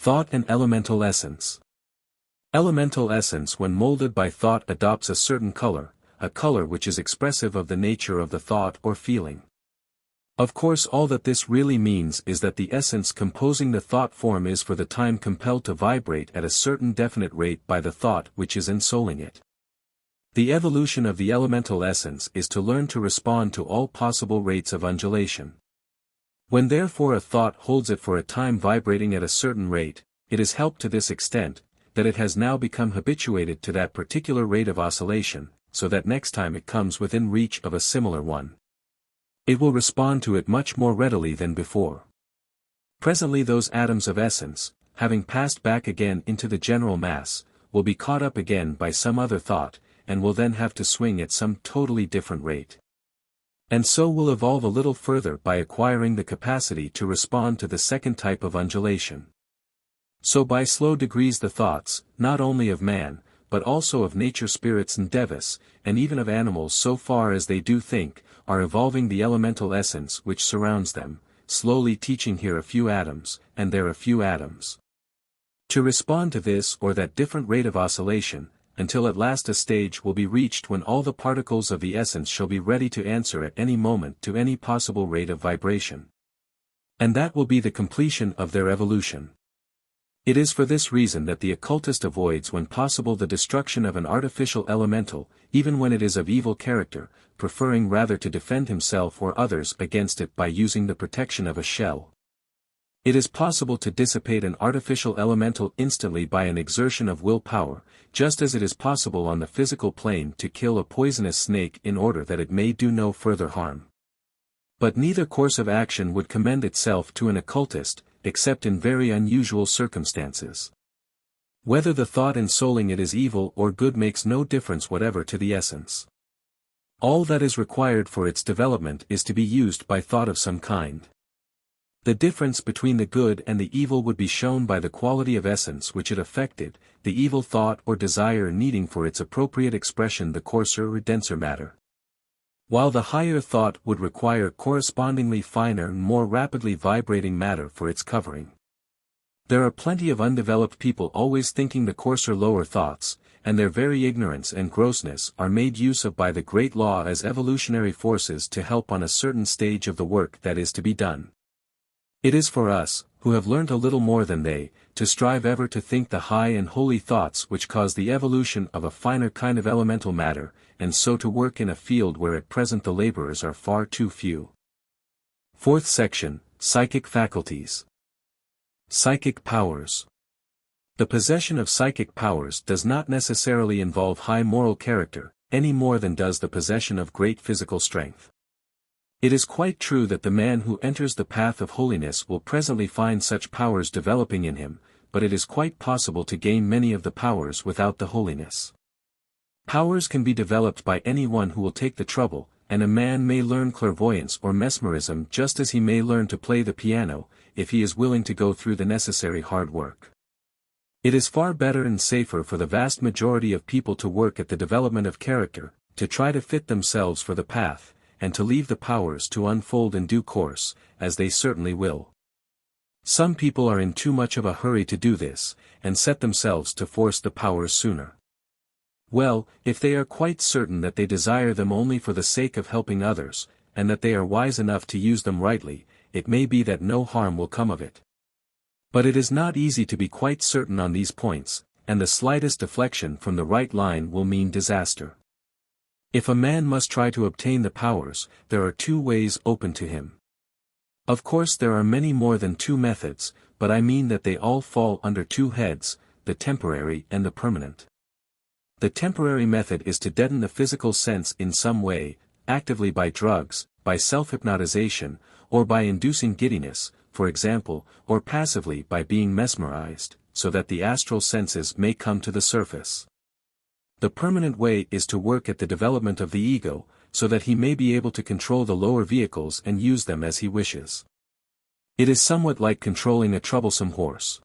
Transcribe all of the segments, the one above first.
Thought and elemental essence. Elemental essence when molded by thought adopts a certain color, a color which is expressive of the nature of the thought or feeling. Of course all that this really means is that the essence composing the thought form is for the time compelled to vibrate at a certain definite rate by the thought which is ensouling it. The evolution of the elemental essence is to learn to respond to all possible rates of undulation. When therefore a thought holds it for a time vibrating at a certain rate, it is helped to this extent, that it has now become habituated to that particular rate of oscillation, so that next time it comes within reach of a similar one, it will respond to it much more readily than before. Presently those atoms of essence, having passed back again into the general mass, will be caught up again by some other thought, and will then have to swing at some totally different rate. And so will evolve a little further by acquiring the capacity to respond to the second type of undulation. So by slow degrees the thoughts, not only of man, but also of nature spirits and devas, and even of animals so far as they do think, are evolving the elemental essence which surrounds them, slowly teaching here a few atoms, and there a few atoms, to respond to this or that different rate of oscillation, until at last a stage will be reached when all the particles of the essence shall be ready to answer at any moment to any possible rate of vibration. And that will be the completion of their evolution. It is for this reason that the occultist avoids when possible the destruction of an artificial elemental, even when it is of evil character, preferring rather to defend himself or others against it by using the protection of a shell. It is possible to dissipate an artificial elemental instantly by an exertion of will power, just as it is possible on the physical plane to kill a poisonous snake in order that it may do no further harm. But neither course of action would commend itself to an occultist, except in very unusual circumstances. Whether the thought ensouling it is evil or good makes no difference whatever to the essence. All that is required for its development is to be used by thought of some kind. The difference between the good and the evil would be shown by the quality of essence which it affected, the evil thought or desire needing for its appropriate expression the coarser or denser matter, while the higher thought would require correspondingly finer and more rapidly vibrating matter for its covering. There are plenty of undeveloped people always thinking the coarser lower thoughts, and their very ignorance and grossness are made use of by the great law as evolutionary forces to help on a certain stage of the work that is to be done. It is for us, who have learnt a little more than they, to strive ever to think the high and holy thoughts which cause the evolution of a finer kind of elemental matter, and so to work in a field where at present the laborers are far too few. Fourth section, Psychic Faculties. Psychic Powers. The possession of psychic powers does not necessarily involve high moral character, any more than does the possession of great physical strength. It is quite true that the man who enters the path of holiness will presently find such powers developing in him, but it is quite possible to gain many of the powers without the holiness. Powers can be developed by anyone who will take the trouble, and a man may learn clairvoyance or mesmerism just as he may learn to play the piano, if he is willing to go through the necessary hard work. It is far better and safer for the vast majority of people to work at the development of character, to try to fit themselves for the path, and to leave the powers to unfold in due course, as they certainly will. Some people are in too much of a hurry to do this, and set themselves to force the powers sooner. Well, if they are quite certain that they desire them only for the sake of helping others, and that they are wise enough to use them rightly, it may be that no harm will come of it. But it is not easy to be quite certain on these points, and the slightest deflection from the right line will mean disaster. If a man must try to obtain the powers, there are two ways open to him. Of course there are many more than two methods, but I mean that they all fall under two heads, the temporary and the permanent. The temporary method is to deaden the physical sense in some way, actively by drugs, by self-hypnotization, or by inducing giddiness, for example, or passively by being mesmerized, so that the astral senses may come to the surface. The permanent way is to work at the development of the ego, so that he may be able to control the lower vehicles and use them as he wishes. It is somewhat like controlling a troublesome horse.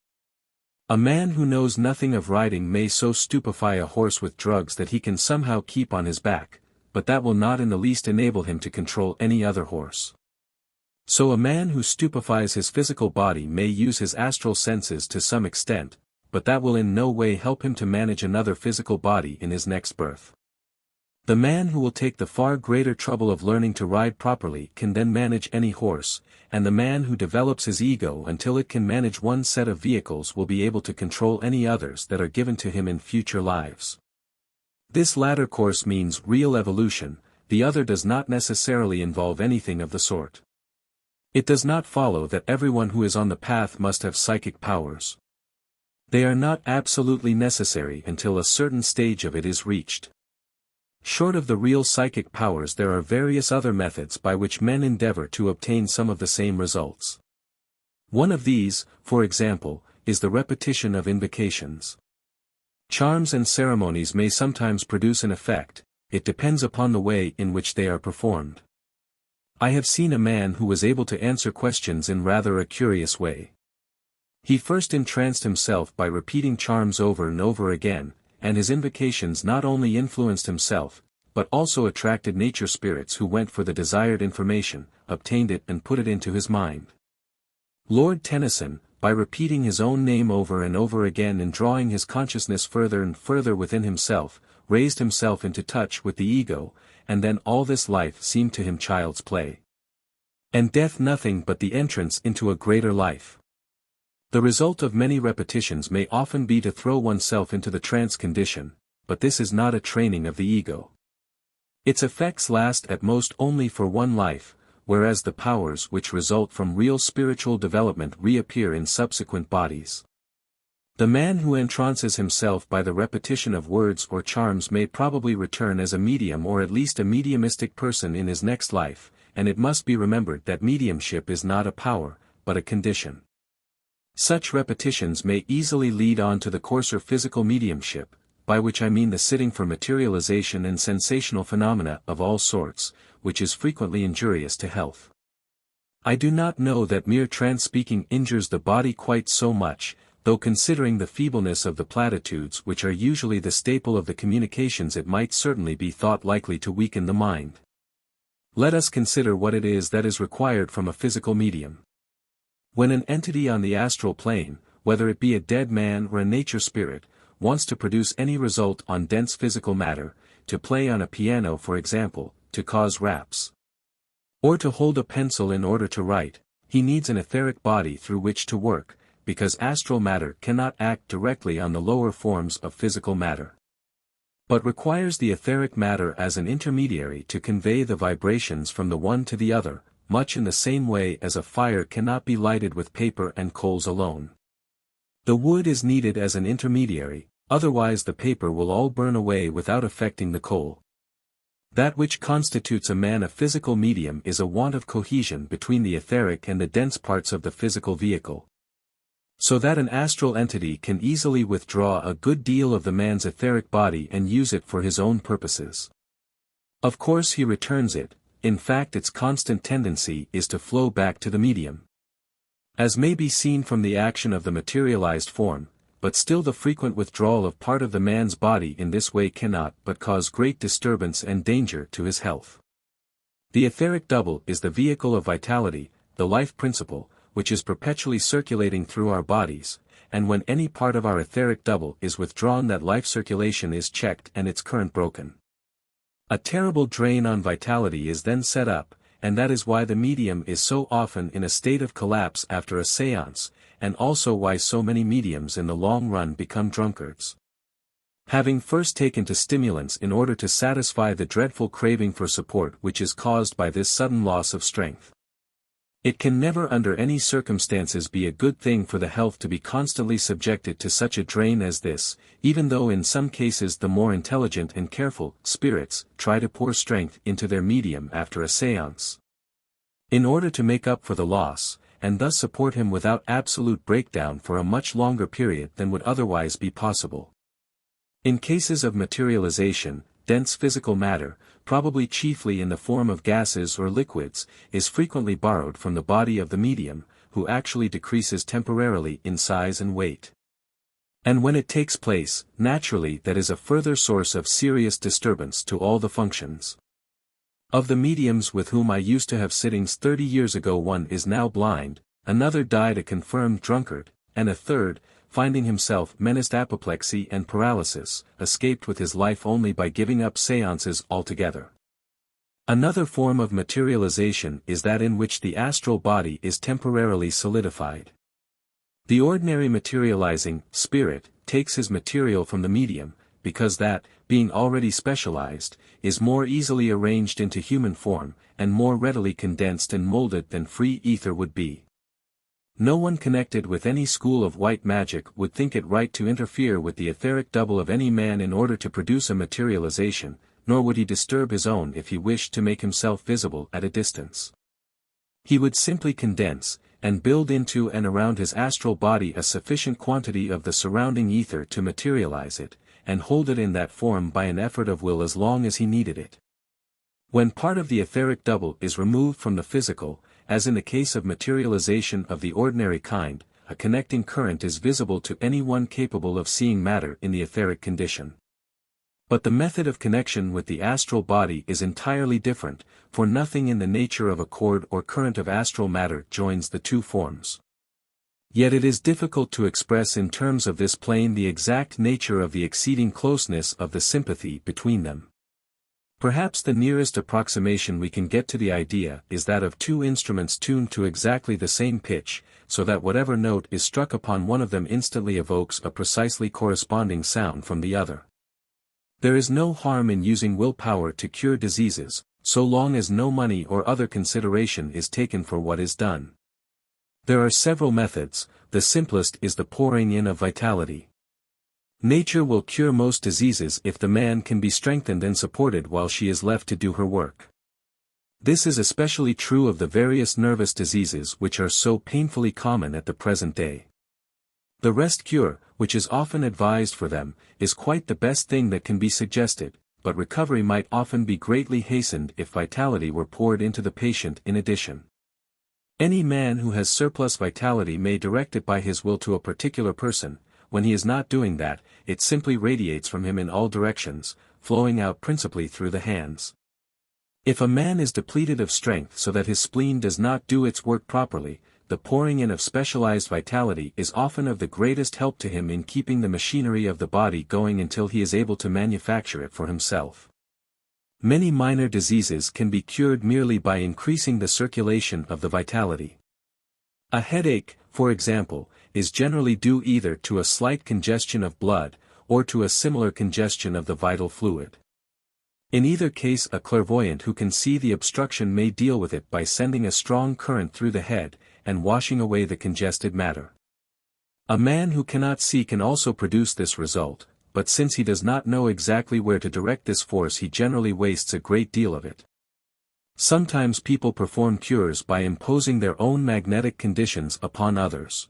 A man who knows nothing of riding may so stupefy a horse with drugs that he can somehow keep on his back, but that will not in the least enable him to control any other horse. So a man who stupefies his physical body may use his astral senses to some extent, but that will in no way help him to manage another physical body in his next birth. The man who will take the far greater trouble of learning to ride properly can then manage any horse, and the man who develops his ego until it can manage one set of vehicles will be able to control any others that are given to him in future lives. This latter course means real evolution, the other does not necessarily involve anything of the sort. It does not follow that everyone who is on the path must have psychic powers. They are not absolutely necessary until a certain stage of it is reached. Short of the real psychic powers, there are various other methods by which men endeavor to obtain some of the same results. One of these, for example, is the repetition of invocations. Charms and ceremonies may sometimes produce an effect, it depends upon the way in which they are performed. I have seen a man who was able to answer questions in rather a curious way. He first entranced himself by repeating charms over and over again, and his invocations not only influenced himself, but also attracted nature spirits who went for the desired information, obtained it and put it into his mind. Lord Tennyson, by repeating his own name over and over again and drawing his consciousness further and further within himself, raised himself into touch with the ego, and then all this life seemed to him child's play. And death nothing but the entrance into a greater life. The result of many repetitions may often be to throw oneself into the trance condition, but this is not a training of the ego. Its effects last at most only for one life, whereas the powers which result from real spiritual development reappear in subsequent bodies. The man who entrances himself by the repetition of words or charms may probably return as a medium or at least a mediumistic person in his next life, and it must be remembered that mediumship is not a power, but a condition. Such repetitions may easily lead on to the coarser physical mediumship, by which I mean the sitting for materialization and sensational phenomena of all sorts, which is frequently injurious to health. I do not know that mere trance-speaking injures the body quite so much, though considering the feebleness of the platitudes which are usually the staple of the communications it might certainly be thought likely to weaken the mind. Let us consider what it is that is required from a physical medium. When an entity on the astral plane, whether it be a dead man or a nature spirit, wants to produce any result on dense physical matter, to play on a piano for example, to cause raps, or to hold a pencil in order to write, he needs an etheric body through which to work, because astral matter cannot act directly on the lower forms of physical matter, but requires the etheric matter as an intermediary to convey the vibrations from the one to the other, much in the same way as a fire cannot be lighted with paper and coals alone. The wood is needed as an intermediary, otherwise the paper will all burn away without affecting the coal. That which constitutes a man a physical medium is a want of cohesion between the etheric and the dense parts of the physical vehicle. So that an astral entity can easily withdraw a good deal of the man's etheric body and use it for his own purposes. Of course he returns it, in fact its constant tendency is to flow back to the medium. As may be seen from the action of the materialized form, but still the frequent withdrawal of part of the man's body in this way cannot but cause great disturbance and danger to his health. The etheric double is the vehicle of vitality, the life principle, which is perpetually circulating through our bodies, and when any part of our etheric double is withdrawn that life circulation is checked and its current broken. A terrible drain on vitality is then set up, and that is why the medium is so often in a state of collapse after a séance, and also why so many mediums in the long run become drunkards. Having first taken to stimulants in order to satisfy the dreadful craving for support which is caused by this sudden loss of strength. It can never under any circumstances be a good thing for the health to be constantly subjected to such a drain as this, even though in some cases the more intelligent and careful spirits try to pour strength into their medium after a séance, in order to make up for the loss, and thus support him without absolute breakdown for a much longer period than would otherwise be possible. In cases of materialization, dense physical matter, probably chiefly in the form of gases or liquids, is frequently borrowed from the body of the medium, who actually decreases temporarily in size and weight. And when it takes place, naturally that is a further source of serious disturbance to all the functions. Of the mediums with whom I used to have sittings 30 years ago, one is now blind, another died a confirmed drunkard, and a third, finding himself menaced apoplexy and paralysis, escaped with his life only by giving up seances altogether. Another form of materialization is that in which the astral body is temporarily solidified. The ordinary materializing spirit takes his material from the medium, because that, being already specialized, is more easily arranged into human form, and more readily condensed and molded than free ether would be. No one connected with any school of white magic would think it right to interfere with the etheric double of any man in order to produce a materialization, nor would he disturb his own if he wished to make himself visible at a distance. He would simply condense, and build into and around his astral body a sufficient quantity of the surrounding ether to materialize it, and hold it in that form by an effort of will as long as he needed it. When part of the etheric double is removed from the physical, as in the case of materialization of the ordinary kind, a connecting current is visible to anyone capable of seeing matter in the etheric condition. But the method of connection with the astral body is entirely different, for nothing in the nature of a cord or current of astral matter joins the two forms. Yet it is difficult to express in terms of this plane the exact nature of the exceeding closeness of the sympathy between them. Perhaps the nearest approximation we can get to the idea is that of two instruments tuned to exactly the same pitch, so that whatever note is struck upon one of them instantly evokes a precisely corresponding sound from the other. There is no harm in using willpower to cure diseases, so long as no money or other consideration is taken for what is done. There are several methods, the simplest is the pouring in of vitality. Nature will cure most diseases if the man can be strengthened and supported while she is left to do her work. This is especially true of the various nervous diseases which are so painfully common at the present day. The rest cure, which is often advised for them, is quite the best thing that can be suggested, but recovery might often be greatly hastened if vitality were poured into the patient in addition. Any man who has surplus vitality may direct it by his will to a particular person. When he is not doing that, it simply radiates from him in all directions, flowing out principally through the hands. If a man is depleted of strength so that his spleen does not do its work properly, the pouring in of specialized vitality is often of the greatest help to him in keeping the machinery of the body going until he is able to manufacture it for himself. Many minor diseases can be cured merely by increasing the circulation of the vitality. A headache, for example, is generally due either to a slight congestion of blood, or to a similar congestion of the vital fluid. In either case, a clairvoyant who can see the obstruction may deal with it by sending a strong current through the head, and washing away the congested matter. A man who cannot see can also produce this result, but since he does not know exactly where to direct this force, he generally wastes a great deal of it. Sometimes people perform cures by imposing their own magnetic conditions upon others.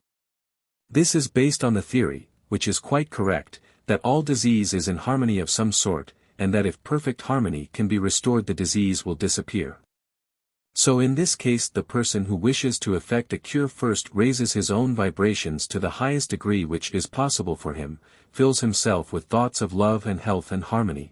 This is based on the theory, which is quite correct, that all disease is in harmony of some sort, and that if perfect harmony can be restored, the disease will disappear. So in this case, the person who wishes to effect a cure first raises his own vibrations to the highest degree which is possible for him, fills himself with thoughts of love and health and harmony,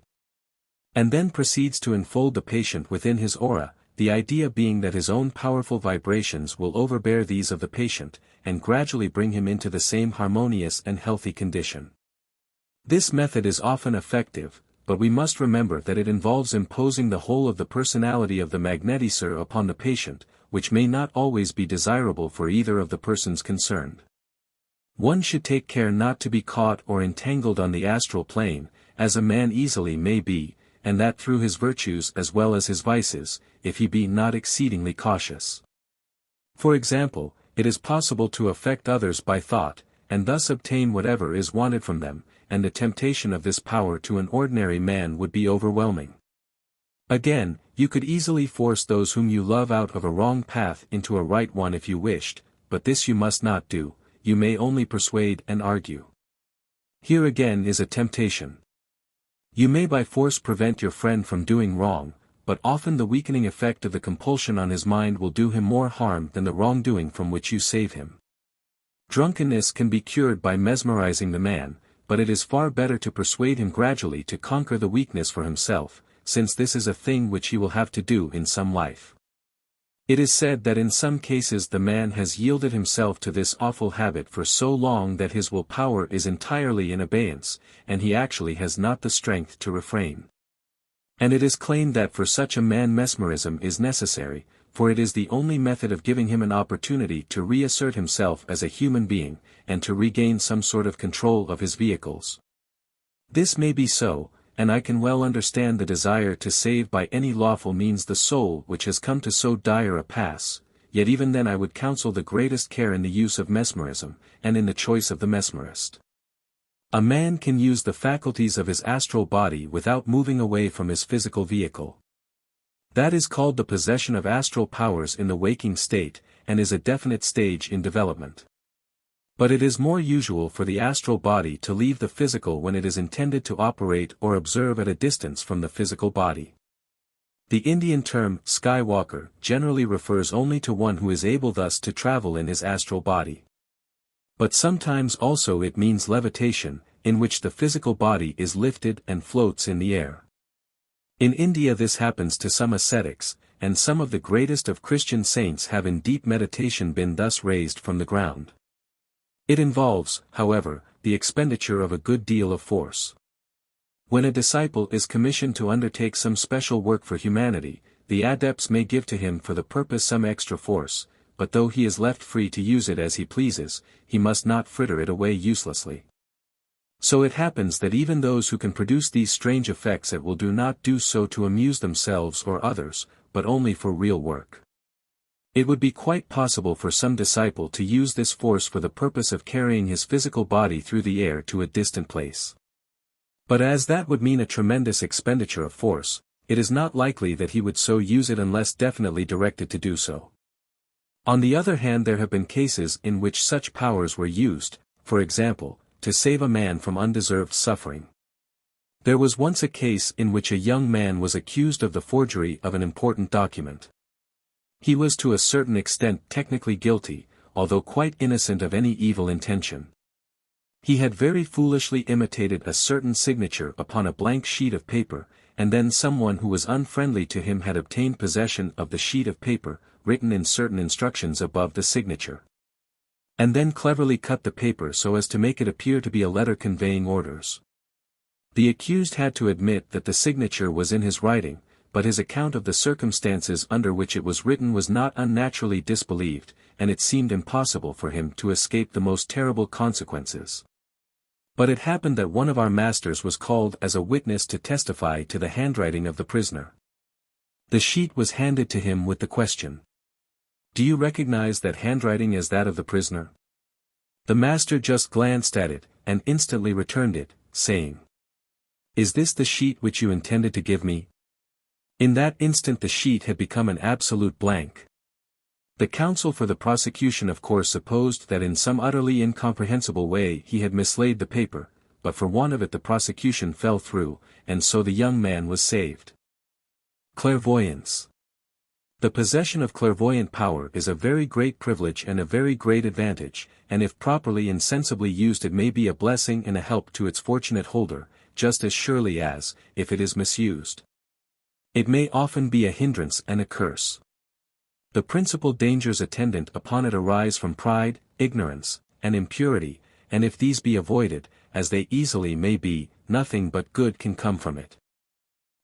and then proceeds to enfold the patient within his aura, the idea being that his own powerful vibrations will overbear these of the patient, and gradually bring him into the same harmonious and healthy condition. This method is often effective, but we must remember that it involves imposing the whole of the personality of the magnetiseur upon the patient, which may not always be desirable for either of the persons concerned. One should take care not to be caught or entangled on the astral plane, as a man easily may be, and that through his virtues as well as his vices, if he be not exceedingly cautious. For example, it is possible to affect others by thought, and thus obtain whatever is wanted from them, and the temptation of this power to an ordinary man would be overwhelming. Again, you could easily force those whom you love out of a wrong path into a right one if you wished, but this you must not do, you may only persuade and argue. Here again is a temptation. You may by force prevent your friend from doing wrong, but often the weakening effect of the compulsion on his mind will do him more harm than the wrongdoing from which you save him. Drunkenness can be cured by mesmerizing the man, but it is far better to persuade him gradually to conquer the weakness for himself, since this is a thing which he will have to do in some life. It is said that in some cases the man has yielded himself to this awful habit for so long that his will power is entirely in abeyance, and he actually has not the strength to refrain. And it is claimed that for such a man mesmerism is necessary, for it is the only method of giving him an opportunity to reassert himself as a human being, and to regain some sort of control of his vehicles. This may be so, and I can well understand the desire to save by any lawful means the soul which has come to so dire a pass, yet even then I would counsel the greatest care in the use of mesmerism, and in the choice of the mesmerist. A man can use the faculties of his astral body without moving away from his physical vehicle. That is called the possession of astral powers in the waking state, and is a definite stage in development. But it is more usual for the astral body to leave the physical when it is intended to operate or observe at a distance from the physical body. The Indian term, skywalker, generally refers only to one who is able thus to travel in his astral body. But sometimes also it means levitation, in which the physical body is lifted and floats in the air. In India this happens to some ascetics, and some of the greatest of Christian saints have in deep meditation been thus raised from the ground. It involves, however, the expenditure of a good deal of force. When a disciple is commissioned to undertake some special work for humanity, the adepts may give to him for the purpose some extra force, but though he is left free to use it as he pleases, he must not fritter it away uselessly. So it happens that even those who can produce these strange effects at will do not do so to amuse themselves or others, but only for real work. It would be quite possible for some disciple to use this force for the purpose of carrying his physical body through the air to a distant place. But as that would mean a tremendous expenditure of force, it is not likely that he would so use it unless definitely directed to do so. On the other hand, there have been cases in which such powers were used, for example, to save a man from undeserved suffering. There was once a case in which a young man was accused of the forgery of an important document. He was to a certain extent technically guilty, although quite innocent of any evil intention. He had very foolishly imitated a certain signature upon a blank sheet of paper, and then someone who was unfriendly to him had obtained possession of the sheet of paper, written in certain instructions above the signature. And then cleverly cut the paper so as to make it appear to be a letter conveying orders. The accused had to admit that the signature was in his writing, but his account of the circumstances under which it was written was not unnaturally disbelieved, and it seemed impossible for him to escape the most terrible consequences. But it happened that one of our masters was called as a witness to testify to the handwriting of the prisoner. The sheet was handed to him with the question, "Do you recognize that handwriting as that of the prisoner?" The master just glanced at it, and instantly returned it, saying, "Is this the sheet which you intended to give me?" In that instant the sheet had become an absolute blank. The counsel for the prosecution of course supposed that in some utterly incomprehensible way he had mislaid the paper, but for want of it the prosecution fell through, and so the young man was saved. Clairvoyance. The possession of clairvoyant power is a very great privilege and a very great advantage, and if properly and sensibly used it may be a blessing and a help to its fortunate holder, just as surely as, if it is misused, it may often be a hindrance and a curse. The principal dangers attendant upon it arise from pride, ignorance, and impurity, and if these be avoided, as they easily may be, nothing but good can come from it.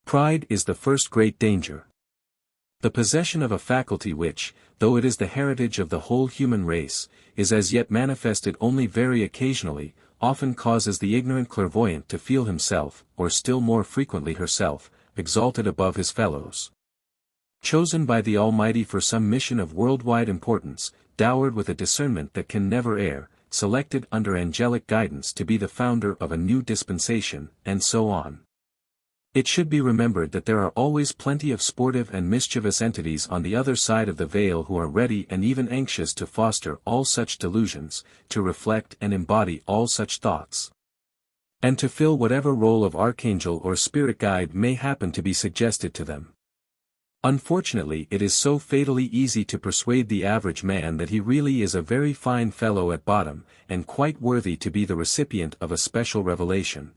Pride is the first great danger. The possession of a faculty which, though it is the heritage of the whole human race, is as yet manifested only very occasionally, often causes the ignorant clairvoyant to feel himself, or still more frequently herself, exalted above his fellows. Chosen by the Almighty for some mission of worldwide importance, dowered with a discernment that can never err, selected under angelic guidance to be the founder of a new dispensation, and so on. It should be remembered that there are always plenty of sportive and mischievous entities on the other side of the veil who are ready and even anxious to foster all such delusions, to reflect and embody all such thoughts, and to fill whatever role of archangel or spirit guide may happen to be suggested to them. Unfortunately, it is so fatally easy to persuade the average man that he really is a very fine fellow at bottom, and quite worthy to be the recipient of a special revelation.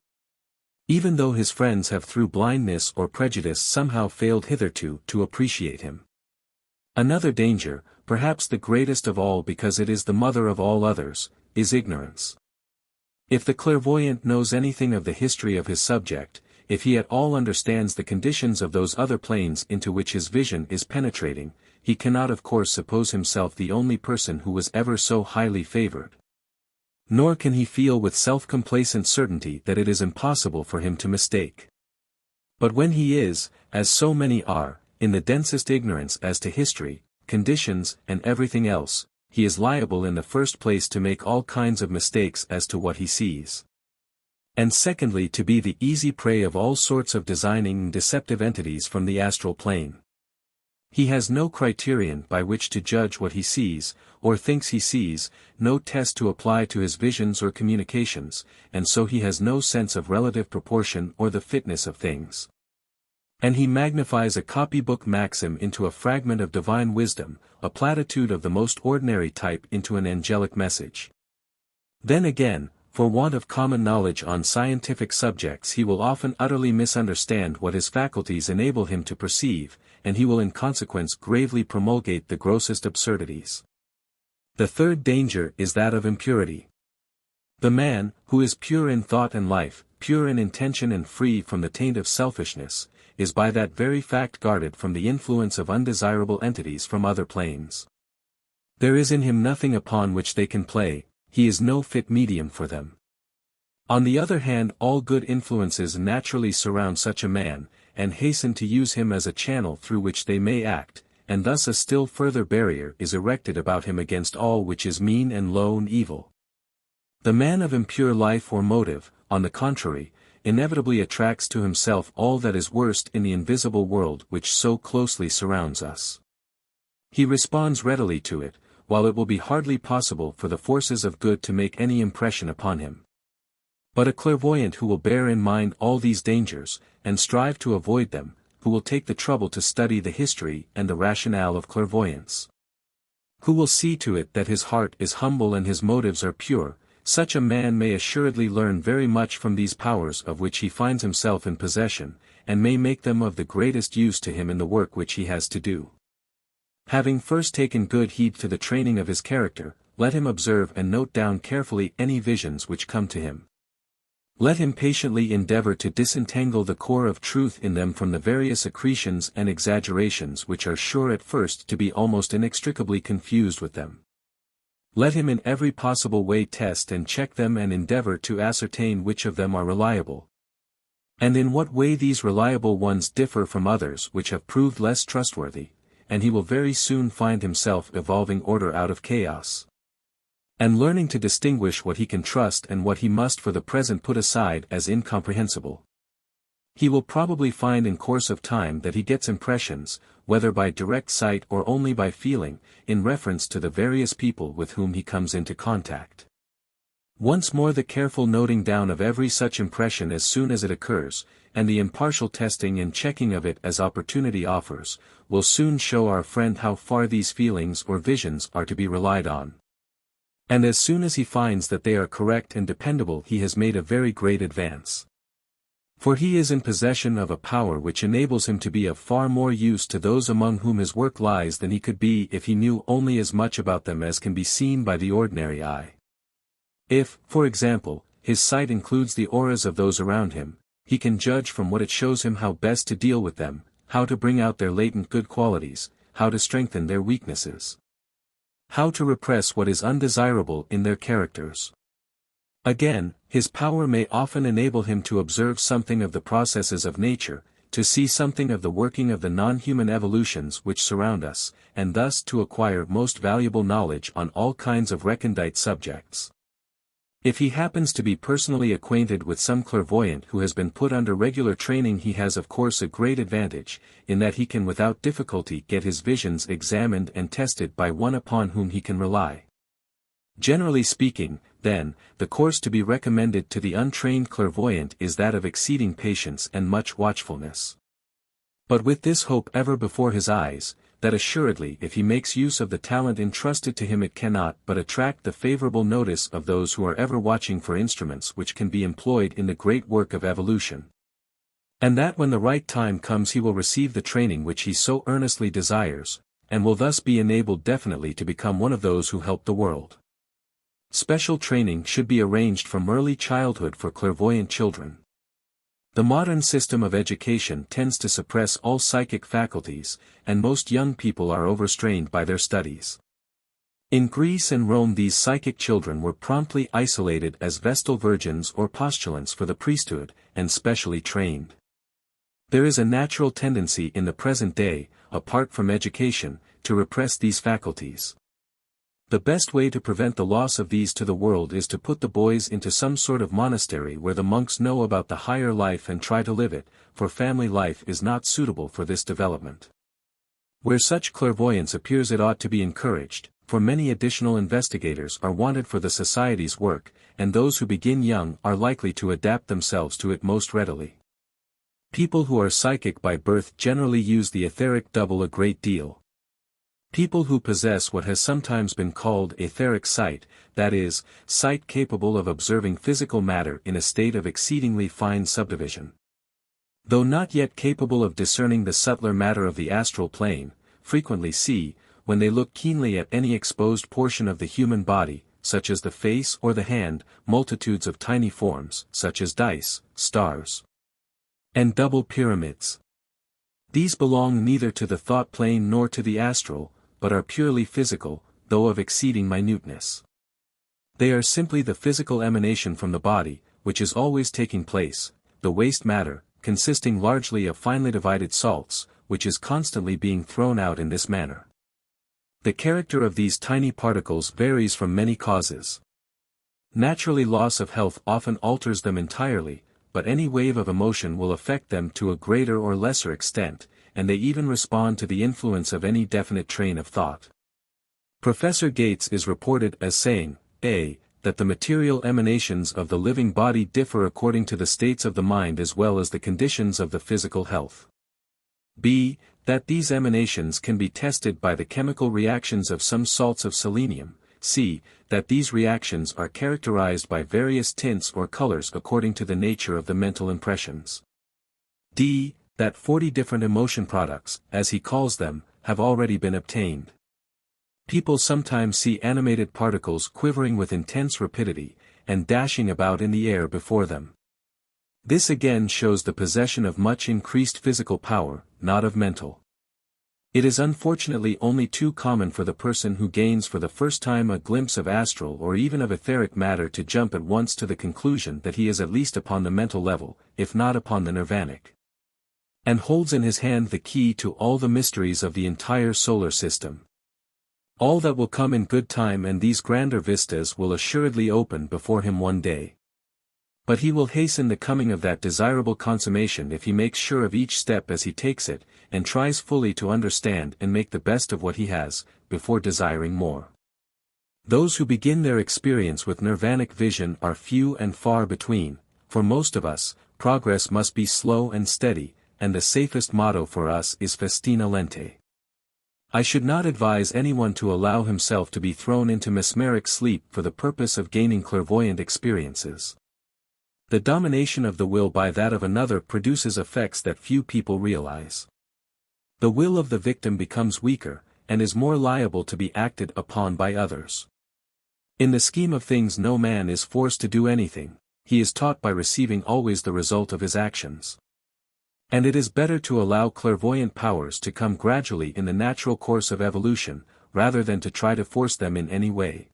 even though his friends have through blindness or prejudice somehow failed hitherto to appreciate him. Another danger, perhaps the greatest of all because it is the mother of all others, is ignorance. If the clairvoyant knows anything of the history of his subject, if he at all understands the conditions of those other planes into which his vision is penetrating, he cannot of course suppose himself the only person who was ever so highly favored. Nor can he feel with self-complacent certainty that it is impossible for him to mistake. But when he is, as so many are, in the densest ignorance as to history, conditions, and everything else, he is liable in the first place to make all kinds of mistakes as to what he sees. And secondly to be the easy prey of all sorts of designing and deceptive entities from the astral plane. He has no criterion by which to judge what he sees, or thinks he sees, no test to apply to his visions or communications, and so he has no sense of relative proportion or the fitness of things. And he magnifies a copybook maxim into a fragment of divine wisdom, a platitude of the most ordinary type into an angelic message. Then again, for want of common knowledge on scientific subjects he will often utterly misunderstand what his faculties enable him to perceive, and he will in consequence gravely promulgate the grossest absurdities. The third danger is that of impurity. The man, who is pure in thought and life, pure in intention and free from the taint of selfishness, is by that very fact guarded from the influence of undesirable entities from other planes. There is in him nothing upon which they can play, he is no fit medium for them. On the other hand, all good influences naturally surround such a man, and hasten to use him as a channel through which they may act, and thus a still further barrier is erected about him against all which is mean and low and evil. The man of impure life or motive, on the contrary, inevitably attracts to himself all that is worst in the invisible world which so closely surrounds us. He responds readily to it, while it will be hardly possible for the forces of good to make any impression upon him. But a clairvoyant who will bear in mind all these dangers, and strive to avoid them, who will take the trouble to study the history and the rationale of clairvoyance, who will see to it that his heart is humble and his motives are pure, such a man may assuredly learn very much from these powers of which he finds himself in possession, and may make them of the greatest use to him in the work which he has to do. Having first taken good heed to the training of his character, let him observe and note down carefully any visions which come to him. Let him patiently endeavor to disentangle the core of truth in them from the various accretions and exaggerations which are sure at first to be almost inextricably confused with them. Let him in every possible way test and check them and endeavor to ascertain which of them are reliable, and in what way these reliable ones differ from others which have proved less trustworthy, and he will very soon find himself evolving order out of chaos, and learning to distinguish what he can trust and what he must for the present put aside as incomprehensible. He will probably find in course of time that he gets impressions, whether by direct sight or only by feeling, in reference to the various people with whom he comes into contact. Once more the careful noting down of every such impression as soon as it occurs, and the impartial testing and checking of it as opportunity offers, will soon show our friend how far these feelings or visions are to be relied on. And as soon as he finds that they are correct and dependable he has made a very great advance. For he is in possession of a power which enables him to be of far more use to those among whom his work lies than he could be if he knew only as much about them as can be seen by the ordinary eye. If, for example, his sight includes the auras of those around him, he can judge from what it shows him how best to deal with them, how to bring out their latent good qualities, how to strengthen their weaknesses, how to repress what is undesirable in their characters. Again, his power may often enable him to observe something of the processes of nature, to see something of the working of the non-human evolutions which surround us, and thus to acquire most valuable knowledge on all kinds of recondite subjects. If he happens to be personally acquainted with some clairvoyant who has been put under regular training he has of course a great advantage, in that he can without difficulty get his visions examined and tested by one upon whom he can rely. Generally speaking, then, the course to be recommended to the untrained clairvoyant is that of exceeding patience and much watchfulness. But with this hope ever before his eyes, that assuredly if he makes use of the talent entrusted to him it cannot but attract the favorable notice of those who are ever watching for instruments which can be employed in the great work of evolution. And that when the right time comes he will receive the training which he so earnestly desires, and will thus be enabled definitely to become one of those who help the world. Special training should be arranged from early childhood for clairvoyant children. The modern system of education tends to suppress all psychic faculties, and most young people are overstrained by their studies. In Greece and Rome these psychic children were promptly isolated as Vestal virgins or postulants for the priesthood, and specially trained. There is a natural tendency in the present day, apart from education, to repress these faculties. The best way to prevent the loss of these to the world is to put the boys into some sort of monastery where the monks know about the higher life and try to live it, for family life is not suitable for this development. Where such clairvoyance appears it ought to be encouraged, for many additional investigators are wanted for the society's work, and those who begin young are likely to adapt themselves to it most readily. People who are psychic by birth generally use the etheric double a great deal. People who possess what has sometimes been called etheric sight, that is, sight capable of observing physical matter in a state of exceedingly fine subdivision. Though not yet capable of discerning the subtler matter of the astral plane, frequently see, when they look keenly at any exposed portion of the human body, such as the face or the hand, multitudes of tiny forms, such as dice, stars, and double pyramids. These belong neither to the thought plane nor to the astral, but are purely physical, though of exceeding minuteness. They are simply the physical emanation from the body, which is always taking place, the waste matter, consisting largely of finely divided salts, which is constantly being thrown out in this manner. The character of these tiny particles varies from many causes. Naturally loss of health often alters them entirely, but any wave of emotion will affect them to a greater or lesser extent, and they even respond to the influence of any definite train of thought. Professor Gates is reported as saying, a. that the material emanations of the living body differ according to the states of the mind as well as the conditions of the physical health. b. that these emanations can be tested by the chemical reactions of some salts of selenium. c. that these reactions are characterized by various tints or colors according to the nature of the mental impressions. d. that 40 different emotion products, as he calls them, have already been obtained. People sometimes see animated particles quivering with intense rapidity, and dashing about in the air before them. This again shows the possession of much increased physical power, not of mental. It is unfortunately only too common for the person who gains for the first time a glimpse of astral or even of etheric matter to jump at once to the conclusion that he is at least upon the mental level, if not upon the nirvanic, and holds in his hand the key to all the mysteries of the entire solar system. All that will come in good time, and these grander vistas will assuredly open before him one day. But he will hasten the coming of that desirable consummation if he makes sure of each step as he takes it, and tries fully to understand and make the best of what he has, before desiring more. Those who begin their experience with nirvanic vision are few and far between. For most of us, progress must be slow and steady, and the safest motto for us is festina lente. I should not advise anyone to allow himself to be thrown into mesmeric sleep for the purpose of gaining clairvoyant experiences. The domination of the will by that of another produces effects that few people realize. The will of the victim becomes weaker, and is more liable to be acted upon by others. In the scheme of things no man is forced to do anything, he is taught by receiving always the result of his actions. And it is better to allow clairvoyant powers to come gradually in the natural course of evolution, rather than to try to force them in any way.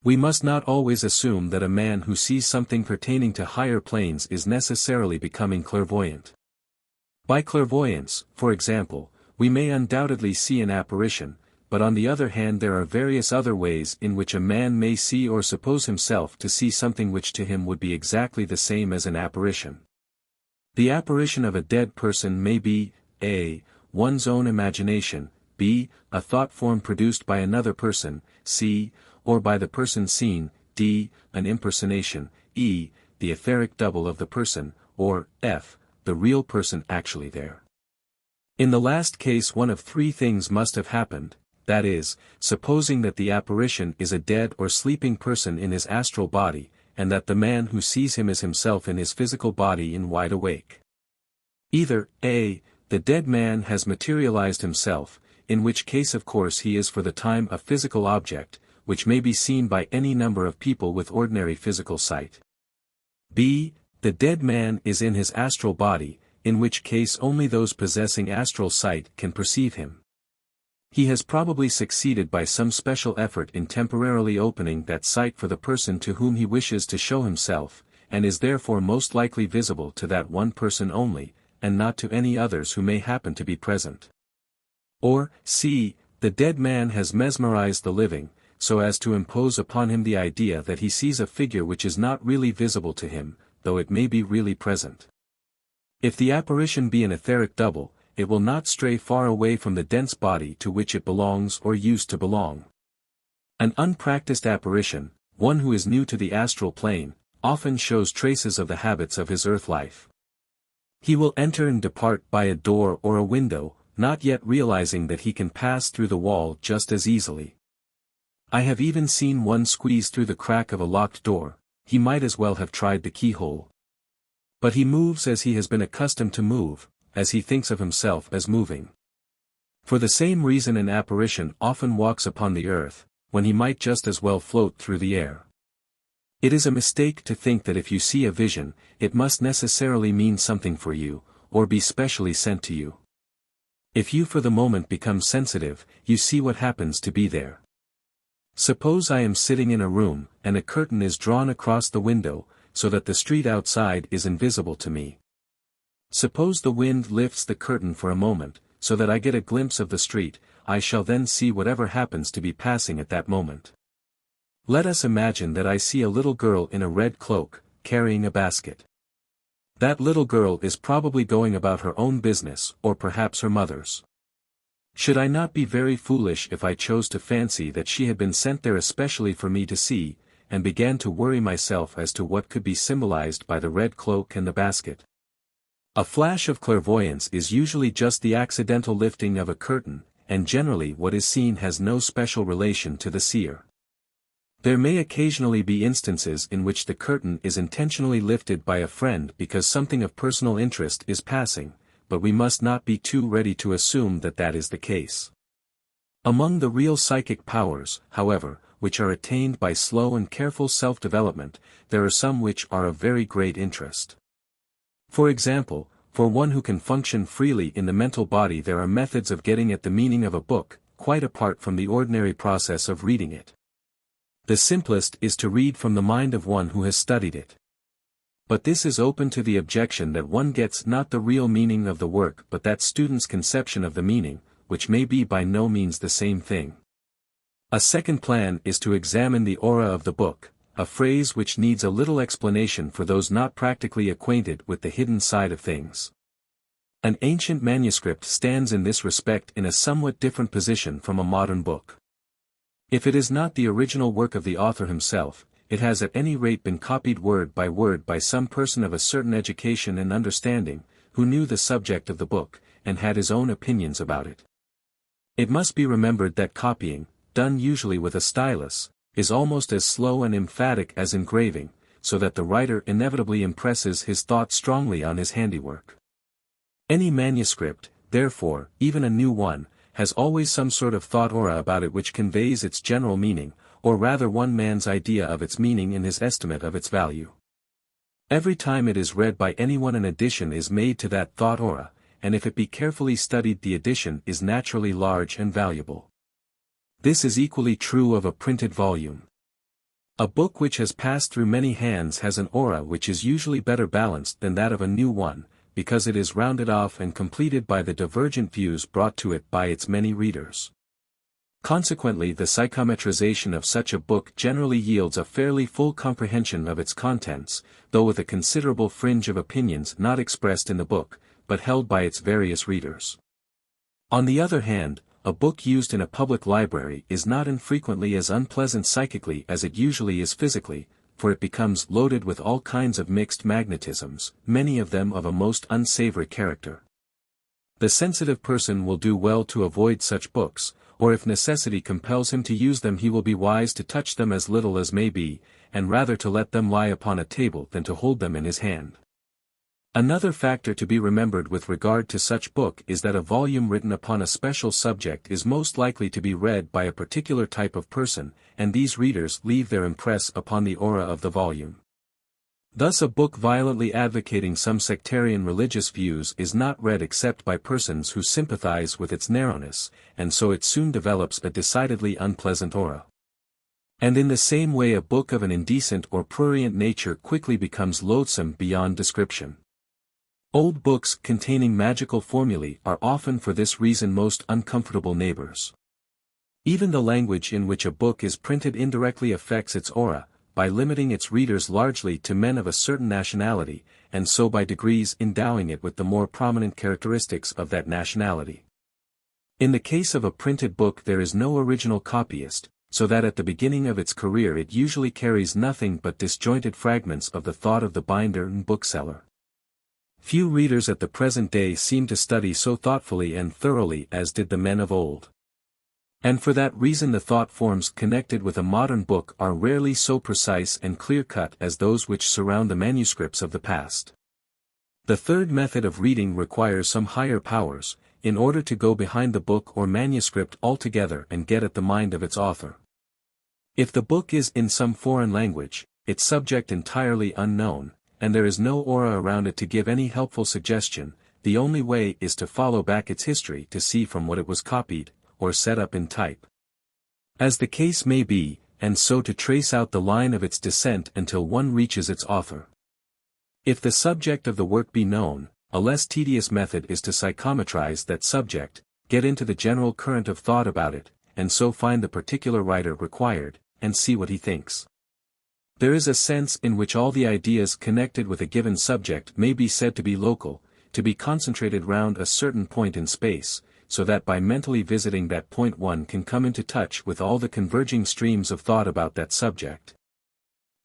We must not always assume that a man who sees something pertaining to higher planes is necessarily becoming clairvoyant. By clairvoyance, for example, we may undoubtedly see an apparition, but on the other hand there are various other ways in which a man may see or suppose himself to see something which to him would be exactly the same as an apparition. The apparition of a dead person may be, a. one's own imagination, b. a thought form produced by another person, c. or by the person seen, d. an impersonation, e. the etheric double of the person, or f. the real person actually there. In the last case, one of three things must have happened, that is, supposing that the apparition is a dead or sleeping person in his astral body, and that the man who sees him is himself in his physical body in wide awake. Either, A, the dead man has materialized himself, in which case of course he is for the time a physical object, which may be seen by any number of people with ordinary physical sight. B, the dead man is in his astral body, in which case only those possessing astral sight can perceive him. He has probably succeeded by some special effort in temporarily opening that sight for the person to whom he wishes to show himself, and is therefore most likely visible to that one person only, and not to any others who may happen to be present. Or, C, the dead man has mesmerized the living, so as to impose upon him the idea that he sees a figure which is not really visible to him, though it may be really present. If the apparition be an etheric double, it will not stray far away from the dense body to which it belongs or used to belong. An unpracticed apparition, one who is new to the astral plane, often shows traces of the habits of his earth life. He will enter and depart by a door or a window, not yet realizing that he can pass through the wall just as easily. I have even seen one squeeze through the crack of a locked door. He might as well have tried the keyhole. But he moves as he has been accustomed to move, as he thinks of himself as moving. For the same reason an apparition often walks upon the earth, when he might just as well float through the air. It is a mistake to think that if you see a vision, it must necessarily mean something for you, or be specially sent to you. If you for the moment become sensitive, you see what happens to be there. Suppose I am sitting in a room, and a curtain is drawn across the window, so that the street outside is invisible to me. Suppose the wind lifts the curtain for a moment, so that I get a glimpse of the street, I shall then see whatever happens to be passing at that moment. Let us imagine that I see a little girl in a red cloak, carrying a basket. That little girl is probably going about her own business, or perhaps her mother's. Should I not be very foolish if I chose to fancy that she had been sent there especially for me to see, and began to worry myself as to what could be symbolized by the red cloak and the basket? A flash of clairvoyance is usually just the accidental lifting of a curtain, and generally what is seen has no special relation to the seer. There may occasionally be instances in which the curtain is intentionally lifted by a friend because something of personal interest is passing, but we must not be too ready to assume that that is the case. Among the real psychic powers, however, which are attained by slow and careful self-development, there are some which are of very great interest. For example, for one who can function freely in the mental body, there are methods of getting at the meaning of a book, quite apart from the ordinary process of reading it. The simplest is to read from the mind of one who has studied it. But this is open to the objection that one gets not the real meaning of the work but that student's conception of the meaning, which may be by no means the same thing. A second plan is to examine the aura of the book, a phrase which needs a little explanation for those not practically acquainted with the hidden side of things. An ancient manuscript stands in this respect in a somewhat different position from a modern book. If it is not the original work of the author himself, it has at any rate been copied word by some person of a certain education and understanding, who knew the subject of the book, and had his own opinions about it. It must be remembered that copying, done usually with a stylus, is almost as slow and emphatic as engraving, so that the writer inevitably impresses his thought strongly on his handiwork. Any manuscript, therefore, even a new one, has always some sort of thought aura about it which conveys its general meaning, or rather one man's idea of its meaning in his estimate of its value. Every time it is read by anyone an addition is made to that thought aura, and if it be carefully studied the addition is naturally large and valuable. This is equally true of a printed volume. A book which has passed through many hands has an aura which is usually better balanced than that of a new one, because it is rounded off and completed by the divergent views brought to it by its many readers. Consequently, the psychometrization of such a book generally yields a fairly full comprehension of its contents, though with a considerable fringe of opinions not expressed in the book, but held by its various readers. On the other hand, a book used in a public library is not infrequently as unpleasant psychically as it usually is physically, for it becomes loaded with all kinds of mixed magnetisms, many of them of a most unsavory character. The sensitive person will do well to avoid such books, or if necessity compels him to use them he will be wise to touch them as little as may be, and rather to let them lie upon a table than to hold them in his hand. Another factor to be remembered with regard to such book is that a volume written upon a special subject is most likely to be read by a particular type of person, and these readers leave their impress upon the aura of the volume. Thus a book violently advocating some sectarian religious views is not read except by persons who sympathize with its narrowness, and so it soon develops a decidedly unpleasant aura. And in the same way a book of an indecent or prurient nature quickly becomes loathsome beyond description. Old books containing magical formulae are often for this reason most uncomfortable neighbors. Even the language in which a book is printed indirectly affects its aura, by limiting its readers largely to men of a certain nationality, and so by degrees endowing it with the more prominent characteristics of that nationality. In the case of a printed book there is no original copyist, so that at the beginning of its career it usually carries nothing but disjointed fragments of the thought of the binder and bookseller. Few readers at the present day seem to study so thoughtfully and thoroughly as did the men of old. And for that reason the thought forms connected with a modern book are rarely so precise and clear-cut as those which surround the manuscripts of the past. The third method of reading requires some higher powers, in order to go behind the book or manuscript altogether and get at the mind of its author. If the book is in some foreign language, its subject entirely unknown, and there is no aura around it to give any helpful suggestion, the only way is to follow back its history to see from what it was copied, or set up in type. As the case may be, and so to trace out the line of its descent until one reaches its author. If the subject of the work be known, a less tedious method is to psychometrize that subject, get into the general current of thought about it, and so find the particular writer required, and see what he thinks. There is a sense in which all the ideas connected with a given subject may be said to be local, to be concentrated round a certain point in space, so that by mentally visiting that point one can come into touch with all the converging streams of thought about that subject.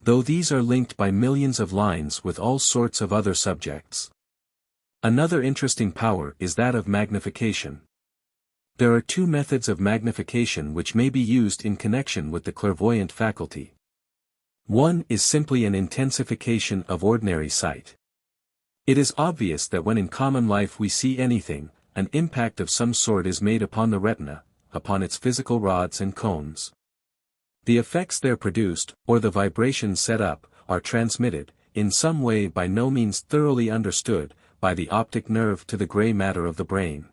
Though these are linked by millions of lines with all sorts of other subjects. Another interesting power is that of magnification. There are two methods of magnification which may be used in connection with the clairvoyant faculty. One is simply an intensification of ordinary sight. It is obvious that when in common life we see anything, an impact of some sort is made upon the retina, upon its physical rods and cones. The effects there produced, or the vibrations set up, are transmitted, in some way by no means thoroughly understood, by the optic nerve to the gray matter of the brain.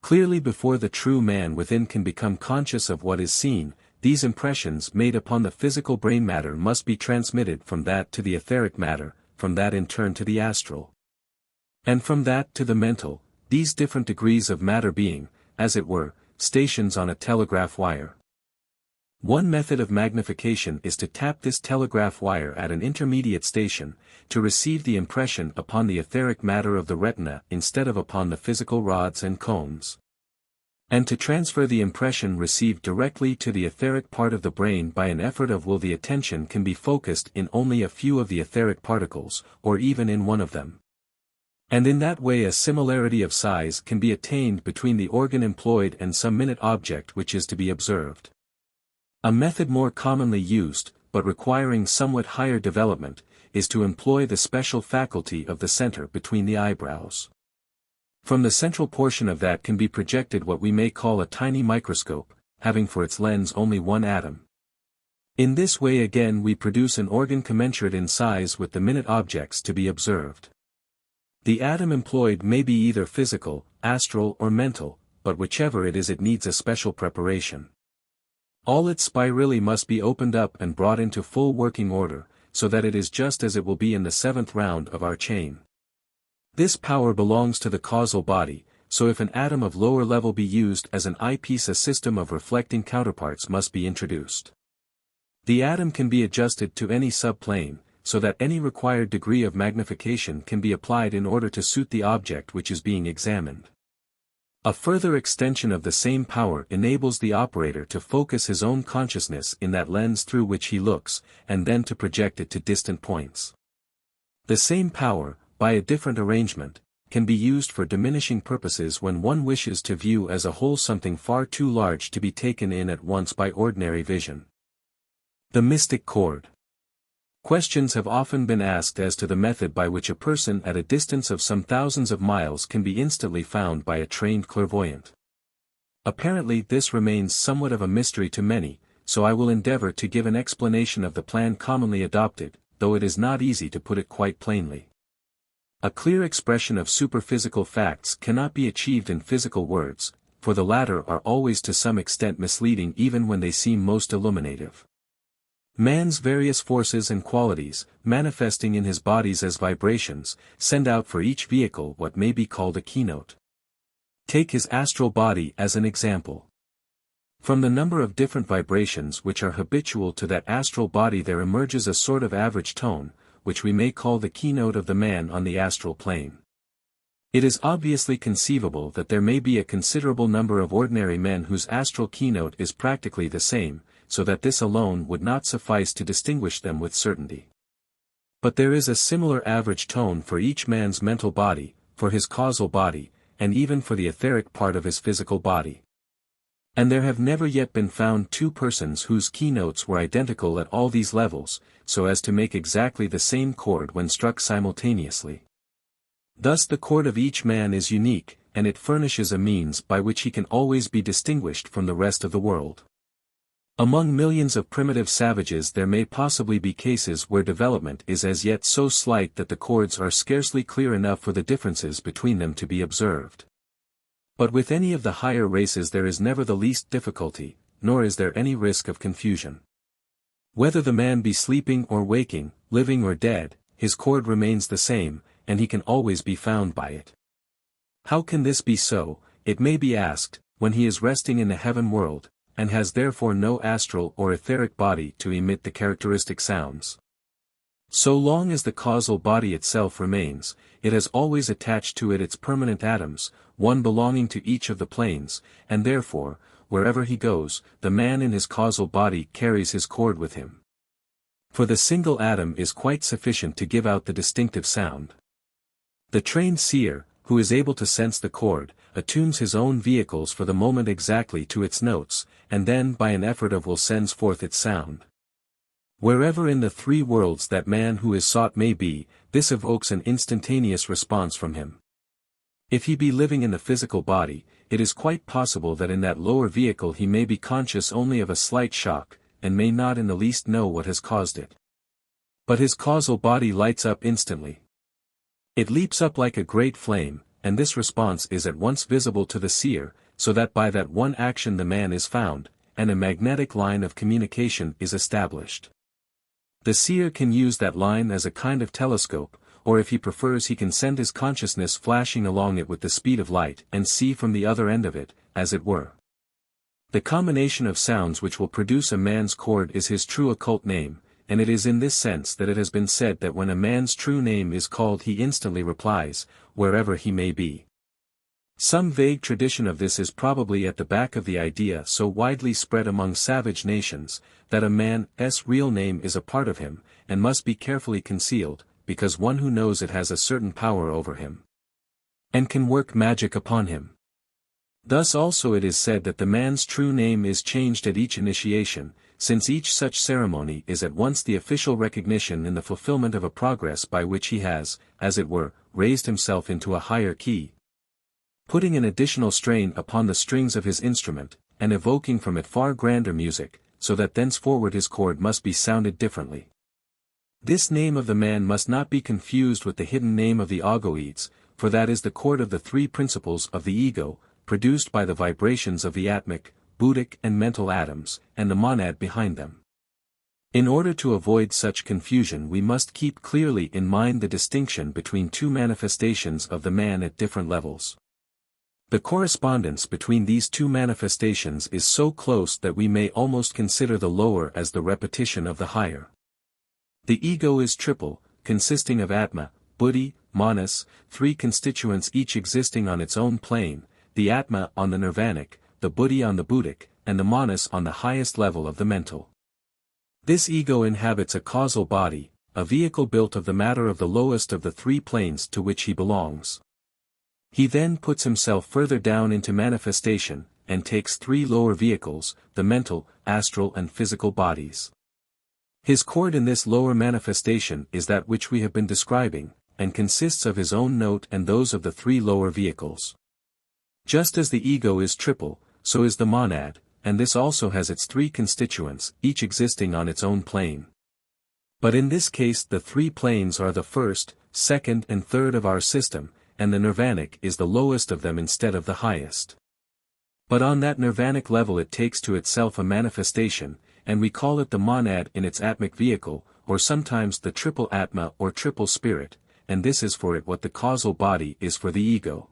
Clearly before the true man within can become conscious of what is seen, these impressions made upon the physical brain matter must be transmitted from that to the etheric matter, from that in turn to the astral. And from that to the mental, these different degrees of matter being, as it were, stations on a telegraph wire. One method of magnification is to tap this telegraph wire at an intermediate station, to receive the impression upon the etheric matter of the retina instead of upon the physical rods and cones. And to transfer the impression received directly to the etheric part of the brain by an effort of will. The attention can be focused in only a few of the etheric particles, or even in one of them. And in that way a similarity of size can be attained between the organ employed and some minute object which is to be observed. A method more commonly used, but requiring somewhat higher development, is to employ the special faculty of the center between the eyebrows. From the central portion of that can be projected what we may call a tiny microscope, having for its lens only one atom. In this way again we produce an organ commensurate in size with the minute objects to be observed. The atom employed may be either physical, astral or mental, but whichever it is it needs a special preparation. All its spirally must be opened up and brought into full working order, so that it is just as it will be in the seventh round of our chain. This power belongs to the causal body, so if an atom of lower level be used as an eyepiece a system of reflecting counterparts must be introduced. The atom can be adjusted to any subplane, so that any required degree of magnification can be applied in order to suit the object which is being examined. A further extension of the same power enables the operator to focus his own consciousness in that lens through which he looks, and then to project it to distant points. The same power, by a different arrangement, can be used for diminishing purposes when one wishes to view as a whole something far too large to be taken in at once by ordinary vision. The Mystic Chord. Questions have often been asked as to the method by which a person at a distance of some thousands of miles can be instantly found by a trained clairvoyant. Apparently this remains somewhat of a mystery to many, so I will endeavor to give an explanation of the plan commonly adopted, though it is not easy to put it quite plainly. A clear expression of superphysical facts cannot be achieved in physical words, for the latter are always to some extent misleading even when they seem most illuminative. Man's various forces and qualities, manifesting in his bodies as vibrations, send out for each vehicle what may be called a keynote. Take his astral body as an example. From the number of different vibrations which are habitual to that astral body there emerges a sort of average tone, which we may call the keynote of the man on the astral plane. It is obviously conceivable that there may be a considerable number of ordinary men whose astral keynote is practically the same, so that this alone would not suffice to distinguish them with certainty. But there is a similar average tone for each man's mental body, for his causal body, and even for the etheric part of his physical body. And there have never yet been found two persons whose keynotes were identical at all these levels, so as to make exactly the same chord when struck simultaneously. Thus the chord of each man is unique, and it furnishes a means by which he can always be distinguished from the rest of the world. Among millions of primitive savages there may possibly be cases where development is as yet so slight that the chords are scarcely clear enough for the differences between them to be observed. But with any of the higher races there is never the least difficulty, nor is there any risk of confusion. Whether the man be sleeping or waking, living or dead, his chord remains the same, and he can always be found by it. How can this be so, it may be asked, when he is resting in the heaven world, and has therefore no astral or etheric body to emit the characteristic sounds? So long as the causal body itself remains, it has always attached to it its permanent atoms, one belonging to each of the planes, and therefore, wherever he goes, the man in his causal body carries his chord with him. For the single atom is quite sufficient to give out the distinctive sound. The trained seer, who is able to sense the chord, attunes his own vehicles for the moment exactly to its notes, and then by an effort of will sends forth its sound. Wherever in the three worlds that man who is sought may be, this evokes an instantaneous response from him. If he be living in the physical body, it is quite possible that in that lower vehicle he may be conscious only of a slight shock, and may not in the least know what has caused it. But his causal body lights up instantly. It leaps up like a great flame, and this response is at once visible to the seer, so that by that one action the man is found, and a magnetic line of communication is established. The seer can use that line as a kind of telescope, or if he prefers he can send his consciousness flashing along it with the speed of light and see from the other end of it, as it were. The combination of sounds which will produce a man's chord is his true occult name, and it is in this sense that it has been said that when a man's true name is called he instantly replies, wherever he may be. Some vague tradition of this is probably at the back of the idea so widely spread among savage nations, that a man's real name is a part of him, and must be carefully concealed, because one who knows it has a certain power over him, and can work magic upon him. Thus also it is said that the man's true name is changed at each initiation, since each such ceremony is at once the official recognition in the fulfillment of a progress by which he has, as it were, raised himself into a higher key, putting an additional strain upon the strings of his instrument, and evoking from it far grander music, so that thenceforward his chord must be sounded differently. This name of the man must not be confused with the hidden name of the Ogoids, for that is the chord of the three principles of the ego, produced by the vibrations of the atmic, buddhic and mental atoms, and the monad behind them. In order to avoid such confusion we must keep clearly in mind the distinction between two manifestations of the man at different levels. The correspondence between these two manifestations is so close that we may almost consider the lower as the repetition of the higher. The ego is triple, consisting of Atma, Buddhi, Manas, three constituents each existing on its own plane, the Atma on the nirvanic, the Buddhi on the buddhic, and the Manas on the highest level of the mental. This ego inhabits a causal body, a vehicle built of the matter of the lowest of the three planes to which he belongs. He then puts himself further down into manifestation, and takes three lower vehicles, the mental, astral and physical bodies. His chord in this lower manifestation is that which we have been describing, and consists of his own note and those of the three lower vehicles. Just as the ego is triple, so is the monad, and this also has its three constituents, each existing on its own plane. But in this case the three planes are the first, second and third of our system, and the nirvanic is the lowest of them instead of the highest. But on that nirvanic level it takes to itself a manifestation, and we call it the monad in its atmic vehicle, or sometimes the triple atma or triple spirit, and this is for it what the causal body is for the ego.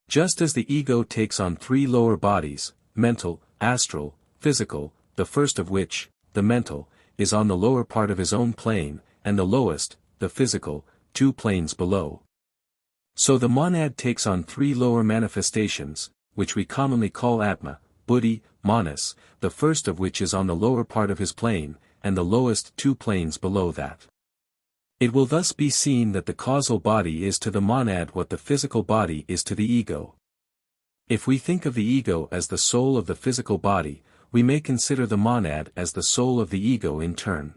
Just as the ego takes on three lower bodies, mental, astral, physical, the first of which, the mental, is on the lower part of his own plane, and the lowest, the physical, 2 planes below. So the monad takes on three lower manifestations, which we commonly call atma, buddhi, manas, the first of which is on the lower part of his plane, and the lowest 2 planes below that. It will thus be seen that the causal body is to the monad what the physical body is to the ego. If we think of the ego as the soul of the physical body, we may consider the monad as the soul of the ego in turn.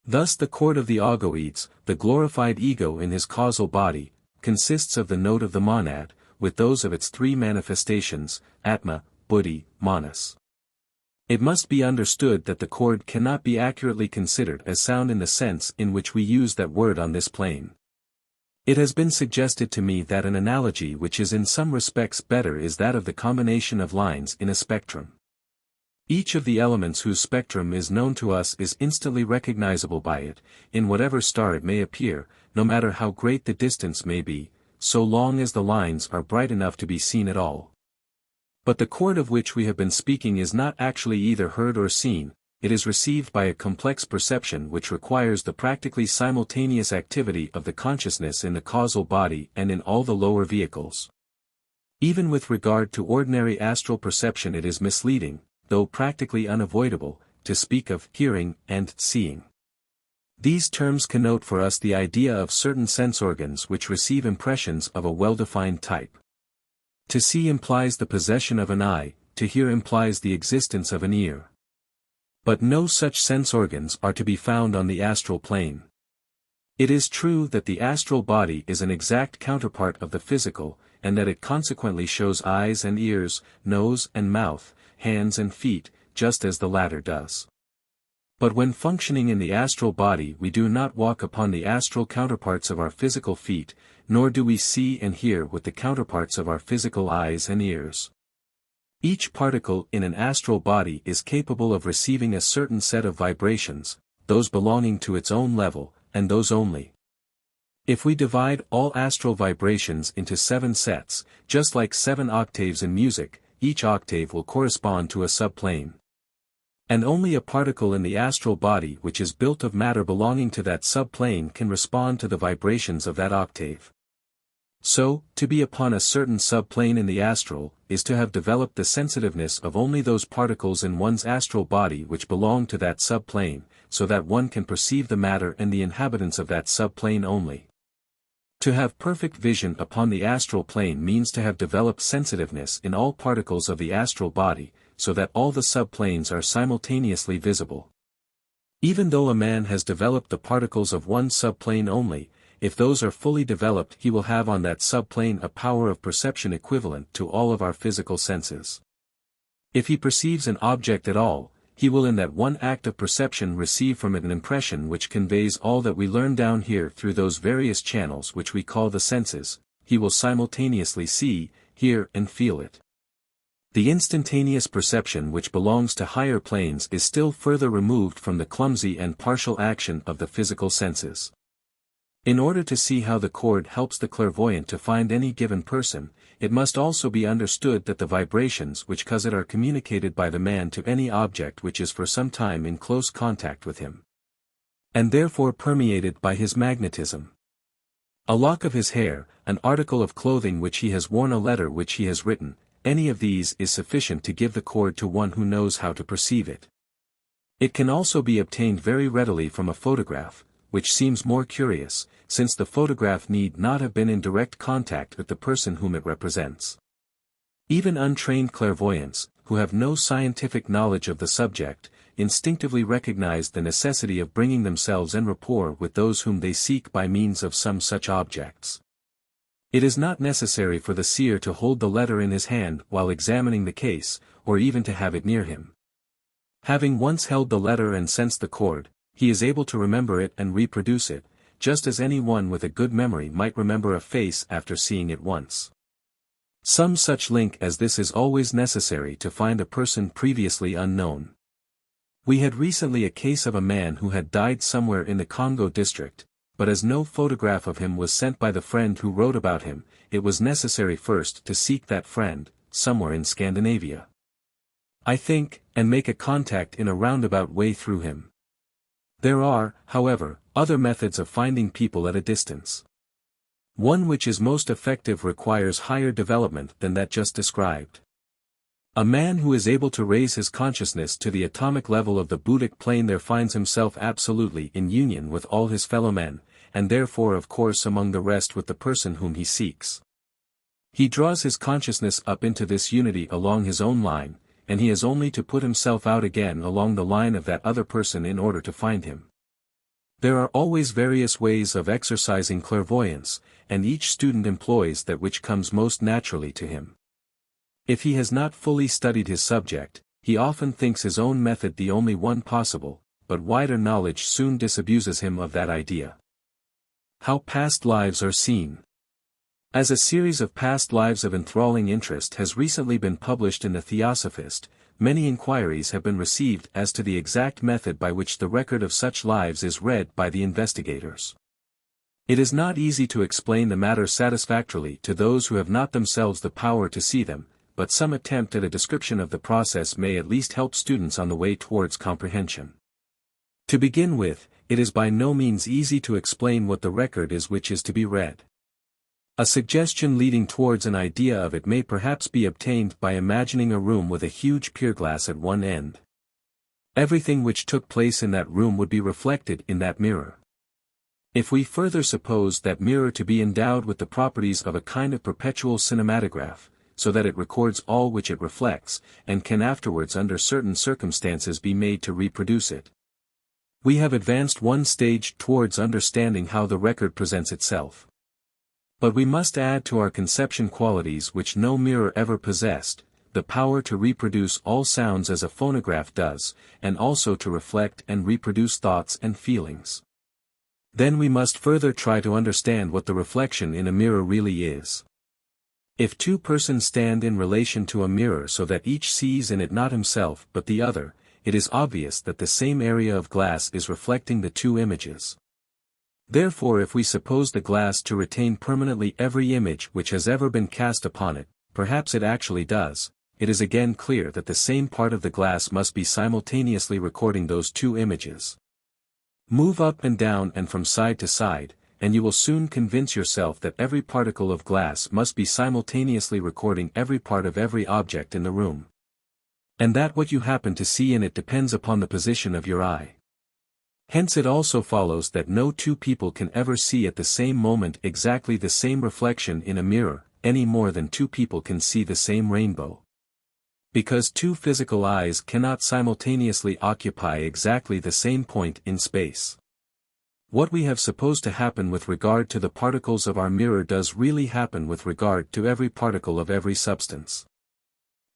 Thus the chord of the ogoids, the glorified ego in his causal body, consists of the note of the monad, with those of its three manifestations, atma, buddhi, manas. It must be understood that the chord cannot be accurately considered as sound in the sense in which we use that word on this plane. It has been suggested to me that an analogy which is in some respects better is that of the combination of lines in a spectrum. Each of the elements whose spectrum is known to us is instantly recognizable by it, in whatever star it may appear, no matter how great the distance may be, so long as the lines are bright enough to be seen at all. But the chord of which we have been speaking is not actually either heard or seen, it is received by a complex perception which requires the practically simultaneous activity of the consciousness in the causal body and in all the lower vehicles. Even with regard to ordinary astral perception it is misleading, though practically unavoidable, to speak of hearing and seeing. These terms connote for us the idea of certain sense organs which receive impressions of a well-defined type. To see implies the possession of an eye, to hear implies the existence of an ear. But no such sense organs are to be found on the astral plane. It is true that the astral body is an exact counterpart of the physical, and that it consequently shows eyes and ears, nose and mouth, hands and feet, just as the latter does. But when functioning in the astral body we do not walk upon the astral counterparts of our physical feet, nor do we see and hear with the counterparts of our physical eyes and ears. Each particle in an astral body is capable of receiving a certain set of vibrations, those belonging to its own level, and those only. If we divide all astral vibrations into 7 sets, just like 7 octaves in music, each octave will correspond to a subplane. And only a particle in the astral body which is built of matter belonging to that subplane can respond to the vibrations of that octave. So, to be upon a certain subplane in the astral, is to have developed the sensitiveness of only those particles in one's astral body which belong to that subplane, so that one can perceive the matter and the inhabitants of that subplane only. To have perfect vision upon the astral plane means to have developed sensitiveness in all particles of the astral body, so that all the subplanes are simultaneously visible. Even though a man has developed the particles of one subplane only, if those are fully developed he will have on that subplane a power of perception equivalent to all of our physical senses. If he perceives an object at all, he will in that one act of perception receive from it an impression which conveys all that we learn down here through those various channels which we call the senses, he will simultaneously see, hear and feel it. The instantaneous perception which belongs to higher planes is still further removed from the clumsy and partial action of the physical senses. In order to see how the chord helps the clairvoyant to find any given person, it must also be understood that the vibrations which cause it are communicated by the man to any object which is for some time in close contact with him, and therefore permeated by his magnetism. A lock of his hair, an article of clothing which he has worn, a letter which he has written, any of these is sufficient to give the chord to one who knows how to perceive it. It can also be obtained very readily from a photograph, which seems more curious, since the photograph need not have been in direct contact with the person whom it represents. Even untrained clairvoyants, who have no scientific knowledge of the subject, instinctively recognize the necessity of bringing themselves en rapport with those whom they seek by means of some such objects. It is not necessary for the seer to hold the letter in his hand while examining the case, or even to have it near him. Having once held the letter and sensed the chord, he is able to remember it and reproduce it, just as anyone with a good memory might remember a face after seeing it once. Some such link as this is always necessary to find a person previously unknown. We had recently a case of a man who had died somewhere in the Congo district, but as no photograph of him was sent by the friend who wrote about him, it was necessary first to seek that friend, somewhere in Scandinavia, I think, and make a contact in a roundabout way through him. There are, however, other methods of finding people at a distance. One which is most effective requires higher development than that just described. A man who is able to raise his consciousness to the atomic level of the Buddhic plane there finds himself absolutely in union with all his fellow men, and therefore of course among the rest with the person whom he seeks. He draws his consciousness up into this unity along his own line, and he has only to put himself out again along the line of that other person in order to find him. There are always various ways of exercising clairvoyance, and each student employs that which comes most naturally to him. If he has not fully studied his subject, he often thinks his own method the only one possible, but wider knowledge soon disabuses him of that idea. How past lives are seen. As a series of past lives of enthralling interest has recently been published in the Theosophist, many inquiries have been received as to the exact method by which the record of such lives is read by the investigators. It is not easy to explain the matter satisfactorily to those who have not themselves the power to see them, but some attempt at a description of the process may at least help students on the way towards comprehension. To begin with, it is by no means easy to explain what the record is which is to be read. A suggestion leading towards an idea of it may perhaps be obtained by imagining a room with a huge pier glass at one end. Everything which took place in that room would be reflected in that mirror. If we further suppose that mirror to be endowed with the properties of a kind of perpetual cinematograph, so that it records all which it reflects, and can afterwards under certain circumstances be made to reproduce it, we have advanced one stage towards understanding how the record presents itself. But we must add to our conception qualities which no mirror ever possessed, the power to reproduce all sounds as a phonograph does, and also to reflect and reproduce thoughts and feelings. Then we must further try to understand what the reflection in a mirror really is. If two persons stand in relation to a mirror so that each sees in it not himself but the other, it is obvious that the same area of glass is reflecting the two images. Therefore if we suppose the glass to retain permanently every image which has ever been cast upon it, perhaps it actually does, it is again clear that the same part of the glass must be simultaneously recording those two images. Move up and down and from side to side, and you will soon convince yourself that every particle of glass must be simultaneously recording every part of every object in the room. And that what you happen to see in it depends upon the position of your eye. Hence it also follows that no two people can ever see at the same moment exactly the same reflection in a mirror, any more than two people can see the same rainbow. Because two physical eyes cannot simultaneously occupy exactly the same point in space. What we have supposed to happen with regard to the particles of our mirror does really happen with regard to every particle of every substance.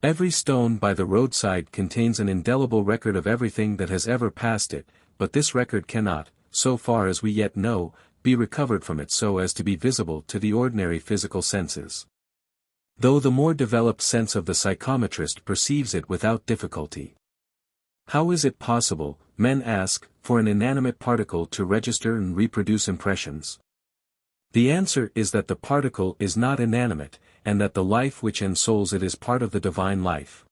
Every stone by the roadside contains an indelible record of everything that has ever passed it, but this record cannot, so far as we yet know, be recovered from it so as to be visible to the ordinary physical senses. Though the more developed sense of the psychometrist perceives it without difficulty. How is it possible, men ask, for an inanimate particle to register and reproduce impressions? The answer is that the particle is not inanimate, and that the life which ensouls it is part of the divine life.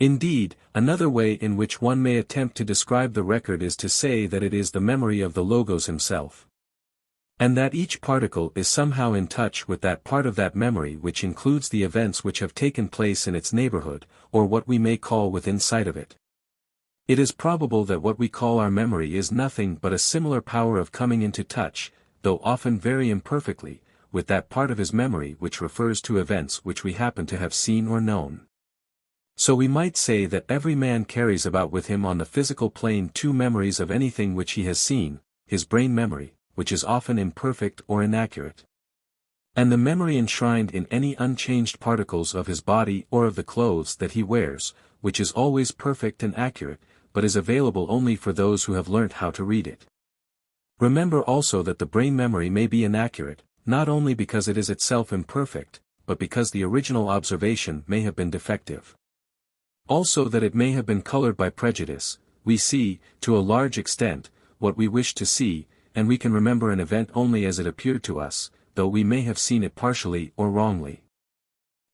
Indeed, another way in which one may attempt to describe the record is to say that it is the memory of the Logos himself. And that each particle is somehow in touch with that part of that memory which includes the events which have taken place in its neighborhood, or what we may call within sight of it. It is probable that what we call our memory is nothing but a similar power of coming into touch, though often very imperfectly, with that part of his memory which refers to events which we happen to have seen or known. So we might say that every man carries about with him on the physical plane two memories of anything which he has seen, his brain memory, which is often imperfect or inaccurate, and the memory enshrined in any unchanged particles of his body or of the clothes that he wears, which is always perfect and accurate, but is available only for those who have learnt how to read it. Remember also that the brain memory may be inaccurate, not only because it is itself imperfect, but because the original observation may have been defective. Also that it may have been colored by prejudice. We see, to a large extent, what we wish to see, and we can remember an event only as it appeared to us, though we may have seen it partially or wrongly.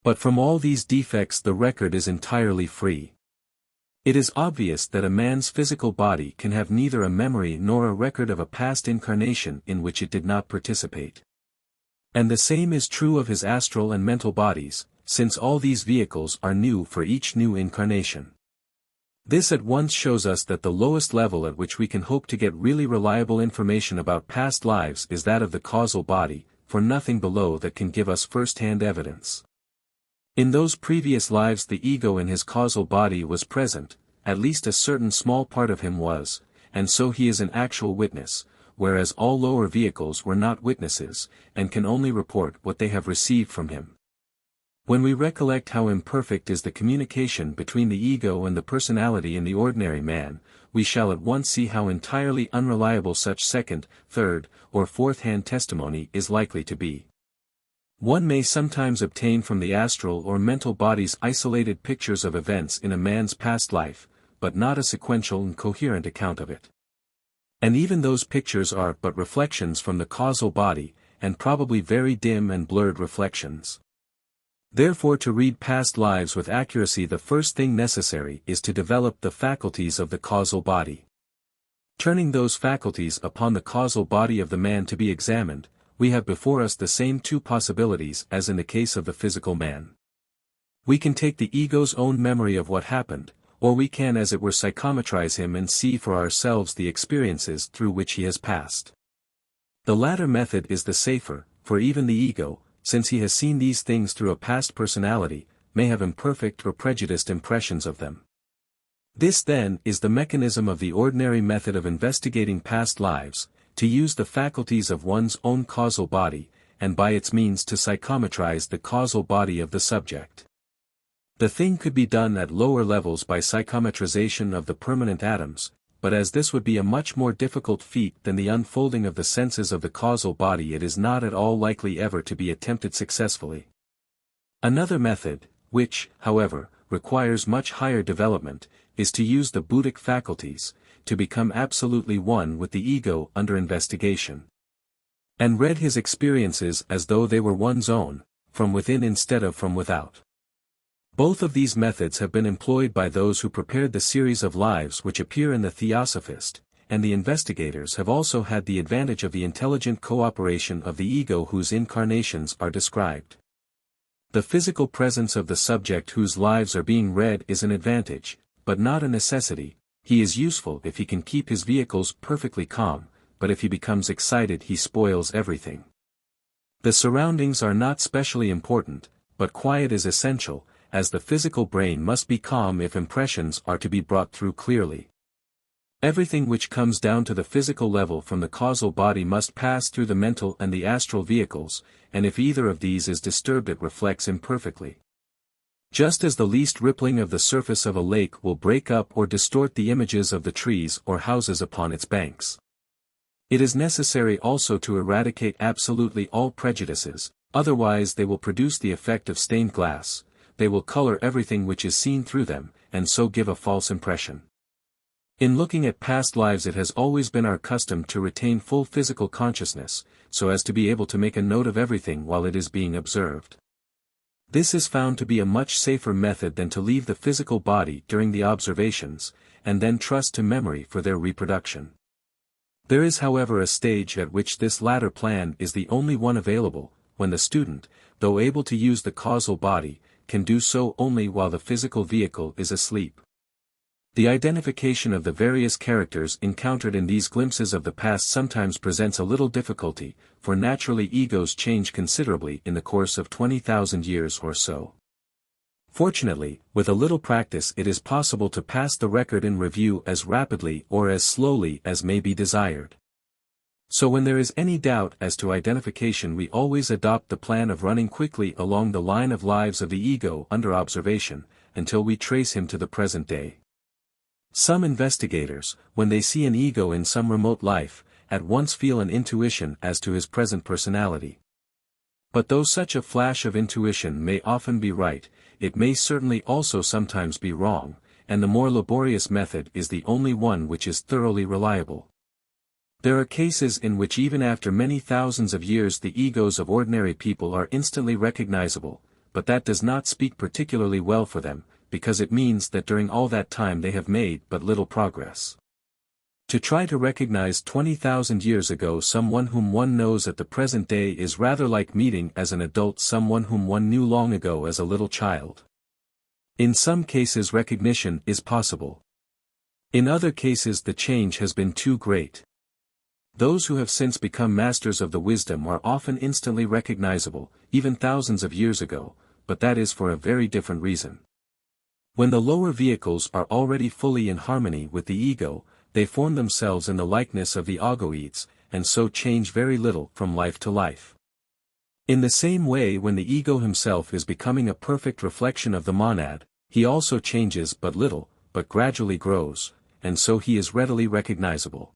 But from all these defects the record is entirely free. It is obvious that a man's physical body can have neither a memory nor a record of a past incarnation in which it did not participate. And the same is true of his astral and mental bodies, since all these vehicles are new for each new incarnation. This at once shows us that the lowest level at which we can hope to get really reliable information about past lives is that of the causal body, for nothing below that can give us first-hand evidence. In those previous lives the ego in his causal body was present, at least a certain small part of him was, and so he is an actual witness, whereas all lower vehicles were not witnesses, and can only report what they have received from him. When we recollect how imperfect is the communication between the ego and the personality in the ordinary man, we shall at once see how entirely unreliable such second, third, or fourth-hand testimony is likely to be. One may sometimes obtain from the astral or mental bodies isolated pictures of events in a man's past life, but not a sequential and coherent account of it. And even those pictures are but reflections from the causal body, and probably very dim and blurred reflections. Therefore to read past lives with accuracy the first thing necessary is to develop the faculties of the causal body. Turning those faculties upon the causal body of the man to be examined, we have before us the same two possibilities as in the case of the physical man. We can take the ego's own memory of what happened, or we can as it were psychometrize him and see for ourselves the experiences through which he has passed. The latter method is the safer, for even the ego, since he has seen these things through a past personality, may have imperfect or prejudiced impressions of them. This then is the mechanism of the ordinary method of investigating past lives, to use the faculties of one's own causal body, and by its means to psychometrize the causal body of the subject. The thing could be done at lower levels by psychometrization of the permanent atoms, but as this would be a much more difficult feat than the unfolding of the senses of the causal body, it is not at all likely ever to be attempted successfully. Another method, which, however, requires much higher development, is to use the Buddhic faculties, to become absolutely one with the ego under investigation, and read his experiences as though they were one's own, from within instead of from without. Both of these methods have been employed by those who prepared the series of lives which appear in the Theosophist, and the investigators have also had the advantage of the intelligent cooperation of the ego whose incarnations are described. The physical presence of the subject whose lives are being read is an advantage, but not a necessity. He is useful if he can keep his vehicles perfectly calm, but if he becomes excited he spoils everything. The surroundings are not specially important, but quiet is essential, as the physical brain must be calm if impressions are to be brought through clearly. Everything which comes down to the physical level from the causal body must pass through the mental and the astral vehicles, and if either of these is disturbed it reflects imperfectly. Just as the least rippling of the surface of a lake will break up or distort the images of the trees or houses upon its banks. It is necessary also to eradicate absolutely all prejudices, otherwise they will produce the effect of stained glass. They will color everything which is seen through them, and so give a false impression. In looking at past lives it has always been our custom to retain full physical consciousness, so as to be able to make a note of everything while it is being observed. This is found to be a much safer method than to leave the physical body during the observations, and then trust to memory for their reproduction. There is however a stage at which this latter plan is the only one available, when the student, though able to use the causal body, can do so only while the physical vehicle is asleep. The identification of the various characters encountered in these glimpses of the past sometimes presents a little difficulty, for naturally egos change considerably in the course of 20,000 years or so. Fortunately, with a little practice it is possible to pass the record in review as rapidly or as slowly as may be desired. So when there is any doubt as to identification, we always adopt the plan of running quickly along the line of lives of the ego under observation, until we trace him to the present day. Some investigators, when they see an ego in some remote life, at once feel an intuition as to his present personality. But though such a flash of intuition may often be right, it may certainly also sometimes be wrong, and the more laborious method is the only one which is thoroughly reliable. There are cases in which even after many thousands of years the egos of ordinary people are instantly recognizable, but that does not speak particularly well for them, because it means that during all that time they have made but little progress. To try to recognize 20,000 years ago someone whom one knows at the present day is rather like meeting as an adult someone whom one knew long ago as a little child. In some cases recognition is possible. In other cases the change has been too great. Those who have since become masters of the wisdom are often instantly recognizable, even thousands of years ago, but that is for a very different reason. When the lower vehicles are already fully in harmony with the ego, they form themselves in the likeness of the ogoids, and so change very little from life to life. In the same way, when the ego himself is becoming a perfect reflection of the monad, he also changes but little, but gradually grows, and so he is readily recognizable.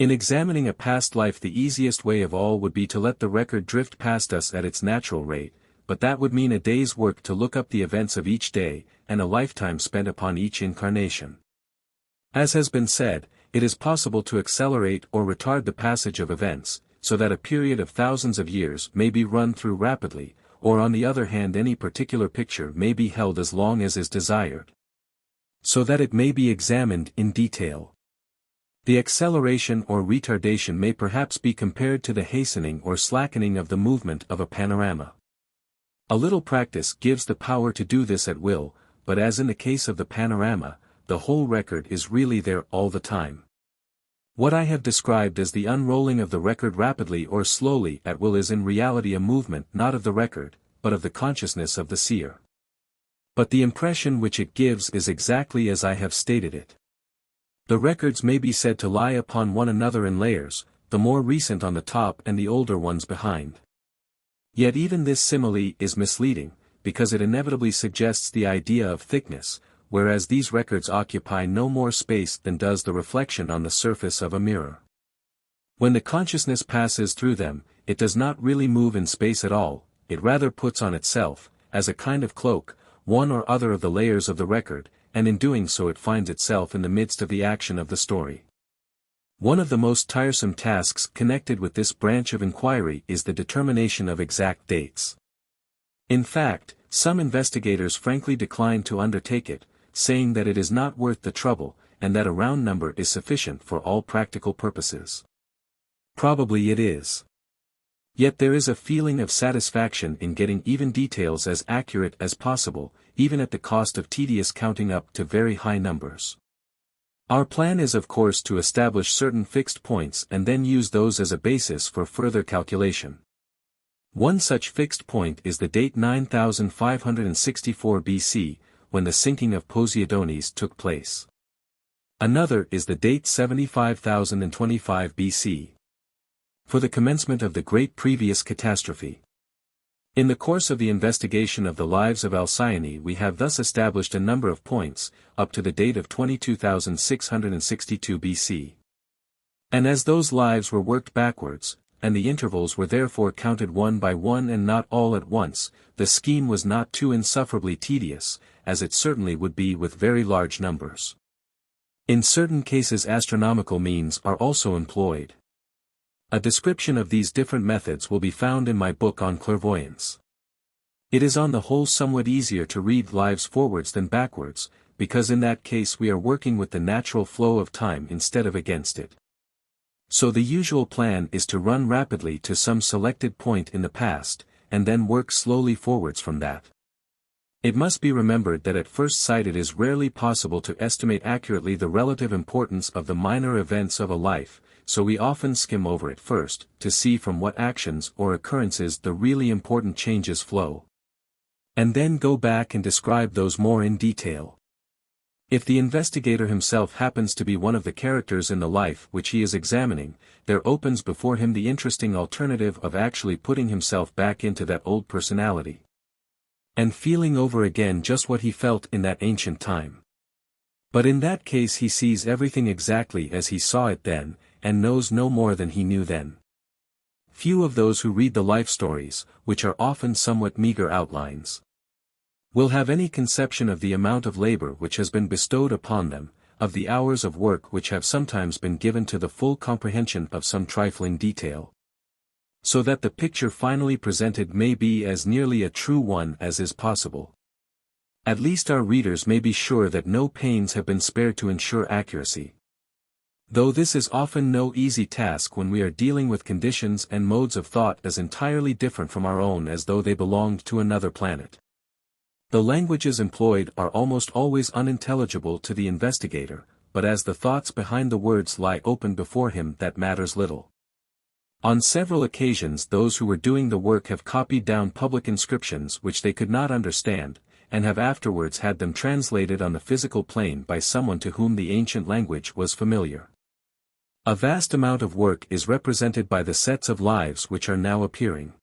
In examining a past life, the easiest way of all would be to let the record drift past us at its natural rate, but that would mean a day's work to look up the events of each day, and a lifetime spent upon each incarnation. As has been said, it is possible to accelerate or retard the passage of events, so that a period of thousands of years may be run through rapidly, or on the other hand any particular picture may be held as long as is desired, so that it may be examined in detail. The acceleration or retardation may perhaps be compared to the hastening or slackening of the movement of a panorama. A little practice gives the power to do this at will, but as in the case of the panorama, the whole record is really there all the time. What I have described as the unrolling of the record rapidly or slowly at will is in reality a movement not of the record, but of the consciousness of the seer. But the impression which it gives is exactly as I have stated it. The records may be said to lie upon one another in layers, the more recent on the top and the older ones behind. Yet even this simile is misleading, because it inevitably suggests the idea of thickness, whereas these records occupy no more space than does the reflection on the surface of a mirror. When the consciousness passes through them, it does not really move in space at all, it rather puts on itself, as a kind of cloak, one or other of the layers of the record, and in doing so it finds itself in the midst of the action of the story. One of the most tiresome tasks connected with this branch of inquiry is the determination of exact dates. In fact, some investigators frankly decline to undertake it, saying that it is not worth the trouble, and that a round number is sufficient for all practical purposes. Probably it is. Yet there is a feeling of satisfaction in getting even details as accurate as possible, even at the cost of tedious counting up to very high numbers. Our plan is of course to establish certain fixed points and then use those as a basis for further calculation. One such fixed point is the date 9564 BC, when the sinking of Poseidonis took place. Another is the date 75,025 BC. For the commencement of the great previous catastrophe. In the course of the investigation of the lives of Alcyone we have thus established a number of points, up to the date of 22,662 BC. And as those lives were worked backwards, and the intervals were therefore counted one by one and not all at once, the scheme was not too insufferably tedious, as it certainly would be with very large numbers. In certain cases astronomical means are also employed. A description of these different methods will be found in my book on clairvoyance. It is on the whole somewhat easier to read lives forwards than backwards, because in that case we are working with the natural flow of time instead of against it. So the usual plan is to run rapidly to some selected point in the past, and then work slowly forwards from that. It must be remembered that at first sight it is rarely possible to estimate accurately the relative importance of the minor events of a life, so we often skim over it first, to see from what actions or occurrences the really important changes flow. And then go back and describe those more in detail. If the investigator himself happens to be one of the characters in the life which he is examining, there opens before him the interesting alternative of actually putting himself back into that old personality, and feeling over again just what he felt in that ancient time. But in that case he sees everything exactly as he saw it then, and knows no more than he knew then. Few of those who read the life stories, which are often somewhat meager outlines, will have any conception of the amount of labor which has been bestowed upon them, of the hours of work which have sometimes been given to the full comprehension of some trifling detail, so that the picture finally presented may be as nearly a true one as is possible. At least our readers may be sure that no pains have been spared to ensure accuracy. Though this is often no easy task when we are dealing with conditions and modes of thought as entirely different from our own as though they belonged to another planet. The languages employed are almost always unintelligible to the investigator, but as the thoughts behind the words lie open before him that matters little. On several occasions those who were doing the work have copied down public inscriptions which they could not understand, and have afterwards had them translated on the physical plane by someone to whom the ancient language was familiar. A vast amount of work is represented by the sets of lives which are now appearing.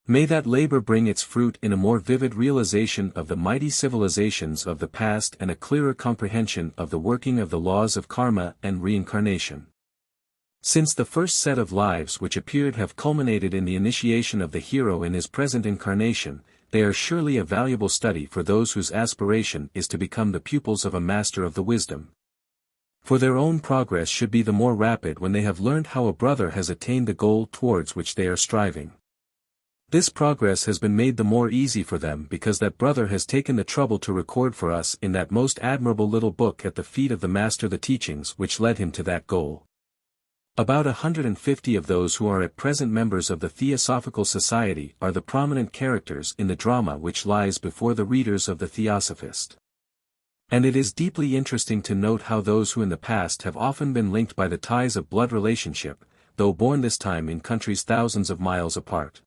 May that labor bring its fruit in a more vivid realization of the mighty civilizations of the past and a clearer comprehension of the working of the laws of karma and reincarnation. Since the first set of lives which appeared have culminated in the initiation of the hero in his present incarnation, they are surely a valuable study for those whose aspiration is to become the pupils of a master of the wisdom. For their own progress should be the more rapid when they have learnt how a brother has attained the goal towards which they are striving. This progress has been made the more easy for them because that brother has taken the trouble to record for us in that most admirable little book at the feet of the Master the teachings which led him to that goal. About 150 of those who are at present members of the Theosophical Society are the prominent characters in the drama which lies before the readers of the Theosophist. And it is deeply interesting to note how those who in the past have often been linked by the ties of blood relationship, though born this time in countries thousands of miles apart,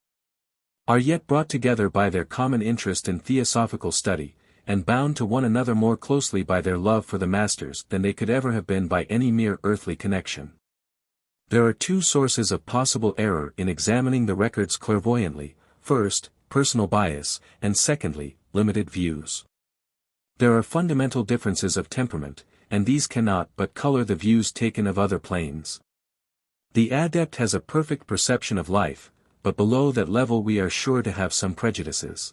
are yet brought together by their common interest in theosophical study, and bound to one another more closely by their love for the masters than they could ever have been by any mere earthly connection. There are two sources of possible error in examining the records clairvoyantly: first, personal bias, and secondly, limited views. There are fundamental differences of temperament, and these cannot but color the views taken of other planes. The adept has a perfect perception of life, but below that level we are sure to have some prejudices.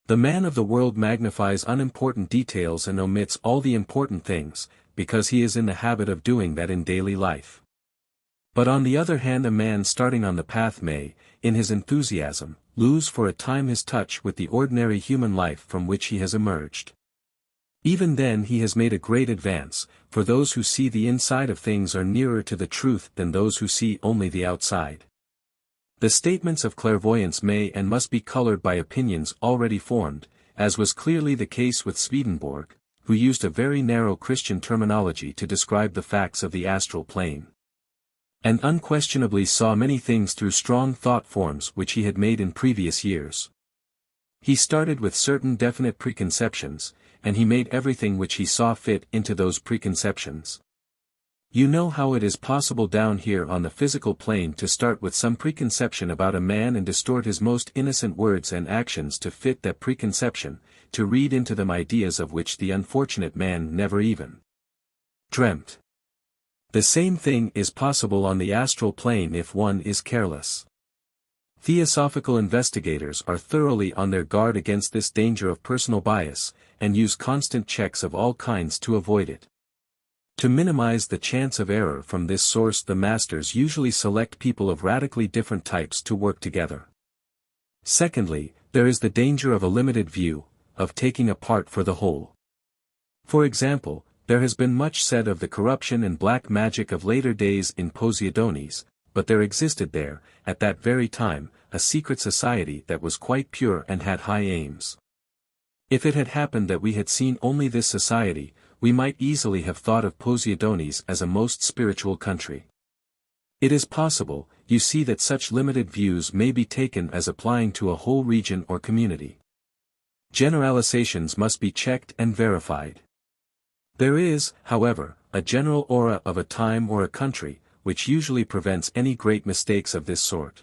The man of the world magnifies unimportant details and omits all the important things, because he is in the habit of doing that in daily life. But on the other hand, a man starting on the path may, in his enthusiasm, lose for a time his touch with the ordinary human life from which he has emerged. Even then he has made a great advance, for those who see the inside of things are nearer to the truth than those who see only the outside. The statements of clairvoyance may and must be colored by opinions already formed, as was clearly the case with Swedenborg, who used a very narrow Christian terminology to describe the facts of the astral plane, and unquestionably saw many things through strong thought forms which he had made in previous years. He started with certain definite preconceptions, and he made everything which he saw fit into those preconceptions. You know how it is possible down here on the physical plane to start with some preconception about a man and distort his most innocent words and actions to fit that preconception, to read into them ideas of which the unfortunate man never even dreamt. The same thing is possible on the astral plane if one is careless. Theosophical investigators are thoroughly on their guard against this danger of personal bias, and use constant checks of all kinds to avoid it. To minimize the chance of error from this source, the masters usually select people of radically different types to work together. Secondly, there is the danger of a limited view, of taking a part for the whole. For example, there has been much said of the corruption and black magic of later days in Poseidones, but there existed there, at that very time, a secret society that was quite pure and had high aims. If it had happened that we had seen only this society, we might easily have thought of Poseidonis as a most spiritual country. It is possible, you see, that such limited views may be taken as applying to a whole region or community. Generalizations must be checked and verified. There is, however, a general aura of a time or a country, which usually prevents any great mistakes of this sort.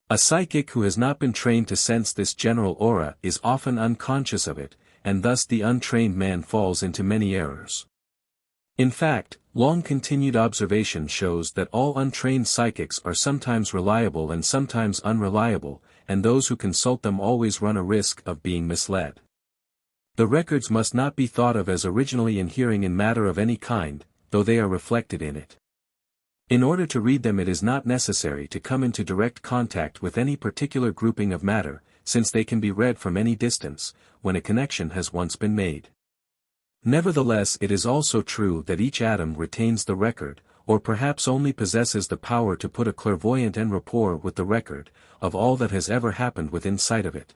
A psychic who has not been trained to sense this general aura is often unconscious of it, and thus the untrained man falls into many errors. In fact, long-continued observation shows that all untrained psychics are sometimes reliable and sometimes unreliable, and those who consult them always run a risk of being misled. The records must not be thought of as originally inhering in matter of any kind, though they are reflected in it. In order to read them, it is not necessary to come into direct contact with any particular grouping of matter, since they can be read from any distance, when a connection has once been made. Nevertheless, it is also true that each atom retains the record, or perhaps only possesses the power to put a clairvoyant en rapport with the record, of all that has ever happened within sight of it.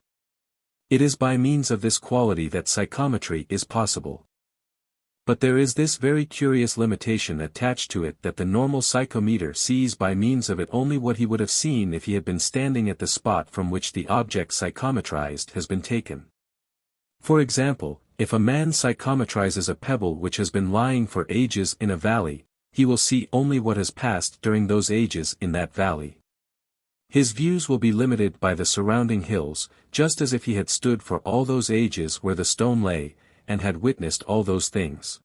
It is by means of this quality that psychometry is possible. But there is this very curious limitation attached to it, that the normal psychometer sees by means of it only what he would have seen if he had been standing at the spot from which the object psychometrized has been taken. For example, if a man psychometrizes a pebble which has been lying for ages in a valley, he will see only what has passed during those ages in that valley. His views will be limited by the surrounding hills, just as if he had stood for all those ages where the stone lay, and had witnessed all those things.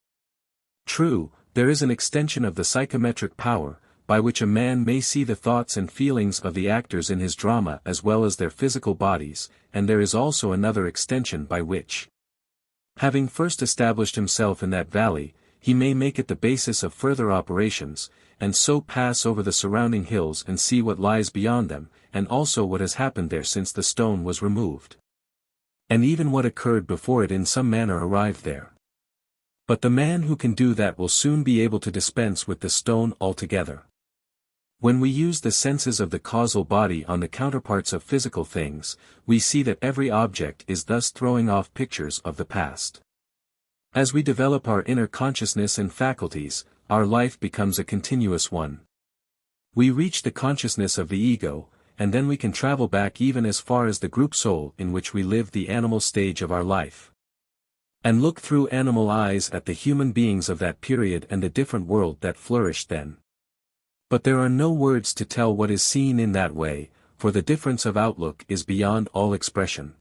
True, there is an extension of the psychometric power, by which a man may see the thoughts and feelings of the actors in his drama as well as their physical bodies, and there is also another extension by which, having first established himself in that valley, he may make it the basis of further operations, and so pass over the surrounding hills and see what lies beyond them, and also what has happened there since the stone was removed. And even what occurred before it in some manner arrived there. But the man who can do that will soon be able to dispense with the stone altogether. When we use the senses of the causal body on the counterparts of physical things, we see that every object is thus throwing off pictures of the past. As we develop our inner consciousness and faculties, our life becomes a continuous one. We reach the consciousness of the ego, and then we can travel back even as far as the group soul in which we lived the animal stage of our life. And look through animal eyes at the human beings of that period and the different world that flourished then. But there are no words to tell what is seen in that way, for the difference of outlook is beyond all expression.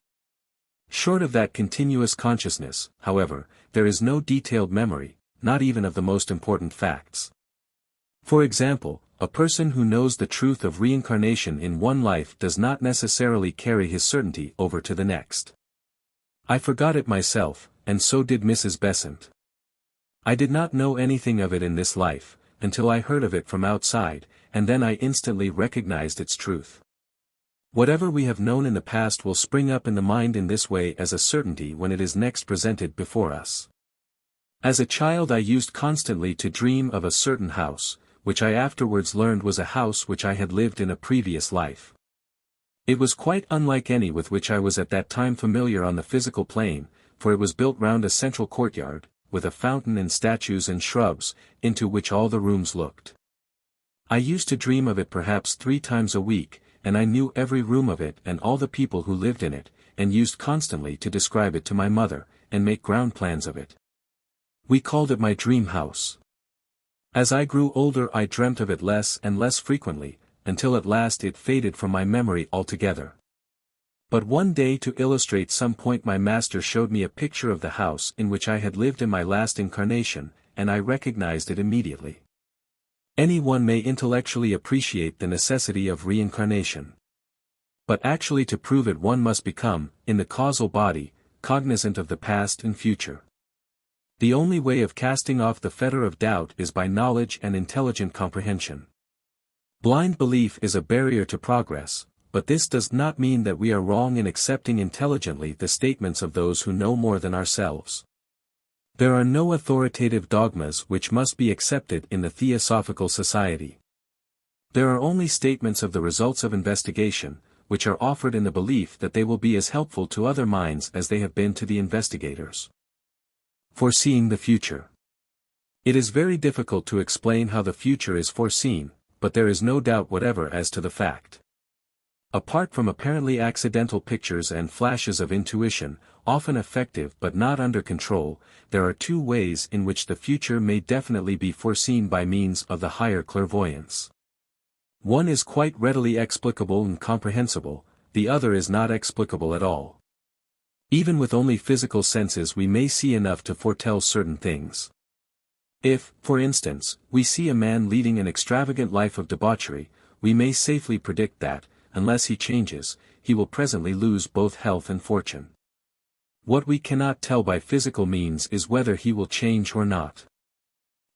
Short of that continuous consciousness, however, there is no detailed memory, not even of the most important facts. For example, a person who knows the truth of reincarnation in one life does not necessarily carry his certainty over to the next. I forgot it myself, and so did Mrs. Besant. I did not know anything of it in this life, until I heard of it from outside, and then I instantly recognized its truth. Whatever we have known in the past will spring up in the mind in this way as a certainty when it is next presented before us. As a child I used constantly to dream of a certain house, which I afterwards learned was a house which I had lived in a previous life. It was quite unlike any with which I was at that time familiar on the physical plane, for it was built round a central courtyard, with a fountain and statues and shrubs, into which all the rooms looked. I used to dream of it perhaps 3 times a week, and I knew every room of it and all the people who lived in it, and used constantly to describe it to my mother, and make ground plans of it. We called it my dream house. As I grew older I dreamt of it less and less frequently, until at last it faded from my memory altogether. But one day, to illustrate some point, my master showed me a picture of the house in which I had lived in my last incarnation, and I recognized it immediately. Anyone may intellectually appreciate the necessity of reincarnation. But actually to prove it one must become, in the causal body, cognizant of the past and future. The only way of casting off the fetter of doubt is by knowledge and intelligent comprehension. Blind belief is a barrier to progress, but this does not mean that we are wrong in accepting intelligently the statements of those who know more than ourselves. There are no authoritative dogmas which must be accepted in the Theosophical Society. There are only statements of the results of investigation, which are offered in the belief that they will be as helpful to other minds as they have been to the investigators. Foreseeing the future. It is very difficult to explain how the future is foreseen, but there is no doubt whatever as to the fact. Apart from apparently accidental pictures and flashes of intuition, often effective but not under control, there are two ways in which the future may definitely be foreseen by means of the higher clairvoyance. One is quite readily explicable and comprehensible, the other is not explicable at all. Even with only physical senses we may see enough to foretell certain things. If, for instance, we see a man leading an extravagant life of debauchery, we may safely predict that, unless he changes, he will presently lose both health and fortune. What we cannot tell by physical means is whether he will change or not.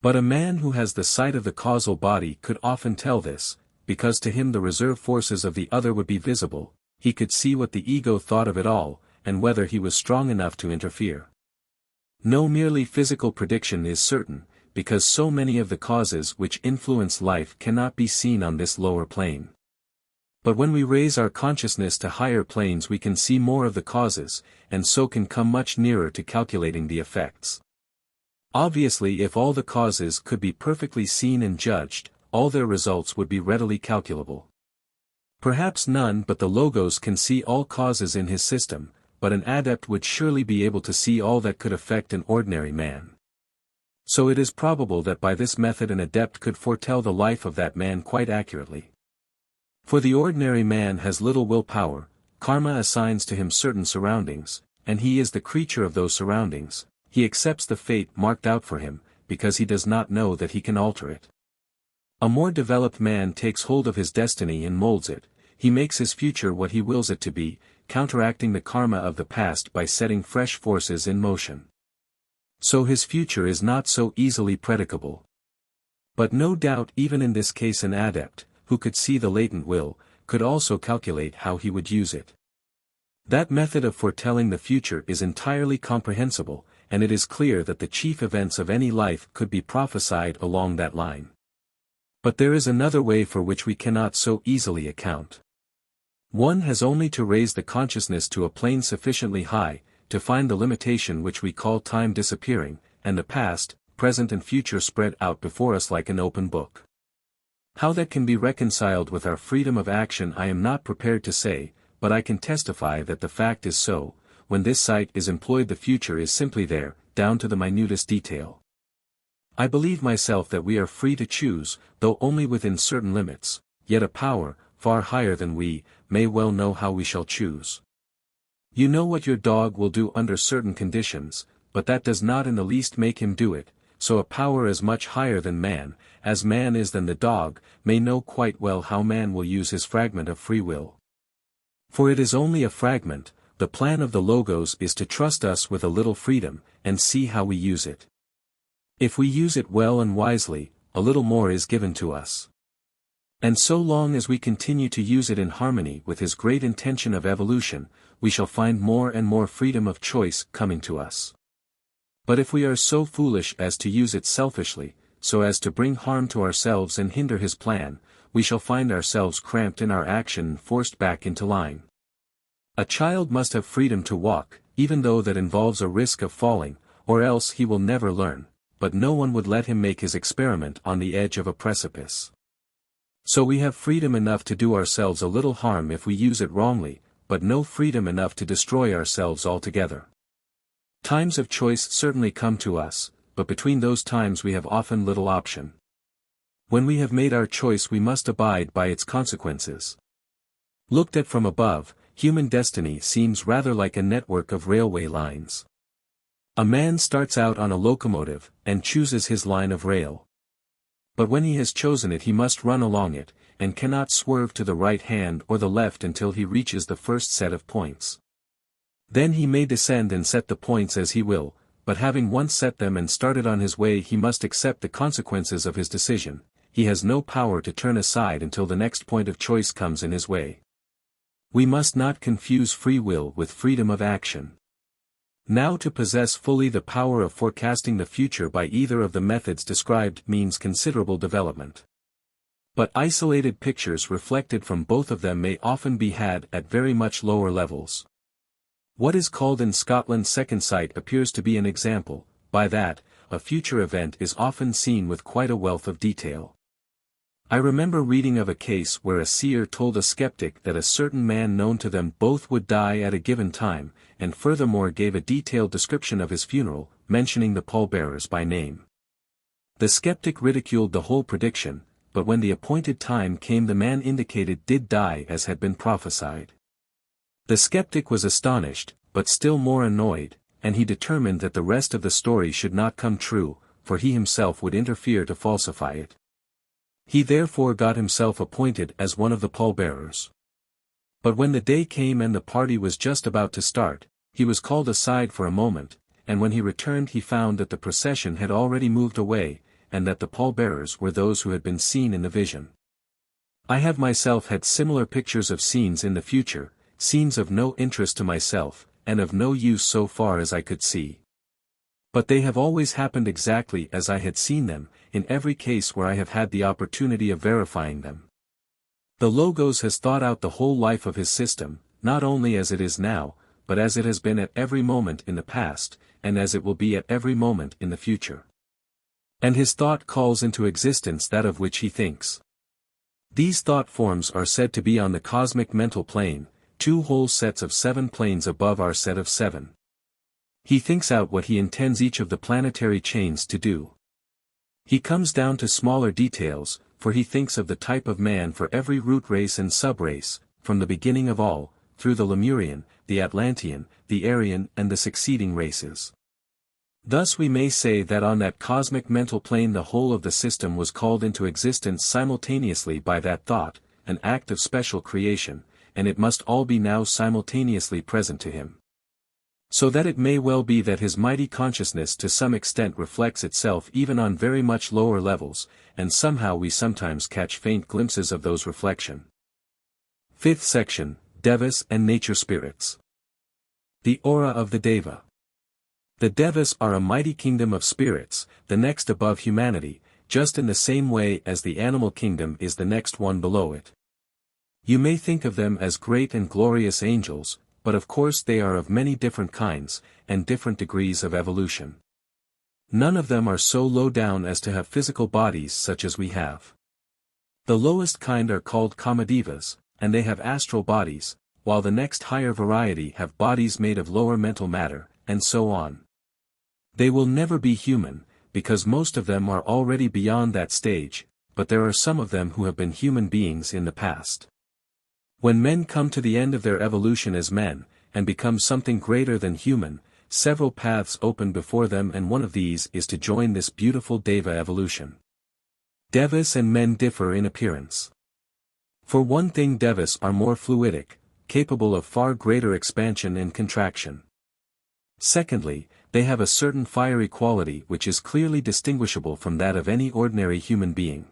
But a man who has the sight of the causal body could often tell this, because to him the reserve forces of the other would be visible, he could see what the ego thought of it all, and whether he was strong enough to interfere. No merely physical prediction is certain, because so many of the causes which influence life cannot be seen on this lower plane. But when we raise our consciousness to higher planes we can see more of the causes, and so can come much nearer to calculating the effects. Obviously, if all the causes could be perfectly seen and judged, all their results would be readily calculable. Perhaps none but the Logos can see all causes in his system, but an adept would surely be able to see all that could affect an ordinary man. So it is probable that by this method an adept could foretell the life of that man quite accurately. For the ordinary man has little willpower, karma assigns to him certain surroundings, and he is the creature of those surroundings. He accepts the fate marked out for him, because he does not know that he can alter it. A more developed man takes hold of his destiny and molds it, he makes his future what he wills it to be, counteracting the karma of the past by setting fresh forces in motion. So his future is not so easily predicable. But no doubt even in this case an adept, who could see the latent will, could also calculate how he would use it. That method of foretelling the future is entirely comprehensible, and it is clear that the chief events of any life could be prophesied along that line. But there is another way for which we cannot so easily account. One has only to raise the consciousness to a plane sufficiently high, to find the limitation which we call time disappearing, and the past, present and future spread out before us like an open book. How that can be reconciled with our freedom of action I am not prepared to say, but I can testify that the fact is so. When this sight is employed the future is simply there, down to the minutest detail. I believe myself that we are free to choose, though only within certain limits, yet a power, far higher than we, may well know how we shall choose. You know what your dog will do under certain conditions, but that does not in the least make him do it, so a power as much higher than man, as man is than the dog, may know quite well how man will use his fragment of free will. For it is only a fragment, the plan of the Logos is to trust us with a little freedom, and see how we use it. If we use it well and wisely, a little more is given to us. And so long as we continue to use it in harmony with his great intention of evolution, we shall find more and more freedom of choice coming to us. But if we are so foolish as to use it selfishly, so as to bring harm to ourselves and hinder his plan, we shall find ourselves cramped in our action and forced back into line. A child must have freedom to walk, even though that involves a risk of falling, or else he will never learn, but no one would let him make his experiment on the edge of a precipice. So we have freedom enough to do ourselves a little harm if we use it wrongly, but no freedom enough to destroy ourselves altogether. Times of choice certainly come to us, but between those times we have often little option. When we have made our choice we must abide by its consequences. Looked at from above, human destiny seems rather like a network of railway lines. A man starts out on a locomotive, and chooses his line of rail. But when he has chosen it he must run along it, and cannot swerve to the right hand or the left until he reaches the first set of points. Then he may descend and set the points as he will, but having once set them and started on his way he must accept the consequences of his decision. He has no power to turn aside until the next point of choice comes in his way. We must not confuse free will with freedom of action. Now to possess fully the power of forecasting the future by either of the methods described means considerable development. But isolated pictures reflected from both of them may often be had at very much lower levels. What is called in Scotland second sight appears to be an example. By that, a future event is often seen with quite a wealth of detail. I remember reading of a case where a seer told a skeptic that a certain man known to them both would die at a given time, and furthermore gave a detailed description of his funeral, mentioning the pallbearers by name. The skeptic ridiculed the whole prediction, but when the appointed time came the man indicated did die as had been prophesied. The skeptic was astonished, but still more annoyed, and he determined that the rest of the story should not come true, for he himself would interfere to falsify it. He therefore got himself appointed as one of the pallbearers. But when the day came and the party was just about to start, he was called aside for a moment, and when he returned he found that the procession had already moved away, and that the pallbearers were those who had been seen in the vision. I have myself had similar pictures of scenes in the future, scenes of no interest to myself, and of no use so far as I could see. But they have always happened exactly as I had seen them, in every case where I have had the opportunity of verifying them. The Logos has thought out the whole life of his system, not only as it is now, but as it has been at every moment in the past, and as it will be at every moment in the future. And his thought calls into existence that of which he thinks. These thought forms are said to be on the cosmic mental plane, 2 whole sets of 7 planes above our set of 7. He thinks out what he intends each of the planetary chains to do. He comes down to smaller details, for he thinks of the type of man for every root race and subrace, from the beginning of all, through the Lemurian, the Atlantean, the Aryan and the succeeding races. Thus we may say that on that cosmic mental plane the whole of the system was called into existence simultaneously by that thought, an act of special creation, and it must all be now simultaneously present to him. So that it may well be that his mighty consciousness to some extent reflects itself even on very much lower levels, and somehow we sometimes catch faint glimpses of those reflection. Fifth section, Devas and Nature Spirits. The aura of the Deva. The Devas are a mighty kingdom of spirits, the next above humanity, just in the same way as the animal kingdom is the next one below it. You may think of them as great and glorious angels, but of course they are of many different kinds, and different degrees of evolution. None of them are so low down as to have physical bodies such as we have. The lowest kind are called Kamadevas, and they have astral bodies, while the next higher variety have bodies made of lower mental matter, and so on. They will never be human, because most of them are already beyond that stage, but there are some of them who have been human beings in the past. When men come to the end of their evolution as men, and become something greater than human, several paths open before them, and one of these is to join this beautiful Deva evolution. Devas and men differ in appearance. For one thing, Devas are more fluidic, capable of far greater expansion and contraction. Secondly, they have a certain fiery quality which is clearly distinguishable from that of any ordinary human being.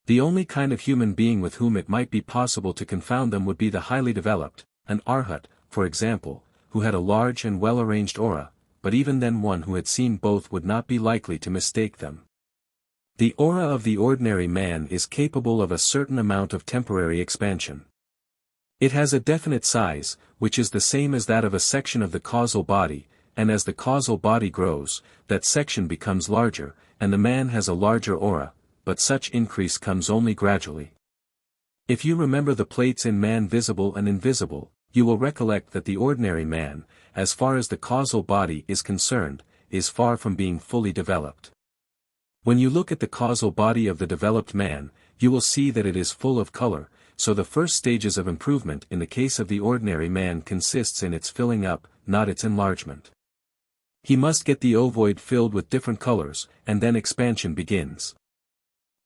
The only kind of human being with whom it might be possible to confound them would be the highly developed, an arhat, for example, who had a large and well-arranged aura, but even then one who had seen both would not be likely to mistake them. The aura of the ordinary man is capable of a certain amount of temporary expansion. It has a definite size, which is the same as that of a section of the causal body, and as the causal body grows, that section becomes larger, and the man has a larger aura, but such increase comes only gradually. If you remember the plates in man visible and invisible, you will recollect that the ordinary man, as far as the causal body is concerned, is far from being fully developed. When you look at the causal body of the developed man, you will see that it is full of color, so the first stages of improvement in the case of the ordinary man consists in its filling up, not its enlargement. He must get the ovoid filled with different colors, and then expansion begins.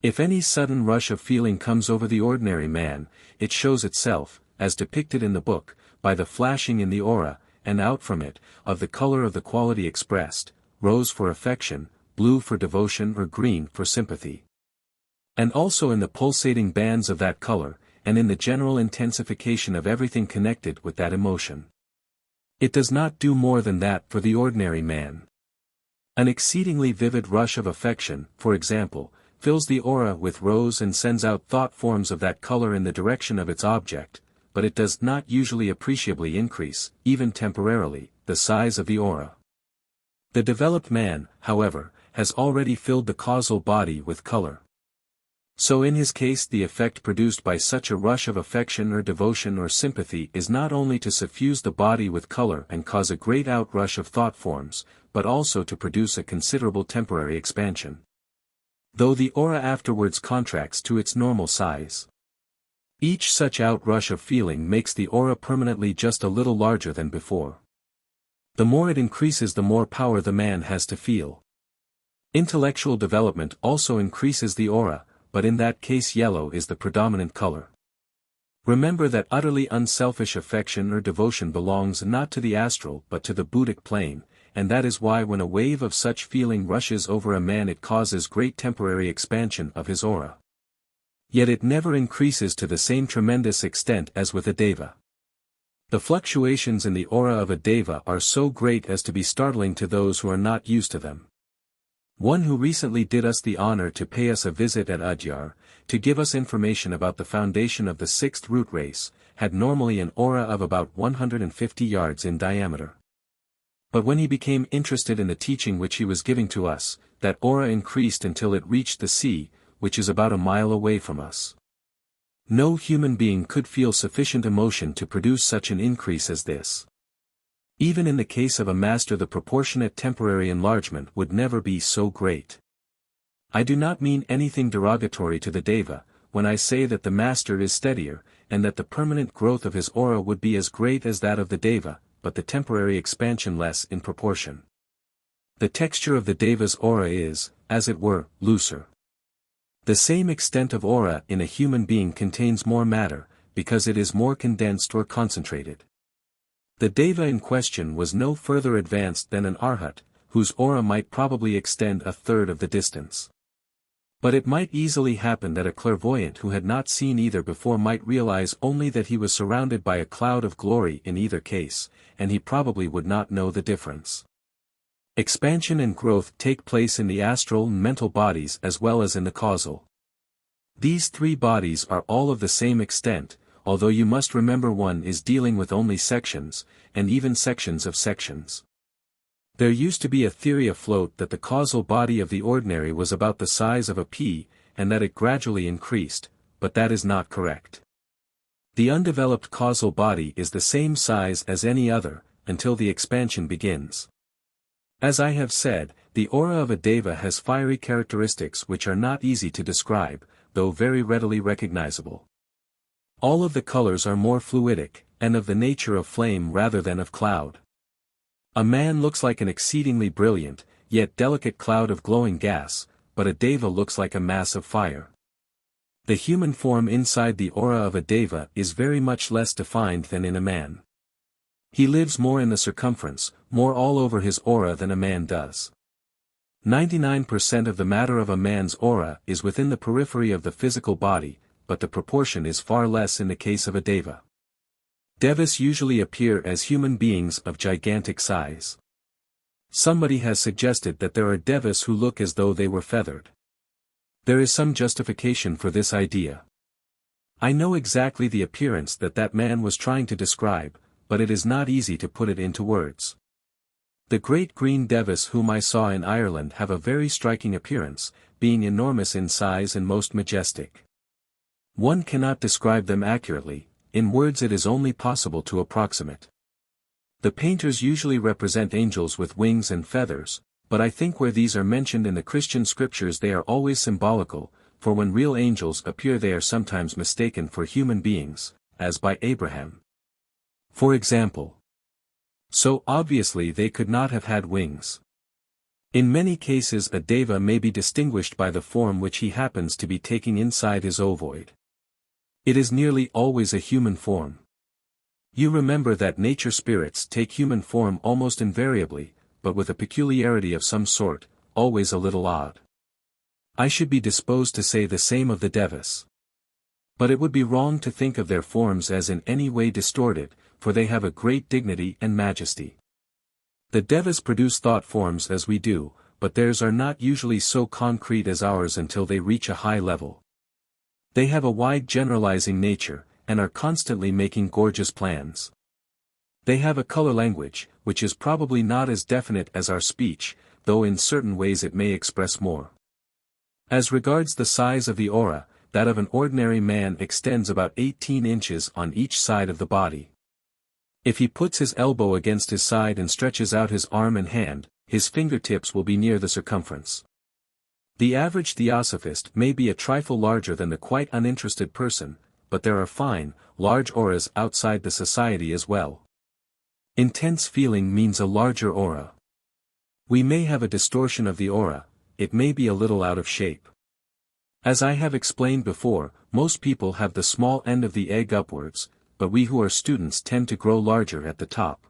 If any sudden rush of feeling comes over the ordinary man, it shows itself, as depicted in the book, by the flashing in the aura, and out from it, of the color of the quality expressed, rose for affection, blue for devotion or green for sympathy. And also in the pulsating bands of that color, and in the general intensification of everything connected with that emotion. It does not do more than that for the ordinary man. An exceedingly vivid rush of affection, for example, fills the aura with rose and sends out thought forms of that color in the direction of its object, but it does not usually appreciably increase, even temporarily, the size of the aura. The developed man, however, has already filled the causal body with color. So in his case the effect produced by such a rush of affection or devotion or sympathy is not only to suffuse the body with color and cause a great outrush of thought forms, but also to produce a considerable temporary expansion. Though the aura afterwards contracts to its normal size. Each such outrush of feeling makes the aura permanently just a little larger than before. The more it increases, the more power the man has to feel. Intellectual development also increases the aura, but in that case yellow is the predominant color. Remember that utterly unselfish affection or devotion belongs not to the astral but to the Buddhic plane, and that is why when a wave of such feeling rushes over a man it causes great temporary expansion of his aura. Yet it never increases to the same tremendous extent as with a Deva. The fluctuations in the aura of a Deva are so great as to be startling to those who are not used to them. One who recently did us the honor to pay us a visit at Adyar, to give us information about the foundation of the sixth root race, had normally an aura of about 150 yards in diameter. But when he became interested in the teaching which he was giving to us, that aura increased until it reached the sea, which is about a mile away from us. No human being could feel sufficient emotion to produce such an increase as this. Even in the case of a master the proportionate temporary enlargement would never be so great. I do not mean anything derogatory to the Deva, when I say that the master is steadier, and that the permanent growth of his aura would be as great as that of the Deva, but the temporary expansion less in proportion. The texture of the Deva's aura is, as it were, looser. The same extent of aura in a human being contains more matter, because it is more condensed or concentrated. The Deva in question was no further advanced than an Arhat, whose aura might probably extend a third of the distance. But it might easily happen that a clairvoyant who had not seen either before might realize only that he was surrounded by a cloud of glory in either case, and he probably would not know the difference. Expansion and growth take place in the astral and mental bodies as well as in the causal. These three bodies are all of the same extent, although you must remember one is dealing with only sections, and even sections of sections. There used to be a theory afloat that the causal body of the ordinary was about the size of a pea, and that it gradually increased, but that is not correct. The undeveloped causal body is the same size as any other, until the expansion begins. As I have said, the aura of a Deva has fiery characteristics which are not easy to describe, though very readily recognizable. All of the colors are more fluidic, and of the nature of flame rather than of cloud. A man looks like an exceedingly brilliant, yet delicate cloud of glowing gas, but a Deva looks like a mass of fire. The human form inside the aura of a Deva is very much less defined than in a man. He lives more in the circumference, more all over his aura than a man does. 99% of the matter of a man's aura is within the periphery of the physical body, but the proportion is far less in the case of a Deva. Devas usually appear as human beings of gigantic size. Somebody has suggested that there are Devas who look as though they were feathered. There is some justification for this idea. I know exactly the appearance that man was trying to describe, but it is not easy to put it into words. The great green Devas whom I saw in Ireland have a very striking appearance, being enormous in size and most majestic. One cannot describe them accurately, in words it is only possible to approximate. The painters usually represent angels with wings and feathers, but I think where these are mentioned in the Christian scriptures they are always symbolical, for when real angels appear they are sometimes mistaken for human beings, as by Abraham. For example. So obviously they could not have had wings. In many cases a Deva may be distinguished by the form which he happens to be taking inside his ovoid. It is nearly always a human form. You remember that nature spirits take human form almost invariably, but with a peculiarity of some sort, always a little odd. I should be disposed to say the same of the Devas. But it would be wrong to think of their forms as in any way distorted, for they have a great dignity and majesty. The Devas produce thought forms as we do, but theirs are not usually so concrete as ours until they reach a high level. They have a wide generalizing nature, and are constantly making gorgeous plans. They have a color language, which is probably not as definite as our speech, though in certain ways it may express more. As regards the size of the aura, that of an ordinary man extends about 18 inches on each side of the body. If he puts his elbow against his side and stretches out his arm and hand, his fingertips will be near the circumference. The average theosophist may be a trifle larger than the quite uninterested person, but there are fine, large auras outside the society as well. Intense feeling means a larger aura. We may have a distortion of the aura, it may be a little out of shape. As I have explained before, most people have the small end of the egg upwards, but we who are students tend to grow larger at the top.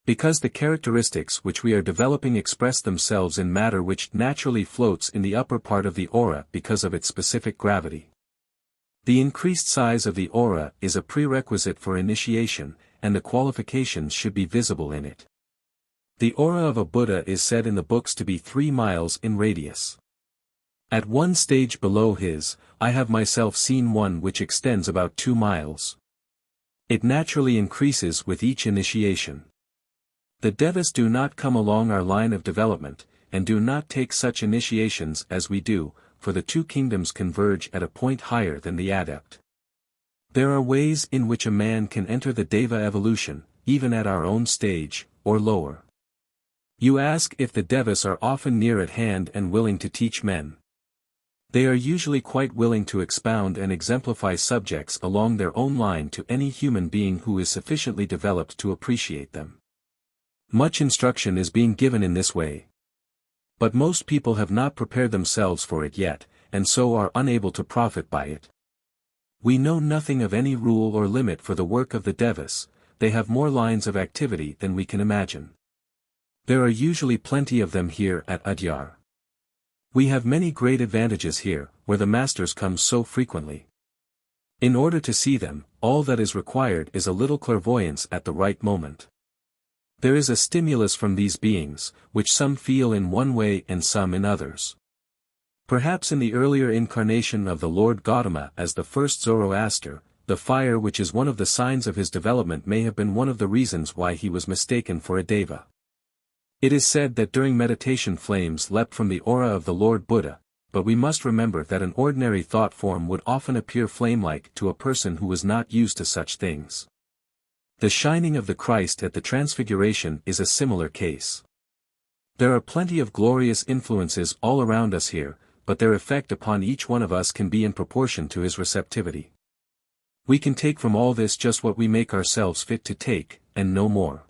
Because the characteristics which we are developing express themselves in matter which naturally floats in the upper part of the aura because of its specific gravity. The increased size of the aura is a prerequisite for initiation, and the qualifications should be visible in it. The aura of a Buddha is said in the books to be 3 miles in radius. At one stage below his, I have myself seen one which extends about 2 miles. It naturally increases with each initiation. The Devas do not come along our line of development, and do not take such initiations as we do, for the 2 kingdoms converge at a point higher than the adept. There are ways in which a man can enter the Deva evolution, even at our own stage, or lower. You ask if the Devas are often near at hand and willing to teach men. They are usually quite willing to expound and exemplify subjects along their own line to any human being who is sufficiently developed to appreciate them. Much instruction is being given in this way. But most people have not prepared themselves for it yet, and so are unable to profit by it. We know nothing of any rule or limit for the work of the Devas, they have more lines of activity than we can imagine. There are usually plenty of them here at Adyar. We have many great advantages here, where the masters come so frequently. In order to see them, all that is required is a little clairvoyance at the right moment. There is a stimulus from these beings, which some feel in one way and some in others. Perhaps in the earlier incarnation of the Lord Gautama as the first Zoroaster, the fire which is one of the signs of his development may have been one of the reasons why he was mistaken for a Deva. It is said that during meditation flames leapt from the aura of the Lord Buddha, but we must remember that an ordinary thought form would often appear flame-like to a person who was not used to such things. The shining of the Christ at the Transfiguration is a similar case. There are plenty of glorious influences all around us here, but their effect upon each one of us can be in proportion to his receptivity. We can take from all this just what we make ourselves fit to take, and no more.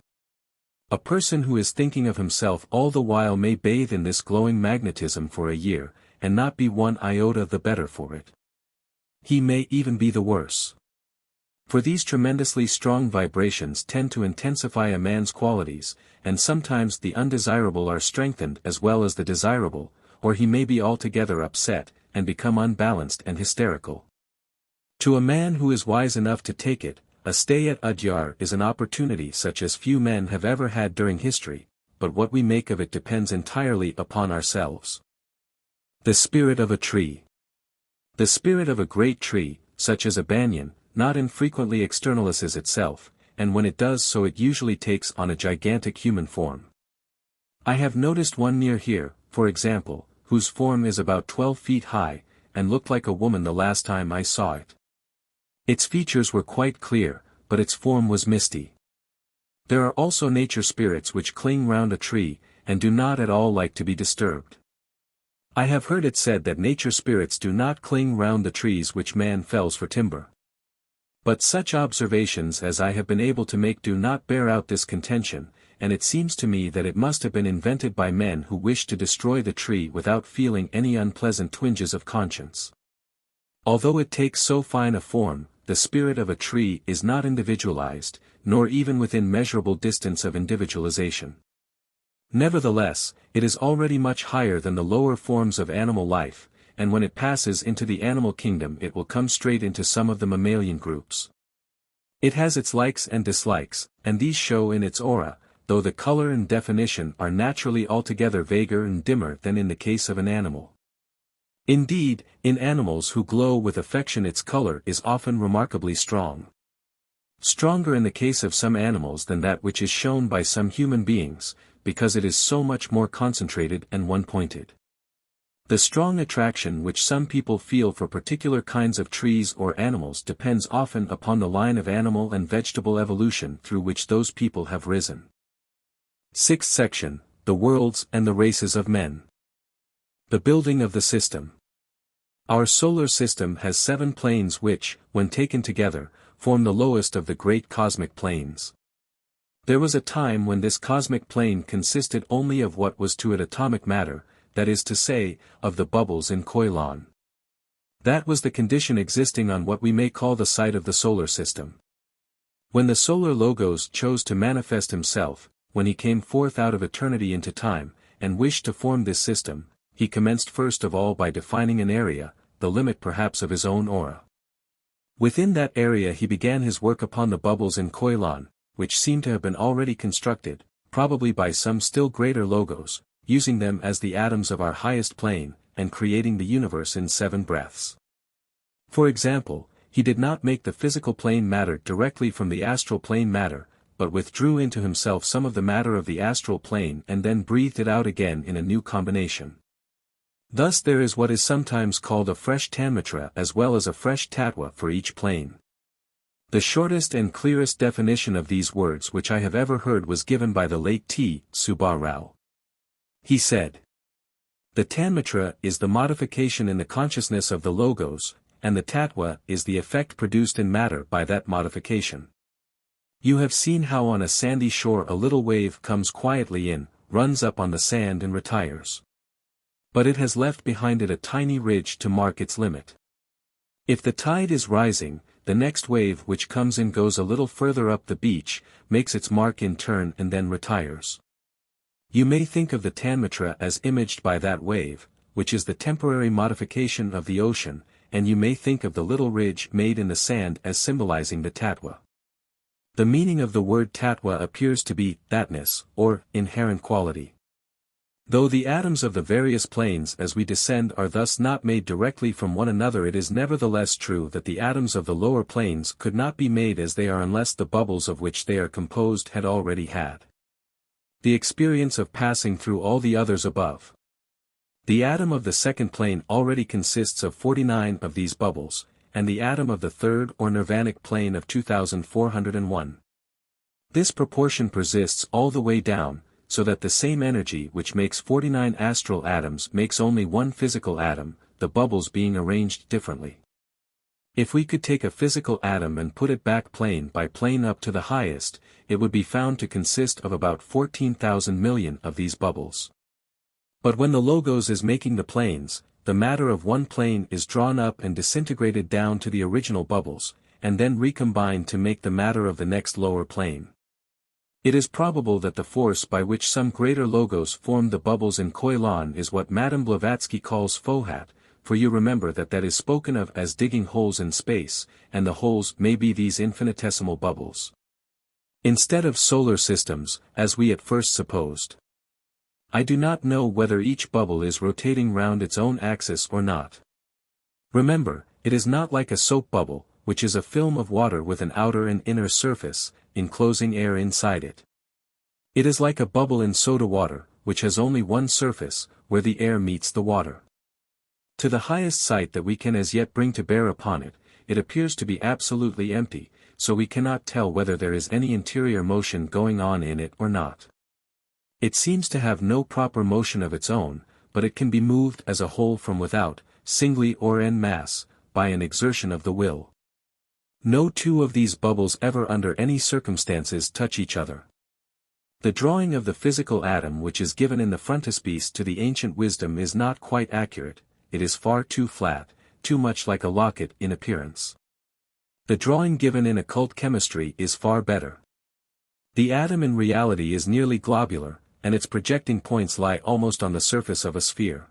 A person who is thinking of himself all the while may bathe in this glowing magnetism for a year, and not be one iota the better for it. He may even be the worse. For these tremendously strong vibrations tend to intensify a man's qualities, and sometimes the undesirable are strengthened as well as the desirable, or he may be altogether upset, and become unbalanced and hysterical. To a man who is wise enough to take it, a stay at Adyar is an opportunity such as few men have ever had during history, but what we make of it depends entirely upon ourselves. The spirit of a tree. The spirit of a great tree, such as a banyan, not infrequently externalizes itself, and when it does so it usually takes on a gigantic human form. I have noticed one near here, for example, whose form is about 12 feet high, and looked like a woman the last time I saw it. Its features were quite clear, but its form was misty. There are also nature spirits which cling round a tree, and do not at all like to be disturbed. I have heard it said that nature spirits do not cling round the trees which man fells for timber. But such observations as I have been able to make do not bear out this contention, and it seems to me that it must have been invented by men who wished to destroy the tree without feeling any unpleasant twinges of conscience. Although it takes so fine a form, the spirit of a tree is not individualized, nor even within measurable distance of individualization. Nevertheless, it is already much higher than the lower forms of animal life, and when it passes into the animal kingdom it will come straight into some of the mammalian groups. It has its likes and dislikes, and these show in its aura, though the color and definition are naturally altogether vaguer and dimmer than in the case of an animal. Indeed, in animals who glow with affection its color is often remarkably strong. Stronger in the case of some animals than that which is shown by some human beings, because it is so much more concentrated and one-pointed. The strong attraction which some people feel for particular kinds of trees or animals depends often upon the line of animal and vegetable evolution through which those people have risen. Sixth section, the worlds and the races of men. The building of the system. Our solar system has 7 planes which, when taken together, form the lowest of the great cosmic planes. There was a time when this cosmic plane consisted only of what was to it atomic matter, that is to say, of the bubbles in Koilan. That was the condition existing on what we may call the site of the solar system. When the solar logos chose to manifest himself, when he came forth out of eternity into time, and wished to form this system, he commenced first of all by defining an area, the limit perhaps of his own aura. Within that area he began his work upon the bubbles in Koilan, which seem to have been already constructed, probably by some still greater logos, using them as the atoms of our highest plane, and creating the universe in 7 breaths. For example, he did not make the physical plane matter directly from the astral plane matter, but withdrew into himself some of the matter of the astral plane and then breathed it out again in a new combination. Thus there is what is sometimes called a fresh tanmatra as well as a fresh tattva for each plane. The shortest and clearest definition of these words which I have ever heard was given by the late T. Subba Rao. He said, "The tanmatra is the modification in the consciousness of the logos, and the tattva is the effect produced in matter by that modification. You have seen how on a sandy shore a little wave comes quietly in, runs up on the sand and retires. But it has left behind it a tiny ridge to mark its limit. If the tide is rising, the next wave which comes in goes a little further up the beach, makes its mark in turn and then retires. You may think of the tanmatra as imaged by that wave, which is the temporary modification of the ocean, and you may think of the little ridge made in the sand as symbolizing the tattva. The meaning of the word tattva appears to be thatness, or inherent quality. Though the atoms of the various planes as we descend are thus not made directly from one another, it is nevertheless true that the atoms of the lower planes could not be made as they are unless the bubbles of which they are composed had already had the experience of passing through all the others above. The atom of the second plane already consists of 49 of these bubbles, and the atom of the third or nirvanic plane of 2401. This proportion persists all the way down, so that the same energy which makes 49 astral atoms makes only one physical atom, the bubbles being arranged differently. If we could take a physical atom and put it back plane by plane up to the highest, it would be found to consist of about 14,000 million of these bubbles. But when the logos is making the planes, the matter of one plane is drawn up and disintegrated down to the original bubbles, and then recombined to make the matter of the next lower plane. It is probable that the force by which some greater logos formed the bubbles in Koilan is what Madame Blavatsky calls fohat, for you remember that is spoken of as digging holes in space, and the holes may be these infinitesimal bubbles. Instead of solar systems, as we at first supposed. I do not know whether each bubble is rotating round its own axis or not. Remember, it is not like a soap bubble, which is a film of water with an outer and inner surface, enclosing air inside it. It is like a bubble in soda water, which has only one surface, where the air meets the water. To the highest sight that we can as yet bring to bear upon it, it appears to be absolutely empty, so we cannot tell whether there is any interior motion going on in it or not. It seems to have no proper motion of its own, but it can be moved as a whole from without, singly or en masse, by an exertion of the will. No two of these bubbles ever under any circumstances touch each other. The drawing of the physical atom which is given in the frontispiece to the ancient wisdom is not quite accurate, it is far too flat, too much like a locket in appearance. The drawing given in occult chemistry is far better. The atom in reality is nearly globular, and its projecting points lie almost on the surface of a sphere.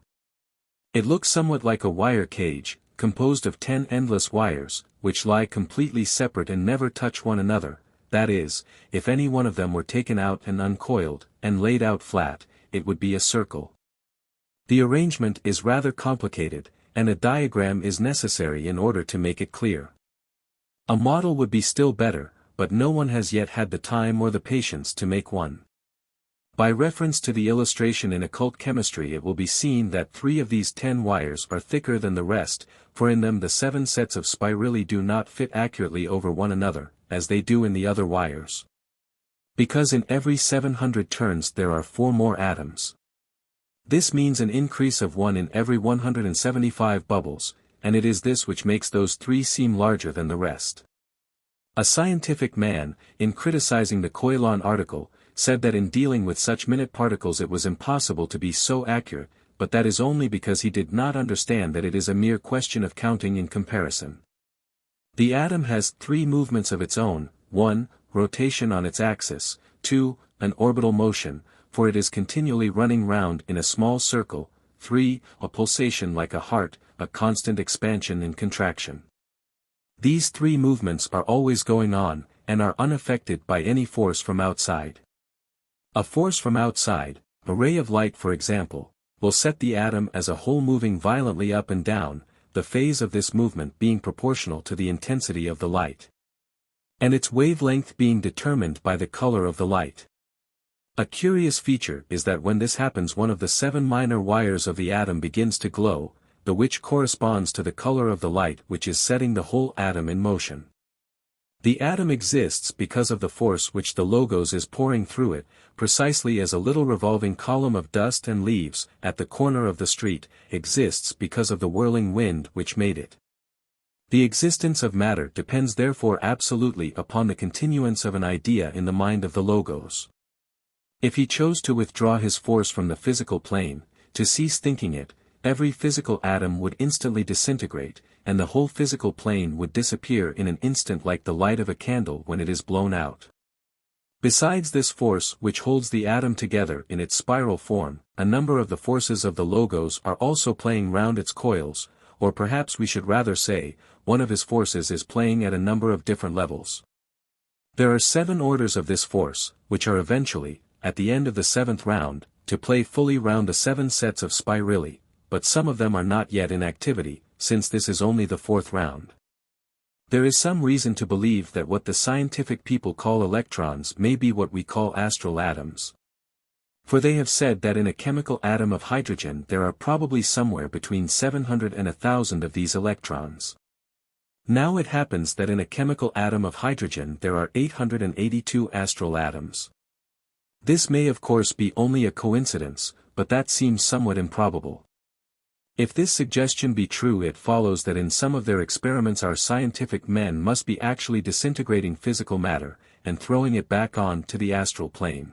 It looks somewhat like a wire cage, composed of 10 endless wires, which lie completely separate and never touch one another, that is, if any one of them were taken out and uncoiled, and laid out flat, it would be a circle. The arrangement is rather complicated, and a diagram is necessary in order to make it clear. A model would be still better, but no one has yet had the time or the patience to make one. By reference to the illustration in occult chemistry, it will be seen that 3 of these 10 wires are thicker than the rest, for in them the 7 sets of spirally do not fit accurately over one another, as they do in the other wires. Because in every 700 turns there are 4 more atoms. This means an increase of 1 in every 175 bubbles, and it is this which makes those 3 seem larger than the rest. A scientific man, in criticizing the Koilon article, said that in dealing with such minute particles it was impossible to be so accurate, but that is only because he did not understand that it is a mere question of counting in comparison. The atom has 3 movements of its own: 1, rotation on its axis; 2, an orbital motion, for it is continually running round in a small circle; 3, a pulsation like a heart, a constant expansion and contraction. These 3 movements are always going on, and are unaffected by any force from outside. A force from outside, a ray of light for example, will set the atom as a whole moving violently up and down, the phase of this movement being proportional to the intensity of the light, and its wavelength being determined by the color of the light. A curious feature is that when this happens, one of the 7 minor wires of the atom begins to glow, the which corresponds to the color of the light which is setting the whole atom in motion. The atom exists because of the force which the logos is pouring through it, precisely as a little revolving column of dust and leaves, at the corner of the street, exists because of the whirling wind which made it. The existence of matter depends therefore absolutely upon the continuance of an idea in the mind of the logos. If he chose to withdraw his force from the physical plane, to cease thinking it, every physical atom would instantly disintegrate, and the whole physical plane would disappear in an instant like the light of a candle when it is blown out. Besides this force which holds the atom together in its spiral form, a number of the forces of the logos are also playing round its coils, or perhaps we should rather say, one of his forces is playing at a number of different levels. There are 7 orders of this force, which are eventually, at the end of the 7th round, to play fully round the 7 sets of spirally, but some of them are not yet in activity, since this is only the 4th round. There is some reason to believe that what the scientific people call electrons may be what we call astral atoms. For they have said that in a chemical atom of hydrogen there are probably somewhere between 700 and 1,000 of these electrons. Now it happens that in a chemical atom of hydrogen there are 882 astral atoms. This may of course be only a coincidence, but that seems somewhat improbable. If this suggestion be true, it follows that in some of their experiments our scientific men must be actually disintegrating physical matter, and throwing it back on to the astral plane.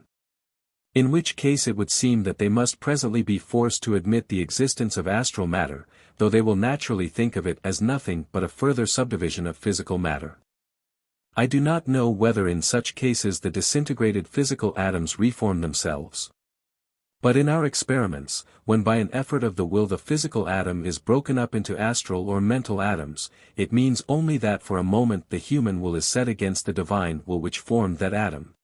In which case it would seem that they must presently be forced to admit the existence of astral matter, though they will naturally think of it as nothing but a further subdivision of physical matter. I do not know whether in such cases the disintegrated physical atoms reform themselves. But in our experiments, when by an effort of the will the physical atom is broken up into astral or mental atoms, it means only that for a moment the human will is set against the divine will which formed that atom.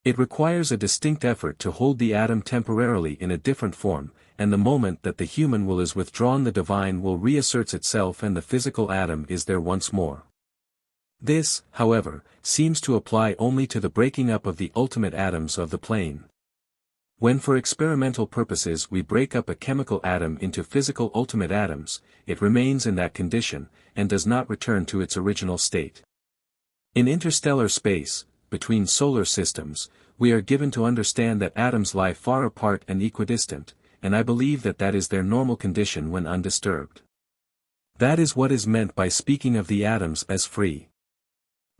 It requires a distinct effort to hold the atom temporarily in a different form, and the moment that the human will is withdrawn the divine will reasserts itself and the physical atom is there once more. This, however, seems to apply only to the breaking up of the ultimate atoms of the plane. When for experimental purposes we break up a chemical atom into physical ultimate atoms, it remains in that condition, and does not return to its original state. In interstellar space, between solar systems, we are given to understand that atoms lie far apart and equidistant, and I believe that that is their normal condition when undisturbed. That is what is meant by speaking of the atoms as free.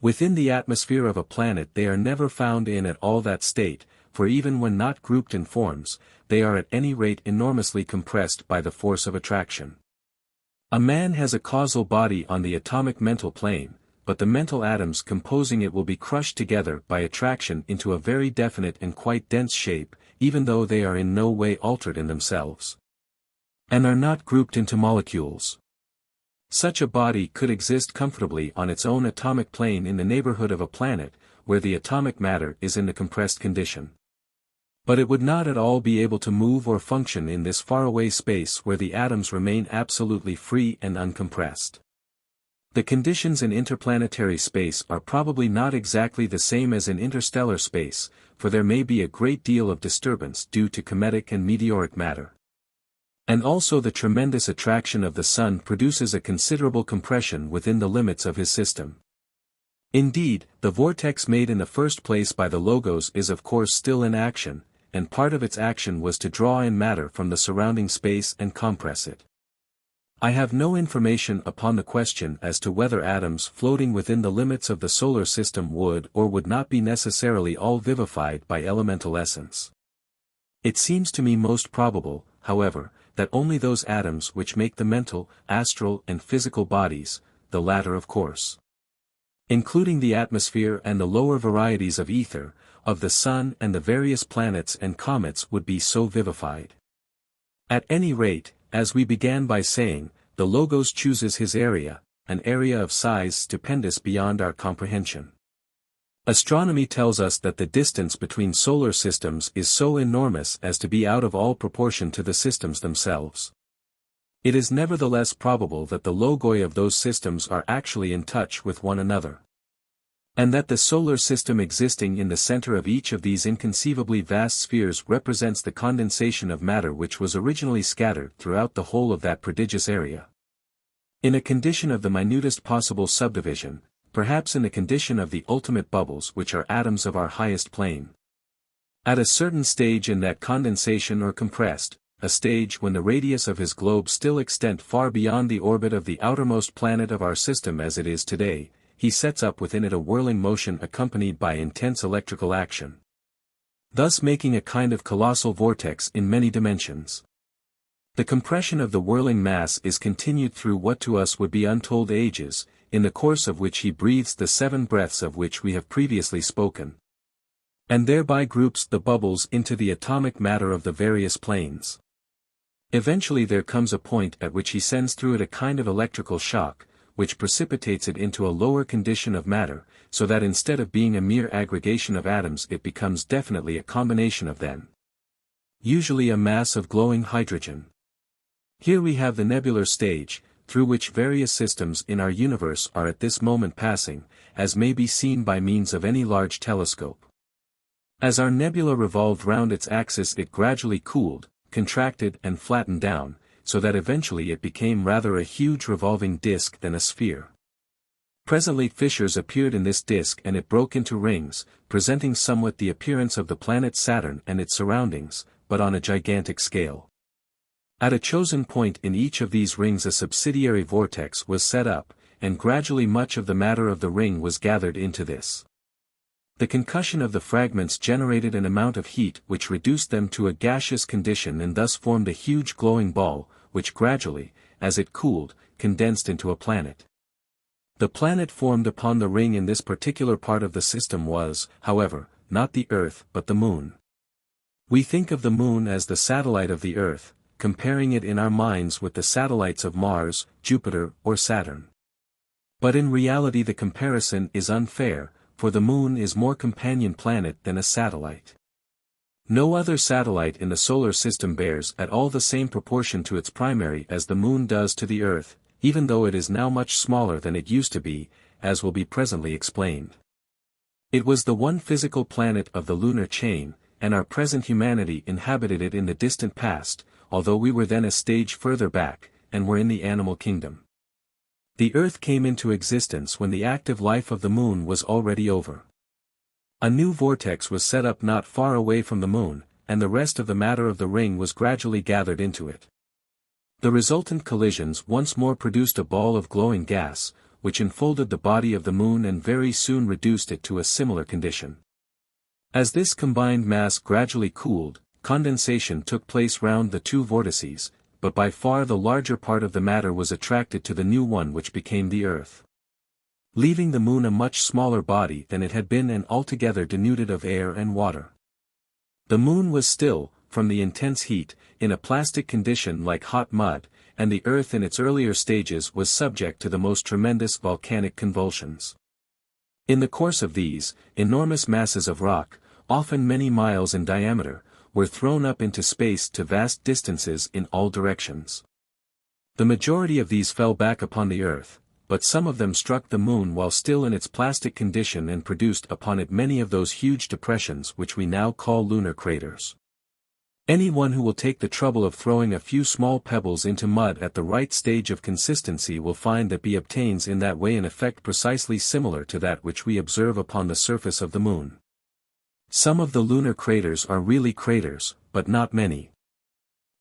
Within the atmosphere of a planet they are never found in at all that state, for even when not grouped in forms, they are at any rate enormously compressed by the force of attraction. A man has a causal body on the atomic mental plane, but the mental atoms composing it will be crushed together by attraction into a very definite and quite dense shape, even though they are in no way altered in themselves, and are not grouped into molecules. Such a body could exist comfortably on its own atomic plane in the neighborhood of a planet, where the atomic matter is in the compressed condition. But it would not at all be able to move or function in this faraway space where the atoms remain absolutely free and uncompressed. The conditions in interplanetary space are probably not exactly the same as in interstellar space, for there may be a great deal of disturbance due to cometic and meteoric matter. And also the tremendous attraction of the Sun produces a considerable compression within the limits of his system. Indeed, the vortex made in the first place by the Logos is of course still in action, and part of its action was to draw in matter from the surrounding space and compress it. I have no information upon the question as to whether atoms floating within the limits of the solar system would or would not be necessarily all vivified by elemental essence. It seems to me most probable, however, that only those atoms which make the mental, astral and physical bodies, the latter of course, including the atmosphere and the lower varieties of ether, of the Sun and the various planets and comets would be so vivified. At any rate, as we began by saying, the Logos chooses his area, an area of size stupendous beyond our comprehension. Astronomy tells us that the distance between solar systems is so enormous as to be out of all proportion to the systems themselves. It is nevertheless probable that the logoi of those systems are actually in touch with one another, and that the solar system existing in the center of each of these inconceivably vast spheres represents the condensation of matter which was originally scattered throughout the whole of that prodigious area. In a condition of the minutest possible subdivision, perhaps in the condition of the ultimate bubbles which are atoms of our highest plane. At a certain stage in that condensation or compressed, a stage when the radius of his globe still extends far beyond the orbit of the outermost planet of our system as it is today, he sets up within it a whirling motion accompanied by intense electrical action, thus making a kind of colossal vortex in many dimensions. The compression of the whirling mass is continued through what to us would be untold ages, in the course of which he breathes the 7 breaths of which we have previously spoken, and thereby groups the bubbles into the atomic matter of the various planes. Eventually there comes a point at which he sends through it a kind of electrical shock, which precipitates it into a lower condition of matter, so that instead of being a mere aggregation of atoms it becomes definitely a combination of them. Usually a mass of glowing hydrogen. Here we have the nebular stage, through which various systems in our universe are at this moment passing, as may be seen by means of any large telescope. As our nebula revolved round its axis it gradually cooled, contracted and flattened down, so that eventually it became rather a huge revolving disk than a sphere. Presently fissures appeared in this disk and it broke into rings, presenting somewhat the appearance of the planet Saturn and its surroundings, but on a gigantic scale. At a chosen point in each of these rings a subsidiary vortex was set up, and gradually much of the matter of the ring was gathered into this. The concussion of the fragments generated an amount of heat which reduced them to a gaseous condition and thus formed a huge glowing ball, which gradually, as it cooled, condensed into a planet. The planet formed upon the ring in this particular part of the system was, however, not the Earth but the Moon. We think of the Moon as the satellite of the Earth, comparing it in our minds with the satellites of Mars, Jupiter, or Saturn. But in reality the comparison is unfair, for the Moon is more companion planet than a satellite. No other satellite in the solar system bears at all the same proportion to its primary as the Moon does to the Earth, even though it is now much smaller than it used to be, as will be presently explained. It was the one physical planet of the lunar chain, and our present humanity inhabited it in the distant past, although we were then a stage further back, and were in the animal kingdom. The Earth came into existence when the active life of the Moon was already over. A new vortex was set up not far away from the Moon, and the rest of the matter of the ring was gradually gathered into it. The resultant collisions once more produced a ball of glowing gas, which enfolded the body of the Moon and very soon reduced it to a similar condition. As this combined mass gradually cooled, condensation took place round the 2 vortices, but by far the larger part of the matter was attracted to the new one which became the Earth, leaving the Moon a much smaller body than it had been and altogether denuded of air and water. The Moon was still, from the intense heat, in a plastic condition like hot mud, and the Earth in its earlier stages was subject to the most tremendous volcanic convulsions. In the course of these, enormous masses of rock, often many miles in diameter, were thrown up into space to vast distances in all directions. The majority of these fell back upon the Earth, but some of them struck the Moon while still in its plastic condition and produced upon it many of those huge depressions which we now call lunar craters. Anyone who will take the trouble of throwing a few small pebbles into mud at the right stage of consistency will find that he obtains in that way an effect precisely similar to that which we observe upon the surface of the Moon. Some of the lunar craters are really craters, but not many.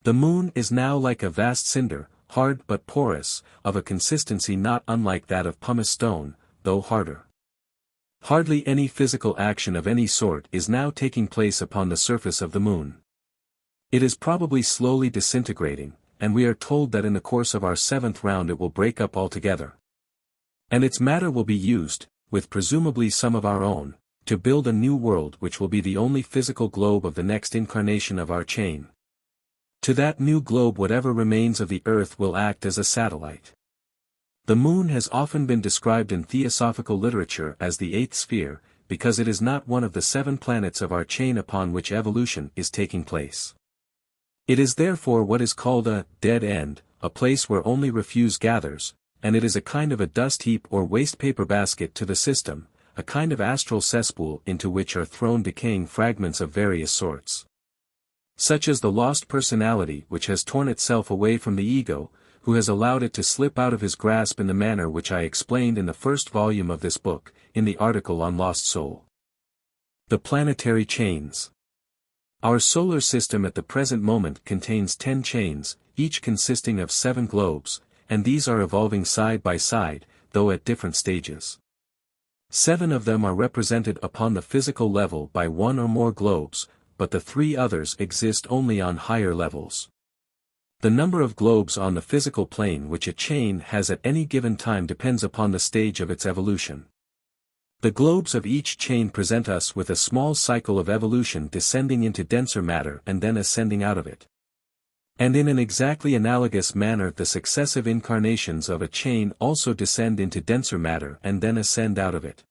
The Moon is now like a vast cinder, hard but porous, of a consistency not unlike that of pumice stone, though harder. Hardly any physical action of any sort is now taking place upon the surface of the Moon. It is probably slowly disintegrating, and we are told that in the course of our 7th round it will break up altogether. And its matter will be used, with presumably some of our own, to build a new world which will be the only physical globe of the next incarnation of our chain. To that new globe whatever remains of the Earth will act as a satellite. The Moon has often been described in theosophical literature as the 8th sphere, because it is not one of the 7 planets of our chain upon which evolution is taking place. It is therefore what is called a dead end, a place where only refuse gathers, and it is a kind of a dust heap or waste paper basket to the system, a kind of astral cesspool into which are thrown decaying fragments of various sorts. Such as the lost personality which has torn itself away from the ego, who has allowed it to slip out of his grasp in the manner which I explained in the first volume of this book, in the article on Lost Soul. The Planetary Chains. Our solar system at the present moment contains 10 chains, each consisting of 7 globes, and these are evolving side by side, though at different stages. 7 of them are represented upon the physical level by 1 or more globes, but the 3 others exist only on higher levels. The number of globes on the physical plane which a chain has at any given time depends upon the stage of its evolution. The globes of each chain present us with a small cycle of evolution descending into denser matter and then ascending out of it. And in an exactly analogous manner the successive incarnations of a chain also descend into denser matter and then ascend out of it.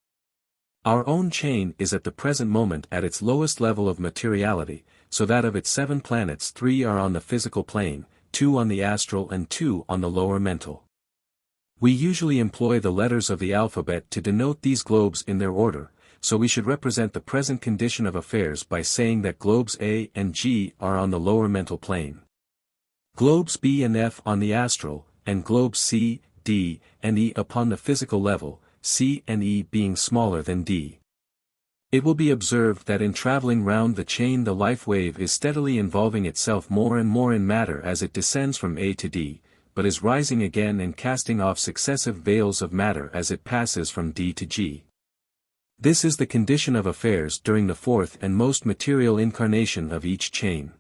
Our own chain is at the present moment at its lowest level of materiality, so that of its 7 planets 3 are on the physical plane, 2 on the astral and 2 on the lower mental. We usually employ the letters of the alphabet to denote these globes in their order, so we should represent the present condition of affairs by saying that globes A and G are on the lower mental plane. Globes B and F on the astral, and globes C, D, and E upon the physical level, C and E being smaller than D. It will be observed that in traveling round the chain the life wave is steadily involving itself more and more in matter as it descends from A to D, but is rising again and casting off successive veils of matter as it passes from D to G. This is the condition of affairs during the 4th and most material incarnation of each chain.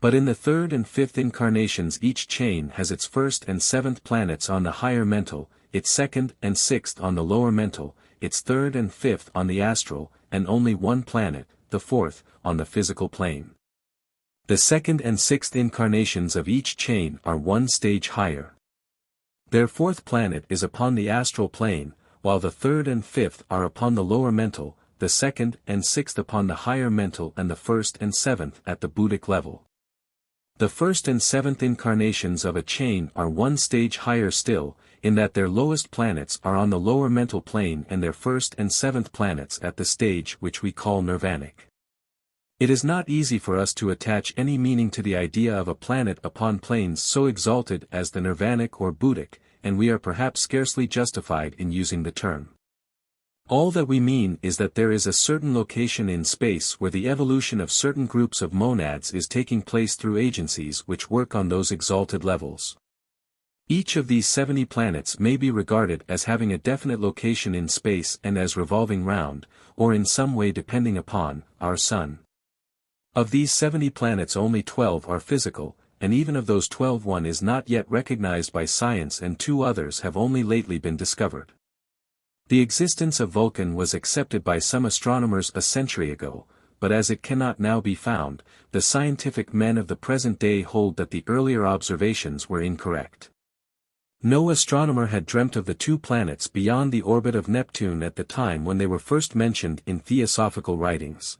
But in the 3rd and 5th incarnations each chain has its 1st and 7th planets on the higher mental, its 2nd and 6th on the lower mental, its 3rd and 5th on the astral, and only 1 planet, the 4th, on the physical plane. The 2nd and 6th incarnations of each chain are 1 stage higher. Their 4th planet is upon the astral plane, while the 3rd and 5th are upon the lower mental, the 2nd and 6th upon the higher mental and the 1st and 7th at the Buddhic level. The 1st and 7th incarnations of a chain are 1 stage higher still, in that their lowest planets are on the lower mental plane and their 1st and 7th planets at the stage which we call nirvanic. It is not easy for us to attach any meaning to the idea of a planet upon planes so exalted as the nirvanic or Buddhic, and we are perhaps scarcely justified in using the term. All that we mean is that there is a certain location in space where the evolution of certain groups of monads is taking place through agencies which work on those exalted levels. Each of these 70 planets may be regarded as having a definite location in space and as revolving round, or in some way depending upon, our Sun. Of these 70 planets only 12 are physical, and even of those 12 one is not yet recognized by science and 2 others have only lately been discovered. The existence of Vulcan was accepted by some astronomers a century ago, but as it cannot now be found, the scientific men of the present day hold that the earlier observations were incorrect. No astronomer had dreamt of the two planets beyond the orbit of Neptune at the time when they were first mentioned in theosophical writings.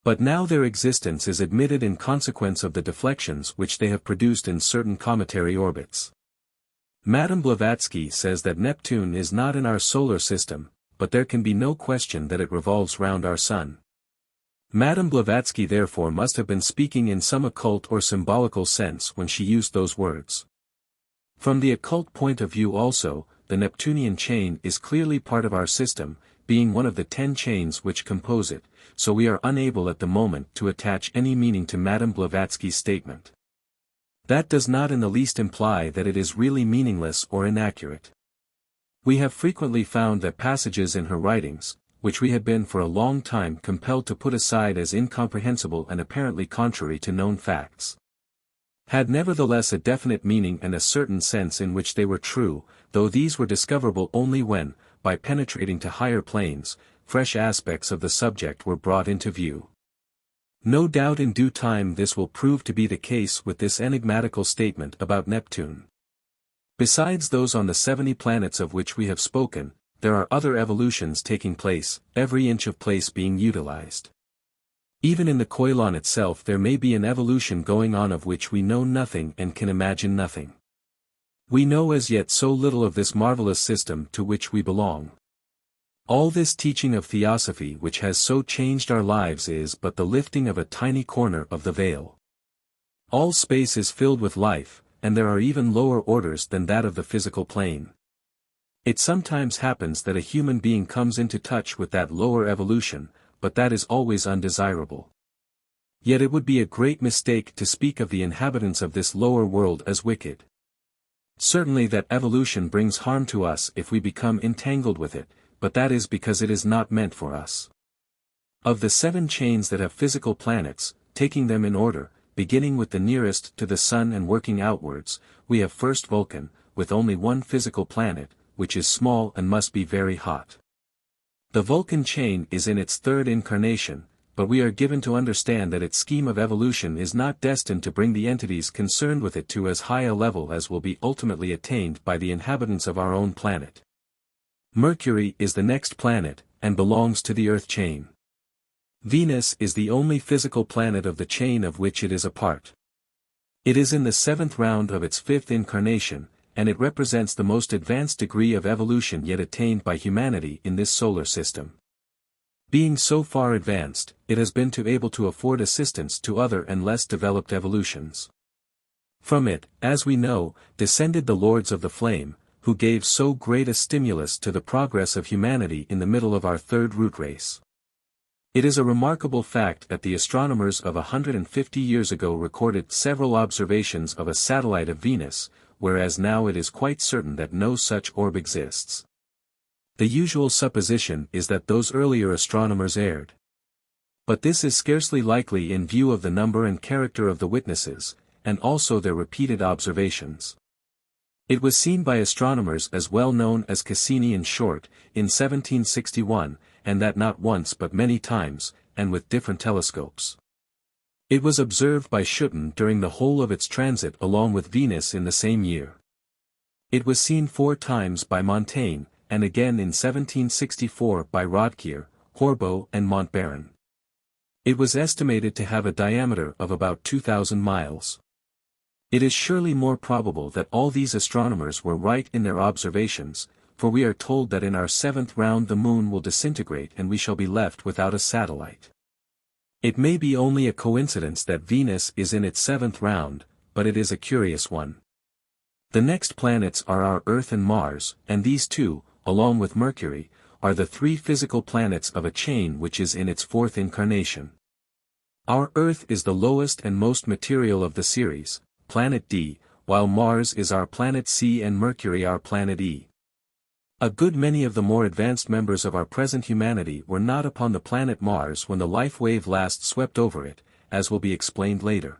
But now their existence is admitted in consequence of the deflections which they have produced in certain cometary orbits. Madame Blavatsky says that Neptune is not in our solar system, but there can be no question that it revolves round our Sun. Madame Blavatsky therefore must have been speaking in some occult or symbolical sense when she used those words. From the occult point of view also, the Neptunian chain is clearly part of our system, being one of the 10 chains which compose it, so we are unable at the moment to attach any meaning to Madame Blavatsky's statement. That does not in the least imply that it is really meaningless or inaccurate. We have frequently found that passages in her writings, which we had been for a long time compelled to put aside as incomprehensible and apparently contrary to known facts, had nevertheless a definite meaning and a certain sense in which they were true, though these were discoverable only when, by penetrating to higher planes, fresh aspects of the subject were brought into view. No doubt in due time this will prove to be the case with this enigmatical statement about Neptune. Besides those on the 70 planets of which we have spoken, there are other evolutions taking place, every inch of place being utilized. Even in the Koilon itself there may be an evolution going on of which we know nothing and can imagine nothing. We know as yet so little of this marvelous system to which we belong. All this teaching of theosophy which has so changed our lives is but the lifting of a tiny corner of the veil. All space is filled with life, and there are even lower orders than that of the physical plane. It sometimes happens that a human being comes into touch with that lower evolution, but that is always undesirable. Yet it would be a great mistake to speak of the inhabitants of this lower world as wicked. Certainly that evolution brings harm to us if we become entangled with it, but that is because it is not meant for us. Of the 7 chains that have physical planets, taking them in order, beginning with the nearest to the Sun and working outwards, we have first Vulcan, with only one physical planet, which is small and must be very hot. The Vulcan chain is in its 3rd incarnation, but we are given to understand that its scheme of evolution is not destined to bring the entities concerned with it to as high a level as will be ultimately attained by the inhabitants of our own planet. Mercury is the next planet, and belongs to the Earth chain. Venus is the only physical planet of the chain of which it is a part. It is in the 7th round of its 5th incarnation, and it represents the most advanced degree of evolution yet attained by humanity in this solar system. Being so far advanced, it has been able to afford assistance to other and less developed evolutions. From it, as we know, descended the Lords of the Flame, who gave so great a stimulus to the progress of humanity in the middle of our 3rd root race. It is a remarkable fact that the astronomers of 150 years ago recorded several observations of a satellite of Venus, whereas now it is quite certain that no such orb exists. The usual supposition is that those earlier astronomers erred. But this is scarcely likely in view of the number and character of the witnesses, and also their repeated observations. It was seen by astronomers as well known as Cassini and Short, in 1761, and that not once but many times, and with different telescopes. It was observed by Schutten during the whole of its transit along with Venus in the same year. It was seen 4 times by Montaigne, and again in 1764 by Rodquier, Horbeau and Montbarron. It was estimated to have a diameter of about 2,000 miles. It is surely more probable that all these astronomers were right in their observations, for we are told that in our 7th round the moon will disintegrate and we shall be left without a satellite. It may be only a coincidence that Venus is in its 7th round, but it is a curious one. The next planets are our Earth and Mars, and these two, along with Mercury, are the 3 physical planets of a chain which is in its 4th incarnation. Our Earth is the lowest and most material of the series, planet D, while Mars is our planet C and Mercury our planet E. A good many of the more advanced members of our present humanity were not upon the planet Mars when the life wave last swept over it, as will be explained later.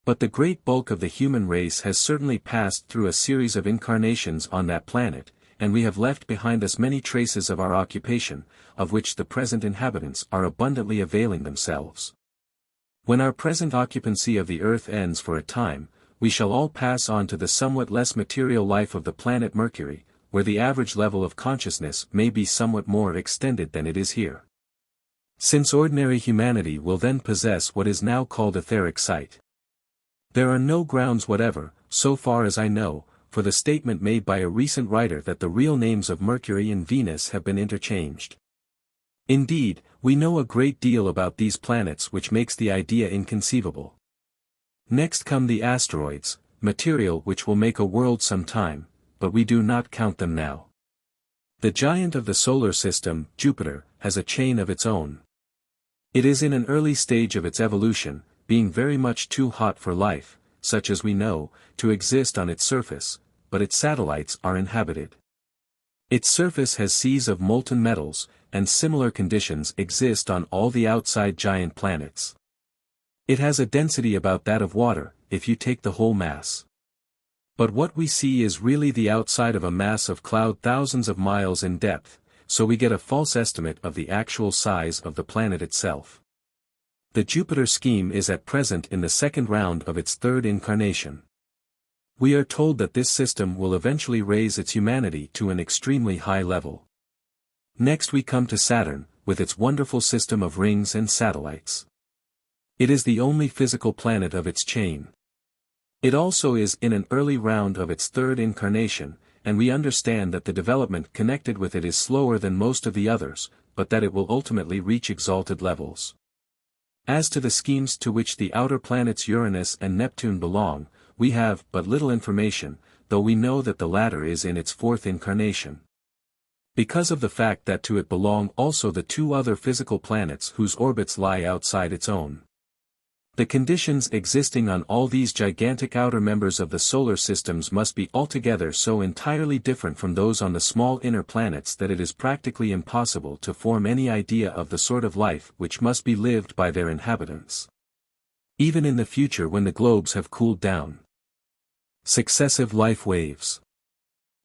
But the great bulk of the human race has certainly passed through a series of incarnations on that planet, and we have left behind us many traces of our occupation, of which the present inhabitants are abundantly availing themselves. When our present occupancy of the earth ends for a time, we shall all pass on to the somewhat less material life of the planet Mercury, where the average level of consciousness may be somewhat more extended than it is here. Since ordinary humanity will then possess what is now called etheric sight. There are no grounds whatever, so far as I know, for the statement made by a recent writer that the real names of Mercury and Venus have been interchanged. Indeed, we know a great deal about these planets, which makes the idea inconceivable. Next come the asteroids, material which will make a world some time, but we do not count them now. The giant of the solar system, Jupiter, has a chain of its own. It is in an early stage of its evolution, being very much too hot for life, such as we know, to exist on its surface, but its satellites are inhabited. Its surface has seas of molten metals, and similar conditions exist on all the outside giant planets. It has a density about that of water, if you take the whole mass. But what we see is really the outside of a mass of cloud thousands of miles in depth, so we get a false estimate of the actual size of the planet itself. The Jupiter scheme is at present in the second round of its third incarnation. We are told that this system will eventually raise its humanity to an extremely high level. Next we come to Saturn, with its wonderful system of rings and satellites. It is the only physical planet of its chain. It also is in an early round of its third incarnation, and we understand that the development connected with it is slower than most of the others, but that it will ultimately reach exalted levels. As to the schemes to which the outer planets Uranus and Neptune belong, we have but little information, though we know that the latter is in its fourth incarnation. Because of the fact that to it belong also the two other physical planets whose orbits lie outside its own. The conditions existing on all these gigantic outer members of the solar systems must be altogether so entirely different from those on the small inner planets that it is practically impossible to form any idea of the sort of life which must be lived by their inhabitants. Even in the future when the globes have cooled down. Successive life-waves.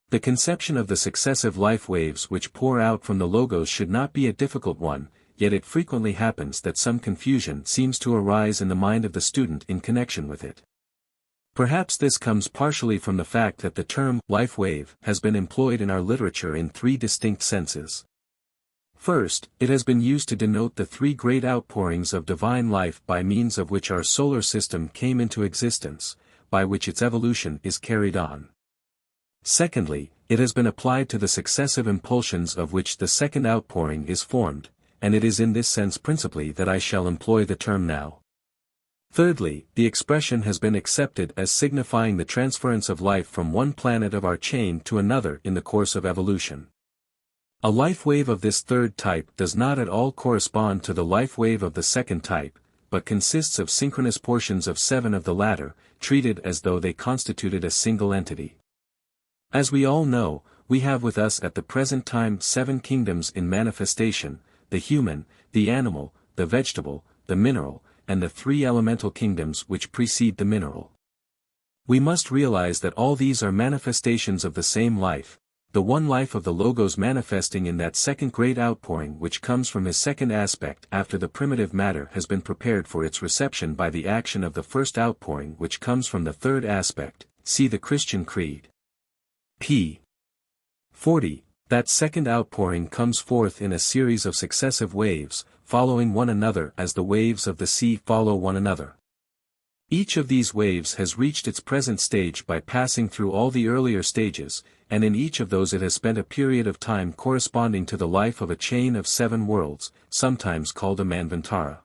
The conception of the successive life-waves which pour out from the logos should not be a difficult one, yet it frequently happens that some confusion seems to arise in the mind of the student in connection with it. Perhaps this comes partially from the fact that the term life wave has been employed in our literature in three distinct senses. First, it has been used to denote the three great outpourings of divine life by means of which our solar system came into existence, by which its evolution is carried on. Secondly, it has been applied to the successive impulsions of which the second outpouring is formed, and it is in this sense principally that I shall employ the term now. Thirdly, the expression has been accepted as signifying the transference of life from one planet of our chain to another in the course of evolution. A life wave of this third type does not at all correspond to the life wave of the second type, but consists of synchronous portions of 7 of the latter, treated as though they constituted a single entity. As we all know, we have with us at the present time 7 kingdoms in manifestation, the human, the animal, the vegetable, the mineral, and the 3 elemental kingdoms which precede the mineral. We must realize that all these are manifestations of the same life, the one life of the Logos manifesting in that second great outpouring which comes from his second aspect after the primitive matter has been prepared for its reception by the action of the first outpouring which comes from the third aspect. See the Christian Creed. p. 40. That second outpouring comes forth in a series of successive waves, following one another as the waves of the sea follow one another. Each of these waves has reached its present stage by passing through all the earlier stages, and in each of those it has spent a period of time corresponding to the life of a chain of 7 worlds, sometimes called a Manvantara.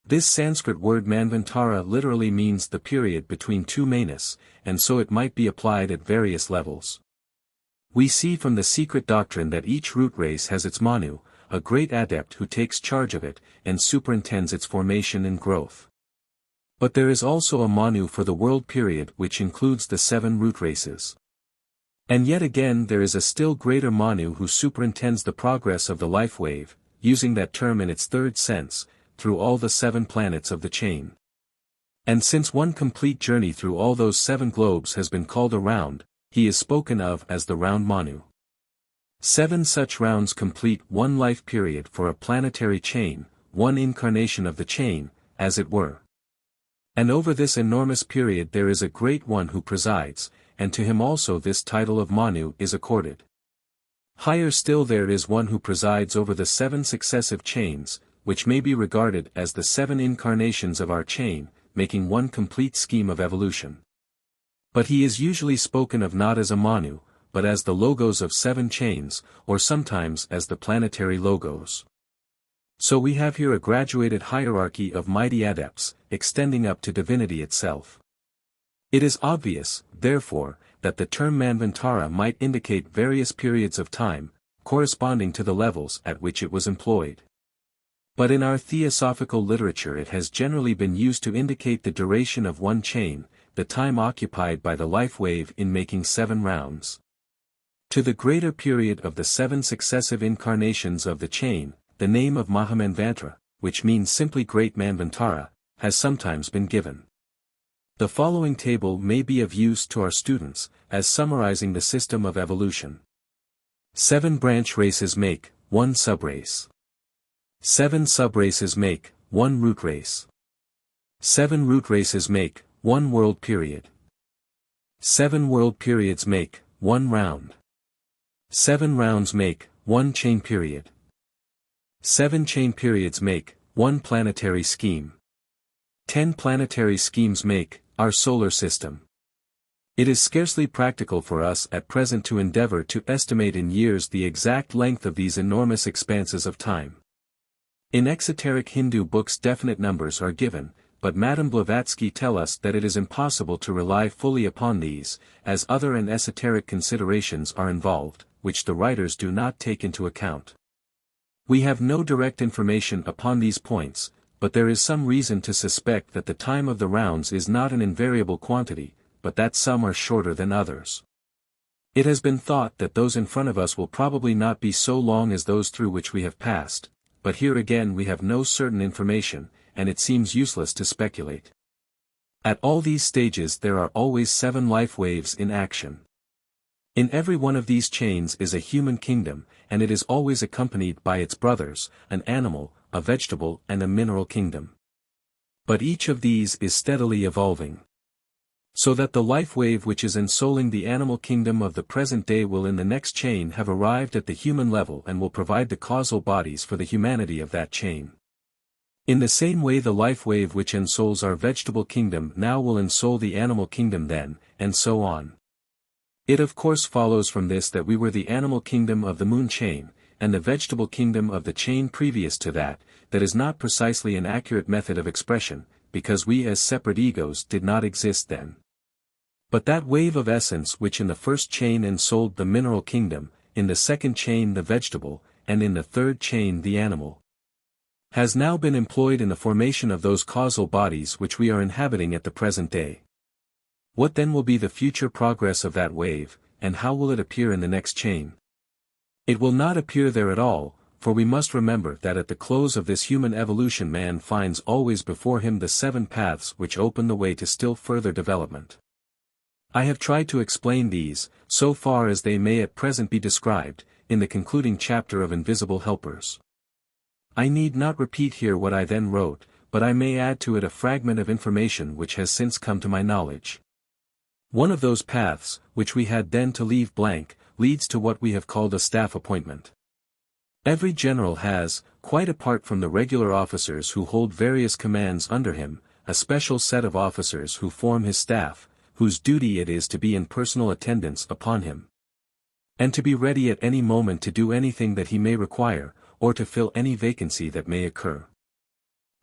This Sanskrit word Manvantara literally means the period between 2 manas, and so it might be applied at various levels. We see from the secret doctrine that each root race has its Manu, a great adept who takes charge of it, and superintends its formation and growth. But there is also a Manu for the world period which includes the 7 root races. And yet again there is a still greater Manu who superintends the progress of the life wave, using that term in its third sense, through all the 7 planets of the chain. And since one complete journey through all those 7 globes has been called a round, he is spoken of as the round Manu. 7 such rounds complete one life period for a planetary chain, one incarnation of the chain, as it were. And over this enormous period there is a great one who presides, and to him also this title of Manu is accorded. Higher still there is one who presides over the 7 successive chains, which may be regarded as the 7 incarnations of our chain, making one complete scheme of evolution. But he is usually spoken of not as a Manu, but as the logos of 7 chains, or sometimes as the planetary logos. So we have here a graduated hierarchy of mighty adepts, extending up to divinity itself. It is obvious, therefore, that the term Manvantara might indicate various periods of time, corresponding to the levels at which it was employed. But in our theosophical literature it has generally been used to indicate the duration of one chain, the time occupied by the life wave in making 7 rounds. To the greater period of the 7 successive incarnations of the chain, the name of Mahamanvantara, which means simply Great Manvantara, has sometimes been given. The following table may be of use to our students, as summarizing the system of evolution. 7 branch races make 1 subrace. 7 subraces make 1 root race. 7 root races make 1 world period. 7 world periods make 1 round. 7 rounds make 1 chain period. 7 chain periods make 1 planetary scheme. 10 planetary schemes make our solar system. It is scarcely practical for us at present to endeavor to estimate in years the exact length of these enormous expanses of time. In exoteric Hindu books definite numbers are given, but Madame Blavatsky tells us that it is impossible to rely fully upon these, as other and esoteric considerations are involved, which the writers do not take into account. We have no direct information upon these points, but there is some reason to suspect that the time of the rounds is not an invariable quantity, but that some are shorter than others. It has been thought that those in front of us will probably not be so long as those through which we have passed, but here again we have no certain information, and it seems useless to speculate. At all these stages there are always 7 life waves in action. In every one of these chains is a human kingdom, and it is always accompanied by its brothers, an animal, a vegetable and a mineral kingdom. But each of these is steadily evolving. So that the life wave which is ensouling the animal kingdom of the present day will in the next chain have arrived at the human level and will provide the causal bodies for the humanity of that chain. In the same way the life wave which ensouls our vegetable kingdom now will ensoul the animal kingdom then, and so on. It of course follows from this that we were the animal kingdom of the moon chain, and the vegetable kingdom of the chain previous to that. That is not precisely an accurate method of expression, because we as separate egos did not exist then. But that wave of essence which in the first chain ensouled the mineral kingdom, in the second chain the vegetable, and in the third chain the animal, has now been employed in the formation of those causal bodies which we are inhabiting at the present day. What then will be the future progress of that wave, and how will it appear in the next chain? It will not appear there at all, for we must remember that at the close of this human evolution man finds always before him the 7 paths which open the way to still further development. I have tried to explain these, so far as they may at present be described, in the concluding chapter of Invisible Helpers. I need not repeat here what I then wrote, but I may add to it a fragment of information which has since come to my knowledge. One of those paths, which we had then to leave blank, leads to what we have called a staff appointment. Every general has, quite apart from the regular officers who hold various commands under him, a special set of officers who form his staff, whose duty it is to be in personal attendance upon him, and to be ready at any moment to do anything that he may require, or to fill any vacancy that may occur.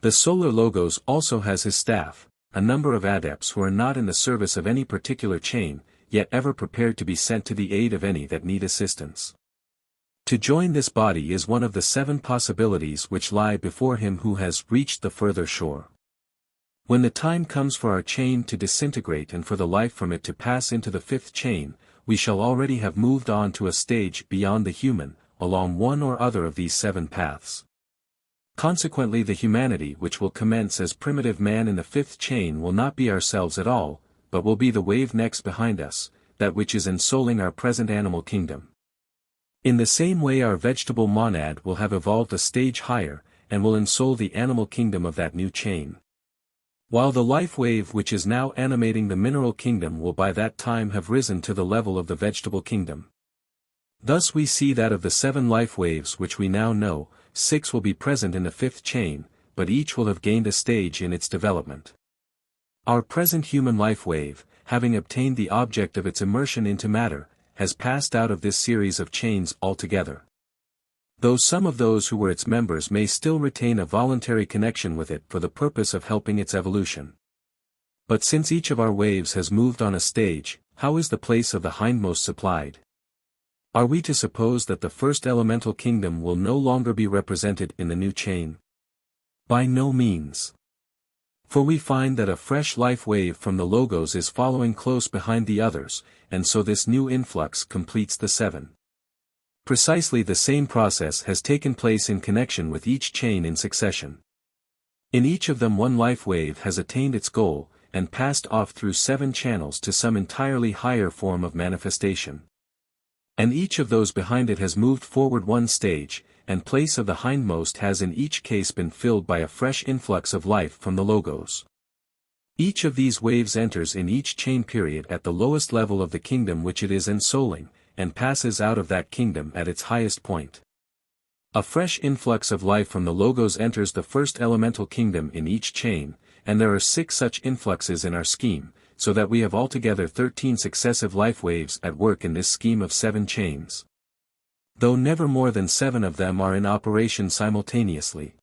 The solar logos also has his staff, a number of adepts who are not in the service of any particular chain, yet ever prepared to be sent to the aid of any that need assistance. To join this body is one of the 7 possibilities which lie before him who has reached the further shore. When the time comes for our chain to disintegrate and for the life from it to pass into the 5th chain, we shall already have moved on to a stage beyond the human, along one or other of these 7 paths. Consequently the humanity which will commence as primitive man in the 5th chain will not be ourselves at all, but will be the wave next behind us, that which is ensouling our present animal kingdom. In the same way our vegetable monad will have evolved a stage higher, and will ensoul the animal kingdom of that new chain. While the life wave which is now animating the mineral kingdom will by that time have risen to the level of the vegetable kingdom. Thus we see that of the 7 life waves which we now know, 6 will be present in the 5th chain, but each will have gained a stage in its development. Our present human life wave, having obtained the object of its immersion into matter, has passed out of this series of chains altogether. Though some of those who were its members may still retain a voluntary connection with it for the purpose of helping its evolution. But since each of our waves has moved on a stage, how is the place of the hindmost supplied? Are we to suppose that the first elemental kingdom will no longer be represented in the new chain? By no means. For we find that a fresh life wave from the logos is following close behind the others, and so this new influx completes the 7. Precisely the same process has taken place in connection with each chain in succession. In each of them one life wave has attained its goal, and passed off through 7 channels to some entirely higher form of manifestation. And each of those behind it has moved forward one stage, and place of the hindmost has in each case been filled by a fresh influx of life from the logos. Each of these waves enters in each chain period at the lowest level of the kingdom which it is ensouling, and passes out of that kingdom at its highest point. A fresh influx of life from the logos enters the first elemental kingdom in each chain, and there are 6 such influxes in our scheme, so that we have altogether 13 successive life waves at work in this scheme of 7 chains. Though never more than 7 of them are in operation simultaneously.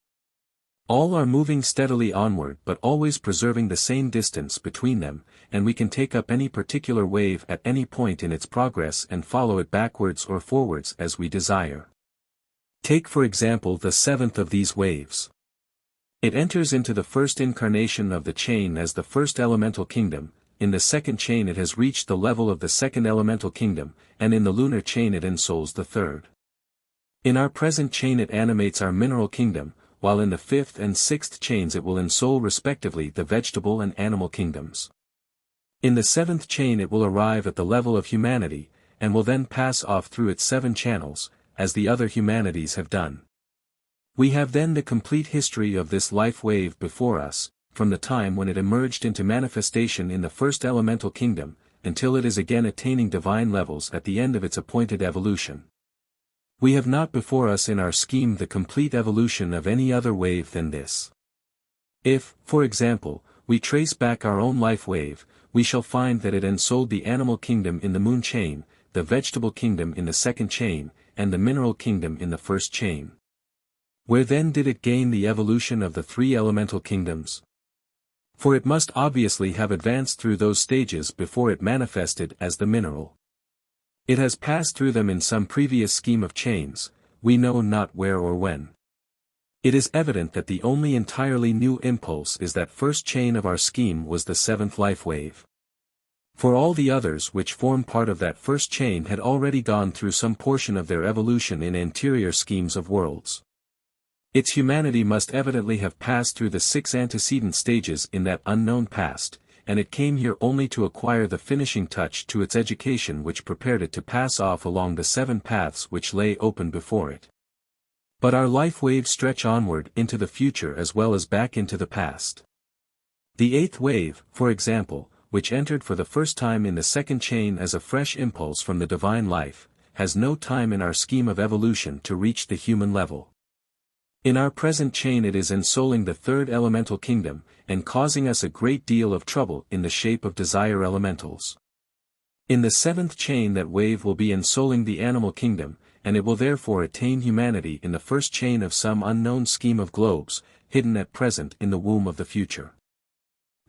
All are moving steadily onward but always preserving the same distance between them, and we can take up any particular wave at any point in its progress and follow it backwards or forwards as we desire. Take for example the 7th of these waves. It enters into the first incarnation of the chain as the first elemental kingdom, in the 2nd chain it has reached the level of the 2nd elemental kingdom, and in the lunar chain it ensouls the 3rd. In our present chain it animates our mineral kingdom, while in the 5th and 6th chains it will ensoul respectively the vegetable and animal kingdoms. In the 7th chain it will arrive at the level of humanity, and will then pass off through its 7 channels, as the other humanities have done. We have then the complete history of this life wave before us, from the time when it emerged into manifestation in the first elemental kingdom, until it is again attaining divine levels at the end of its appointed evolution. We have not before us in our scheme the complete evolution of any other wave than this. If, for example, we trace back our own life wave, we shall find that it ensouled the animal kingdom in the moon chain, the vegetable kingdom in the 2nd chain, and the mineral kingdom in the 1st chain. Where then did it gain the evolution of the 3 elemental kingdoms? For it must obviously have advanced through those stages before it manifested as the mineral. It has passed through them in some previous scheme of chains, we know not where or when. It is evident that the only entirely new impulse is that first chain of our scheme was the 7th life wave. For all the others which form part of that first chain had already gone through some portion of their evolution in anterior schemes of worlds. Its humanity must evidently have passed through the 6 antecedent stages in that unknown past, and it came here only to acquire the finishing touch to its education which prepared it to pass off along the 7 paths which lay open before it. But our life waves stretch onward into the future as well as back into the past. The 8th wave, for example, which entered for the first time in the 2nd chain as a fresh impulse from the divine life, has no time in our scheme of evolution to reach the human level. In our present chain it is ensouling the 3rd elemental kingdom, and causing us a great deal of trouble in the shape of desire elementals. In the 7th chain that wave will be ensouling the animal kingdom, and it will therefore attain humanity in the 1st chain of some unknown scheme of globes, hidden at present in the womb of the future.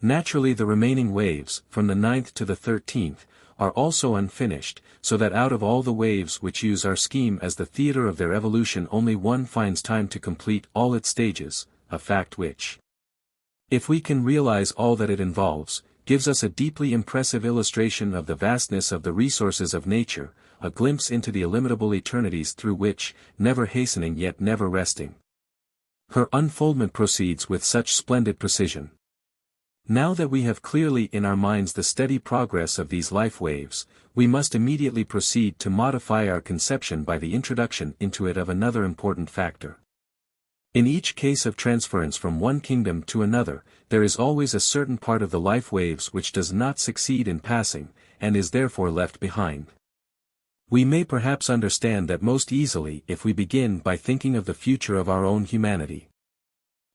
Naturally the remaining waves, from the 9th to the 13th, are also unfinished, so that out of all the waves which use our scheme as the theater of their evolution only one finds time to complete all its stages, a fact which, if we can realize all that it involves, gives us a deeply impressive illustration of the vastness of the resources of nature, a glimpse into the illimitable eternities through which, never hastening yet never resting, her unfoldment proceeds with such splendid precision. Now that we have clearly in our minds the steady progress of these life waves, we must immediately proceed to modify our conception by the introduction into it of another important factor. In each case of transference from one kingdom to another, there is always a certain part of the life waves which does not succeed in passing, and is therefore left behind. We may perhaps understand that most easily if we begin by thinking of the future of our own humanity.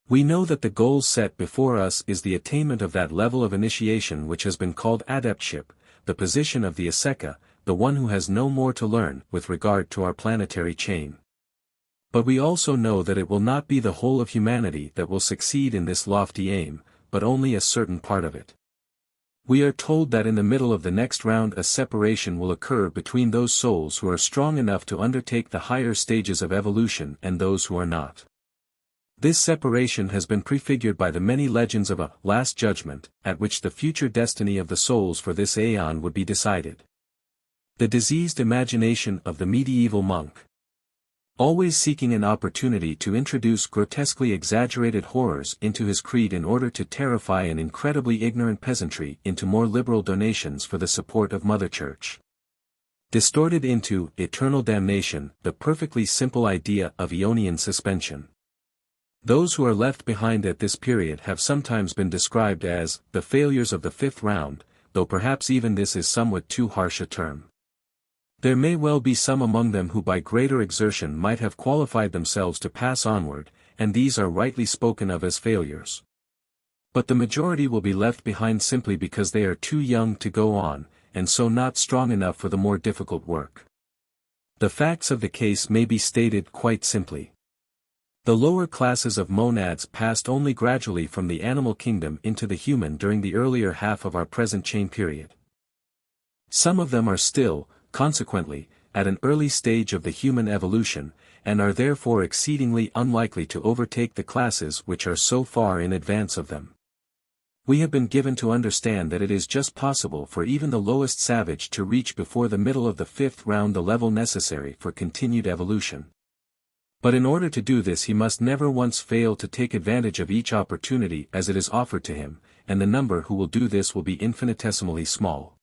We know that the goal set before us is the attainment of that level of initiation which has been called adeptship, the position of the aseka, the one who has no more to learn with regard to our planetary chain. But we also know that it will not be the whole of humanity that will succeed in this lofty aim, but only a certain part of it. We are told that in the middle of the next round a separation will occur between those souls who are strong enough to undertake the higher stages of evolution and those who are not. This separation has been prefigured by the many legends of a last judgment, at which the future destiny of the souls for this aeon would be decided. The diseased imagination of the medieval monk, always seeking an opportunity to introduce grotesquely exaggerated horrors into his creed in order to terrify an incredibly ignorant peasantry into more liberal donations for the support of Mother Church. Distorted into eternal damnation the perfectly simple idea of Aeonian suspension. Those who are left behind at this period have sometimes been described as the failures of the fifth round, though perhaps even this is somewhat too harsh a term. There may well be some among them who by greater exertion might have qualified themselves to pass onward, and these are rightly spoken of as failures. But the majority will be left behind simply because they are too young to go on, and so not strong enough for the more difficult work. The facts of the case may be stated quite simply. The lower classes of monads passed only gradually from the animal kingdom into the human during the earlier half of our present chain period. Some of them are still, consequently, at an early stage of the human evolution, and are therefore exceedingly unlikely to overtake the classes which are so far in advance of them. We have been given to understand that it is just possible for even the lowest savage to reach before the middle of the fifth round the level necessary for continued evolution. But in order to do this he must never once fail to take advantage of each opportunity as it is offered to him, and the number who will do this will be infinitesimally small.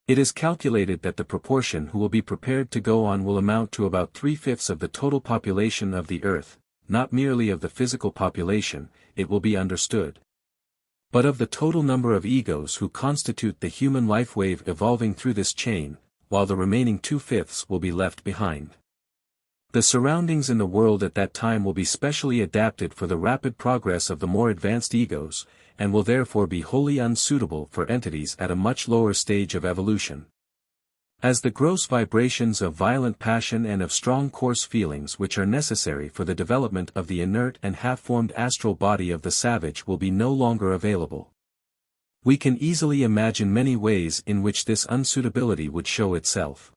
It is calculated that the proportion who will be prepared to go on will amount to about 3/5 of the total population of the earth, not merely of the physical population, it will be understood, but of the total number of egos who constitute the human life wave evolving through this chain, while the remaining 2/5 will be left behind. The surroundings in the world at that time will be specially adapted for the rapid progress of the more advanced egos, and will therefore be wholly unsuitable for entities at a much lower stage of evolution. As the gross vibrations of violent passion and of strong coarse feelings which are necessary for the development of the inert and half-formed astral body of the savage will be no longer available, we can easily imagine many ways in which this unsuitability would show itself.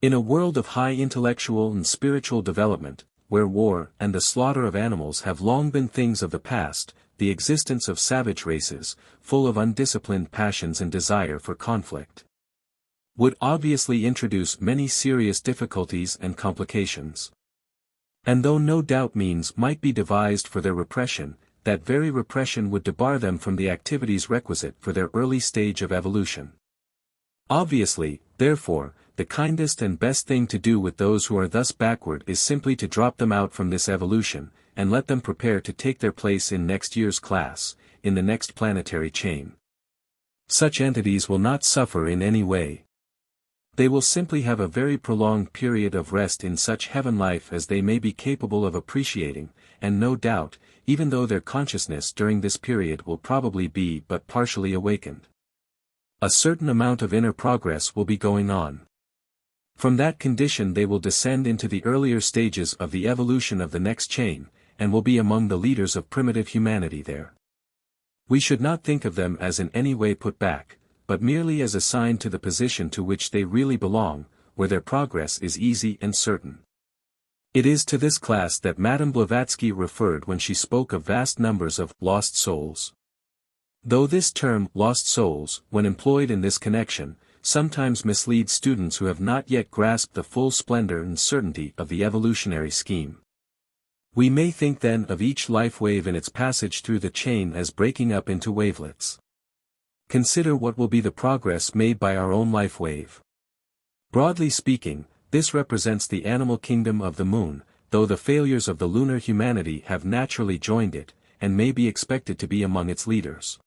In a world of high intellectual and spiritual development, where war and the slaughter of animals have long been things of the past, the existence of savage races, full of undisciplined passions and desire for conflict, would obviously introduce many serious difficulties and complications. And though no doubt means might be devised for their repression, that very repression would debar them from the activities requisite for their early stage of evolution. Obviously, therefore, the kindest and best thing to do with those who are thus backward is simply to drop them out from this evolution, and let them prepare to take their place in next year's class, in the next planetary chain. Such entities will not suffer in any way. They will simply have a very prolonged period of rest in such heaven life as they may be capable of appreciating, and no doubt, even though their consciousness during this period will probably be but partially awakened, a certain amount of inner progress will be going on. From that condition they will descend into the earlier stages of the evolution of the next chain, and will be among the leaders of primitive humanity there. We should not think of them as in any way put back, but merely as assigned to the position to which they really belong, where their progress is easy and certain. It is to this class that Madame Blavatsky referred when she spoke of vast numbers of lost souls. Though this term lost souls, when employed in this connection, sometimes misleads students who have not yet grasped the full splendor and certainty of the evolutionary scheme. We may think then of each life wave in its passage through the chain as breaking up into wavelets. Consider what will be the progress made by our own life wave. Broadly speaking, this represents the animal kingdom of the moon, though the failures of the lunar humanity have naturally joined it, and may be expected to be among its leaders.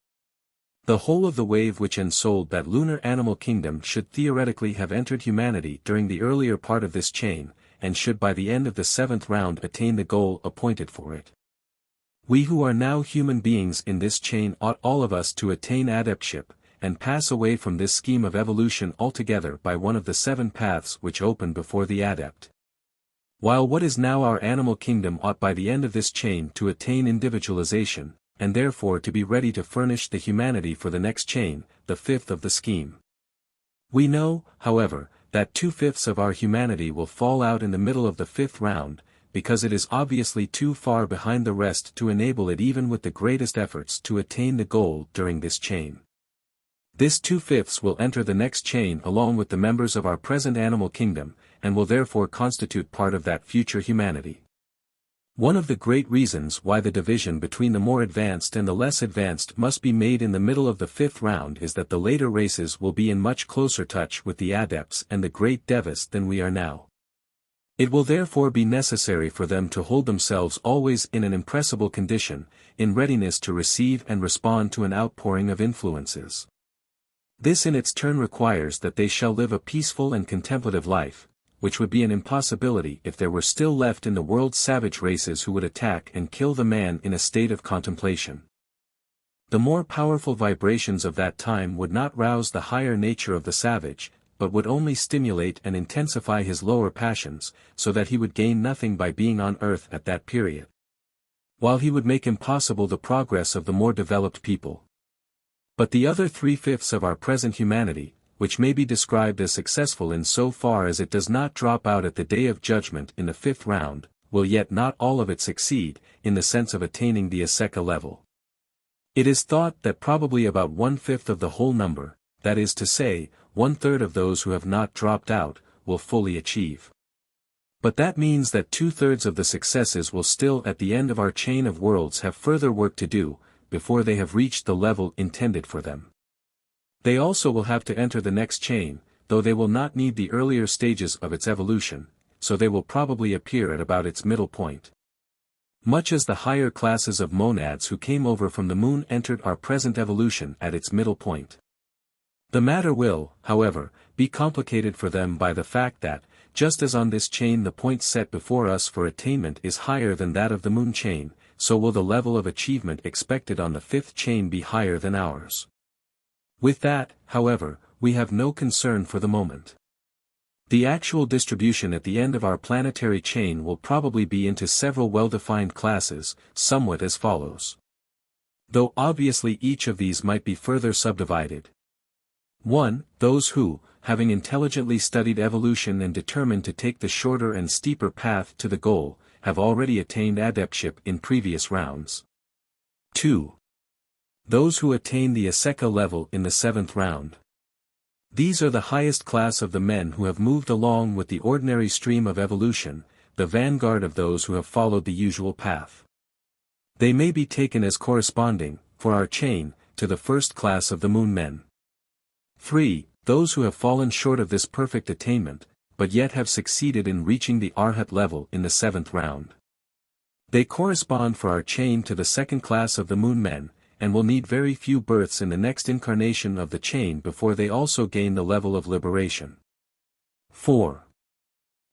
The whole of the wave which ensouled that lunar animal kingdom should theoretically have entered humanity during the earlier part of this chain, and should by the end of the 7th round attain the goal appointed for it. We who are now human beings in this chain ought all of us to attain adeptship, and pass away from this scheme of evolution altogether by one of the 7 paths which open before the adept. While what is now our animal kingdom ought by the end of this chain to attain individualization, and therefore to be ready to furnish the humanity for the next chain, the 5th of the scheme. We know, however, that 2/5 of our humanity will fall out in the middle of the 5th round, because it is obviously too far behind the rest to enable it even with the greatest efforts to attain the goal during this chain. This 2/5 will enter the next chain along with the members of our present animal kingdom, and will therefore constitute part of that future humanity. One of the great reasons why the division between the more advanced and the less advanced must be made in the middle of the 5th round is that the later races will be in much closer touch with the adepts and the great devas than we are now. It will therefore be necessary for them to hold themselves always in an impressible condition, in readiness to receive and respond to an outpouring of influences. This in its turn requires that they shall live a peaceful and contemplative life, which would be an impossibility if there were still left in the world savage races who would attack and kill the man in a state of contemplation. The more powerful vibrations of that time would not rouse the higher nature of the savage, but would only stimulate and intensify his lower passions, so that he would gain nothing by being on earth at that period, while he would make impossible the progress of the more developed people. But the other 3/5 of our present humanity, which may be described as successful in so far as it does not drop out at the day of judgment in the 5th round, will yet not all of it succeed, in the sense of attaining the Aseka level. It is thought that probably about 1/5 of the whole number, that is to say, 1/3 of those who have not dropped out, will fully achieve. But that means that 2/3 of the successes will still at the end of our chain of worlds have further work to do, before they have reached the level intended for them. They also will have to enter the next chain, though they will not need the earlier stages of its evolution, so they will probably appear at about its middle point. Much as the higher classes of monads who came over from the moon entered our present evolution at its middle point. The matter will, however, be complicated for them by the fact that, just as on this chain the point set before us for attainment is higher than that of the moon chain, so will the level of achievement expected on the 5th chain be higher than ours. With that, however, we have no concern for the moment. The actual distribution at the end of our planetary chain will probably be into several well-defined classes, somewhat as follows. Though obviously each of these might be further subdivided. 1. Those who, having intelligently studied evolution and determined to take the shorter and steeper path to the goal, have already attained adeptship in previous rounds. 2. Those who attain the Aseka level in the 7th round. These are the highest class of the men who have moved along with the ordinary stream of evolution, the vanguard of those who have followed the usual path. They may be taken as corresponding, for our chain, to the first class of the moon men. 3. Those who have fallen short of this perfect attainment, but yet have succeeded in reaching the Arhat level in the 7th round. They correspond for our chain to the second class of the moon men, and will need very few births in the next incarnation of the chain before they also gain the level of liberation. 4.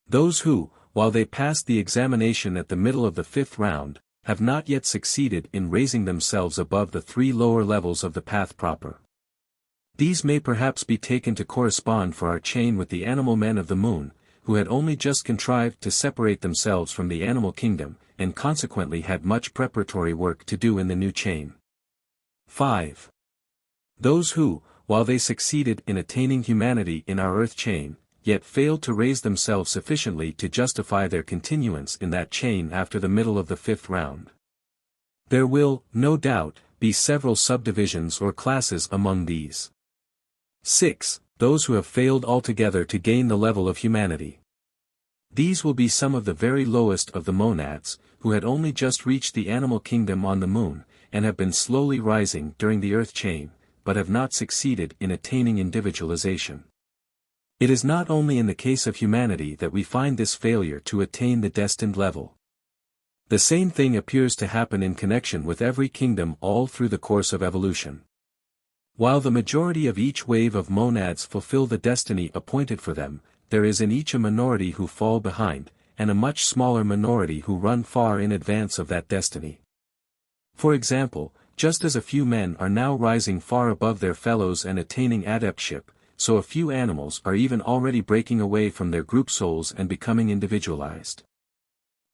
Those who, while they passed the examination at the middle of the 5th round, have not yet succeeded in raising themselves above the 3 lower levels of the path proper. These may perhaps be taken to correspond for our chain with the animal men of the moon, who had only just contrived to separate themselves from the animal kingdom, and consequently had much preparatory work to do in the new chain. 5. Those who, while they succeeded in attaining humanity in our earth chain, yet failed to raise themselves sufficiently to justify their continuance in that chain after the middle of the 5th round. There will, no doubt, be several subdivisions or classes among these. 6. Those who have failed altogether to gain the level of humanity. These will be some of the very lowest of the monads, who had only just reached the animal kingdom on the moon, and have been slowly rising during the Earth chain, but have not succeeded in attaining individualization. It is not only in the case of humanity that we find this failure to attain the destined level. The same thing appears to happen in connection with every kingdom all through the course of evolution. While the majority of each wave of monads fulfill the destiny appointed for them, there is in each a minority who fall behind, and a much smaller minority who run far in advance of that destiny. For example, just as a few men are now rising far above their fellows and attaining adeptship, so a few animals are even already breaking away from their group souls and becoming individualized.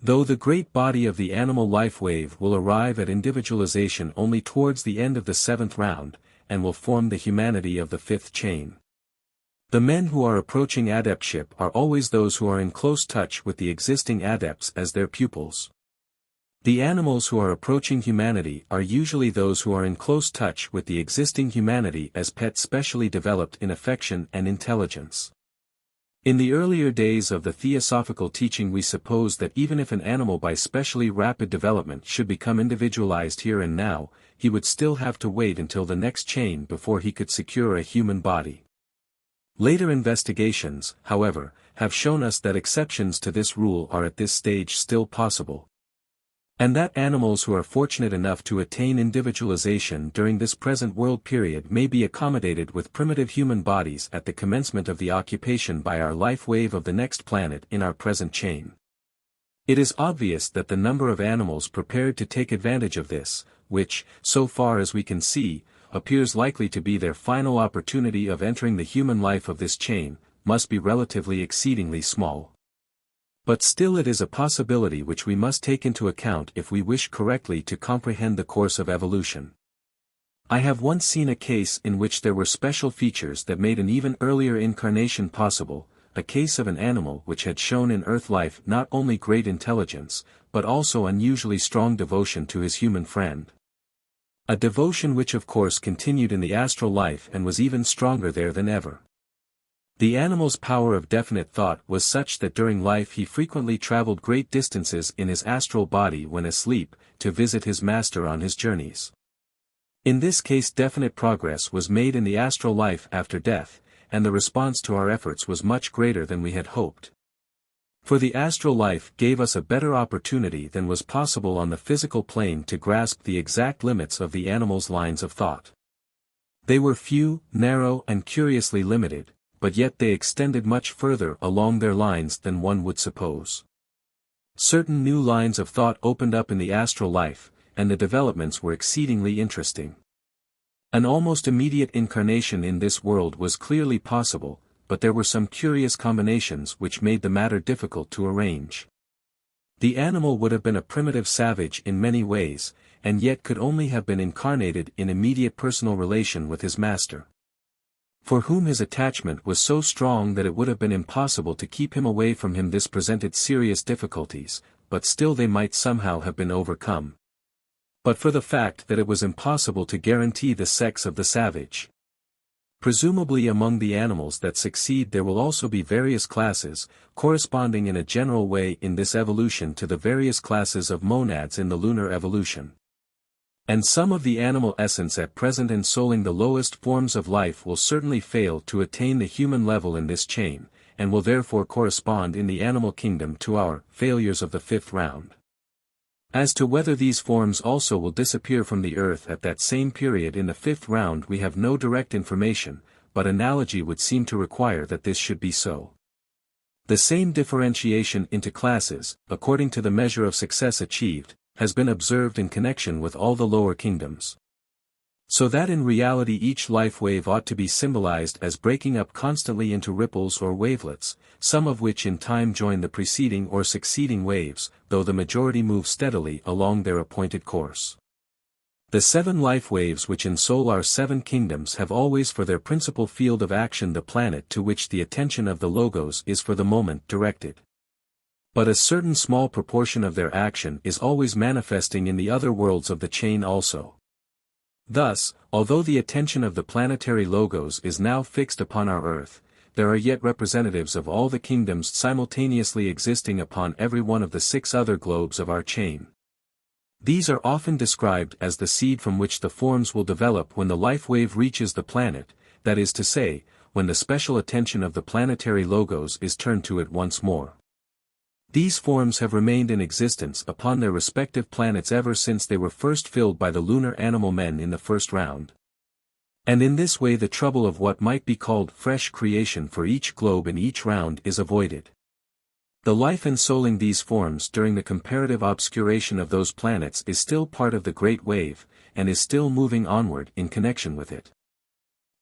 Though the great body of the animal life wave will arrive at individualization only towards the end of the 7th round, and will form the humanity of the 5th chain. The men who are approaching adeptship are always those who are in close touch with the existing adepts as their pupils. The animals who are approaching humanity are usually those who are in close touch with the existing humanity as pets specially developed in affection and intelligence. In the earlier days of the theosophical teaching we supposed that even if an animal by specially rapid development should become individualized here and now, he would still have to wait until the next chain before he could secure a human body. Later investigations, however, have shown us that exceptions to this rule are at this stage still possible. And that animals who are fortunate enough to attain individualization during this present world period may be accommodated with primitive human bodies at the commencement of the occupation by our life wave of the next planet in our present chain. It is obvious that the number of animals prepared to take advantage of this, which, so far as we can see, appears likely to be their final opportunity of entering the human life of this chain, must be relatively exceedingly small. But still it is a possibility which we must take into account if we wish correctly to comprehend the course of evolution. I have once seen a case in which there were special features that made an even earlier incarnation possible, a case of an animal which had shown in earth life not only great intelligence, but also unusually strong devotion to his human friend. A devotion which of course continued in the astral life and was even stronger there than ever. The animal's power of definite thought was such that during life he frequently traveled great distances in his astral body when asleep, to visit his master on his journeys. In this case definite progress was made in the astral life after death, and the response to our efforts was much greater than we had hoped. For the astral life gave us a better opportunity than was possible on the physical plane to grasp the exact limits of the animal's lines of thought. They were few, narrow and curiously limited, but yet they extended much further along their lines than one would suppose. Certain new lines of thought opened up in the astral life, and the developments were exceedingly interesting. An almost immediate incarnation in this world was clearly possible, but there were some curious combinations which made the matter difficult to arrange. The animal would have been a primitive savage in many ways, and yet could only have been incarnated in immediate personal relation with his master, for whom his attachment was so strong that it would have been impossible to keep him away from him. This presented serious difficulties, but still they might somehow have been overcome. But for the fact that it was impossible to guarantee the sex of the savage. Presumably among the animals that succeed there will also be various classes, corresponding in a general way in this evolution to the various classes of monads in the lunar evolution. And some of the animal essence at present ensouling the lowest forms of life will certainly fail to attain the human level in this chain, and will therefore correspond in the animal kingdom to our failures of the 5th round. As to whether these forms also will disappear from the earth at that same period in the 5th round we have no direct information, but analogy would seem to require that this should be so. The same differentiation into classes, according to the measure of success achieved, has been observed in connection with all the lower kingdoms. So that in reality each life wave ought to be symbolized as breaking up constantly into ripples or wavelets, some of which in time join the preceding or succeeding waves, though the majority move steadily along their appointed course. The 7 life waves which ensoul our 7 kingdoms have always for their principal field of action the planet to which the attention of the logos is for the moment directed. But a certain small proportion of their action is always manifesting in the other worlds of the chain also. Thus, although the attention of the planetary logos is now fixed upon our Earth, there are yet representatives of all the kingdoms simultaneously existing upon every one of the 6 other globes of our chain. These are often described as the seed from which the forms will develop when the life wave reaches the planet, that is to say, when the special attention of the planetary logos is turned to it once more. These forms have remained in existence upon their respective planets ever since they were first filled by the lunar animal men in the first round. And in this way the trouble of what might be called fresh creation for each globe in each round is avoided. The life ensouling these forms during the comparative obscuration of those planets is still part of the Great Wave, and is still moving onward in connection with it.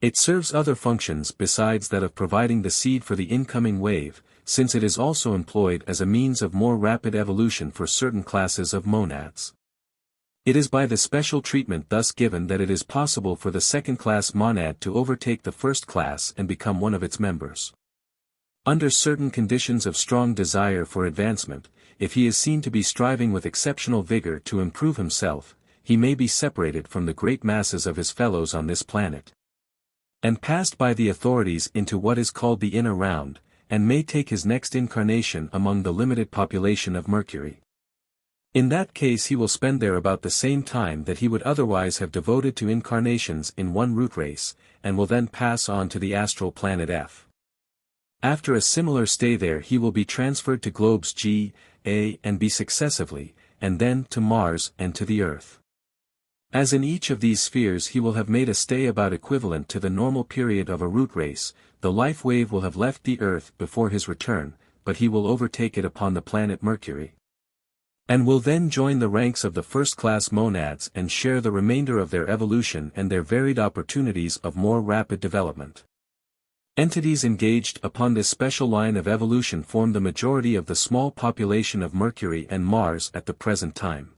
It serves other functions besides that of providing the seed for the incoming wave, since it is also employed as a means of more rapid evolution for certain classes of monads. It is by the special treatment thus given that it is possible for the second-class monad to overtake the first class and become one of its members. Under certain conditions of strong desire for advancement, if he is seen to be striving with exceptional vigor to improve himself, he may be separated from the great masses of his fellows on this planet, and passed by the authorities into what is called the inner round, and may take his next incarnation among the limited population of Mercury. In that case he will spend there about the same time that he would otherwise have devoted to incarnations in one root race, and will then pass on to the astral planet F. After a similar stay there he will be transferred to globes G, A and B successively, and then to Mars and to the Earth. As in each of these spheres he will have made a stay about equivalent to the normal period of a root race, the life wave will have left the Earth before his return, but he will overtake it upon the planet Mercury, and will then join the ranks of the first-class monads and share the remainder of their evolution and their varied opportunities of more rapid development. Entities engaged upon this special line of evolution form the majority of the small population of Mercury and Mars at the present time.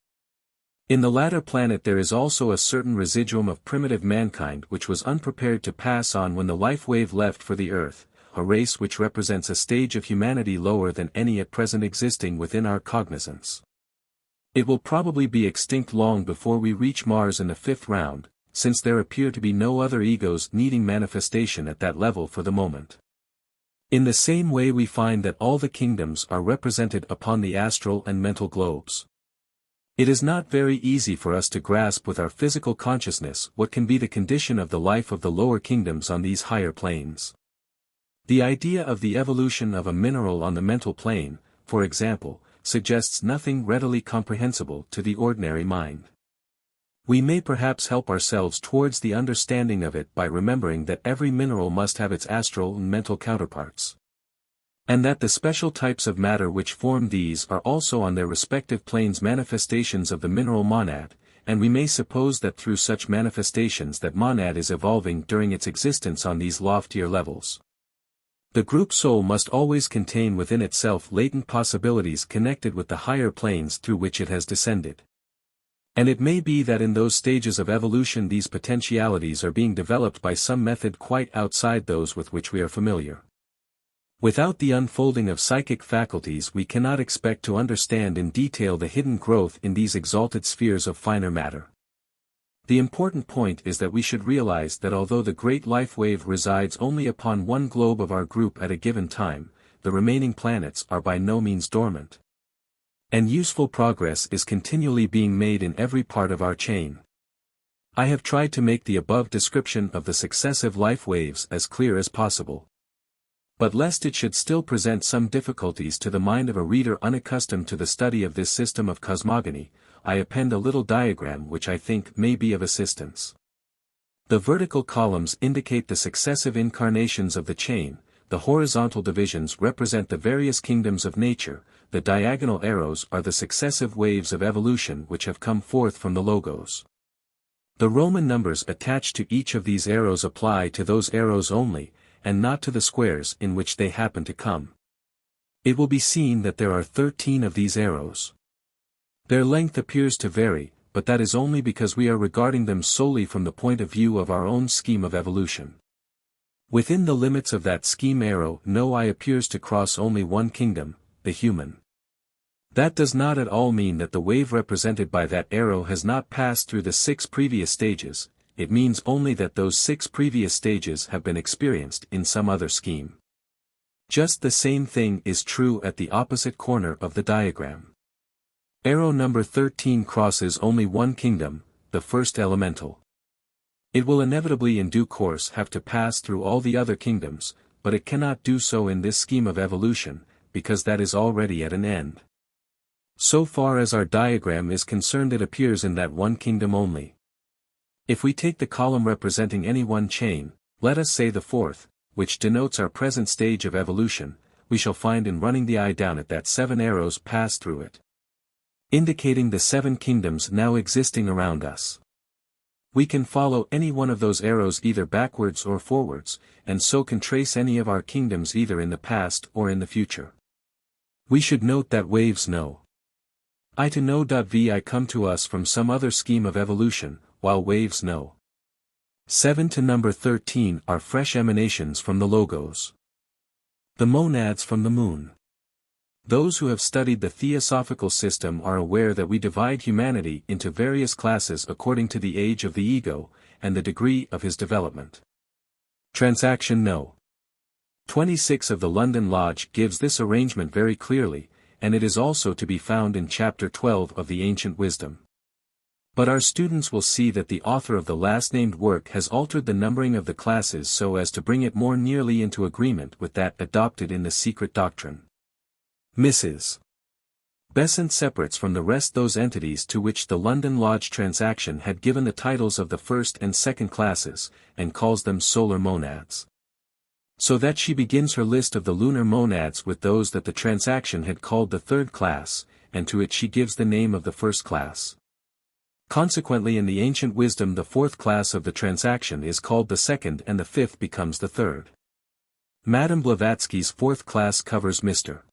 In the latter planet there is also a certain residuum of primitive mankind which was unprepared to pass on when the life wave left for the Earth, a race which represents a stage of humanity lower than any at present existing within our cognizance. It will probably be extinct long before we reach Mars in the 5th round, since there appear to be no other egos needing manifestation at that level for the moment. In the same way we find that all the kingdoms are represented upon the astral and mental globes. It is not very easy for us to grasp with our physical consciousness what can be the condition of the life of the lower kingdoms on these higher planes. The idea of the evolution of a mineral on the mental plane, for example, suggests nothing readily comprehensible to the ordinary mind. We may perhaps help ourselves towards the understanding of it by remembering that every mineral must have its astral and mental counterparts, and that the special types of matter which form these are also on their respective planes manifestations of the mineral monad, and we may suppose that through such manifestations that monad is evolving during its existence on these loftier levels. The group soul must always contain within itself latent possibilities connected with the higher planes through which it has descended. And it may be that in those stages of evolution these potentialities are being developed by some method quite outside those with which we are familiar. Without the unfolding of psychic faculties we cannot expect to understand in detail the hidden growth in these exalted spheres of finer matter. The important point is that we should realize that although the great life wave resides only upon one globe of our group at a given time, the remaining planets are by no means dormant, and useful progress is continually being made in every part of our chain. I have tried to make the above description of the successive life waves as clear as possible. But lest it should still present some difficulties to the mind of a reader unaccustomed to the study of this system of cosmogony, I append a little diagram which I think may be of assistance. The vertical columns indicate the successive incarnations of the chain, the horizontal divisions represent the various kingdoms of nature, the diagonal arrows are the successive waves of evolution which have come forth from the logos. The Roman numbers attached to each of these arrows apply to those arrows only, and not to the squares in which they happen to come. It will be seen that there are 13 of these arrows. Their length appears to vary, but that is only because we are regarding them solely from the point of view of our own scheme of evolution. Within the limits of that scheme arrow no eye appears to cross only one kingdom, the human. That does not at all mean that the wave represented by that arrow has not passed through the 6 previous stages, it means only that those 6 previous stages have been experienced in some other scheme. Just the same thing is true at the opposite corner of the diagram. Arrow number 13 crosses only one kingdom, the first elemental. It will inevitably in due course have to pass through all the other kingdoms, but it cannot do so in this scheme of evolution, because that is already at an end. So far as our diagram is concerned, it appears in that one kingdom only. If we take the column representing any one chain, let us say the fourth, which denotes our present stage of evolution, we shall find in running the eye down it that 7 arrows pass through it, indicating the 7 kingdoms now existing around us. We can follow any one of those arrows either backwards or forwards, and so can trace any of our kingdoms either in the past or in the future. We should note that waves know I to know.vi come to us from some other scheme of evolution, while waves know 7 to number 13 are fresh emanations from the logos. The monads from the moon. Those who have studied the theosophical system are aware that we divide humanity into various classes according to the age of the ego, and the degree of his development. Transaction No. 26 of the London Lodge gives this arrangement very clearly, and it is also to be found in Chapter 12 of the Ancient Wisdom. But our students will see that the author of the last-named work has altered the numbering of the classes so as to bring it more nearly into agreement with that adopted in the secret doctrine. Mrs. Besant separates from the rest those entities to which the London Lodge transaction had given the titles of the first and second classes, and calls them solar monads. So that she begins her list of the lunar monads with those that the transaction had called the third class, and to it she gives the name of the first class. Consequently, in the ancient wisdom the fourth class of the transaction is called the second and the fifth becomes the third. Madame Blavatsky's fourth class covers Mr.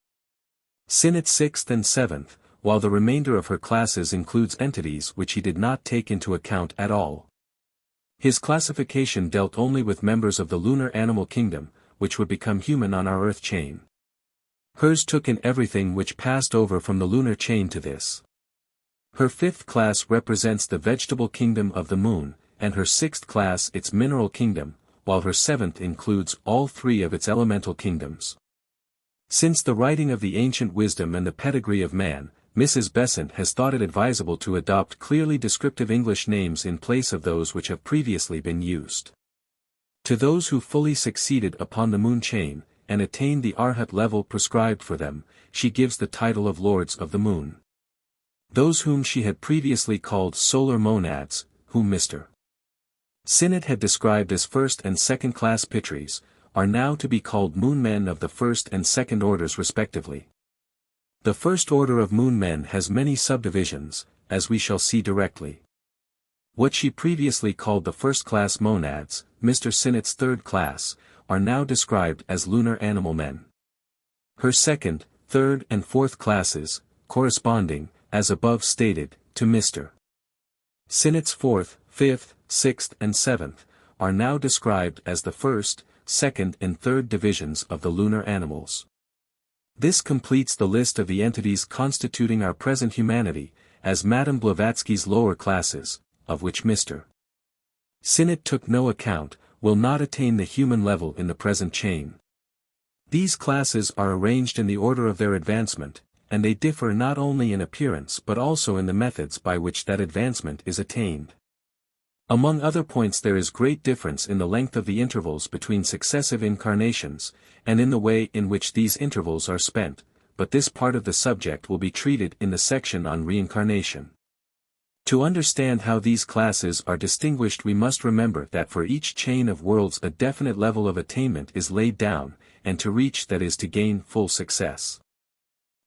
Sinnett's sixth and seventh, while the remainder of her classes includes entities which he did not take into account at all. His classification dealt only with members of the lunar animal kingdom, which would become human on our earth chain. Hers took in everything which passed over from the lunar chain to this. Her fifth class represents the vegetable kingdom of the moon, and her sixth class its mineral kingdom, while her seventh includes all 3 of its elemental kingdoms. Since the writing of the ancient wisdom and the pedigree of man, Mrs. Besant has thought it advisable to adopt clearly descriptive English names in place of those which have previously been used. To those who fully succeeded upon the moon chain, and attained the arhat level prescribed for them, she gives the title of Lords of the Moon. Those whom she had previously called solar monads, whom Mr. Sinnett had described as first and second class pitris, are now to be called moon men of the first and second orders respectively. The first order of moon men has many subdivisions, as we shall see directly. What she previously called the first class monads, Mr. Sinnett's third class, are now described as lunar animal men. Her second, third and fourth classes, corresponding, as above stated, to Mr. Sinnett's fourth, fifth, sixth and seventh, are now described as the first, second and third divisions of the lunar animals. This completes the list of the entities constituting our present humanity, as Madame Blavatsky's lower classes, of which Mr. Sinnett took no account, will not attain the human level in the present chain. These classes are arranged in the order of their advancement, and they differ not only in appearance but also in the methods by which that advancement is attained. Among other points there is great difference in the length of the intervals between successive incarnations, and in the way in which these intervals are spent, but this part of the subject will be treated in the section on reincarnation. To understand how these classes are distinguished we must remember that for each chain of worlds a definite level of attainment is laid down, and to reach that is to gain full success.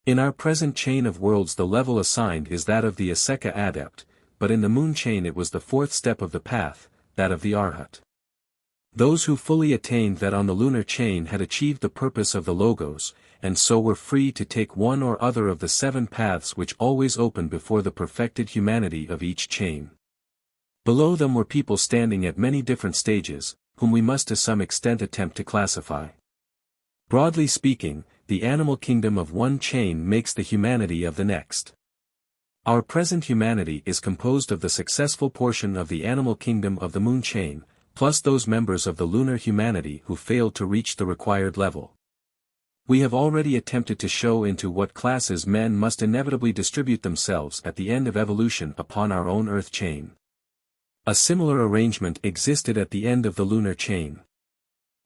In our present chain of worlds the level assigned is that of the Aseka adept, but in the moon chain it was the fourth step of the path, that of the Arhat. Those who fully attained that on the lunar chain had achieved the purpose of the Logos, and so were free to take one or other of the 7 paths which always open before the perfected humanity of each chain. Below them were people standing at many different stages, whom we must to some extent attempt to classify. Broadly speaking, the animal kingdom of one chain makes the humanity of the next. Our present humanity is composed of the successful portion of the animal kingdom of the moon chain, plus those members of the lunar humanity who failed to reach the required level. We have already attempted to show into what classes men must inevitably distribute themselves at the end of evolution upon our own Earth chain. A similar arrangement existed at the end of the lunar chain.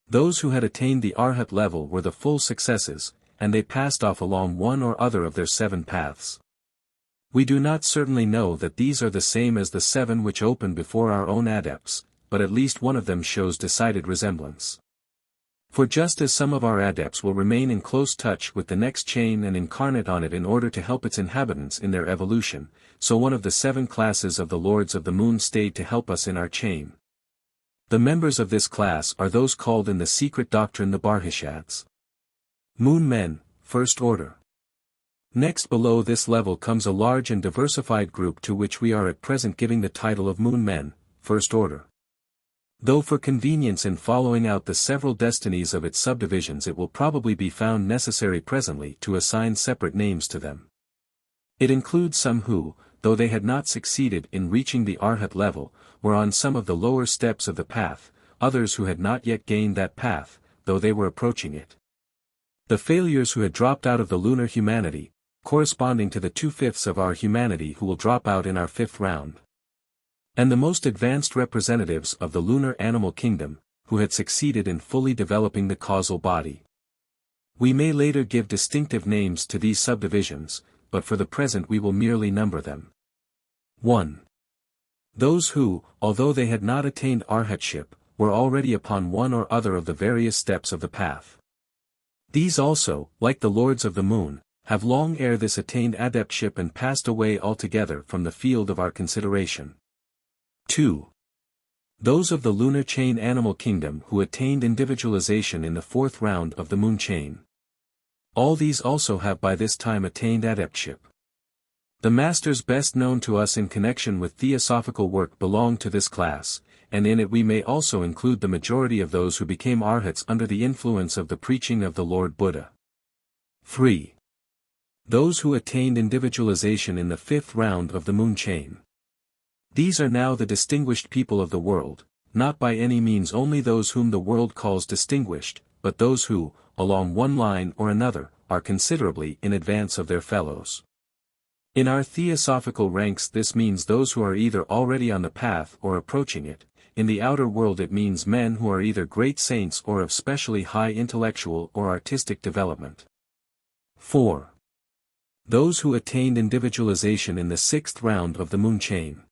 Those who had attained the Arhat level were the full successes, and they passed off along one or other of their 7 paths. We do not certainly know that these are the same as the 7 which open before our own adepts, but at least one of them shows decided resemblance. For just as some of our adepts will remain in close touch with the next chain and incarnate on it in order to help its inhabitants in their evolution, so one of the 7 classes of the Lords of the Moon stayed to help us in our chain. The members of this class are those called in the secret doctrine the Barhishads. Moon Men, First Order. Next below this level comes a large and diversified group to which we are at present giving the title of Moon Men, First Order. Though for convenience in following out the several destinies of its subdivisions it will probably be found necessary presently to assign separate names to them. It includes some who, though they had not succeeded in reaching the Arhat level, were on some of the lower steps of the path, others who had not yet gained that path, though they were approaching it. The failures who had dropped out of the lunar humanity, corresponding to the 2/5 of our humanity who will drop out in our 5th round. And the most advanced representatives of the lunar animal kingdom, who had succeeded in fully developing the causal body. We may later give distinctive names to these subdivisions, but for the present we will merely number them. 1. Those who, although they had not attained arhatship, were already upon one or other of the various steps of the path. These also, like the Lords of the Moon, have long ere this attained adeptship and passed away altogether from the field of our consideration. 2. Those of the lunar chain animal kingdom who attained individualization in the 4th round of the moon chain. All these also have by this time attained adeptship. The masters best known to us in connection with theosophical work belong to this class, and in it we may also include the majority of those who became arhats under the influence of the preaching of the Lord Buddha. 3. Those who attained individualization in the 5th round of the moon chain. These are now the distinguished people of the world, not by any means only those whom the world calls distinguished, but those who, along one line or another, are considerably in advance of their fellows. In our theosophical ranks this means those who are either already on the path or approaching it. In the outer world it means men who are either great saints or of specially high intellectual or artistic development. 4. Those who attained individualization in the 6th round of the moon chain.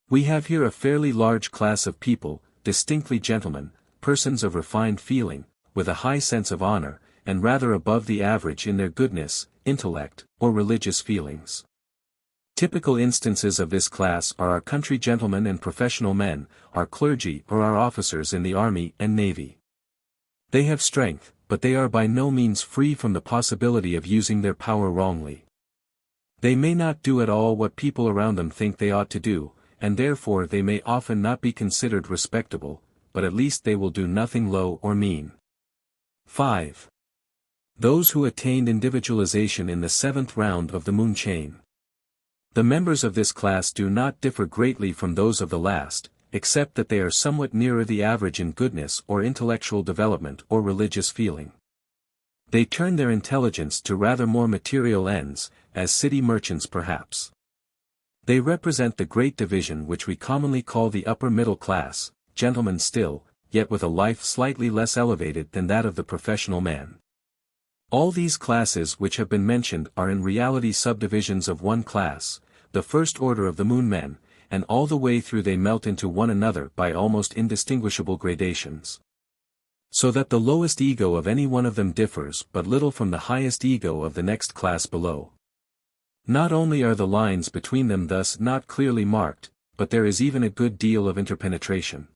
We have here a fairly large class of people, distinctly gentlemen, persons of refined feeling, with a high sense of honor, and rather above the average in their goodness, intellect, or religious feelings. Typical instances of this class are our country gentlemen and professional men, our clergy or our officers in the army and navy. They have strength, but they are by no means free from the possibility of using their power wrongly. They may not do at all what people around them think they ought to do, and therefore they may often not be considered respectable, but at least they will do nothing low or mean. 5. Those who attained individualization in the 7th round of the moon chain. The members of this class do not differ greatly from those of the last, except that they are somewhat nearer the average in goodness or intellectual development or religious feeling. They turn their intelligence to rather more material ends, as city merchants perhaps. They represent the great division which we commonly call the upper middle class, gentlemen still, yet with a life slightly less elevated than that of the professional man. All these classes which have been mentioned are in reality subdivisions of one class, the first order of the moon men, and all the way through they melt into one another by almost indistinguishable gradations. So that the lowest ego of any one of them differs but little from the highest ego of the next class below. Not only are the lines between them thus not clearly marked, but there is even a good deal of interpenetration.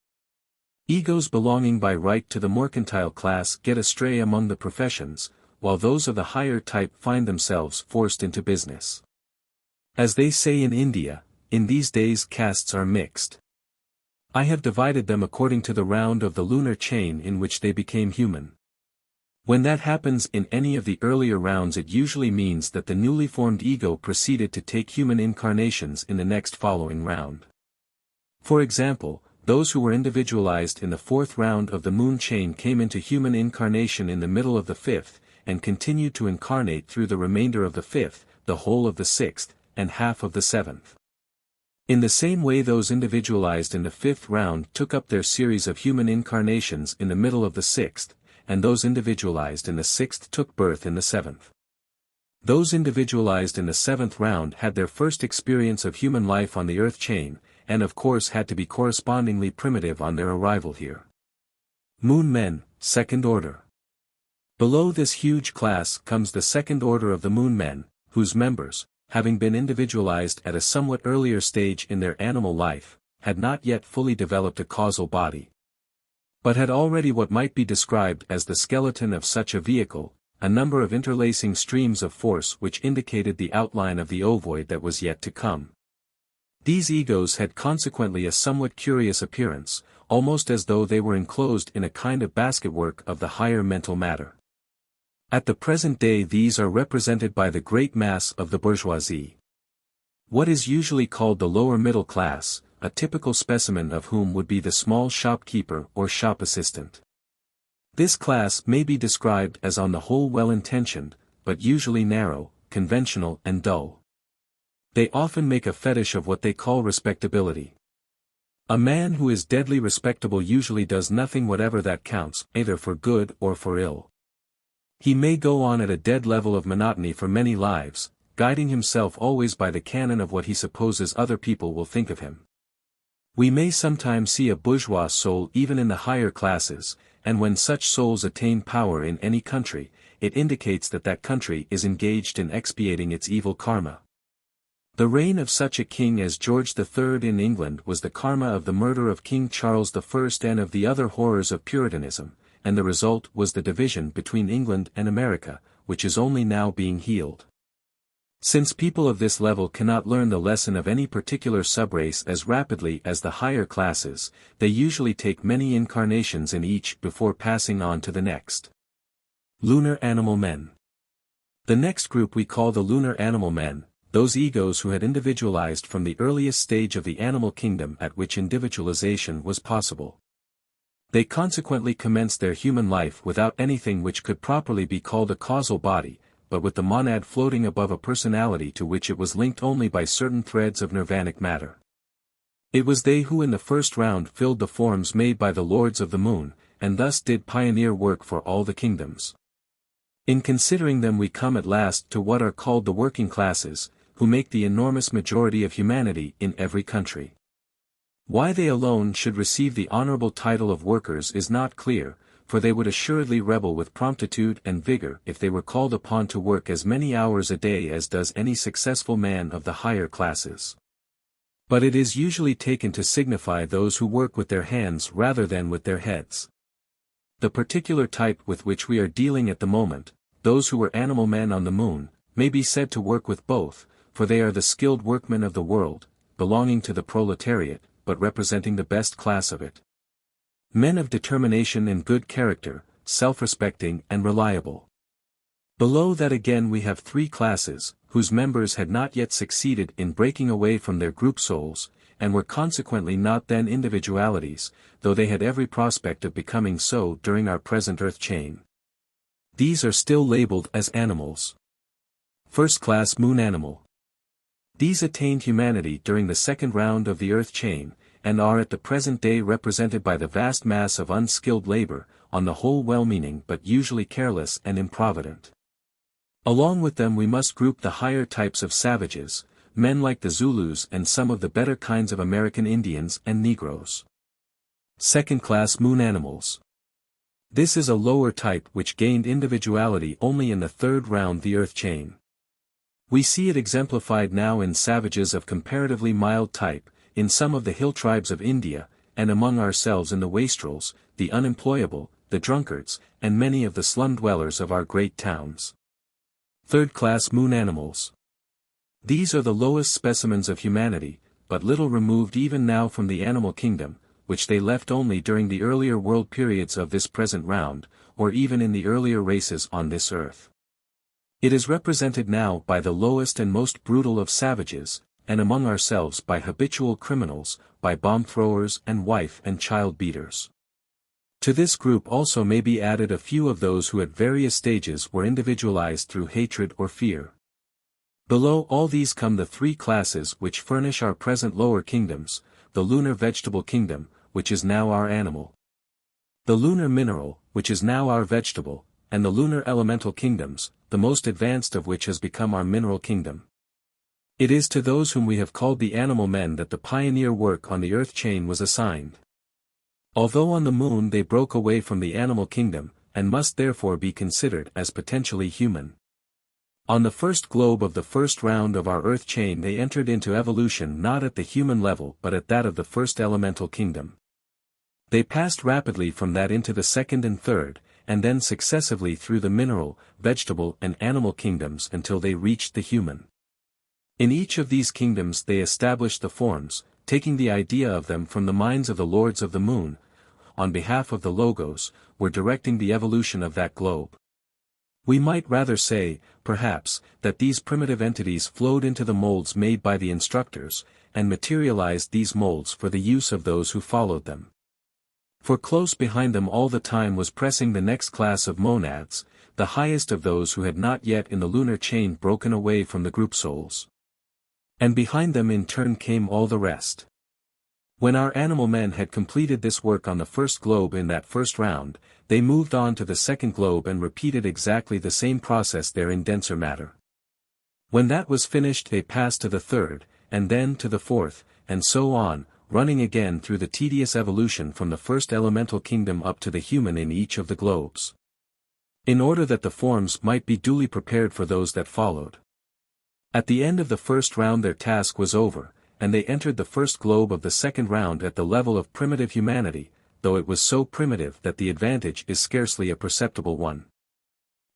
Egos belonging by right to the mercantile class get astray among the professions, while those of the higher type find themselves forced into business. As they say in India, in these days castes are mixed. I have divided them according to the round of the lunar chain in which they became human. When that happens in any of the earlier rounds it usually means that the newly formed ego proceeded to take human incarnations in the next following round. For example, those who were individualized in the 4th round of the moon chain came into human incarnation in the middle of the 5th, and continued to incarnate through the remainder of the fifth, the whole of the sixth, and half of the seventh. In the same way those individualized in the fifth round took up their series of human incarnations in the middle of the sixth, and those individualized in the sixth took birth in the seventh. Those individualized in the seventh round had their first experience of human life on the earth chain, and of course had to be correspondingly primitive on their arrival here. Moon men, second order. Below this huge class comes the second order of the moon men, whose members, having been individualized at a somewhat earlier stage in their animal life, had not yet fully developed a causal body, but had already what might be described as the skeleton of such a vehicle, a number of interlacing streams of force which indicated the outline of the ovoid that was yet to come. These egos had consequently a somewhat curious appearance, almost as though they were enclosed in a kind of basketwork of the higher mental matter. At the present day these are represented by the great mass of the bourgeoisie. What is usually called the lower middle class, a typical specimen of whom would be the small shopkeeper or shop assistant. This class may be described as on the whole well-intentioned, but usually narrow, conventional and dull. They often make a fetish of what they call respectability. A man who is deadly respectable usually does nothing whatever that counts, either for good or for ill. He may go on at a dead level of monotony for many lives, guiding himself always by the canon of what he supposes other people will think of him. We may sometimes see a bourgeois soul even in the higher classes, and when such souls attain power in any country, it indicates that that country is engaged in expiating its evil karma. The reign of such a king as George III in England was the karma of the murder of King Charles I and of the other horrors of Puritanism, and the result was the division between England and America, which is only now being healed. Since people of this level cannot learn the lesson of any particular subrace as rapidly as the higher classes, they usually take many incarnations in each before passing on to the next. Lunar Animal Men. The next group we call the Lunar Animal Men, those egos who had individualized from the earliest stage of the animal kingdom at which individualization was possible. They consequently commenced their human life without anything which could properly be called a causal body, but with the monad floating above a personality to which it was linked only by certain threads of nirvanic matter. It was they who in the first round filled the forms made by the lords of the moon, and thus did pioneer work for all the kingdoms. In considering them we come at last to what are called the working classes, who make the enormous majority of humanity in every country. Why they alone should receive the honorable title of workers is not clear, for they would assuredly rebel with promptitude and vigor if they were called upon to work as many hours a day as does any successful man of the higher classes. But it is usually taken to signify those who work with their hands rather than with their heads. The particular type with which we are dealing at the moment, those who were animal men on the moon, may be said to work with both, for they are the skilled workmen of the world, belonging to the proletariat, but representing the best class of it. Men of determination and good character, self-respecting and reliable. Below that again we have three classes, whose members had not yet succeeded in breaking away from their group souls, and were consequently not then individualities, though they had every prospect of becoming so during our present earth chain. These are still labeled as animals. First class moon animal. These attained humanity during the second round of the earth chain, and are at the present day represented by the vast mass of unskilled labor, on the whole well-meaning but usually careless and improvident. Along with them we must group the higher types of savages, men like the Zulus and some of the better kinds of American Indians and Negroes. Second-class moon animals. This is a lower type which gained individuality only in the third round the earth chain. We see it exemplified now in savages of comparatively mild type, in some of the hill tribes of India, and among ourselves in the wastrels, the unemployable, the drunkards, and many of the slum dwellers of our great towns. Third-class moon animals. These are the lowest specimens of humanity, but little removed even now from the animal kingdom, which they left only during the earlier world periods of this present round, or even in the earlier races on this earth. It is represented now by the lowest and most brutal of savages, and among ourselves by habitual criminals, by bomb throwers and wife and child beaters. To this group also may be added a few of those who at various stages were individualized through hatred or fear. Below all these come the three classes which furnish our present lower kingdoms, the lunar vegetable kingdom, which is now our animal, the lunar mineral, which is now our vegetable, and the lunar elemental kingdoms, the most advanced of which has become our mineral kingdom. It is to those whom we have called the animal men that the pioneer work on the earth chain was assigned. Although on the moon they broke away from the animal kingdom, and must therefore be considered as potentially human. On the first globe of the first round of our earth chain they entered into evolution not at the human level but at that of the first elemental kingdom. They passed rapidly from that into the second and third, and then successively through the mineral, vegetable and animal kingdoms until they reached the human. In each of these kingdoms they established the forms, taking the idea of them from the minds of the lords of the moon, on behalf of the Logos, were directing the evolution of that globe. We might rather say, perhaps, that these primitive entities flowed into the molds made by the instructors, and materialized these molds for the use of those who followed them. For close behind them all the time was pressing the next class of monads, the highest of those who had not yet in the lunar chain broken away from the group souls. And behind them in turn came all the rest. When our animal men had completed this work on the first globe in that first round, they moved on to the second globe and repeated exactly the same process there in denser matter. When that was finished they passed to the third, and then to the fourth, and so on, running again through the tedious evolution from the first elemental kingdom up to the human in each of the globes. In order that the forms might be duly prepared for those that followed. At the end of the first round their task was over, and they entered the first globe of the second round at the level of primitive humanity, though it was so primitive that the advantage is scarcely a perceptible one.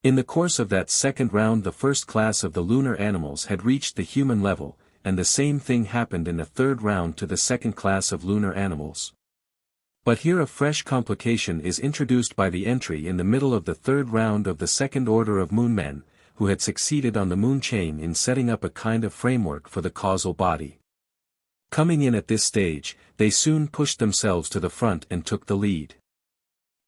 In the course of that second round the first class of the lunar animals had reached the human level, and the same thing happened in the third round to the second class of lunar animals. But here a fresh complication is introduced by the entry in the middle of the third round of the second order of moon men, who had succeeded on the moon chain in setting up a kind of framework for the causal body. Coming in at this stage, they soon pushed themselves to the front and took the lead.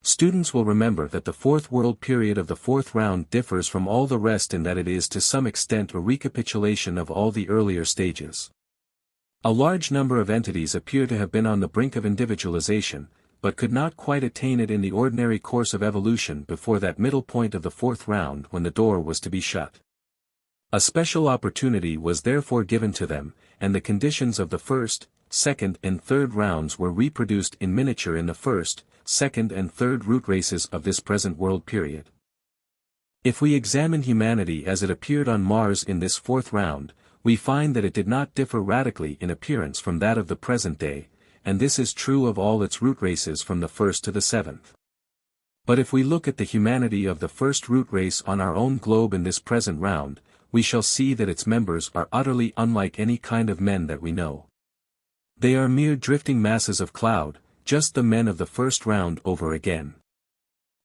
Students will remember that the fourth world period of the fourth round differs from all the rest in that it is to some extent a recapitulation of all the earlier stages. A large number of entities appear to have been on the brink of individualization, but could not quite attain it in the ordinary course of evolution before that middle point of the fourth round when the door was to be shut. A special opportunity was therefore given to them, and the conditions of the first, second and third rounds were reproduced in miniature in the first, second and third root races of this present world period. If we examine humanity as it appeared on Mars in this fourth round, we find that it did not differ radically in appearance from that of the present day, and this is true of all its root races from the first to the seventh. But if we look at the humanity of the first root race on our own globe in this present round, we shall see that its members are utterly unlike any kind of men that we know. They are mere drifting masses of cloud, just the men of the first round over again.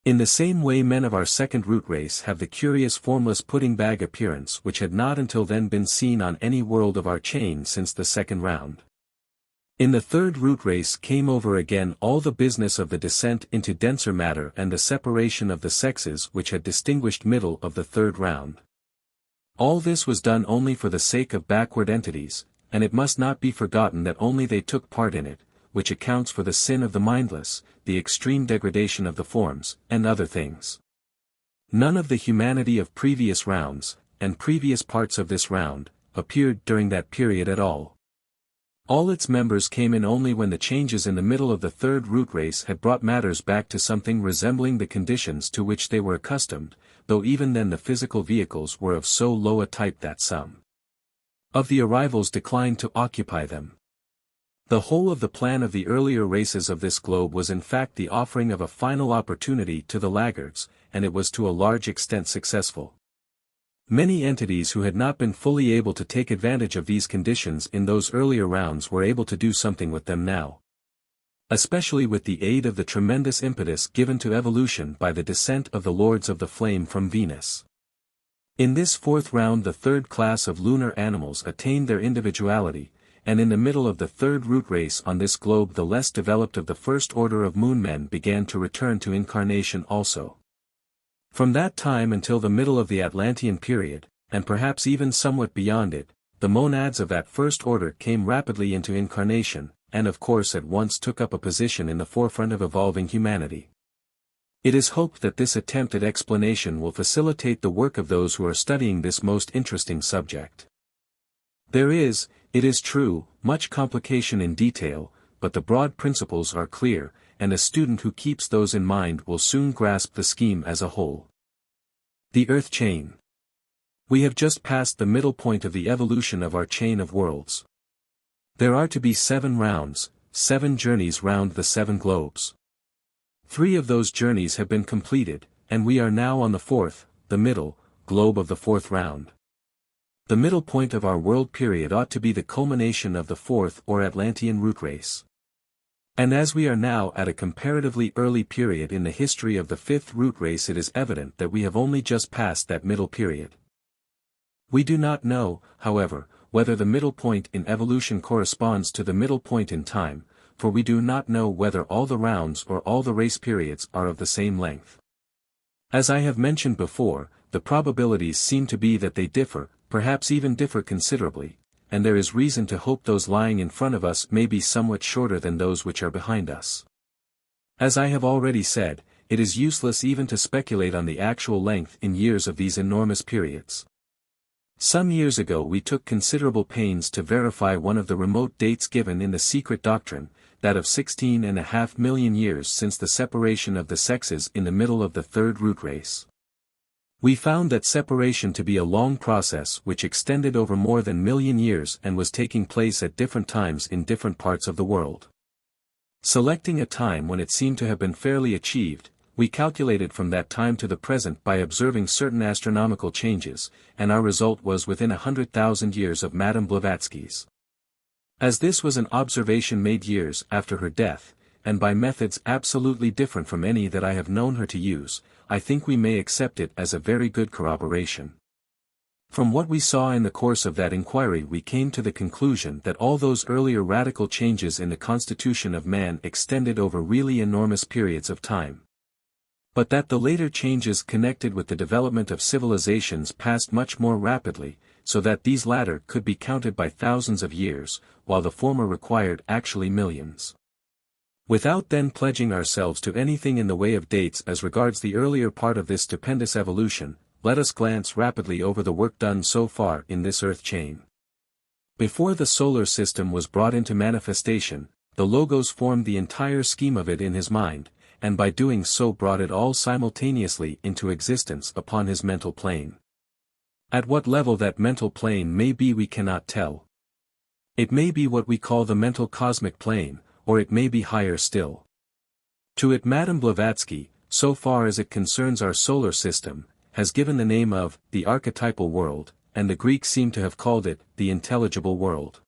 In the same way men of our second root race have the curious formless pudding bag appearance which had not until then been seen on any world of our chain since the second round. In the third root race came over again all the business of the descent into denser matter and the separation of the sexes which had distinguished middle of the third round. All this was done only for the sake of backward entities, and it must not be forgotten that only they took part in it, which accounts for the sin of the mindless, the extreme degradation of the forms, and other things. None of the humanity of previous rounds, and previous parts of this round, appeared during that period at all. All its members came in only when the changes in the middle of the third root race had brought matters back to something resembling the conditions to which they were accustomed, though even then the physical vehicles were of so low a type that some of the arrivals declined to occupy them. The whole of the plan of the earlier races of this globe was in fact the offering of a final opportunity to the laggards, and it was to a large extent successful. Many entities who had not been fully able to take advantage of these conditions in those earlier rounds were able to do something with them now. Especially with the aid of the tremendous impetus given to evolution by the descent of the Lords of the Flame from Venus. In this fourth round the third class of lunar animals attained their individuality, and in the middle of the third root race on this globe the less developed of the first order of moon men began to return to incarnation also. From that time until the middle of the Atlantean period, and perhaps even somewhat beyond it, the monads of that first order came rapidly into incarnation, and of course at once took up a position in the forefront of evolving humanity. It is hoped that this attempt at explanation will facilitate the work of those who are studying this most interesting subject. There is, it is true, much complication in detail, but the broad principles are clear, and a student who keeps those in mind will soon grasp the scheme as a whole. The Earth Chain. We have just passed the middle point of the evolution of our chain of worlds. There are to be 7 rounds, 7 journeys round the 7 globes. 3 of those journeys have been completed, and we are now on the 4th, the middle, globe of the 4th round. The middle point of our world period ought to be the culmination of the 4th or Atlantean root race. And as we are now at a comparatively early period in the history of the 5th root race, it is evident that we have only just passed that middle period. We do not know, however, whether the middle point in evolution corresponds to the middle point in time, for we do not know whether all the rounds or all the race periods are of the same length. As I have mentioned before, the probabilities seem to be that they differ, perhaps even differ considerably, and there is reason to hope those lying in front of us may be somewhat shorter than those which are behind us. As I have already said, it is useless even to speculate on the actual length in years of these enormous periods. Some years ago we took considerable pains to verify one of the remote dates given in the secret doctrine, that of 16.5 million years since the separation of the sexes in the middle of the 3rd root race. We found that separation to be a long process which extended over more than 1,000,000 years and was taking place at different times in different parts of the world. Selecting a time when it seemed to have been fairly achieved, we calculated from that time to the present by observing certain astronomical changes, and our result was within 100,000 years of Madame Blavatsky's. As this was an observation made years after her death, and by methods absolutely different from any that I have known her to use, I think we may accept it as a very good corroboration. From what we saw in the course of that inquiry we came to the conclusion that all those earlier radical changes in the constitution of man extended over really enormous periods of time. But that the later changes connected with the development of civilizations passed much more rapidly, so that these latter could be counted by thousands of years, while the former required actually millions. Without then pledging ourselves to anything in the way of dates as regards the earlier part of this stupendous evolution, let us glance rapidly over the work done so far in this Earth chain. Before the solar system was brought into manifestation, the Logos formed the entire scheme of it in his mind, and by doing so brought it all simultaneously into existence upon his mental plane. At what level that mental plane may be we cannot tell. It may be what we call the mental cosmic plane, or it may be higher still. To it Madame Blavatsky, so far as it concerns our solar system, has given the name of the archetypal world, and the Greeks seem to have called it the intelligible world.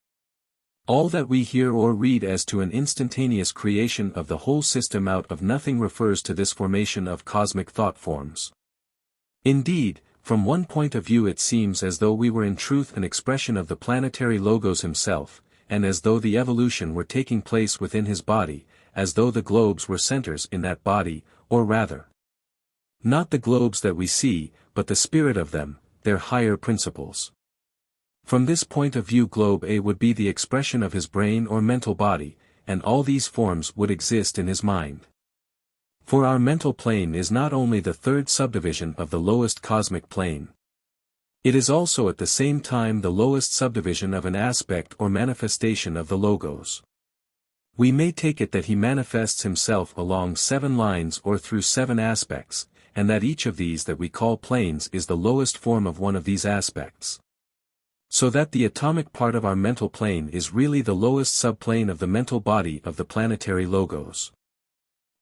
All that we hear or read as to an instantaneous creation of the whole system out of nothing refers to this formation of cosmic thought forms. Indeed, from one point of view it seems as though we were in truth an expression of the planetary Logos himself, and as though the evolution were taking place within his body, as though the globes were centers in that body, or rather, not the globes that we see, but the spirit of them, their higher principles. From this point of view Globe A would be the expression of his brain or mental body, and all these forms would exist in his mind. For our mental plane is not only the 3rd subdivision of the lowest cosmic plane. It is also at the same time the lowest subdivision of an aspect or manifestation of the Logos. We may take it that he manifests himself along 7 lines or through 7 aspects, and that each of these that we call planes is the lowest form of one of these aspects. So that the atomic part of our mental plane is really the lowest subplane of the mental body of the planetary Logos.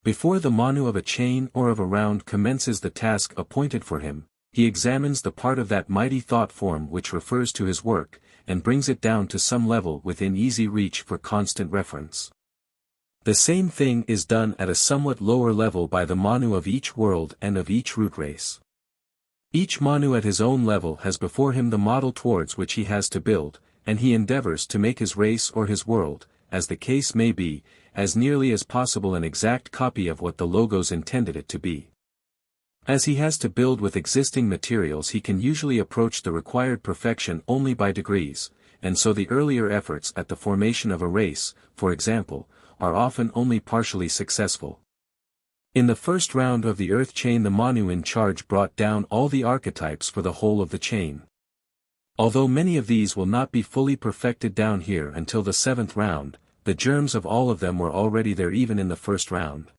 Before the Manu of a chain or of a round commences the task appointed for him, he examines the part of that mighty thought form which refers to his work, and brings it down to some level within easy reach for constant reference. The same thing is done at a somewhat lower level by the Manu of each world and of each root race. Each Manu at his own level has before him the model towards which he has to build, and he endeavors to make his race or his world, as the case may be, as nearly as possible an exact copy of what the logos intended it to be. As he has to build with existing materials, he can usually approach the required perfection only by degrees, and so the earlier efforts at the formation of a race, for example, are often only partially successful. In the first round of the Earth chain, the Manu in charge brought down all the archetypes for the whole of the chain. Although many of these will not be fully perfected down here until the 7th round, the germs of all of them were already there even in the first round.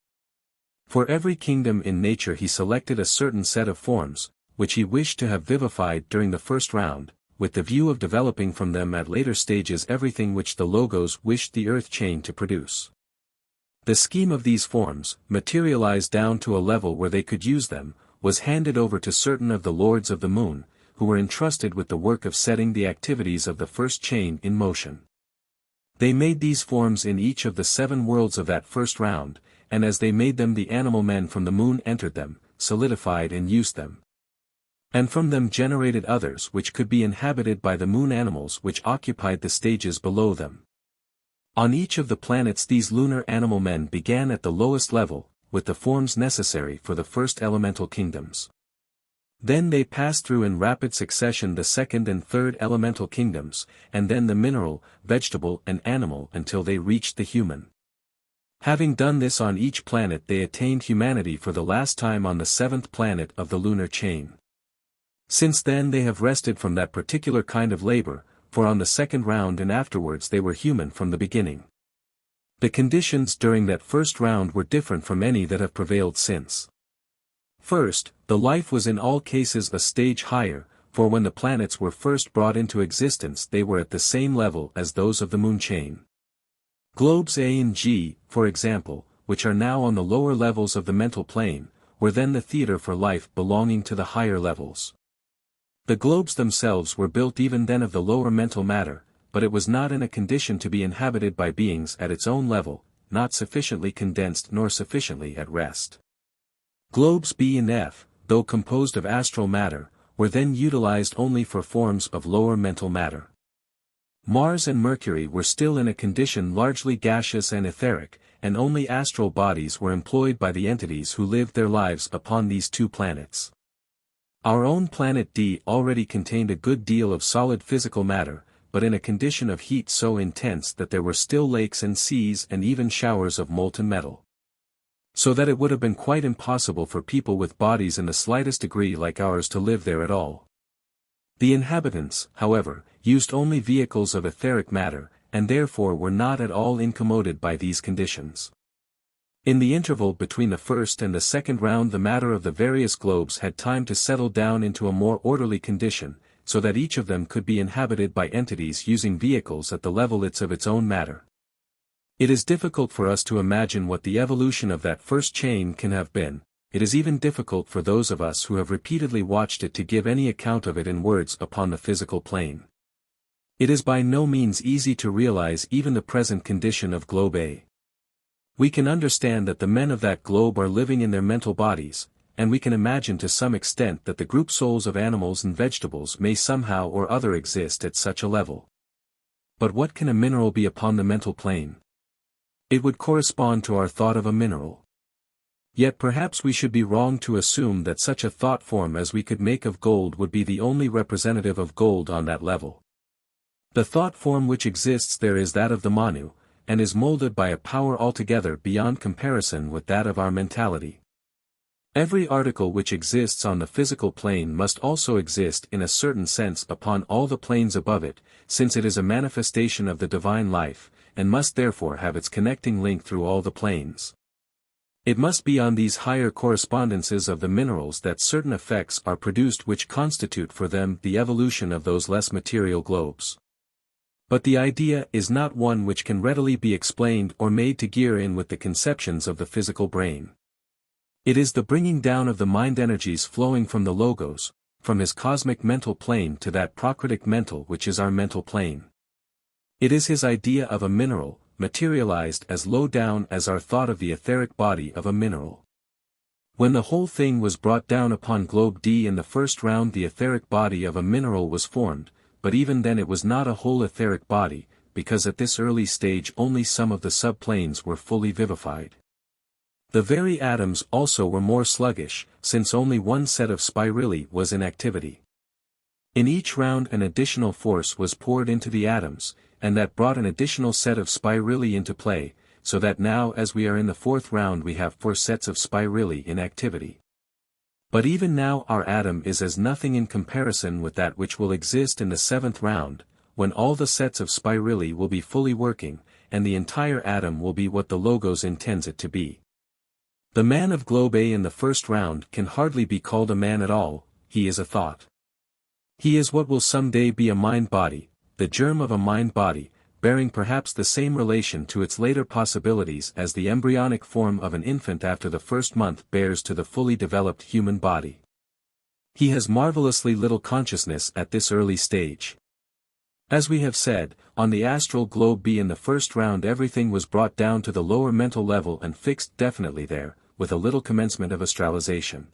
For every kingdom in nature he selected a certain set of forms, which he wished to have vivified during the first round, with the view of developing from them at later stages everything which the logos wished the Earth chain to produce. The scheme of these forms, materialized down to a level where they could use them, was handed over to certain of the Lords of the Moon, who were entrusted with the work of setting the activities of the first chain in motion. They made these forms in each of the 7 worlds of that first round, and as they made them the animal men from the moon entered them, solidified and used them. And from them generated others which could be inhabited by the moon animals which occupied the stages below them. On each of the planets these lunar animal men began at the lowest level, with the forms necessary for the first elemental kingdoms. Then they passed through in rapid succession the 2nd and 3rd elemental kingdoms, and then the mineral, vegetable and animal until they reached the human. Having done this on each planet, they attained humanity for the last time on the 7th planet of the lunar chain. Since then they have rested from that particular kind of labor, for on the 2nd round and afterwards they were human from the beginning. The conditions during that first round were different from any that have prevailed since. First, the life was in all cases a stage higher, for when the planets were first brought into existence they were at the same level as those of the moon chain. Globes A and G, for example, which are now on the lower levels of the mental plane, were then the theater for life belonging to the higher levels. The globes themselves were built even then of the lower mental matter, but it was not in a condition to be inhabited by beings at its own level, not sufficiently condensed nor sufficiently at rest. Globes B and F, though composed of astral matter, were then utilized only for forms of lower mental matter. Mars and Mercury were still in a condition largely gaseous and etheric, and only astral bodies were employed by the entities who lived their lives upon these 2 planets. Our own planet D already contained a good deal of solid physical matter, but in a condition of heat so intense that there were still lakes and seas and even showers of molten metal. So that it would have been quite impossible for people with bodies in the slightest degree like ours to live there at all. The inhabitants, however, used only vehicles of etheric matter, and therefore were not at all incommoded by these conditions. In the interval between the first and the 2nd round the matter of the various globes had time to settle down into a more orderly condition, so that each of them could be inhabited by entities using vehicles at the level of its own matter. It is difficult for us to imagine what the evolution of that first chain can have been. It is even difficult for those of us who have repeatedly watched it to give any account of it in words upon the physical plane. It is by no means easy to realize even the present condition of Globe A. We can understand that the men of that globe are living in their mental bodies, and we can imagine to some extent that the group souls of animals and vegetables may somehow or other exist at such a level. But what can a mineral be upon the mental plane? It would correspond to our thought of a mineral. Yet perhaps we should be wrong to assume that such a thought form as we could make of gold would be the only representative of gold on that level. The thought form which exists there is that of the Manu, and is molded by a power altogether beyond comparison with that of our mentality. Every article which exists on the physical plane must also exist in a certain sense upon all the planes above it, since it is a manifestation of the divine life, and must therefore have its connecting link through all the planes. It must be on these higher correspondences of the minerals that certain effects are produced which constitute for them the evolution of those less material globes. But the idea is not one which can readily be explained or made to gear in with the conceptions of the physical brain. It is the bringing down of the mind energies flowing from the logos, from his cosmic mental plane to that Prakritic mental which is our mental plane. It is his idea of a mineral, materialized as low down as our thought of the etheric body of a mineral. When the whole thing was brought down upon Globe D in the first round the etheric body of a mineral was formed, but even then it was not a whole etheric body, because at this early stage only some of the subplanes were fully vivified. The very atoms also were more sluggish, since only one set of spirali was in activity. In each round an additional force was poured into the atoms, and that brought an additional set of spirali into play, so that now as we are in the fourth round we have 4 sets of spirali in activity. But even now our atom is as nothing in comparison with that which will exist in the 7th round, when all the sets of spirali will be fully working, and the entire atom will be what the Logos intends it to be. The man of Globe A in the first round can hardly be called a man at all, he is a thought. He is what will someday be a mind-body, the germ of a mind-body, bearing perhaps the same relation to its later possibilities as the embryonic form of an infant after the first month bears to the fully developed human body. He has marvelously little consciousness at this early stage. As we have said, on the astral globe B in the first round everything was brought down to the lower mental level and fixed definitely there, with a little commencement of astralization.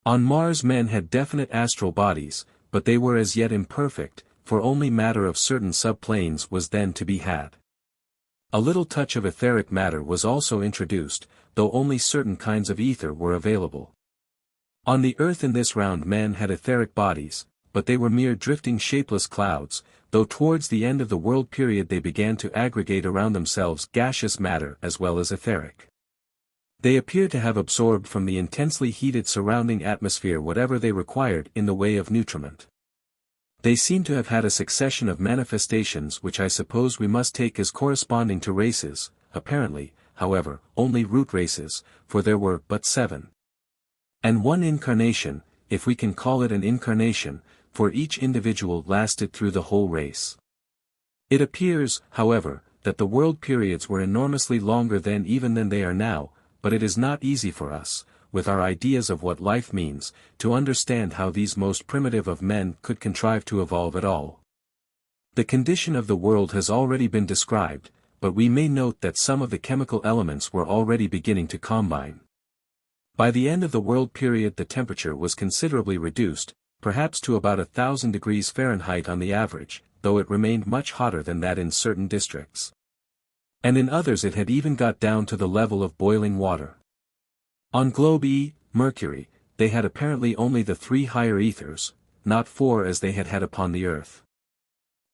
On Mars men had definite astral bodies, but they were as yet imperfect, for only matter of certain subplanes was then to be had. A little touch of etheric matter was also introduced, though only certain kinds of ether were available. On the Earth in this round men had etheric bodies, but they were mere drifting shapeless clouds, though towards the end of the world period they began to aggregate around themselves gaseous matter as well as etheric. They appear to have absorbed from the intensely heated surrounding atmosphere whatever they required in the way of nutriment. They seem to have had a succession of manifestations which I suppose we must take as corresponding to races, apparently, however, only root races, for there were but 7. And one incarnation, if we can call it an incarnation, for each individual lasted through the whole race. It appears, however, that the world periods were enormously longer then even than they are now, but it is not easy for us, with our ideas of what life means, to understand how these most primitive of men could contrive to evolve at all. The condition of the world has already been described, but we may note that some of the chemical elements were already beginning to combine. By the end of the world period the temperature was considerably reduced, perhaps to about 1,000 degrees Fahrenheit on the average, though it remained much hotter than that in certain districts. And in others it had even got down to the level of boiling water. On Globe E, Mercury, they had apparently only the 3 higher ethers, not 4 as they had had upon the Earth.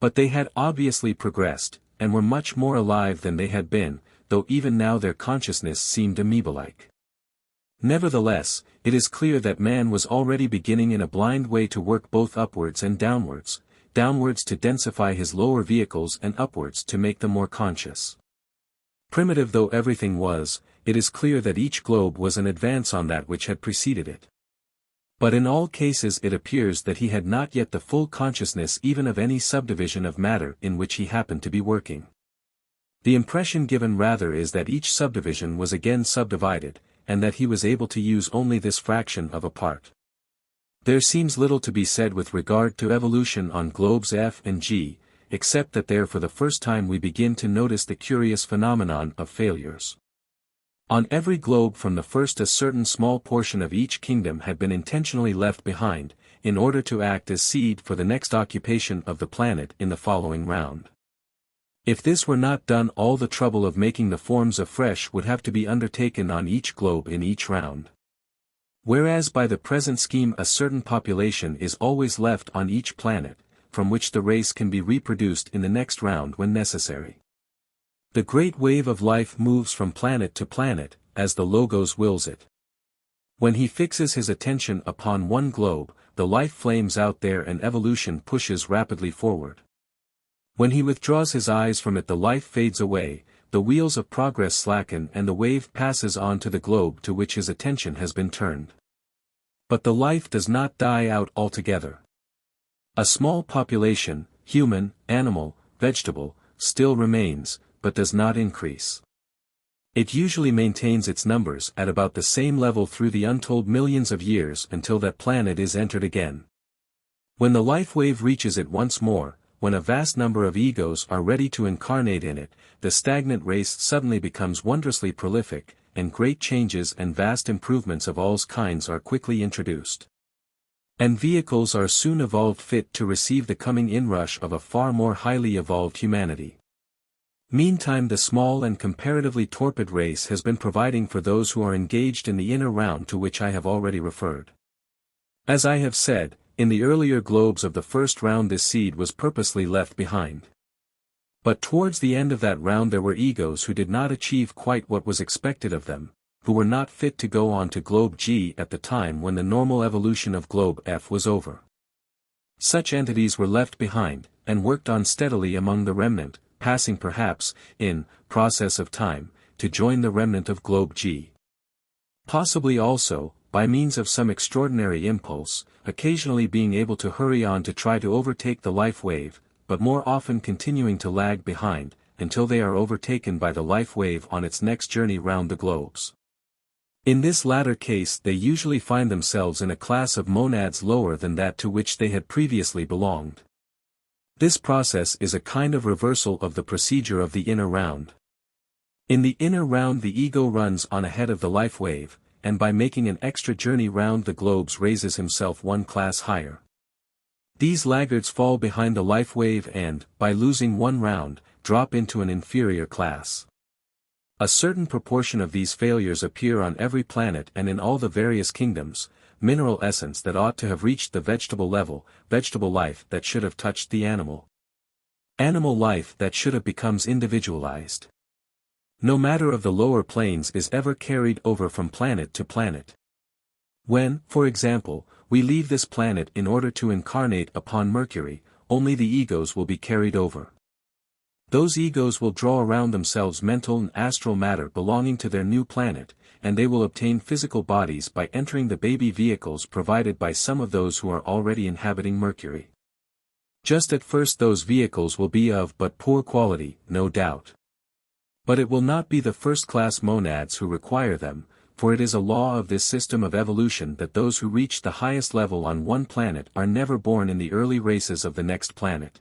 But they had obviously progressed, and were much more alive than they had been, though even now their consciousness seemed amoeba-like. Nevertheless, it is clear that man was already beginning in a blind way to work both upwards and downwards to densify his lower vehicles and upwards to make them more conscious. Primitive though everything was, it is clear that each globe was an advance on that which had preceded it. But in all cases it appears that he had not yet the full consciousness even of any subdivision of matter in which he happened to be working. The impression given rather is that each subdivision was again subdivided, and that he was able to use only this fraction of a part. There seems little to be said with regard to evolution on globes F and G, except that there for the first time we begin to notice the curious phenomenon of failures. On every globe from the first a certain small portion of each kingdom had been intentionally left behind, in order to act as seed for the next occupation of the planet in the following round. If this were not done all the trouble of making the forms afresh would have to be undertaken on each globe in each round. Whereas by the present scheme a certain population is always left on each planet, from which the race can be reproduced in the next round when necessary. The great wave of life moves from planet to planet, as the Logos wills it. When he fixes his attention upon one globe, the life flames out there and evolution pushes rapidly forward. When he withdraws his eyes from it the life fades away, the wheels of progress slacken and the wave passes on to the globe to which his attention has been turned. But the life does not die out altogether. A small population, human, animal, vegetable, still remains, but does not increase. It usually maintains its numbers at about the same level through the untold millions of years until that planet is entered again. When the life wave reaches it once more, when a vast number of egos are ready to incarnate in it, the stagnant race suddenly becomes wondrously prolific, and great changes and vast improvements of all kinds are quickly introduced. And vehicles are soon evolved fit to receive the coming inrush of a far more highly evolved humanity. Meantime, the small and comparatively torpid race has been providing for those who are engaged in the inner round to which I have already referred. As I have said, in the earlier globes of the first round this seed was purposely left behind. But towards the end of that round there were egos who did not achieve quite what was expected of them, who were not fit to go on to Globe G at the time when the normal evolution of Globe F was over. Such entities were left behind, and worked on steadily among the remnant, passing perhaps, in process of time, to join the remnant of Globe G. Possibly also, by means of some extraordinary impulse, occasionally being able to hurry on to try to overtake the life wave, but more often continuing to lag behind, until they are overtaken by the life wave on its next journey round the globes. In this latter case they usually find themselves in a class of monads lower than that to which they had previously belonged. This process is a kind of reversal of the procedure of the inner round. In the inner round the ego runs on ahead of the life wave, and by making an extra journey round the globes raises himself one class higher. These laggards fall behind the life wave and, by losing one round, drop into an inferior class. A certain proportion of these failures appear on every planet and in all the various kingdoms: mineral essence that ought to have reached the vegetable level, vegetable life that should have touched the animal life that should have becomes individualized. No matter of the lower planes is ever carried over from planet to planet. When, for example, we leave this planet in order to incarnate upon Mercury, only the egos will be carried over. Those egos will draw around themselves mental and astral matter belonging to their new planet, and they will obtain physical bodies by entering the baby vehicles provided by some of those who are already inhabiting Mercury. Just at first those vehicles will be of but poor quality, no doubt. But it will not be the first-class monads who require them, for it is a law of this system of evolution that those who reach the highest level on one planet are never born in the early races of the next planet.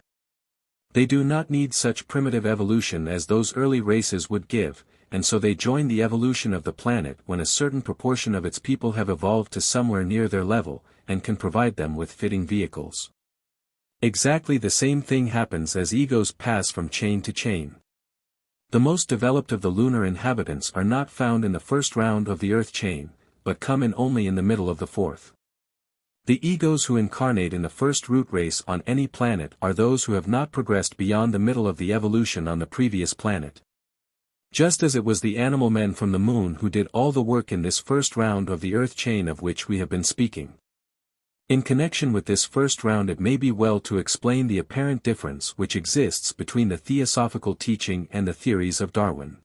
They do not need such primitive evolution as those early races would give, and so they join the evolution of the planet when a certain proportion of its people have evolved to somewhere near their level, and can provide them with fitting vehicles. Exactly the same thing happens as egos pass from chain to chain. The most developed of the lunar inhabitants are not found in the first round of the Earth chain, but come in only in the middle of the fourth. The egos who incarnate in the first root race on any planet are those who have not progressed beyond the middle of the evolution on the previous planet. Just as it was the animal men from the moon who did all the work in this first round of the Earth chain of which we have been speaking. In connection with this first round it may be well to explain the apparent difference which exists between the theosophical teaching and the theories of Darwin.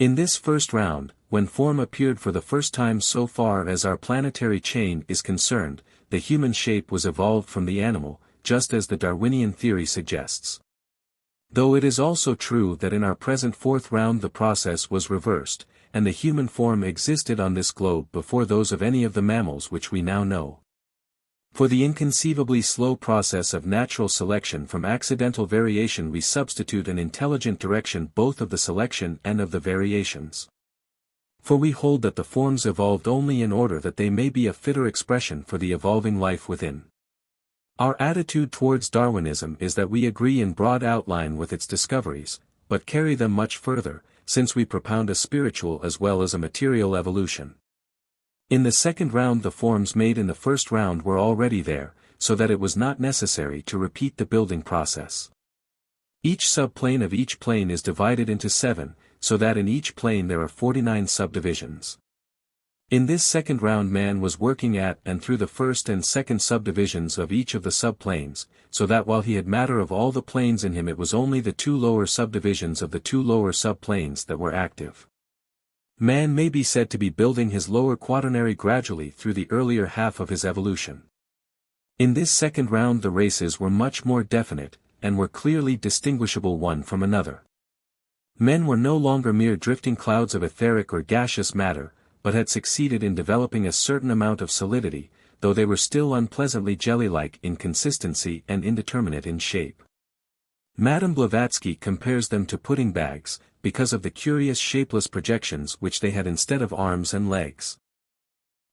In this first round, when form appeared for the first time so far as our planetary chain is concerned, the human shape was evolved from the animal, just as the Darwinian theory suggests. Though it is also true that in our present fourth round the process was reversed, and the human form existed on this globe before those of any of the mammals which we now know. For the inconceivably slow process of natural selection from accidental variation we substitute an intelligent direction both of the selection and of the variations. For we hold that the forms evolved only in order that they may be a fitter expression for the evolving life within. Our attitude towards Darwinism is that we agree in broad outline with its discoveries, but carry them much further, since we propound a spiritual as well as a material evolution. In the second round the forms made in the first round were already there, so that it was not necessary to repeat the building process. Each subplane of each plane is divided into 7, so that in each plane there are 49 subdivisions. In this second round man was working at and through the first and second subdivisions of each of the subplanes, so that while he had matter of all the planes in him it was only the 2 lower subdivisions of the 2 lower subplanes that were active. Man may be said to be building his lower quaternary gradually through the earlier half of his evolution. In this second round the races were much more definite, and were clearly distinguishable one from another. Men were no longer mere drifting clouds of etheric or gaseous matter, but had succeeded in developing a certain amount of solidity, though they were still unpleasantly jelly-like in consistency and indeterminate in shape. Madame Blavatsky compares them to pudding bags, because of the curious shapeless projections which they had instead of arms and legs.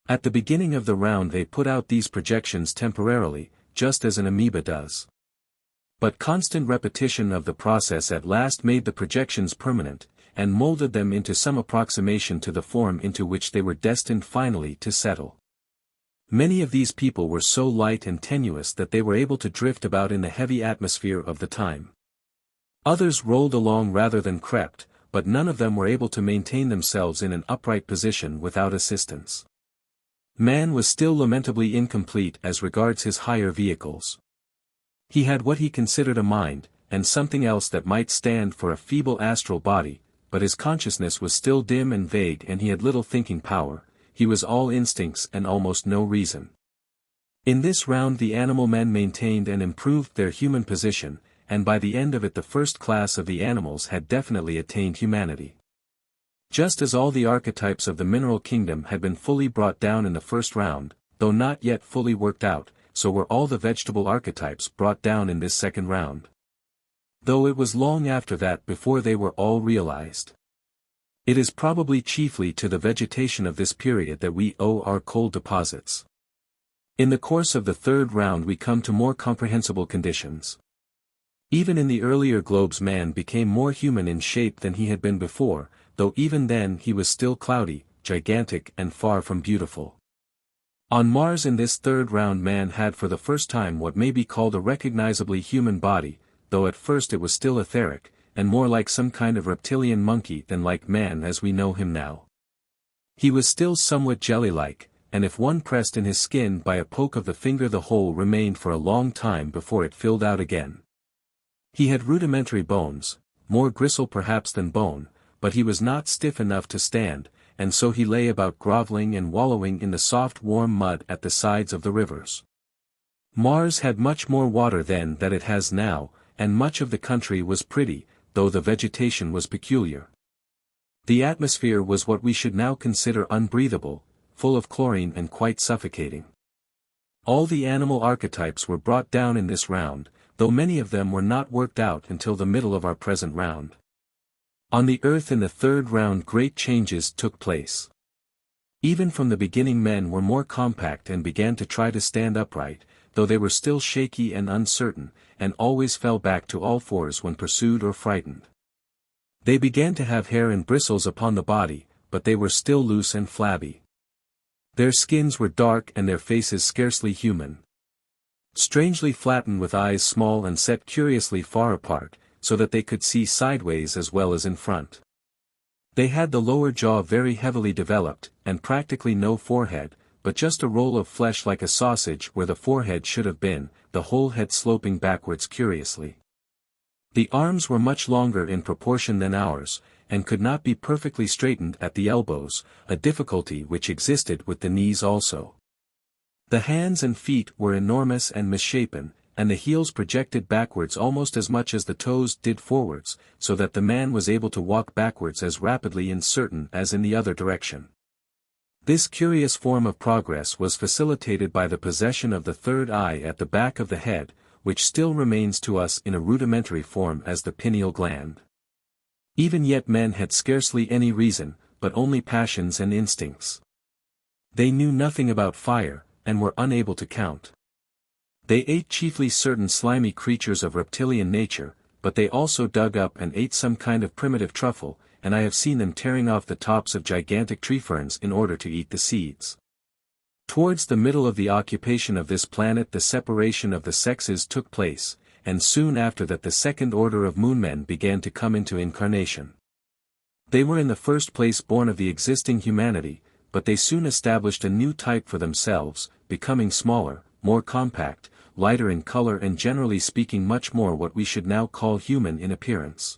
At the beginning of the round they put out these projections temporarily, just as an amoeba does. But constant repetition of the process at last made the projections permanent, and molded them into some approximation to the form into which they were destined finally to settle. Many of these people were so light and tenuous that they were able to drift about in the heavy atmosphere of the time. Others rolled along rather than crept, but none of them were able to maintain themselves in an upright position without assistance. Man was still lamentably incomplete as regards his higher vehicles. He had what he considered a mind, and something else that might stand for a feeble astral body, but his consciousness was still dim and vague and he had little thinking power. He was all instincts and almost no reason. In this round the animal men maintained and improved their human position, and by the end of it the first class of the animals had definitely attained humanity. Just as all the archetypes of the mineral kingdom had been fully brought down in the first round, though not yet fully worked out, so were all the vegetable archetypes brought down in this second round. Though it was long after that before they were all realized. It is probably chiefly to the vegetation of this period that we owe our coal deposits. In the course of the third round we come to more comprehensible conditions. Even in the earlier globes man became more human in shape than he had been before, though even then he was still cloudy, gigantic and far from beautiful. On Mars in this third round man had for the first time what may be called a recognizably human body, though at first it was still etheric, and more like some kind of reptilian monkey than like man as we know him now. He was still somewhat jelly-like, and if one pressed in his skin by a poke of the finger the hole remained for a long time before it filled out again. He had rudimentary bones, more gristle perhaps than bone, but he was not stiff enough to stand, and so he lay about groveling and wallowing in the soft warm mud at the sides of the rivers. Mars had much more water then than it has now, and much of the country was pretty, though the vegetation was peculiar. The atmosphere was what we should now consider unbreathable, full of chlorine and quite suffocating. All the animal archetypes were brought down in this round, though many of them were not worked out until the middle of our present round. On the earth in the third round great changes took place. Even from the beginning men were more compact and began to try to stand upright, though they were still shaky and uncertain, and always fell back to all fours when pursued or frightened. They began to have hair and bristles upon the body, but they were still loose and flabby. Their skins were dark and their faces scarcely human. Strangely flattened with eyes small and set curiously far apart, so that they could see sideways as well as in front. They had the lower jaw very heavily developed, and practically no forehead, but just a roll of flesh like a sausage where the forehead should have been, the whole head sloping backwards curiously. The arms were much longer in proportion than ours, and could not be perfectly straightened at the elbows, a difficulty which existed with the knees also. The hands and feet were enormous and misshapen, and the heels projected backwards almost as much as the toes did forwards, so that the man was able to walk backwards as rapidly in certain as in the other direction. This curious form of progress was facilitated by the possession of the third eye at the back of the head, which still remains to us in a rudimentary form as the pineal gland. Even yet men had scarcely any reason, but only passions and instincts. They knew nothing about fire, and were unable to count. They ate chiefly certain slimy creatures of reptilian nature, but they also dug up and ate some kind of primitive truffle, and I have seen them tearing off the tops of gigantic tree ferns in order to eat the seeds. Towards the middle of the occupation of this planet the separation of the sexes took place, and soon after that the second order of moonmen began to come into incarnation. They were in the first place born of the existing humanity, but they soon established a new type for themselves, becoming smaller, more compact, lighter in color and generally speaking much more what we should now call human in appearance.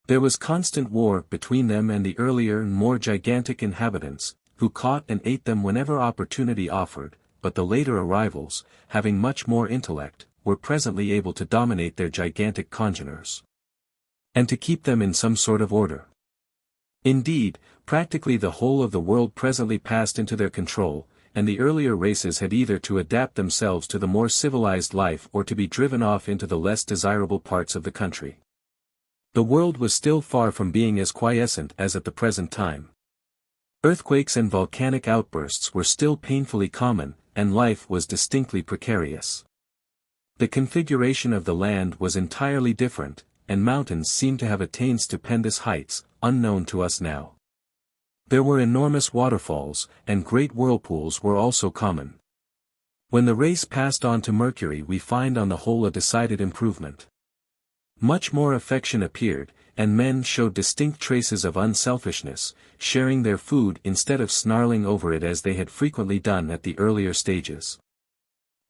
There was constant war between them and the earlier and more gigantic inhabitants, who caught and ate them whenever opportunity offered, but the later arrivals, having much more intellect, were presently able to dominate their gigantic congeners. And to keep them in some sort of order. Indeed, practically the whole of the world presently passed into their control, and the earlier races had either to adapt themselves to the more civilized life or to be driven off into the less desirable parts of the country. The world was still far from being as quiescent as at the present time. Earthquakes and volcanic outbursts were still painfully common, and life was distinctly precarious. The configuration of the land was entirely different, and mountains seemed to have attained stupendous heights, unknown to us now. There were enormous waterfalls, and great whirlpools were also common. When the race passed on to Mercury, we find on the whole a decided improvement. Much more affection appeared, and men showed distinct traces of unselfishness, sharing their food instead of snarling over it as they had frequently done at the earlier stages.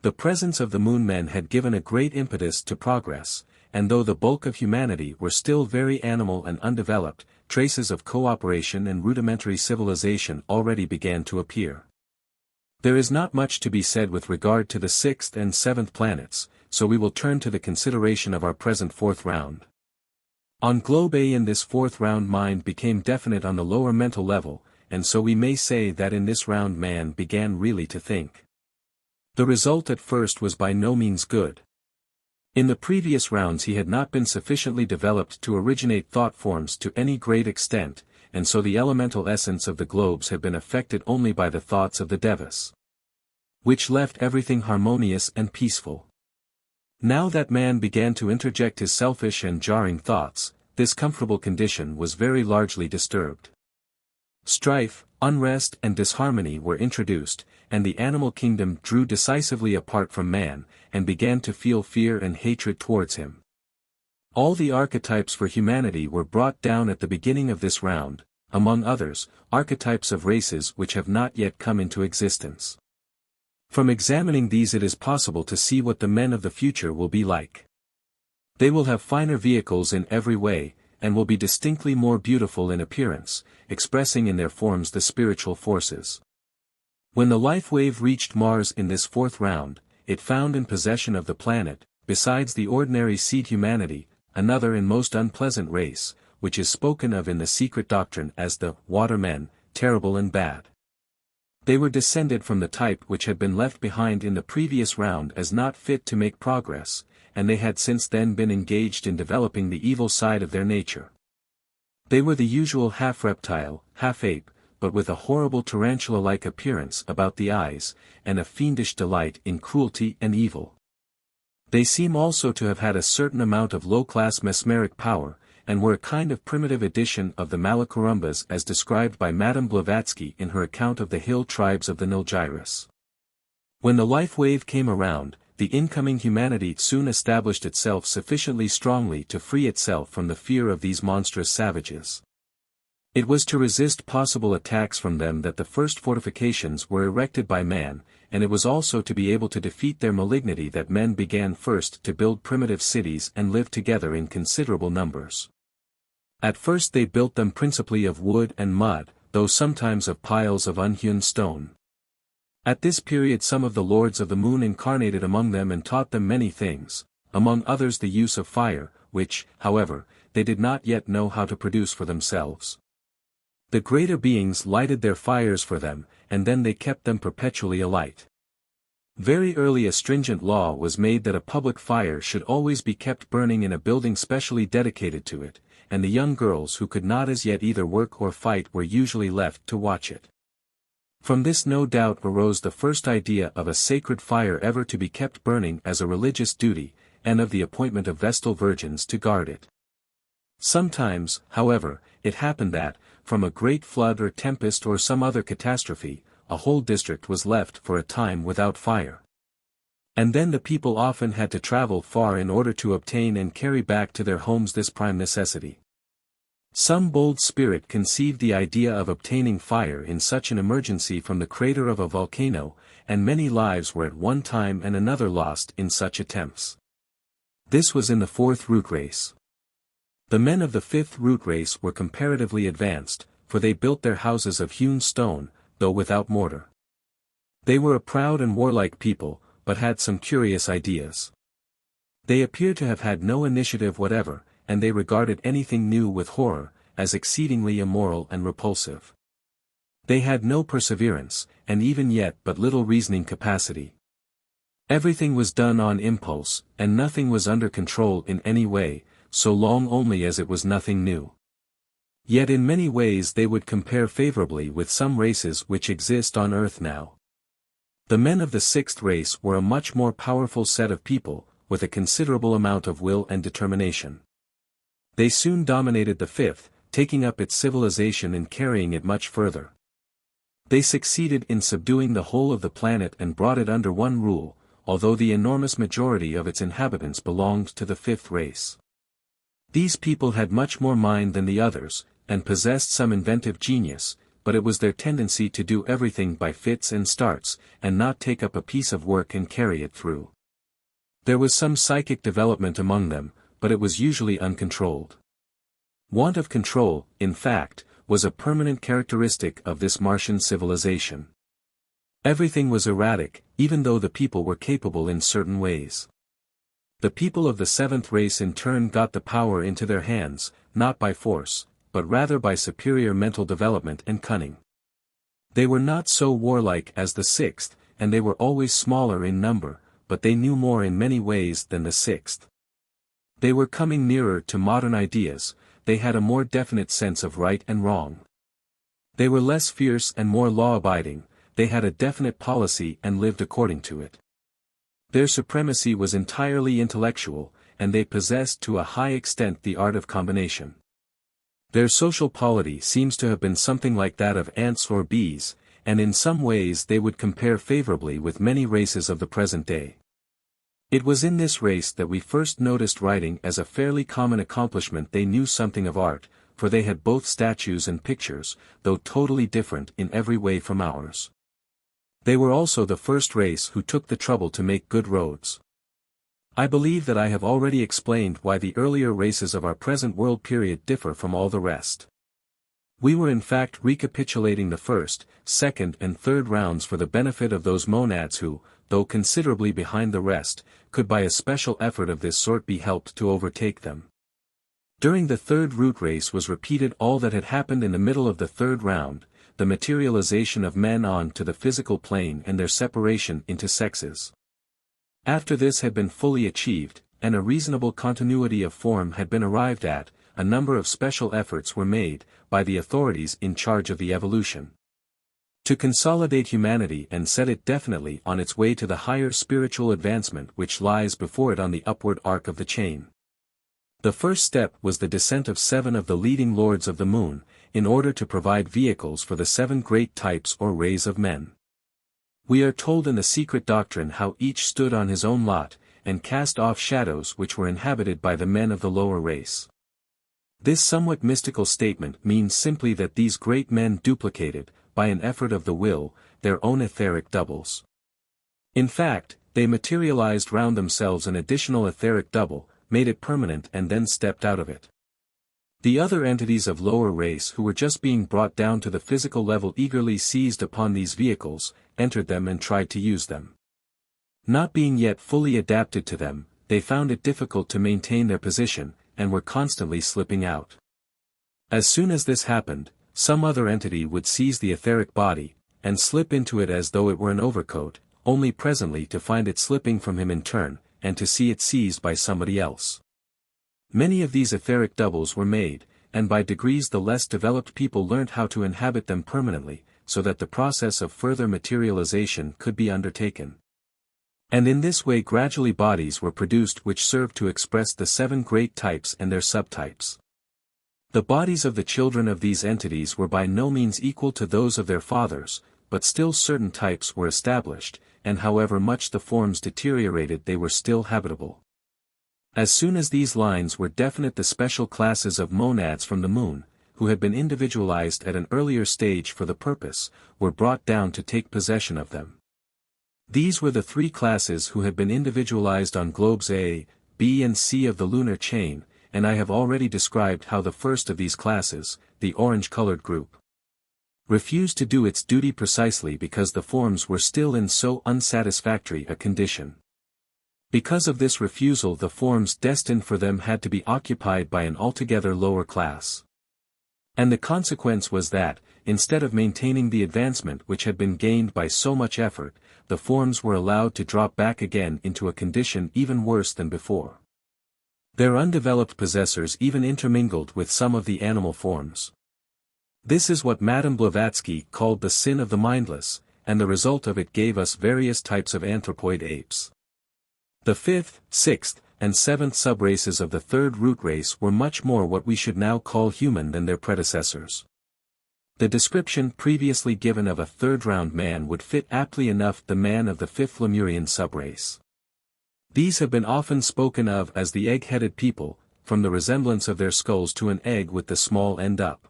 The presence of the moon men had given a great impetus to progress, and though the bulk of humanity were still very animal and undeveloped, traces of cooperation and rudimentary civilization already began to appear. There is not much to be said with regard to the 6th and 7th planets, so we will turn to the consideration of our present 4th round. On Globe A, in this 4th round, mind became definite on the lower mental level, and so we may say that in this round man began really to think. The result at first was by no means good. In the previous rounds he had not been sufficiently developed to originate thought forms to any great extent, and so the elemental essence of the globes had been affected only by the thoughts of the Devas, which left everything harmonious and peaceful. Now that man began to interject his selfish and jarring thoughts, this comfortable condition was very largely disturbed. Strife, unrest and disharmony were introduced, and the animal kingdom drew decisively apart from man, and began to feel fear and hatred towards him. All the archetypes for humanity were brought down at the beginning of this round, among others, archetypes of races which have not yet come into existence. From examining these it is possible to see what the men of the future will be like. They will have finer vehicles in every way, and will be distinctly more beautiful in appearance, expressing in their forms the spiritual forces. When the life wave reached Mars in this 4th round, it found in possession of the planet, besides the ordinary seed humanity, another and most unpleasant race, which is spoken of in the secret doctrine as the water men, terrible and bad. They were descended from the type which had been left behind in the previous round as not fit to make progress, and they had since then been engaged in developing the evil side of their nature. They were the usual half reptile, half ape, but with a horrible tarantula-like appearance about the eyes, and a fiendish delight in cruelty and evil. They seem also to have had a certain amount of low-class mesmeric power, and were a kind of primitive edition of the Malacorumbas as described by Madame Blavatsky in her account of the hill tribes of the Nilgiris. When the life wave came around, the incoming humanity soon established itself sufficiently strongly to free itself from the fear of these monstrous savages. It was to resist possible attacks from them that the first fortifications were erected by man, and it was also to be able to defeat their malignity that men began first to build primitive cities and live together in considerable numbers. At first they built them principally of wood and mud, though sometimes of piles of unhewn stone. At this period some of the lords of the moon incarnated among them and taught them many things, among others the use of fire, which, however, they did not yet know how to produce for themselves. The greater beings lighted their fires for them, and then they kept them perpetually alight. Very early a stringent law was made that a public fire should always be kept burning in a building specially dedicated to it, and the young girls who could not as yet either work or fight were usually left to watch it. From this no doubt arose the first idea of a sacred fire ever to be kept burning as a religious duty, and of the appointment of Vestal virgins to guard it. Sometimes, however, it happened that, from a great flood or tempest or some other catastrophe, a whole district was left for a time without fire. And then the people often had to travel far in order to obtain and carry back to their homes this prime necessity. Some bold spirit conceived the idea of obtaining fire in such an emergency from the crater of a volcano, and many lives were at one time and another lost in such attempts. This was in the 4th root race. The men of the 5th root race were comparatively advanced, for they built their houses of hewn stone, though without mortar. They were a proud and warlike people, but had some curious ideas. They appear to have had no initiative whatever, and they regarded anything new with horror, as exceedingly immoral and repulsive. They had no perseverance, and even yet but little reasoning capacity. Everything was done on impulse, and nothing was under control in any way, so long only as it was nothing new. Yet in many ways they would compare favorably with some races which exist on Earth now. The men of the sixth race were a much more powerful set of people, with a considerable amount of will and determination. They soon dominated the fifth, taking up its civilization and carrying it much further. They succeeded in subduing the whole of the planet and brought it under one rule, although the enormous majority of its inhabitants belonged to the fifth race. These people had much more mind than the others, and possessed some inventive genius, but it was their tendency to do everything by fits and starts, and not take up a piece of work and carry it through. There was some psychic development among them, but it was usually uncontrolled. Want of control, in fact, was a permanent characteristic of this Martian civilization. Everything was erratic, even though the people were capable in certain ways. The people of the seventh race in turn got the power into their hands, not by force, but rather by superior mental development and cunning. They were not so warlike as the sixth, and they were always smaller in number, but they knew more in many ways than the sixth. They were coming nearer to modern ideas, they had a more definite sense of right and wrong. They were less fierce and more law-abiding, they had a definite policy and lived according to it. Their supremacy was entirely intellectual, and they possessed to a high extent the art of combination. Their social polity seems to have been something like that of ants or bees, and in some ways they would compare favorably with many races of the present day. It was in this race that we first noticed writing as a fairly common accomplishment. They knew something of art, for they had both statues and pictures, though totally different in every way from ours. They were also the first race who took the trouble to make good roads. I believe that I have already explained why the earlier races of our present world period differ from all the rest. We were in fact recapitulating the first, second and third rounds for the benefit of those monads who, though considerably behind the rest, could by a special effort of this sort be helped to overtake them. During the third root race was repeated all that had happened in the middle of the third round, the materialization of men on to the physical plane and their separation into sexes. After this had been fully achieved, and a reasonable continuity of form had been arrived at, a number of special efforts were made, by the authorities in charge of the evolution, to consolidate humanity and set it definitely on its way to the higher spiritual advancement which lies before it on the upward arc of the chain. The first step was the descent of 7 of the leading lords of the moon, in order to provide vehicles for the 7 great types or rays of men. We are told in the secret doctrine how each stood on his own lot, and cast off shadows which were inhabited by the men of the lower race. This somewhat mystical statement means simply that these great men duplicated, by an effort of the will, their own etheric doubles. In fact, they materialized round themselves an additional etheric double, made it permanent and then stepped out of it. The other entities of lower race who were just being brought down to the physical level eagerly seized upon these vehicles, entered them and tried to use them. Not being yet fully adapted to them, they found it difficult to maintain their position, and were constantly slipping out. As soon as this happened, some other entity would seize the etheric body, and slip into it as though it were an overcoat, only presently to find it slipping from him in turn, and to see it seized by somebody else. Many of these etheric doubles were made, and by degrees the less developed people learnt how to inhabit them permanently, so that the process of further materialization could be undertaken. And in this way gradually bodies were produced which served to express the 7 great types and their subtypes. The bodies of the children of these entities were by no means equal to those of their fathers, but still certain types were established, and however much the forms deteriorated they were still habitable. As soon as these lines were definite, the special classes of monads from the moon, who had been individualized at an earlier stage for the purpose, were brought down to take possession of them. These were the 3 classes who had been individualized on globes A, B and C of the lunar chain, and I have already described how the first of these classes, the orange-colored group, refused to do its duty precisely because the forms were still in so unsatisfactory a condition. Because of this refusal, the forms destined for them had to be occupied by an altogether lower class. And the consequence was that, instead of maintaining the advancement which had been gained by so much effort, the forms were allowed to drop back again into a condition even worse than before. Their undeveloped possessors even intermingled with some of the animal forms. This is what Madame Blavatsky called the sin of the mindless, and the result of it gave us various types of anthropoid apes. The fifth, sixth, and seventh subraces of the third root race were much more what we should now call human than their predecessors. The description previously given of a third-round man would fit aptly enough the man of the fifth Lemurian subrace. These have been often spoken of as the egg-headed people, from the resemblance of their skulls to an egg with the small end up.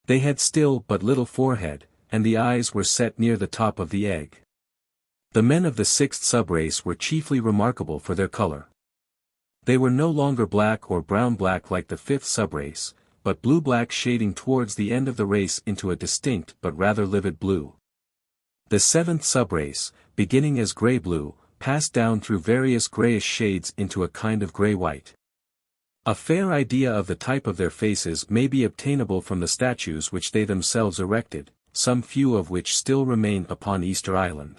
They had still but little forehead, and the eyes were set near the top of the egg. The men of the sixth subrace were chiefly remarkable for their color. They were no longer black or brown-black like the fifth subrace, but blue-black shading towards the end of the race into a distinct but rather livid blue. The seventh subrace, beginning as gray-blue, passed down through various grayish shades into a kind of gray-white. A fair idea of the type of their faces may be obtainable from the statues which they themselves erected, some few of which still remain upon Easter Island.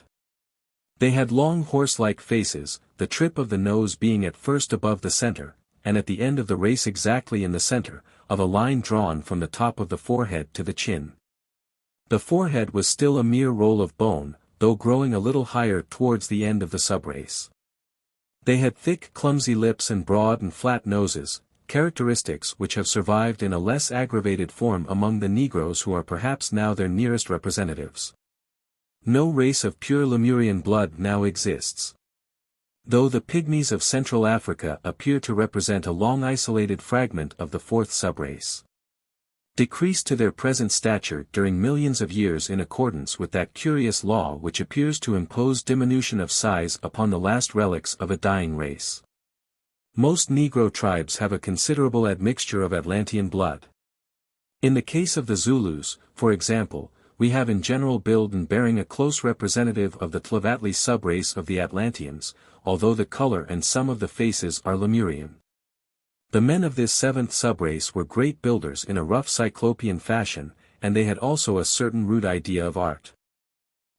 They had long horse-like faces, the trip of the nose being at first above the center, and at the end of the race exactly in the center, of a line drawn from the top of the forehead to the chin. The forehead was still a mere roll of bone, though growing a little higher towards the end of the subrace. They had thick clumsy lips and broad and flat noses, characteristics which have survived in a less aggravated form among the Negroes who are perhaps now their nearest representatives. No race of pure Lemurian blood now exists. Though the Pygmies of Central Africa appear to represent a long isolated fragment of the fourth subrace. Decreased to their present stature during millions of years in accordance with that curious law which appears to impose diminution of size upon the last relics of a dying race. Most Negro tribes have a considerable admixture of Atlantean blood. In the case of the Zulus, for example, we have in general build and bearing a close representative of the Tlavatli subrace of the Atlanteans, although the color and some of the faces are Lemurian. The men of this seventh subrace were great builders in a rough cyclopean fashion, and they had also a certain rude idea of art.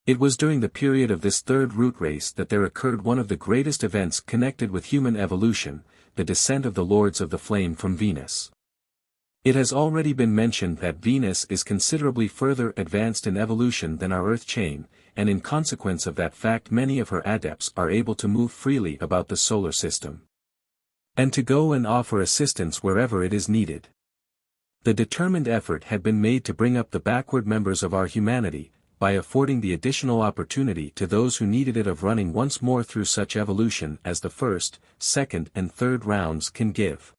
It was during the period of this third root race that there occurred one of the greatest events connected with human evolution, the descent of the Lords of the Flame from Venus. It has already been mentioned that Venus is considerably further advanced in evolution than our Earth chain, and in consequence of that fact many of her adepts are able to move freely about the solar system, and to go and offer assistance wherever it is needed. The determined effort had been made to bring up the backward members of our humanity, by affording the additional opportunity to those who needed it of running once more through such evolution as the first, second and third rounds can give.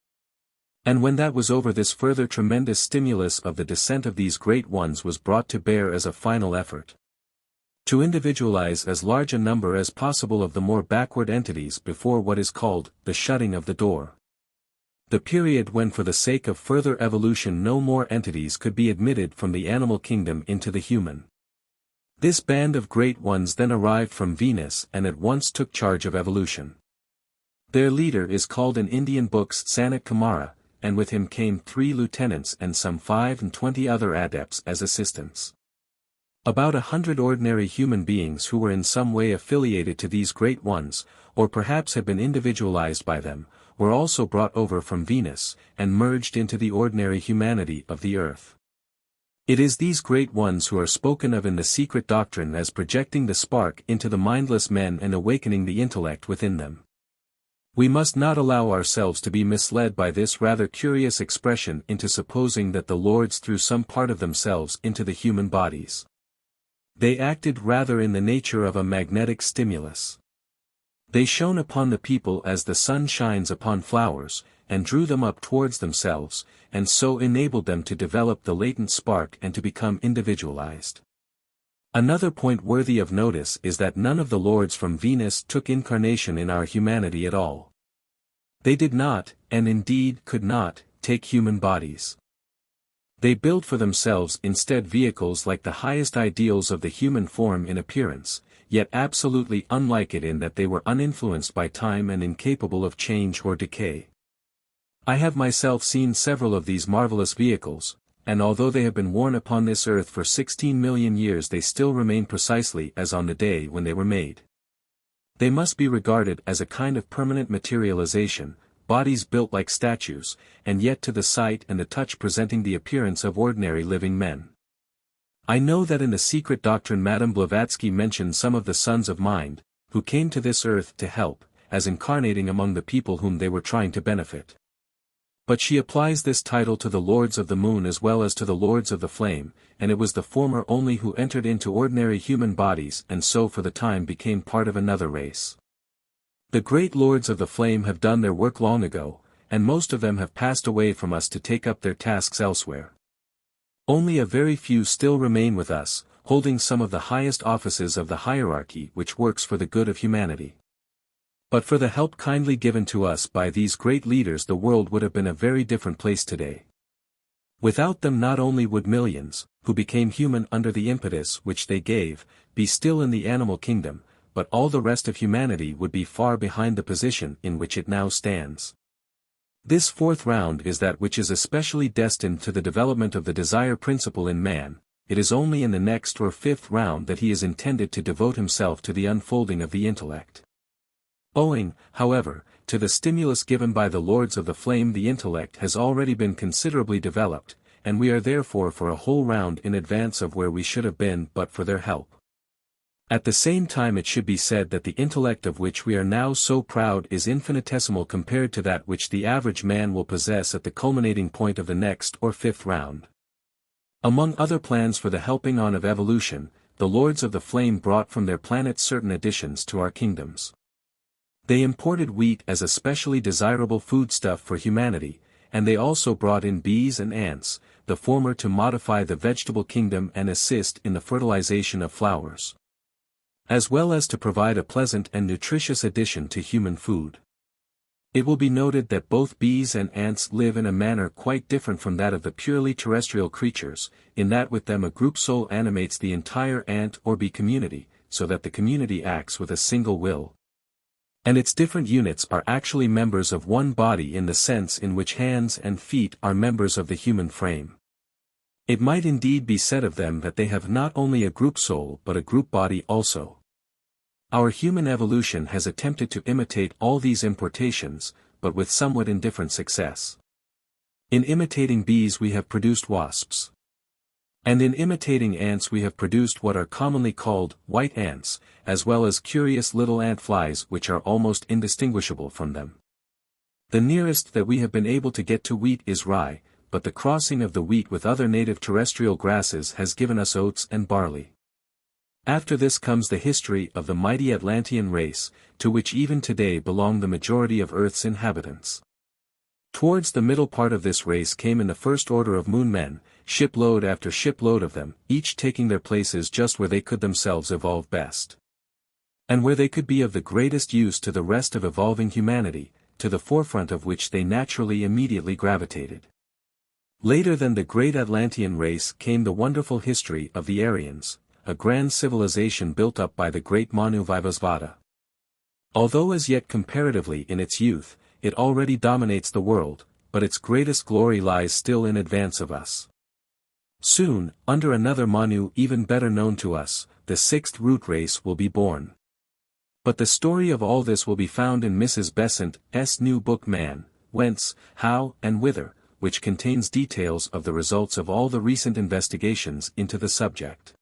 And when that was over, this further tremendous stimulus of the descent of these great ones was brought to bear as a final effort to individualize as large a number as possible of the more backward entities before what is called the shutting of the door. The period when for the sake of further evolution no more entities could be admitted from the animal kingdom into the human. This band of great ones then arrived from Venus and at once took charge of evolution. Their leader is called in Indian books Sanat Kumara, and with him came 3 lieutenants and some 25 other adepts as assistants. About 100 ordinary human beings who were in some way affiliated to these great ones, or perhaps had been individualized by them, were also brought over from Venus, and merged into the ordinary humanity of the earth. It is these great ones who are spoken of in the secret doctrine as projecting the spark into the mindless men and awakening the intellect within them. We must not allow ourselves to be misled by this rather curious expression into supposing that the lords threw some part of themselves into the human bodies. They acted rather in the nature of a magnetic stimulus. They shone upon the people as the sun shines upon flowers, and drew them up towards themselves, and so enabled them to develop the latent spark and to become individualized. Another point worthy of notice is that none of the lords from Venus took incarnation in our humanity at all. They did not, and indeed could not, take human bodies. They built for themselves instead vehicles like the highest ideals of the human form in appearance, yet absolutely unlike it in that they were uninfluenced by time and incapable of change or decay. I have myself seen several of these marvelous vehicles, and although they have been worn upon this earth for 16 million years they still remain precisely as on the day when they were made. They must be regarded as a kind of permanent materialization, bodies built like statues, and yet to the sight and the touch presenting the appearance of ordinary living men. I know that in the secret doctrine Madame Blavatsky mentions some of the sons of mind, who came to this earth to help, as incarnating among the people whom they were trying to benefit. But she applies this title to the Lords of the Moon as well as to the Lords of the Flame, and it was the former only who entered into ordinary human bodies and so for the time became part of another race. The great Lords of the Flame have done their work long ago, and most of them have passed away from us to take up their tasks elsewhere. Only a very few still remain with us, holding some of the highest offices of the hierarchy which works for the good of humanity. But for the help kindly given to us by these great leaders the world would have been a very different place today. Without them not only would millions, who became human under the impetus which they gave, be still in the animal kingdom, but all the rest of humanity would be far behind the position in which it now stands. This fourth round is that which is especially destined to the development of the desire principle in man. It is only in the next or fifth round that he is intended to devote himself to the unfolding of the intellect. Owing, however, to the stimulus given by the Lords of the Flame the intellect has already been considerably developed, and we are therefore for a whole round in advance of where we should have been but for their help. At the same time it should be said that the intellect of which we are now so proud is infinitesimal compared to that which the average man will possess at the culminating point of the next or fifth round. Among other plans for the helping on of evolution, the Lords of the Flame brought from their planets certain additions to our kingdoms. They imported wheat as a specially desirable foodstuff for humanity, and they also brought in bees and ants, the former to modify the vegetable kingdom and assist in the fertilization of flowers, as well as to provide a pleasant and nutritious addition to human food. It will be noted that both bees and ants live in a manner quite different from that of the purely terrestrial creatures, in that with them a group soul animates the entire ant or bee community, so that the community acts with a single will. And its different units are actually members of one body in the sense in which hands and feet are members of the human frame. It might indeed be said of them that they have not only a group soul but a group body also. Our human evolution has attempted to imitate all these importations, but with somewhat indifferent success. In imitating bees we have produced wasps. And in imitating ants we have produced what are commonly called white ants, as well as curious little ant flies which are almost indistinguishable from them. The nearest that we have been able to get to wheat is rye, but the crossing of the wheat with other native terrestrial grasses has given us oats and barley. After this comes the history of the mighty Atlantean race, to which even today belong the majority of Earth's inhabitants. Towards the middle part of this race came in the first order of moon men, shipload after shipload of them, each taking their places just where they could themselves evolve best. And where they could be of the greatest use to the rest of evolving humanity, to the forefront of which they naturally immediately gravitated. Later than the great Atlantean race came the wonderful history of the Aryans, a grand civilization built up by the great Manu Vaivasvata. Although as yet comparatively in its youth, it already dominates the world, but its greatest glory lies still in advance of us. Soon, under another Manu even better known to us, the sixth root race will be born. But the story of all this will be found in Mrs. Besant's new book Man, Whence, How, and Whither, which contains details of the results of all the recent investigations into the subject.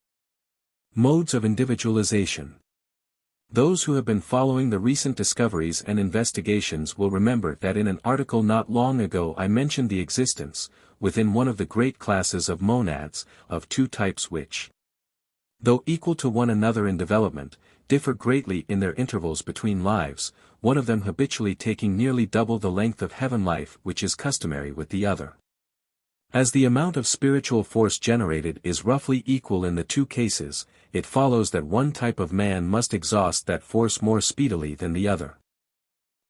Modes of individualization. Those who have been following the recent discoveries and investigations will remember that in an article not long ago I mentioned the existence, within one of the great classes of monads, of two types which, though equal to one another in development, differ greatly in their intervals between lives, one of them habitually taking nearly double the length of heaven life which is customary with the other. As the amount of spiritual force generated is roughly equal in the two cases, it follows that one type of man must exhaust that force more speedily than the other.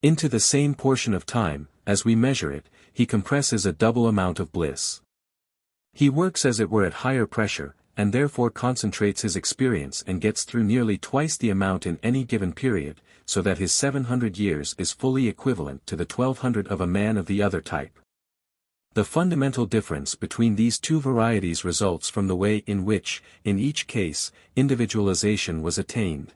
Into the same portion of time, as we measure it, he compresses a double amount of bliss. He works as it were at higher pressure, and therefore concentrates his experience and gets through nearly twice the amount in any given period, so that his 700 years is fully equivalent to the 1200 of a man of the other type. The fundamental difference between these two varieties results from the way in which, in each case, individualization was attained.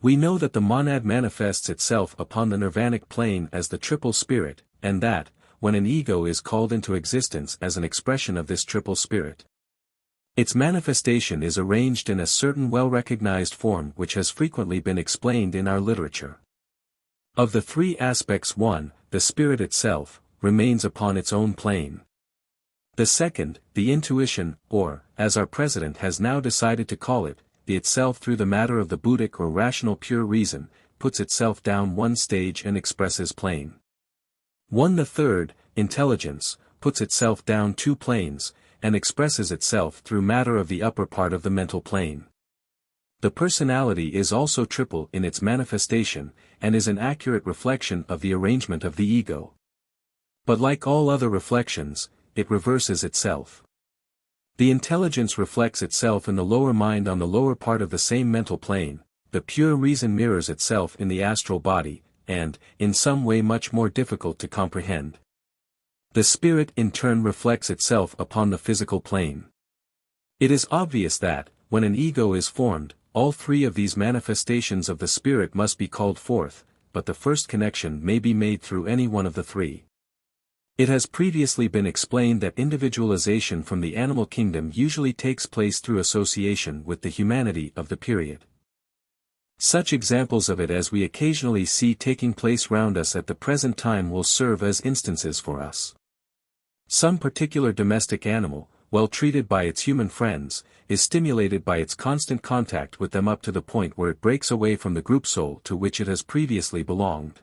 We know that the monad manifests itself upon the nirvanic plane as the triple spirit, and that, when an ego is called into existence as an expression of this triple spirit, its manifestation is arranged in a certain well-recognized form which has frequently been explained in our literature. Of the three aspects, one, the spirit itself, remains upon its own plane. The second, the intuition, or, as our president has now decided to call it, the itself through the matter of the Buddhic or rational pure reason, puts itself down one stage and expresses plane. One, the third, intelligence, puts itself down two planes, and expresses itself through matter of the upper part of the mental plane. The personality is also triple in its manifestation, and is an accurate reflection of the arrangement of the ego. But like all other reflections, it reverses itself. The intelligence reflects itself in the lower mind on the lower part of the same mental plane, the pure reason mirrors itself in the astral body, and, in some way much more difficult to comprehend, the spirit in turn reflects itself upon the physical plane. It is obvious that, when an ego is formed, all three of these manifestations of the spirit must be called forth, but the first connection may be made through any one of the three. It has previously been explained that individualization from the animal kingdom usually takes place through association with the humanity of the period. Such examples of it as we occasionally see taking place round us at the present time will serve as instances for us. Some particular domestic animal, well treated by its human friends, is stimulated by its constant contact with them up to the point where it breaks away from the group soul to which it has previously belonged.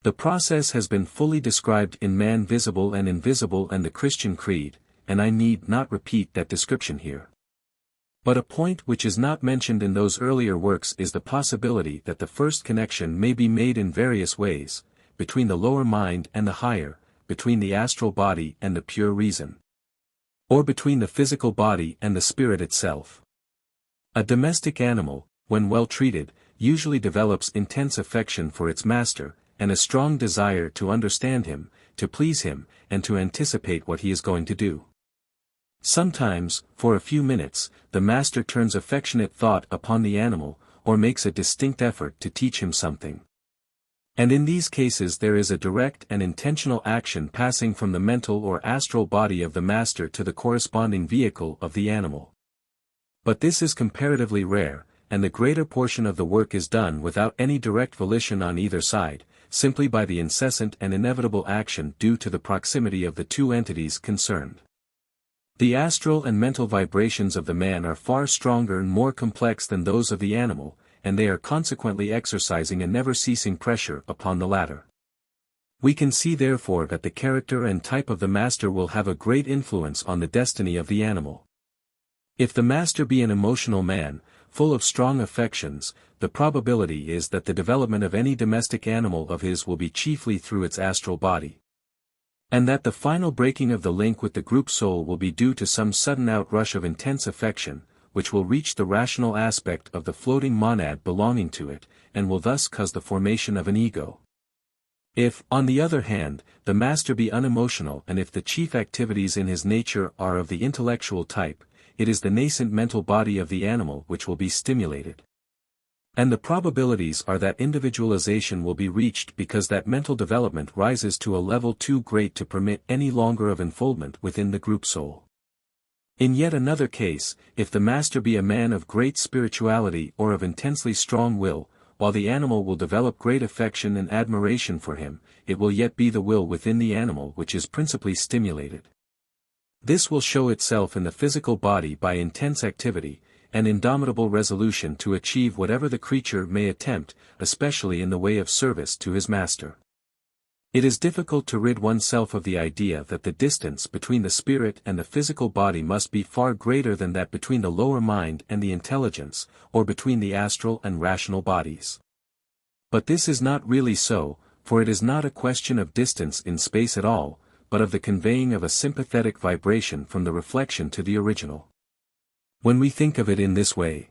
The process has been fully described in Man Visible and Invisible and the Christian Creed, and I need not repeat that description here. But a point which is not mentioned in those earlier works is the possibility that the first connection may be made in various ways, between the lower mind and the higher, between the astral body and the pure reason, or between the physical body and the spirit itself. A domestic animal, when well treated, usually develops intense affection for its master, and a strong desire to understand him, to please him, and to anticipate what he is going to do. Sometimes, for a few minutes, the master turns affectionate thought upon the animal, or makes a distinct effort to teach him something. And in these cases there is a direct and intentional action passing from the mental or astral body of the master to the corresponding vehicle of the animal. But this is comparatively rare, and the greater portion of the work is done without any direct volition on either side, simply by the incessant and inevitable action due to the proximity of the two entities concerned. The astral and mental vibrations of the man are far stronger and more complex than those of the animal, and they are consequently exercising a never-ceasing pressure upon the latter. We can see therefore that the character and type of the master will have a great influence on the destiny of the animal. If the master be an emotional man, full of strong affections, the probability is that the development of any domestic animal of his will be chiefly through its astral body, and that the final breaking of the link with the group soul will be due to some sudden outrush of intense affection, which will reach the rational aspect of the floating monad belonging to it, and will thus cause the formation of an ego. If, on the other hand, the master be unemotional and if the chief activities in his nature are of the intellectual type, it is the nascent mental body of the animal which will be stimulated. And the probabilities are that individualization will be reached because that mental development rises to a level too great to permit any longer of enfoldment within the group soul. In yet another case, if the master be a man of great spirituality or of intensely strong will, while the animal will develop great affection and admiration for him, it will yet be the will within the animal which is principally stimulated. This will show itself in the physical body by intense activity, an indomitable resolution to achieve whatever the creature may attempt, especially in the way of service to his master. It is difficult to rid oneself of the idea that the distance between the spirit and the physical body must be far greater than that between the lower mind and the intelligence, or between the astral and rational bodies. But this is not really so, for it is not a question of distance in space at all, but of the conveying of a sympathetic vibration from the reflection to the original. When we think of it in this way,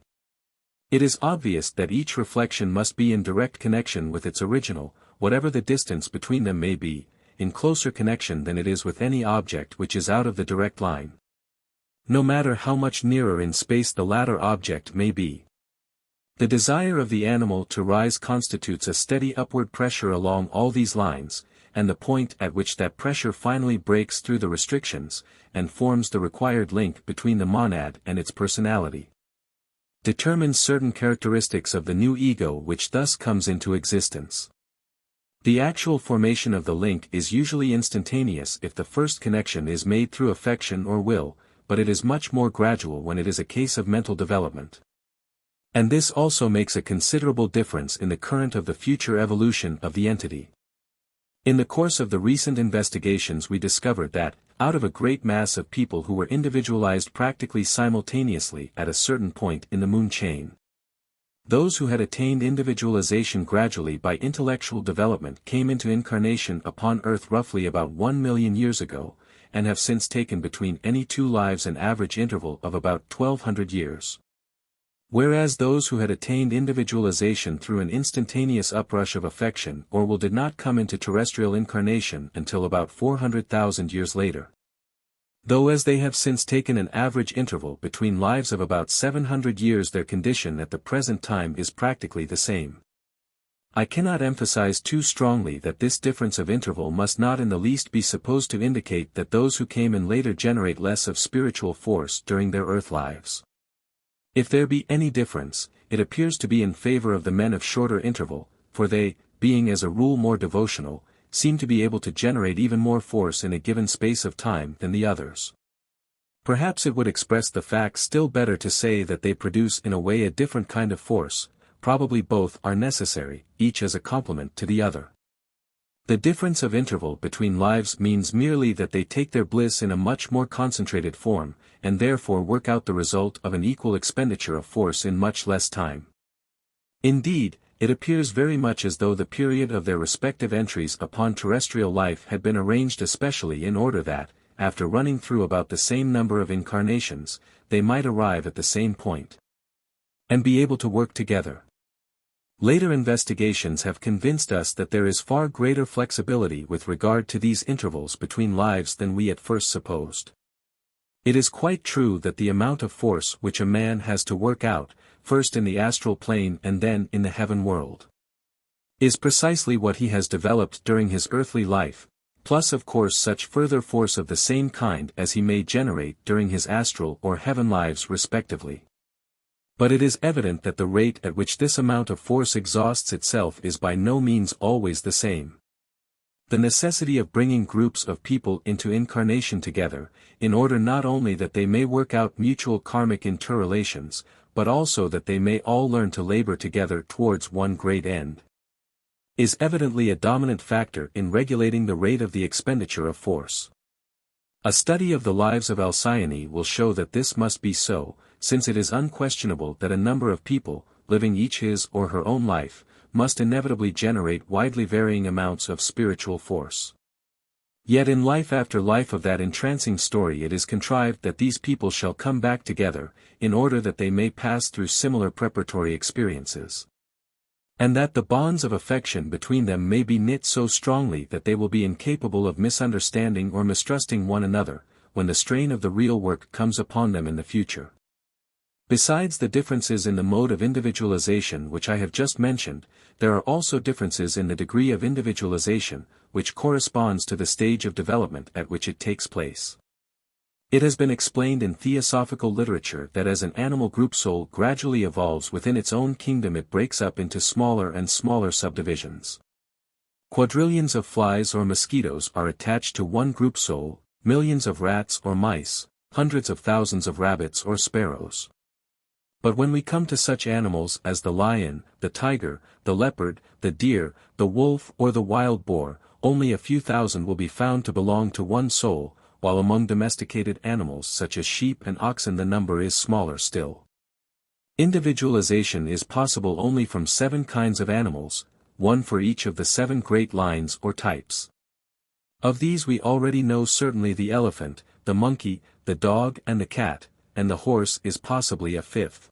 it is obvious that each reflection must be in direct connection with its original, whatever the distance between them may be, in closer connection than it is with any object which is out of the direct line, no matter how much nearer in space the latter object may be. The desire of the animal to rise constitutes a steady upward pressure along all these lines, and the point at which that pressure finally breaks through the restrictions, and forms the required link between the monad and its personality, determines certain characteristics of the new ego which thus comes into existence. The actual formation of the link is usually instantaneous if the first connection is made through affection or will, but it is much more gradual when it is a case of mental development. And this also makes a considerable difference in the current of the future evolution of the entity. In the course of the recent investigations we discovered that, out of a great mass of people who were individualized practically simultaneously at a certain point in the moon chain, those who had attained individualization gradually by intellectual development came into incarnation upon Earth roughly about 1 million years ago, and have since taken between any two lives an average interval of about 1200 years. Whereas those who had attained individualization through an instantaneous uprush of affection or will did not come into terrestrial incarnation until about 400,000 years later. Though as they have since taken an average interval between lives of about 700 years, their condition at the present time is practically the same. I cannot emphasize too strongly that this difference of interval must not in the least be supposed to indicate that those who came in later generate less of spiritual force during their earth lives. If there be any difference, it appears to be in favor of the men of shorter interval, for they, being as a rule more devotional, seem to be able to generate even more force in a given space of time than the others. Perhaps it would express the fact still better to say that they produce in a way a different kind of force. Probably both are necessary, each as a complement to the other. The difference of interval between lives means merely that they take their bliss in a much more concentrated form, and therefore work out the result of an equal expenditure of force in much less time. Indeed, it appears very much as though the period of their respective entries upon terrestrial life had been arranged especially in order that, after running through about the same number of incarnations, they might arrive at the same point and be able to work together. Later investigations have convinced us that there is far greater flexibility with regard to these intervals between lives than we at first supposed. It is quite true that the amount of force which a man has to work out, first in the astral plane and then in the heaven world, is precisely what he has developed during his earthly life, plus of course such further force of the same kind as he may generate during his astral or heaven lives respectively. But it is evident that the rate at which this amount of force exhausts itself is by no means always the same. The necessity of bringing groups of people into incarnation together, in order not only that they may work out mutual karmic interrelations, but also that they may all learn to labor together towards one great end, is evidently a dominant factor in regulating the rate of the expenditure of force. A study of the lives of Alcyone will show that this must be so, since it is unquestionable that a number of people, living each his or her own life, must inevitably generate widely varying amounts of spiritual force. Yet in life after life of that entrancing story it is contrived that these people shall come back together, in order that they may pass through similar preparatory experiences, and that the bonds of affection between them may be knit so strongly that they will be incapable of misunderstanding or mistrusting one another, when the strain of the real work comes upon them in the future. Besides the differences in the mode of individualization which I have just mentioned, there are also differences in the degree of individualization, which corresponds to the stage of development at which it takes place. It has been explained in theosophical literature that as an animal group soul gradually evolves within its own kingdom, it breaks up into smaller and smaller subdivisions. Quadrillions of flies or mosquitoes are attached to one group soul, millions of rats or mice, hundreds of thousands of rabbits or sparrows. But when we come to such animals as the lion, the tiger, the leopard, the deer, the wolf or the wild boar, only a few thousand will be found to belong to one soul, while among domesticated animals such as sheep and oxen the number is smaller still. Individualization is possible only from 7 kinds of animals, one for each of the 7 great lines or types. Of these we already know certainly the elephant, the monkey, the dog and the cat, and the horse is possibly a 5th.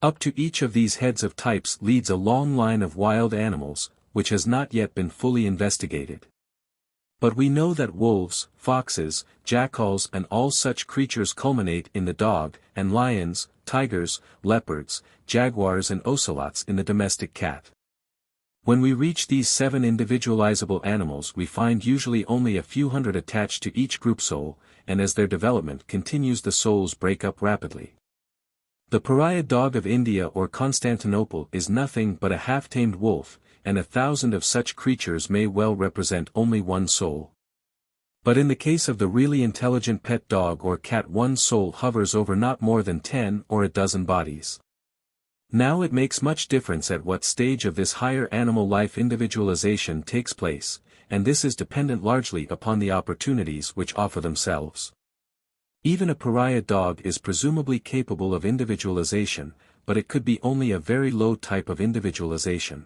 Up to each of these heads of types leads a long line of wild animals, which has not yet been fully investigated. But we know that wolves, foxes, jackals and all such creatures culminate in the dog, and lions, tigers, leopards, jaguars and ocelots in the domestic cat. When we reach these 7 individualizable animals we find usually only a few hundred attached to each group soul, and as their development continues the souls break up rapidly. The pariah dog of India or Constantinople is nothing but a half-tamed wolf, and 1,000 of such creatures may well represent only one soul. But in the case of the really intelligent pet dog or cat, one soul hovers over not more than 10 or a dozen bodies. Now it makes much difference at what stage of this higher animal life individualization takes place, and this is dependent largely upon the opportunities which offer themselves. Even a pariah dog is presumably capable of individualization, but it could be only a very low type of individualization.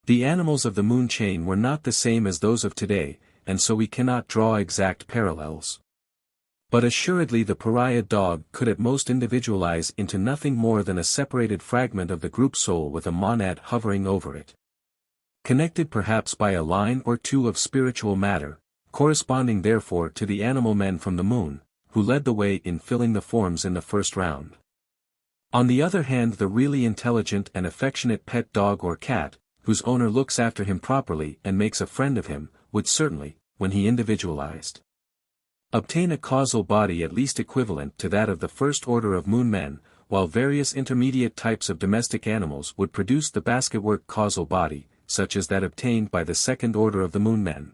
The animals of the moon chain were not the same as those of today, and so we cannot draw exact parallels. But assuredly the pariah dog could at most individualize into nothing more than a separated fragment of the group soul with a monad hovering over it. Connected perhaps by a line or two of spiritual matter, corresponding therefore to the animal men from the moon, who led the way in filling the forms in the first round. On the other hand, the really intelligent and affectionate pet dog or cat, whose owner looks after him properly and makes a friend of him, would certainly, when he individualized, obtain a causal body at least equivalent to that of the first order of moon men, while various intermediate types of domestic animals would produce the basketwork causal body, such as that obtained by the second order of the moon men.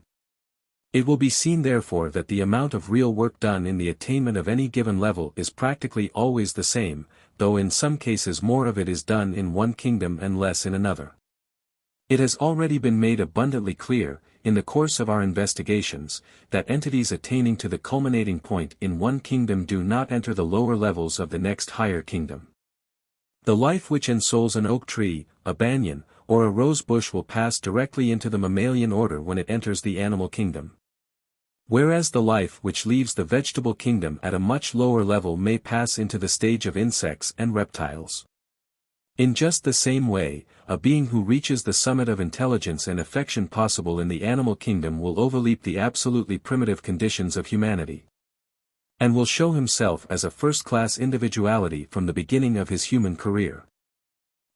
It will be seen therefore that the amount of real work done in the attainment of any given level is practically always the same, though in some cases more of it is done in one kingdom and less in another. It has already been made abundantly clear, in the course of our investigations, that entities attaining to the culminating point in one kingdom do not enter the lower levels of the next higher kingdom. The life which ensouls an oak tree, a banyan, or a rose bush will pass directly into the mammalian order when it enters the animal kingdom. Whereas the life which leaves the vegetable kingdom at a much lower level may pass into the stage of insects and reptiles. In just the same way, a being who reaches the summit of intelligence and affection possible in the animal kingdom will overleap the absolutely primitive conditions of humanity, and will show himself as a first-class individuality from the beginning of his human career.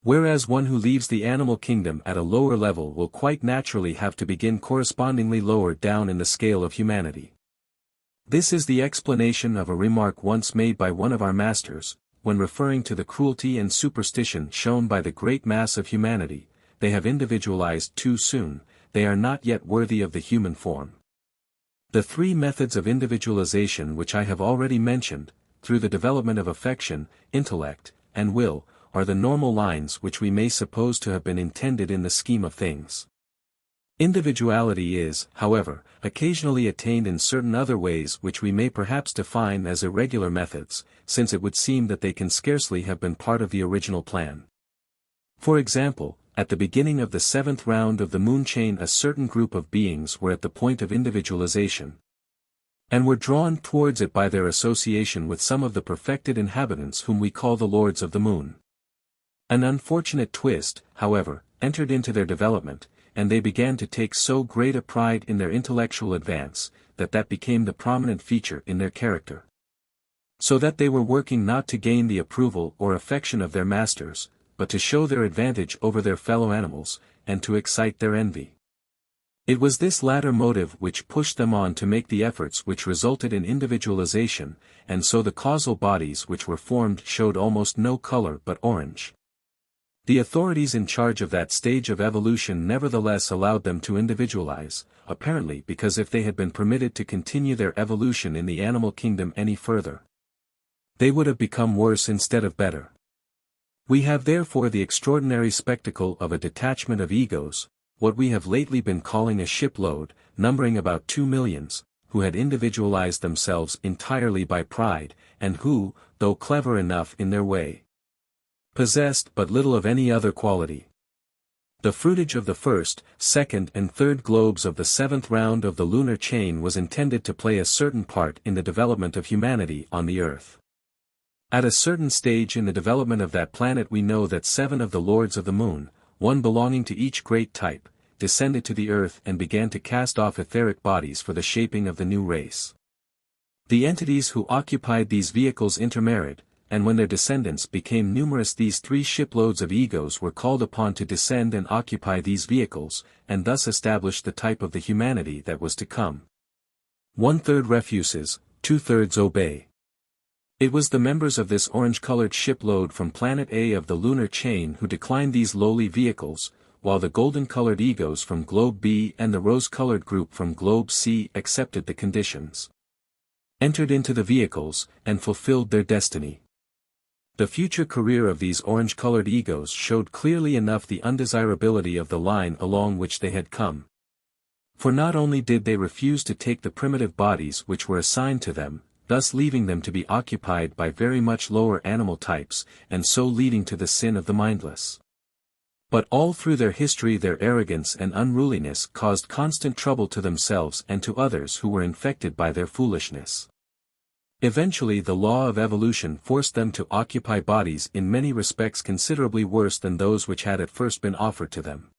Whereas one who leaves the animal kingdom at a lower level will quite naturally have to begin correspondingly lower down in the scale of humanity. This is the explanation of a remark once made by one of our masters, when referring to the cruelty and superstition shown by the great mass of humanity: they have individualized too soon, they are not yet worthy of the human form. The 3 methods of individualization which I have already mentioned, through the development of affection, intellect, and will, are the normal lines which we may suppose to have been intended in the scheme of things. Individuality is, however, occasionally attained in certain other ways which we may perhaps define as irregular methods, since it would seem that they can scarcely have been part of the original plan. For example, at the beginning of the 7th round of the moon chain a certain group of beings were at the point of individualization, and were drawn towards it by their association with some of the perfected inhabitants whom we call the Lords of the Moon. An unfortunate twist, however, entered into their development, and they began to take so great a pride in their intellectual advance, that became the prominent feature in their character. So that they were working not to gain the approval or affection of their masters, but to show their advantage over their fellow animals, and to excite their envy. It was this latter motive which pushed them on to make the efforts which resulted in individualization, and so the causal bodies which were formed showed almost no color but orange. The authorities in charge of that stage of evolution nevertheless allowed them to individualize, apparently because if they had been permitted to continue their evolution in the animal kingdom any further, they would have become worse instead of better. We have therefore the extraordinary spectacle of a detachment of egos, what we have lately been calling a shipload, numbering about 2 millions, who had individualized themselves entirely by pride, and who, though clever enough in their way, possessed but little of any other quality. The fruitage of the 1st, 2nd and 3rd globes of the 7th round of the lunar chain was intended to play a certain part in the development of humanity on the Earth. At a certain stage in the development of that planet we know that 7 of the Lords of the Moon, one belonging to each great type, descended to the earth and began to cast off etheric bodies for the shaping of the new race. The entities who occupied these vehicles intermarried, and when their descendants became numerous, these 3 shiploads of egos were called upon to descend and occupy these vehicles, and thus establish the type of the humanity that was to come. 1/3 refuses, 2/3 obey. It was the members of this orange-colored shipload from Planet A of the lunar chain who declined these lowly vehicles, while the golden-colored egos from Globe B and the rose-colored group from Globe C accepted the conditions, entered into the vehicles, and fulfilled their destiny. The future career of these orange-colored egos showed clearly enough the undesirability of the line along which they had come. For not only did they refuse to take the primitive bodies which were assigned to them, thus leaving them to be occupied by very much lower animal types, and so leading to the sin of the mindless. But all through their history their arrogance and unruliness caused constant trouble to themselves and to others who were infected by their foolishness. Eventually the law of evolution forced them to occupy bodies in many respects considerably worse than those which had at first been offered to them.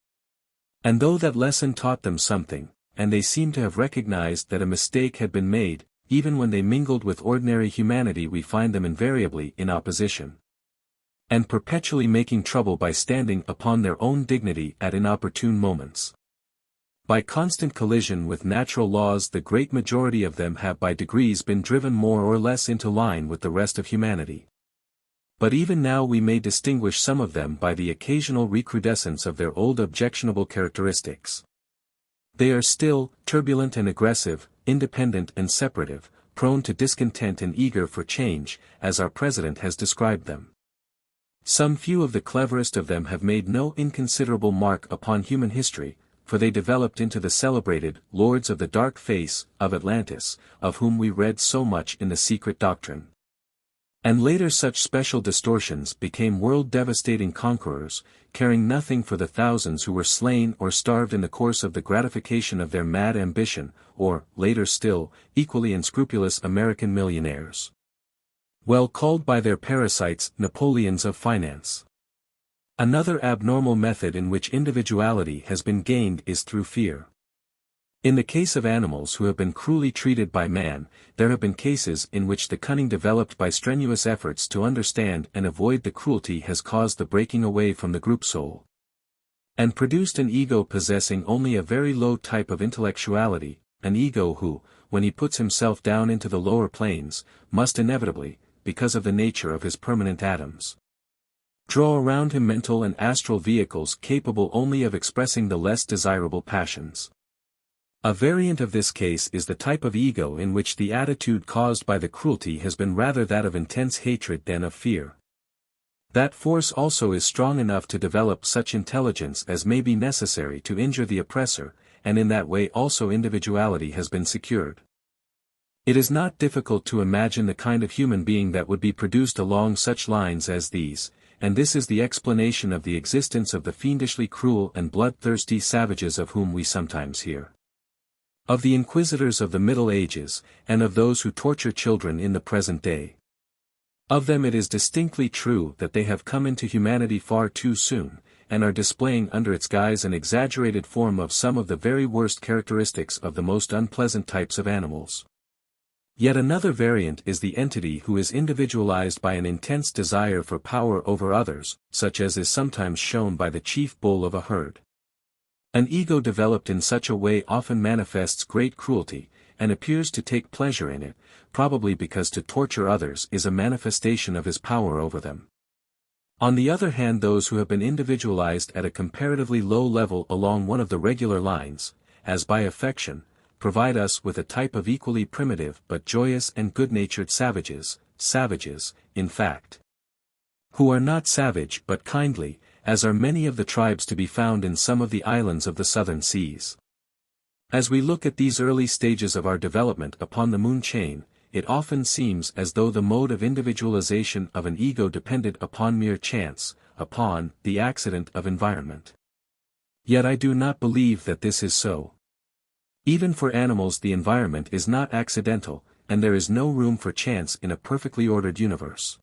And though that lesson taught them something, and they seem to have recognized that a mistake had been made, even when they mingled with ordinary humanity we find them invariably in opposition, and perpetually making trouble by standing upon their own dignity at inopportune moments. By constant collision with natural laws the great majority of them have by degrees been driven more or less into line with the rest of humanity. But even now we may distinguish some of them by the occasional recrudescence of their old objectionable characteristics. They are still turbulent and aggressive, independent and separative, prone to discontent and eager for change, as our president has described them. Some few of the cleverest of them have made no inconsiderable mark upon human history, for they developed into the celebrated Lords of the Dark Face of Atlantis, of whom we read so much in the Secret Doctrine. And later such special distortions became world-devastating conquerors, caring nothing for the thousands who were slain or starved in the course of the gratification of their mad ambition, or, later still, equally unscrupulous American millionaires, well called by their parasites Napoleons of finance. Another abnormal method in which individuality has been gained is through fear. In the case of animals who have been cruelly treated by man, there have been cases in which the cunning developed by strenuous efforts to understand and avoid the cruelty has caused the breaking away from the group soul, and produced an ego possessing only a very low type of intellectuality, an ego who, when he puts himself down into the lower planes, must inevitably, because of the nature of his permanent atoms, draw around him mental and astral vehicles capable only of expressing the less desirable passions. A variant of this case is the type of ego in which the attitude caused by the cruelty has been rather that of intense hatred than of fear. That force also is strong enough to develop such intelligence as may be necessary to injure the oppressor, and in that way also individuality has been secured. It is not difficult to imagine the kind of human being that would be produced along such lines as these, and this is the explanation of the existence of the fiendishly cruel and bloodthirsty savages of whom we sometimes hear. Of the inquisitors of the Middle Ages, and of those who torture children in the present day. Of them it is distinctly true that they have come into humanity far too soon, and are displaying under its guise an exaggerated form of some of the very worst characteristics of the most unpleasant types of animals. Yet another variant is the entity who is individualized by an intense desire for power over others, such as is sometimes shown by the chief bull of a herd. An ego developed in such a way often manifests great cruelty, and appears to take pleasure in it, probably because to torture others is a manifestation of his power over them. On the other hand, those who have been individualized at a comparatively low level along one of the regular lines, as by affection, provide us with a type of equally primitive but joyous and good-natured savages, in fact, who are not savage but kindly, as are many of the tribes to be found in some of the islands of the southern seas. As we look at these early stages of our development upon the moon chain, it often seems as though the mode of individualization of an ego depended upon mere chance, upon the accident of environment. Yet I do not believe that this is so. Even for animals the environment is not accidental, and there is no room for chance in a perfectly ordered universe.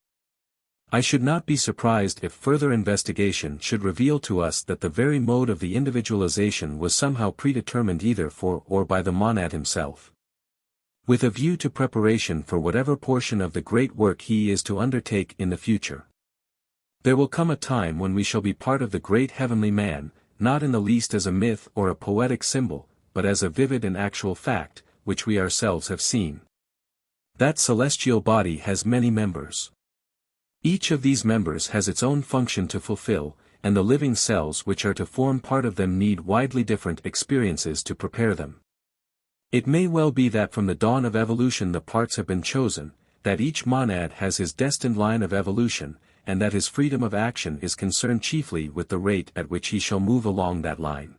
I should not be surprised if further investigation should reveal to us that the very mode of the individualization was somehow predetermined either for or by the monad himself, with a view to preparation for whatever portion of the great work he is to undertake in the future. There will come a time when we shall be part of the great heavenly man, not in the least as a myth or a poetic symbol, but as a vivid and actual fact, which we ourselves have seen. That celestial body has many members. Each of these members has its own function to fulfill, and the living cells which are to form part of them need widely different experiences to prepare them. It may well be that from the dawn of evolution the parts have been chosen, that each monad has his destined line of evolution, and that his freedom of action is concerned chiefly with the rate at which he shall move along that line.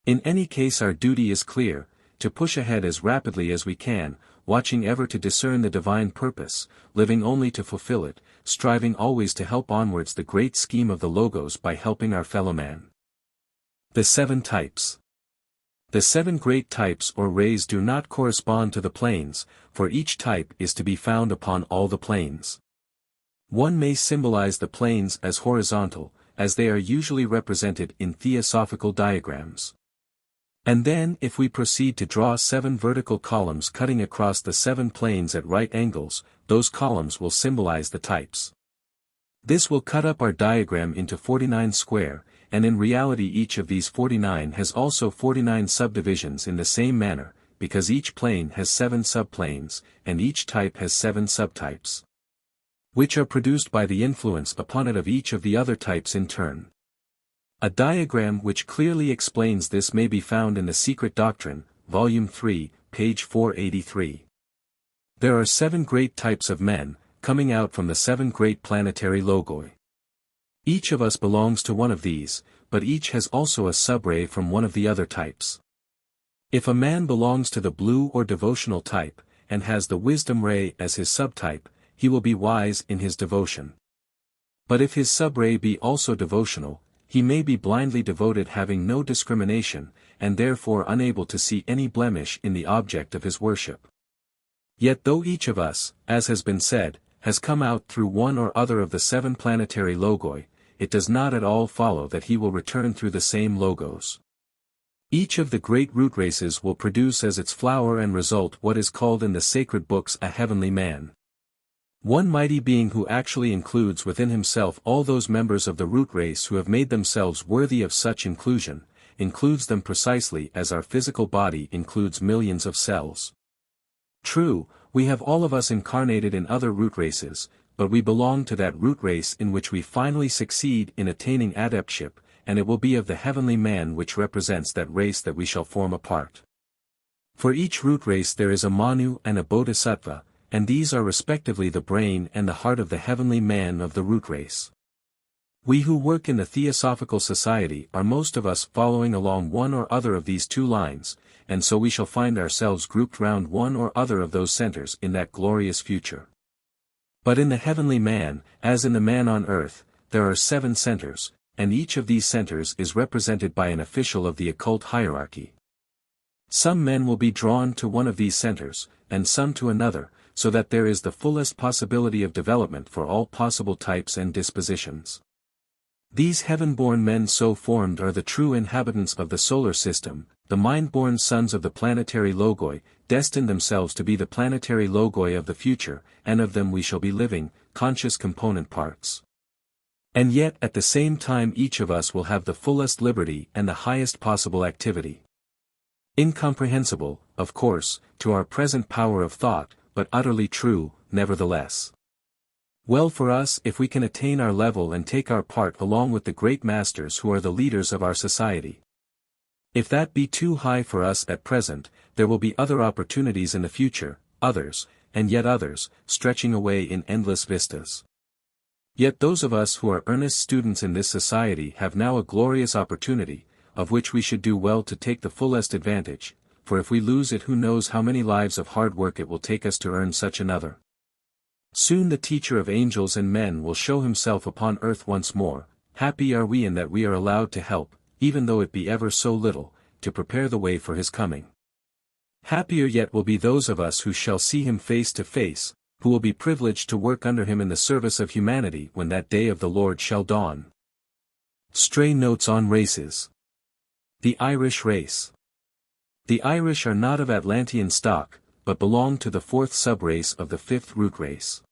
In any case our duty is clear, to push ahead as rapidly as we can, watching ever to discern the divine purpose, living only to fulfill it, striving always to help onwards the great scheme of the Logos by helping our fellow man. The 7 types. The 7 great types or rays do not correspond to the planes, for each type is to be found upon all the planes. One may symbolize the planes as horizontal, as they are usually represented in theosophical diagrams. And then if we proceed to draw 7 vertical columns cutting across the 7 planes at right angles, those columns will symbolize the types. This will cut up our diagram into 49 square, and in reality each of these 49 has also 49 subdivisions in the same manner, because each plane has 7 subplanes, and each type has 7 subtypes, which are produced by the influence upon it of each of the other types in turn. A diagram which clearly explains this may be found in The Secret Doctrine, Volume 3, page 483. There are 7 great types of men, coming out from the 7 great planetary logoi. Each of us belongs to one of these, but each has also a subray from one of the other types. If a man belongs to the blue or devotional type, and has the wisdom ray as his subtype, he will be wise in his devotion. But if his subray be also devotional, he may be blindly devoted having no discrimination, and therefore unable to see any blemish in the object of his worship. Yet though each of us, as has been said, has come out through one or other of the 7 planetary logoi, it does not at all follow that he will return through the same logos. Each of the great root races will produce as its flower and result what is called in the sacred books a heavenly man. One mighty being who actually includes within himself all those members of the root race who have made themselves worthy of such inclusion, includes them precisely as our physical body includes millions of cells. True, we have all of us incarnated in other root races, but we belong to that root race in which we finally succeed in attaining adeptship, and it will be of the heavenly man which represents that race that we shall form a part. For each root race there is a Manu and a Bodhisattva, and these are respectively the brain and the heart of the heavenly man of the root race. We who work in the Theosophical Society are most of us following along one or other of these 2 lines, and so we shall find ourselves grouped round one or other of those centers in that glorious future. But in the heavenly man, as in the man on earth, there are 7 centers, and each of these centers is represented by an official of the occult hierarchy. Some men will be drawn to one of these centers, and some to another, so that there is the fullest possibility of development for all possible types and dispositions. These heaven-born men so formed are the true inhabitants of the solar system, the mind-born sons of the planetary logoi, destined themselves to be the planetary logoi of the future, and of them we shall be living, conscious component parts. And yet at the same time each of us will have the fullest liberty and the highest possible activity. Incomprehensible, of course, to our present power of thought, but utterly true, nevertheless. Well for us if we can attain our level and take our part along with the great masters who are the leaders of our society. If that be too high for us at present, there will be other opportunities in the future, others, and yet others, stretching away in endless vistas. Yet those of us who are earnest students in this society have now a glorious opportunity, of which we should do well to take the fullest advantage, for if we lose it who knows how many lives of hard work it will take us to earn such another. Soon the teacher of angels and men will show himself upon earth once more. Happy are we in that we are allowed to help, even though it be ever so little, to prepare the way for his coming. Happier yet will be those of us who shall see him face to face, who will be privileged to work under him in the service of humanity when that day of the Lord shall dawn. Stray notes on races. The Irish race. The Irish are not of Atlantean stock, but belong to the fourth subrace of the fifth root race.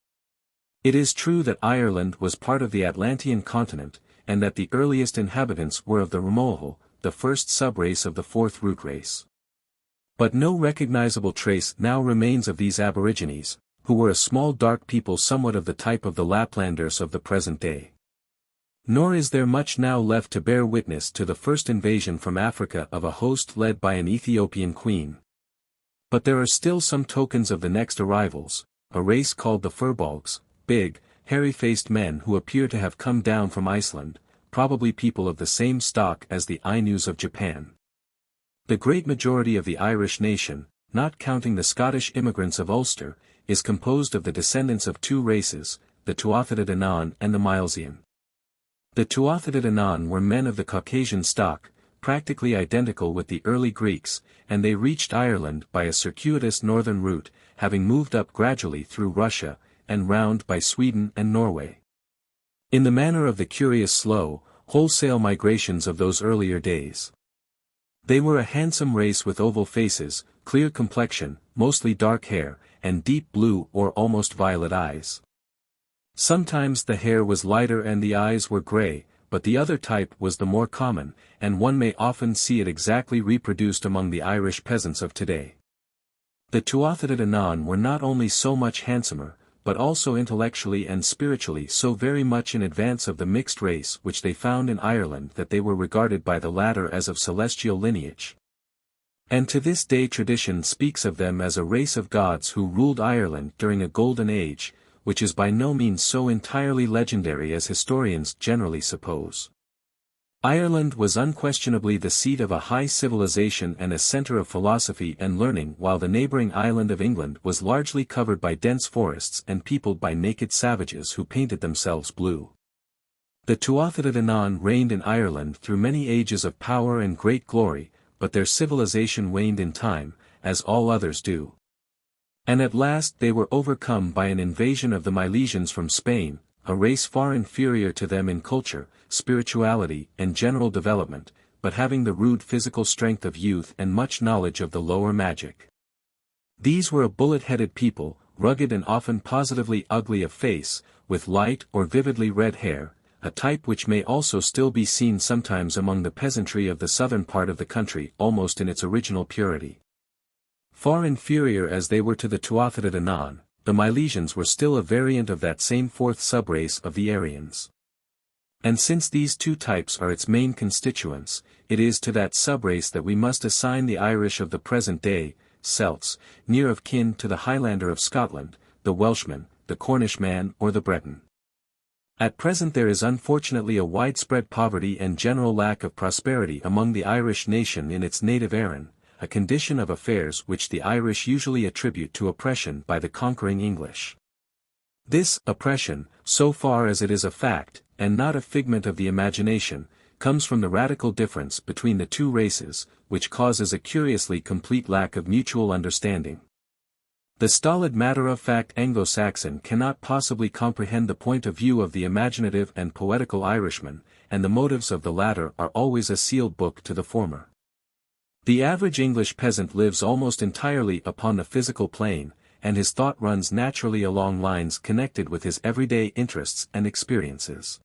It is true that Ireland was part of the Atlantean continent, and that the earliest inhabitants were of the Romohal, the first subrace of the fourth root race. But no recognizable trace now remains of these aborigines, who were a small dark people somewhat of the type of the Laplanders of the present day. Nor is there much now left to bear witness to the first invasion from Africa of a host led by an Ethiopian queen. But there are still some tokens of the next arrivals, a race called the Furbolgs, big, hairy-faced men who appear to have come down from Iceland, probably people of the same stock as the Ainus of Japan. The great majority of the Irish nation, not counting the Scottish immigrants of Ulster, is composed of the descendants of two races, the Tuatha De Danann and the Milesian. The Tuatha De Danann were men of the Caucasian stock, practically identical with the early Greeks, and they reached Ireland by a circuitous northern route, having moved up gradually through Russia, and round by Sweden and Norway. In the manner of the curious slow, wholesale migrations of those earlier days. They were a handsome race with oval faces, clear complexion, mostly dark hair, and deep blue or almost violet eyes. Sometimes the hair was lighter and the eyes were gray, but the other type was the more common, and one may often see it exactly reproduced among the Irish peasants of today. The Tuatha De Danann were not only so much handsomer, but also intellectually and spiritually so very much in advance of the mixed race which they found in Ireland that they were regarded by the latter as of celestial lineage. And to this day tradition speaks of them as a race of gods who ruled Ireland during a golden age, which is by no means so entirely legendary as historians generally suppose. Ireland was unquestionably the seat of a high civilization and a centre of philosophy and learning, while the neighbouring island of England was largely covered by dense forests and peopled by naked savages who painted themselves blue. The Tuatha De Danann reigned in Ireland through many ages of power and great glory, but their civilization waned in time, as all others do. And at last they were overcome by an invasion of the Milesians from Spain, a race far inferior to them in culture, spirituality, and general development, but having the rude physical strength of youth and much knowledge of the lower magic. These were a bullet-headed people, rugged and often positively ugly of face, with light or vividly red hair, a type which may also still be seen sometimes among the peasantry of the southern part of the country almost in its original purity. Far inferior as they were to the Tuatha De Danann, the Milesians were still a variant of that same fourth subrace of the Aryans. And since these two types are its main constituents, it is to that subrace that we must assign the Irish of the present day, Celts, near of kin to the Highlander of Scotland, the Welshman, the Cornishman or the Breton. At present there is unfortunately a widespread poverty and general lack of prosperity among the Irish nation in its native Erin, a condition of affairs which the Irish usually attribute to oppression by the conquering English. This oppression, so far as it is a fact, and not a figment of the imagination, comes from the radical difference between the two races, which causes a curiously complete lack of mutual understanding. The stolid matter-of-fact Anglo-Saxon cannot possibly comprehend the point of view of the imaginative and poetical Irishman, and the motives of the latter are always a sealed book to the former. The average English peasant lives almost entirely upon the physical plane, and his thought runs naturally along lines connected with his everyday interests and experiences.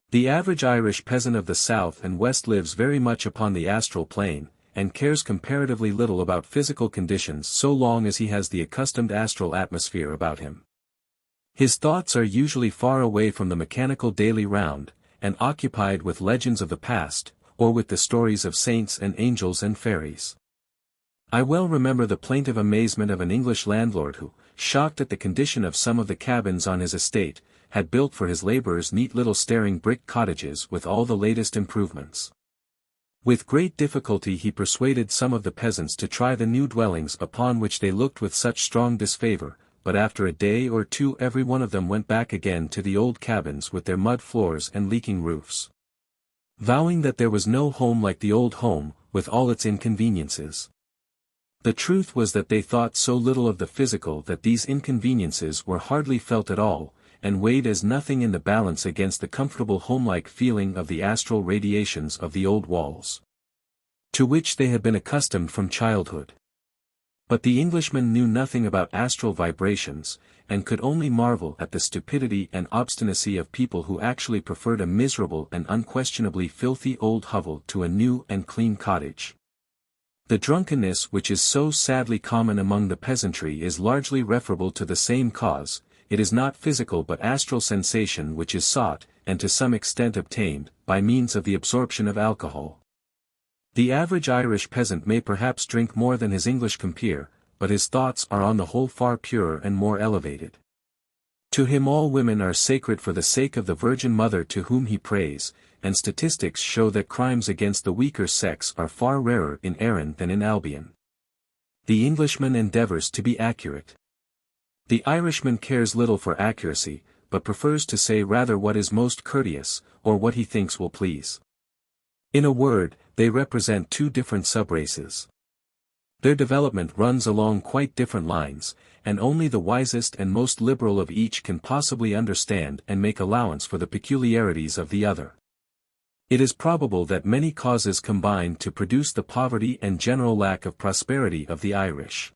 The average Irish peasant of the south and west lives very much upon the astral plane, and cares comparatively little about physical conditions so long as he has the accustomed astral atmosphere about him. His thoughts are usually far away from the mechanical daily round, and occupied with legends of the past, or with the stories of saints and angels and fairies. I well remember the plaintive amazement of an English landlord who, shocked at the condition of some of the cabins on his estate, had built for his labourers neat little staring brick cottages with all the latest improvements. With great difficulty he persuaded some of the peasants to try the new dwellings upon which they looked with such strong disfavour, but after a day or two every one of them went back again to the old cabins with their mud floors and leaking roofs, vowing that there was no home like the old home, with all its inconveniences. The truth was that they thought so little of the physical that these inconveniences were hardly felt at all, and weighed as nothing in the balance against the comfortable home-like feeling of the astral radiations of the old walls, to which they had been accustomed from childhood. But the Englishman knew nothing about astral vibrations, and could only marvel at the stupidity and obstinacy of people who actually preferred a miserable and unquestionably filthy old hovel to a new and clean cottage. The drunkenness which is so sadly common among the peasantry is largely referable to the same cause. It is not physical but astral sensation which is sought, and to some extent obtained, by means of the absorption of alcohol. The average Irish peasant may perhaps drink more than his English compeer, but his thoughts are on the whole far purer and more elevated. To him all women are sacred for the sake of the Virgin Mother to whom he prays, and statistics show that crimes against the weaker sex are far rarer in Erin than in Albion. The Englishman endeavours to be accurate. The Irishman cares little for accuracy, but prefers to say rather what is most courteous, or what he thinks will please. In a word, they represent two different subraces. Their development runs along quite different lines, and only the wisest and most liberal of each can possibly understand and make allowance for the peculiarities of the other. It is probable that many causes combined to produce the poverty and general lack of prosperity of the Irish.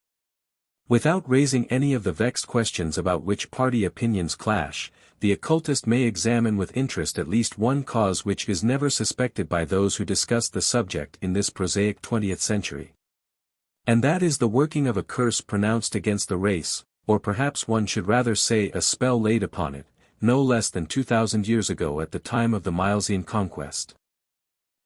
Without raising any of the vexed questions about which party opinions clash, the occultist may examine with interest at least one cause which is never suspected by those who discuss the subject in this prosaic 20th century. And that is the working of a curse pronounced against the race, or perhaps one should rather say a spell laid upon it, no less than 2,000 years ago at the time of the Milesian conquest.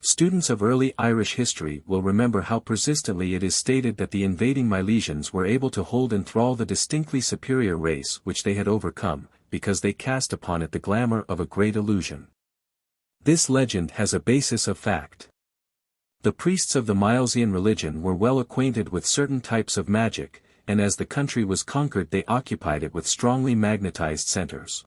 Students of early Irish history will remember how persistently it is stated that the invading Milesians were able to hold in thrall the distinctly superior race which they had overcome, because they cast upon it the glamour of a great illusion. This legend has a basis of fact. The priests of the Milesian religion were well acquainted with certain types of magic, and as the country was conquered they occupied it with strongly magnetized centers.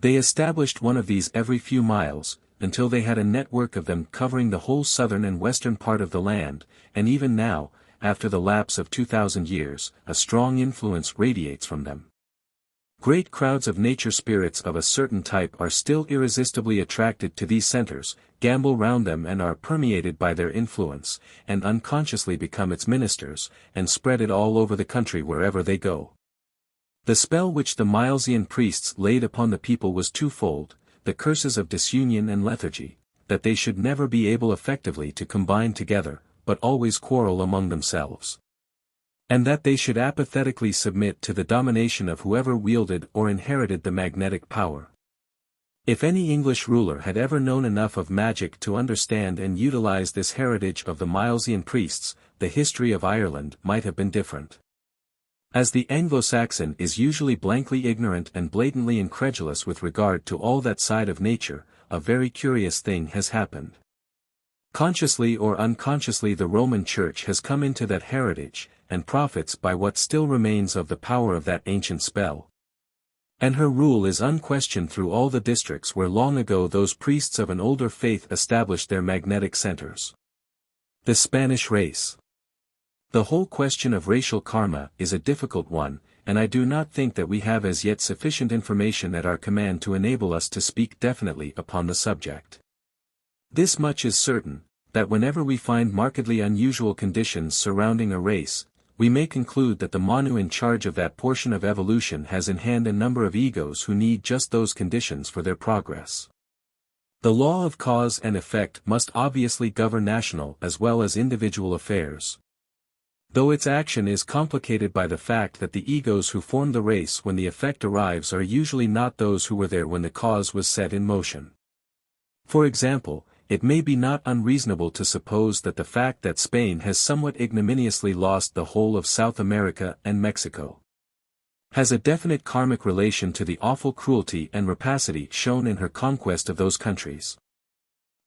They established one of these every few miles, until they had a network of them covering the whole southern and western part of the land, and even now, after the lapse of 2,000 years, a strong influence radiates from them. Great crowds of nature spirits of a certain type are still irresistibly attracted to these centers, gamble round them and are permeated by their influence, and unconsciously become its ministers, and spread it all over the country wherever they go. The spell which the Milesian priests laid upon the people was twofold: the curses of disunion and lethargy, that they should never be able effectively to combine together, but always quarrel among themselves. And that they should apathetically submit to the domination of whoever wielded or inherited the magnetic power. If any English ruler had ever known enough of magic to understand and utilize this heritage of the Milesian priests, the history of Ireland might have been different. As the Anglo-Saxon is usually blankly ignorant and blatantly incredulous with regard to all that side of nature, a very curious thing has happened. Consciously or unconsciously the Roman Church has come into that heritage, and profits by what still remains of the power of that ancient spell. And her rule is unquestioned through all the districts where long ago those priests of an older faith established their magnetic centers. The Spanish race. The whole question of racial karma is a difficult one, and I do not think that we have as yet sufficient information at our command to enable us to speak definitely upon the subject. This much is certain, that whenever we find markedly unusual conditions surrounding a race, we may conclude that the Manu in charge of that portion of evolution has in hand a number of egos who need just those conditions for their progress. The law of cause and effect must obviously govern national as well as individual affairs. Though its action is complicated by the fact that the egos who form the race when the effect arrives are usually not those who were there when the cause was set in motion. For example, it may be not unreasonable to suppose that the fact that Spain has somewhat ignominiously lost the whole of South America and Mexico has a definite karmic relation to the awful cruelty and rapacity shown in her conquest of those countries.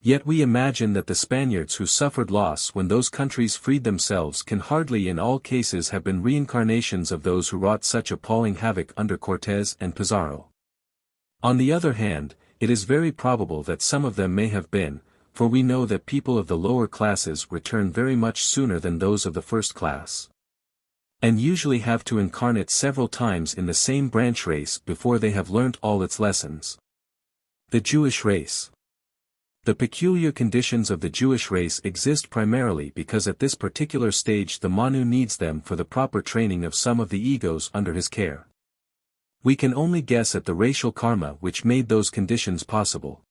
Yet we imagine that the Spaniards who suffered loss when those countries freed themselves can hardly in all cases have been reincarnations of those who wrought such appalling havoc under Cortés and Pizarro. On the other hand, it is very probable that some of them may have been, for we know that people of the lower classes return very much sooner than those of the first class, and usually have to incarnate several times in the same branch race before they have learnt all its lessons. The Jewish race. The peculiar conditions of the Jewish race exist primarily because at this particular stage the Manu needs them for the proper training of some of the egos under his care. We can only guess at the racial karma which made those conditions possible.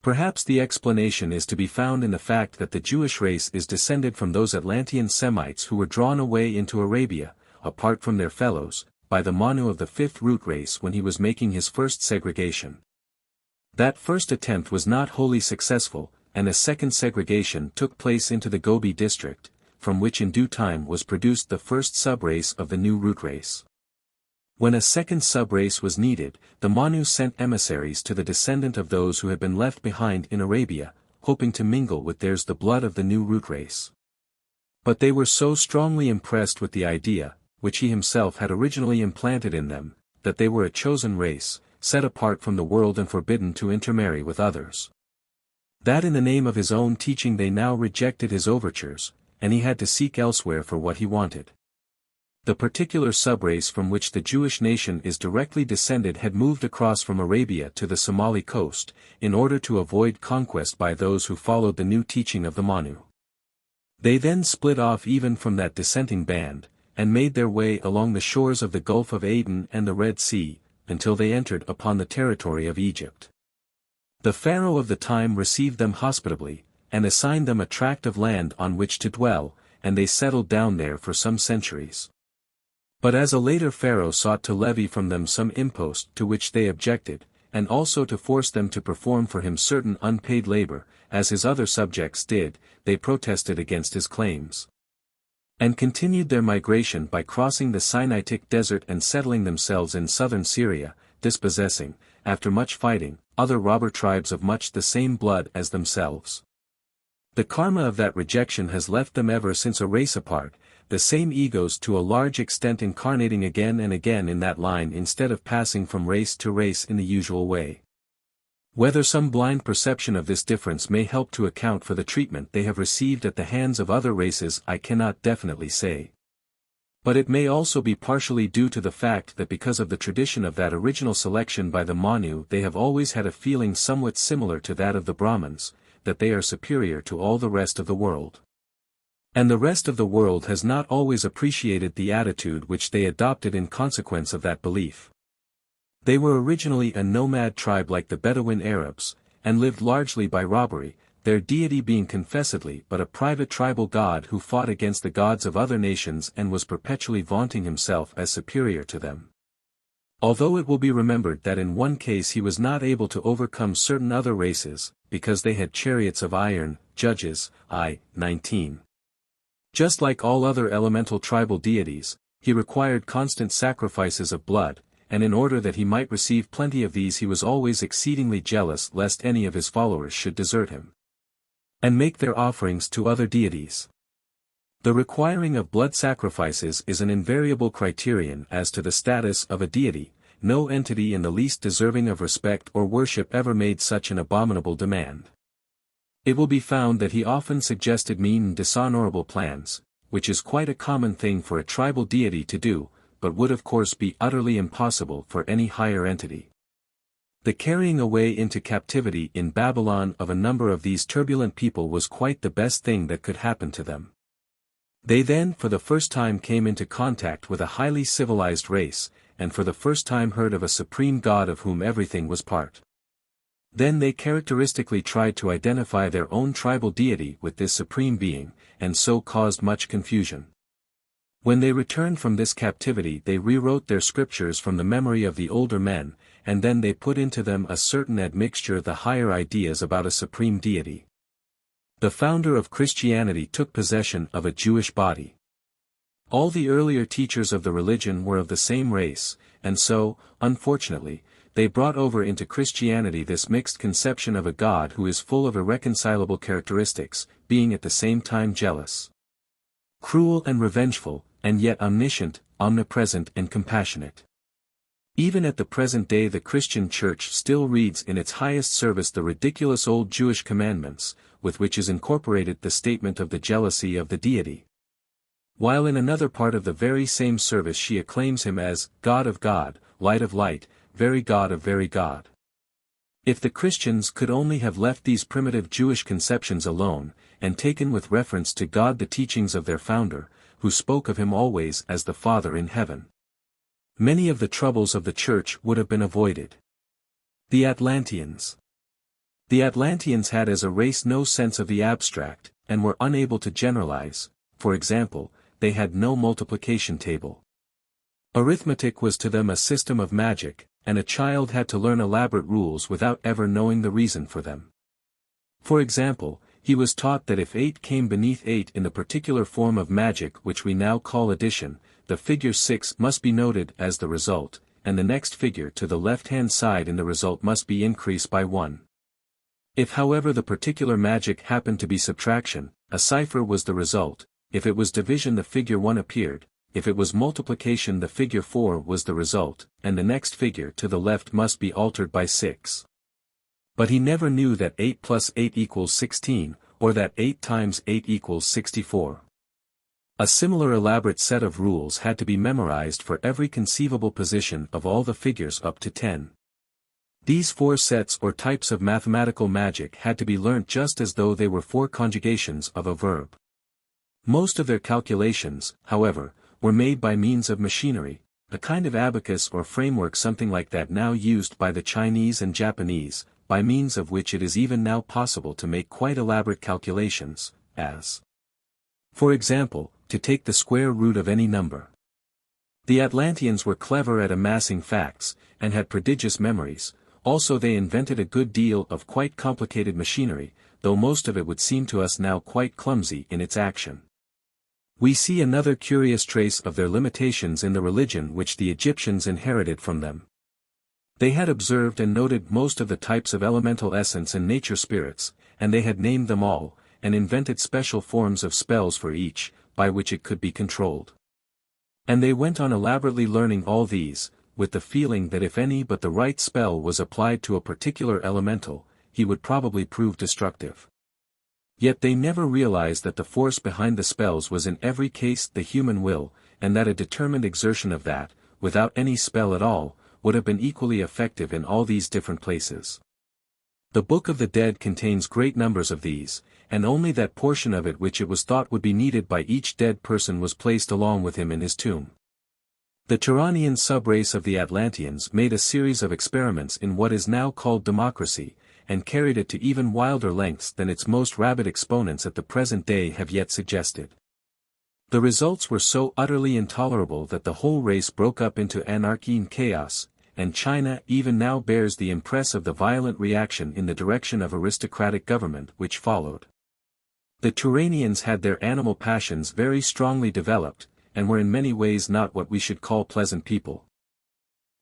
Perhaps the explanation is to be found in the fact that the Jewish race is descended from those Atlantean Semites who were drawn away into Arabia, apart from their fellows, by the Manu of the fifth root race when he was making his first segregation. That first attempt was not wholly successful, and a second segregation took place into the Gobi district, from which in due time was produced the first subrace of the new root race. When a second subrace was needed, the Manu sent emissaries to the descendant of those who had been left behind in Arabia, hoping to mingle with theirs the blood of the new root race. But they were so strongly impressed with the idea, which he himself had originally implanted in them, that they were a chosen race, set apart from the world and forbidden to intermarry with others. That in the name of his own teaching they now rejected his overtures, and he had to seek elsewhere for what he wanted. The particular subrace from which the Jewish nation is directly descended had moved across from Arabia to the Somali coast, in order to avoid conquest by those who followed the new teaching of the Manu. They then split off even from that dissenting band, and made their way along the shores of the Gulf of Aden and the Red Sea, until they entered upon the territory of Egypt. The pharaoh of the time received them hospitably, and assigned them a tract of land on which to dwell, and they settled down there for some centuries. But as a later pharaoh sought to levy from them some impost to which they objected, and also to force them to perform for him certain unpaid labor, as his other subjects did, they protested against his claims, and continued their migration by crossing the Sinaitic desert and settling themselves in southern Syria, dispossessing, after much fighting, other robber tribes of much the same blood as themselves. The karma of that rejection has left them ever since a race apart, the same egos to a large extent incarnating again and again in that line instead of passing from race to race in the usual way. Whether some blind perception of this difference may help to account for the treatment they have received at the hands of other races I cannot definitely say. But it may also be partially due to the fact that because of the tradition of that original selection by the Manu they have always had a feeling somewhat similar to that of the Brahmins, that they are superior to all the rest of the world. And the rest of the world has not always appreciated the attitude which they adopted in consequence of that belief. They were originally a nomad tribe like the Bedouin Arabs, and lived largely by robbery, their deity being confessedly but a private tribal god who fought against the gods of other nations and was perpetually vaunting himself as superior to them. Although it will be remembered that in one case he was not able to overcome certain other races, because they had chariots of iron, Judges, I. 19. Just like all other elemental tribal deities, he required constant sacrifices of blood, and in order that he might receive plenty of these he was always exceedingly jealous lest any of his followers should desert him and make their offerings to other deities. The requiring of blood sacrifices is an invariable criterion as to the status of a deity. No entity in the least deserving of respect or worship ever made such an abominable demand. It will be found that he often suggested mean and dishonorable plans, which is quite a common thing for a tribal deity to do, but would of course be utterly impossible for any higher entity. The carrying away into captivity in Babylon of a number of these turbulent people was quite the best thing that could happen to them. They then for the first time came into contact with a highly civilized race, and for the first time heard of a supreme God of whom everything was part. Then they characteristically tried to identify their own tribal deity with this supreme being, and so caused much confusion. When they returned from this captivity they rewrote their scriptures from the memory of the older men, and then they put into them a certain admixture of the higher ideas about a supreme deity. The founder of Christianity took possession of a Jewish body. All the earlier teachers of the religion were of the same race, and so, unfortunately, they brought over into Christianity this mixed conception of a God who is full of irreconcilable characteristics, being at the same time jealous, cruel and revengeful, and yet omniscient, omnipresent and compassionate. Even at the present day the Christian Church still reads in its highest service the ridiculous old Jewish commandments, with which is incorporated the statement of the jealousy of the deity. While in another part of the very same service she acclaims him as God of God, Light of Light, Very God of Very God. If the Christians could only have left these primitive Jewish conceptions alone, and taken with reference to God the teachings of their founder, who spoke of him always as the Father in heaven, many of the troubles of the Church would have been avoided. The Atlanteans. The Atlanteans had as a race no sense of the abstract, and were unable to generalize. For example, they had no multiplication table. Arithmetic was to them a system of magic, and a child had to learn elaborate rules without ever knowing the reason for them. For example, he was taught that if 8 came beneath 8 in the particular form of magic which we now call addition, the figure 6 must be noted as the result, and the next figure to the left-hand side in the result must be increased by 1. If however the particular magic happened to be subtraction, a cipher was the result. If it was division the figure 1 appeared, if it was multiplication the figure 4 was the result, and the next figure to the left must be altered by 6. But he never knew that 8 plus 8 equals 16, or that 8 times 8 equals 64. A similar elaborate set of rules had to be memorized for every conceivable position of all the figures up to 10. These 4 sets or types of mathematical magic had to be learnt just as though they were 4 conjugations of a verb. Most of their calculations, however, were made by means of machinery, a kind of abacus or framework something like that now used by the Chinese and Japanese, by means of which it is even now possible to make quite elaborate calculations, as, for example, to take the square root of any number. The Atlanteans were clever at amassing facts, and had prodigious memories. Also they invented a good deal of quite complicated machinery, though most of it would seem to us now quite clumsy in its action. We see another curious trace of their limitations in the religion which the Egyptians inherited from them. They had observed and noted most of the types of elemental essence and nature spirits, and they had named them all, and invented special forms of spells for each, by which it could be controlled. And they went on elaborately learning all these, with the feeling that if any but the right spell was applied to a particular elemental, he would probably prove destructive. Yet they never realized that the force behind the spells was in every case the human will, and that a determined exertion of that, without any spell at all, would have been equally effective in all these different places. The Book of the Dead contains great numbers of these, and only that portion of it which it was thought would be needed by each dead person was placed along with him in his tomb. The Turanian subrace of the Atlanteans made a series of experiments in what is now called democracy, and carried it to even wilder lengths than its most rabid exponents at the present day have yet suggested. The results were so utterly intolerable that the whole race broke up into anarchy and chaos, and China even now bears the impress of the violent reaction in the direction of aristocratic government which followed. The Turanians had their animal passions very strongly developed, and were in many ways not what we should call pleasant people.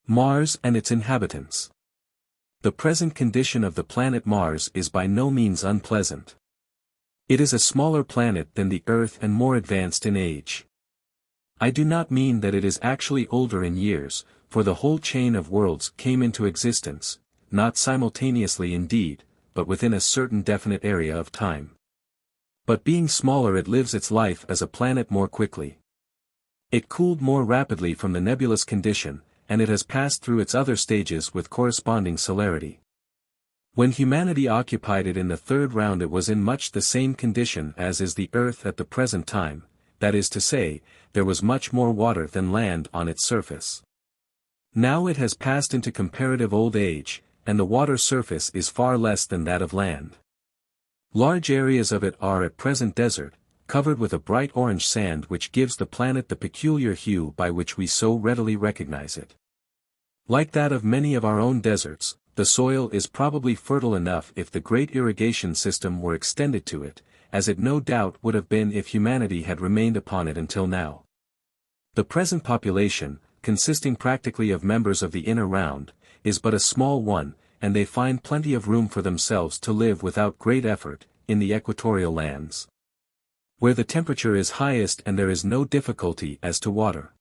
Mars and its inhabitants. The present condition of the planet Mars is by no means unpleasant. It is a smaller planet than the Earth and more advanced in age. I do not mean that it is actually older in years, for the whole chain of worlds came into existence, not simultaneously indeed, but within a certain definite area of time. But being smaller it lives its life as a planet more quickly. It cooled more rapidly from the nebulous condition, and it has passed through its other stages with corresponding celerity. When humanity occupied it in the third round it was in much the same condition as is the Earth at the present time, that is to say, there was much more water than land on its surface. Now it has passed into comparative old age, and the water surface is far less than that of land. Large areas of it are at present desert, covered with a bright orange sand which gives the planet the peculiar hue by which we so readily recognize it. Like that of many of our own deserts, the soil is probably fertile enough if the great irrigation system were extended to it, as it no doubt would have been if humanity had remained upon it until now. The present population, consisting practically of members of the inner round, is but a small one, and they find plenty of room for themselves to live without great effort, in the equatorial lands, where the temperature is highest and there is no difficulty as to water.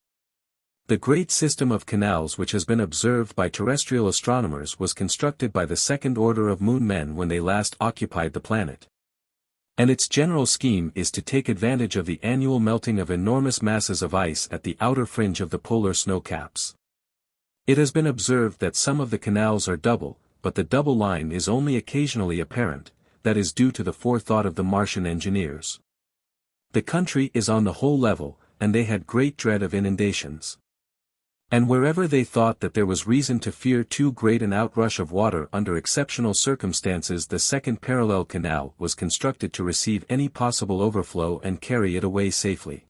The great system of canals which has been observed by terrestrial astronomers was constructed by the second order of moon men when they last occupied the planet. And its general scheme is to take advantage of the annual melting of enormous masses of ice at the outer fringe of the polar snow caps. It has been observed that some of the canals are double, but the double line is only occasionally apparent, that is due to the forethought of the Martian engineers. The country is on the whole level, and they had great dread of inundations. And wherever they thought that there was reason to fear too great an outrush of water under exceptional circumstances, the second parallel canal was constructed to receive any possible overflow and carry it away safely.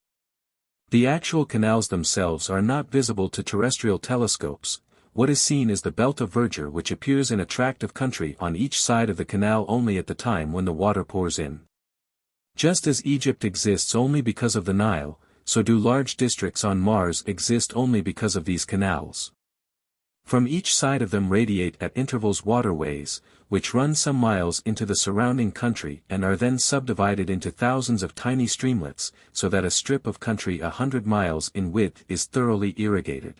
The actual canals themselves are not visible to terrestrial telescopes. What is seen is the belt of verdure which appears in a tract of country on each side of the canal only at the time when the water pours in. Just as Egypt exists only because of the Nile, so do large districts on Mars exist only because of these canals. From each side of them radiate at intervals waterways, which run some miles into the surrounding country and are then subdivided into thousands of tiny streamlets, so that a strip of country 100 miles in width is thoroughly irrigated.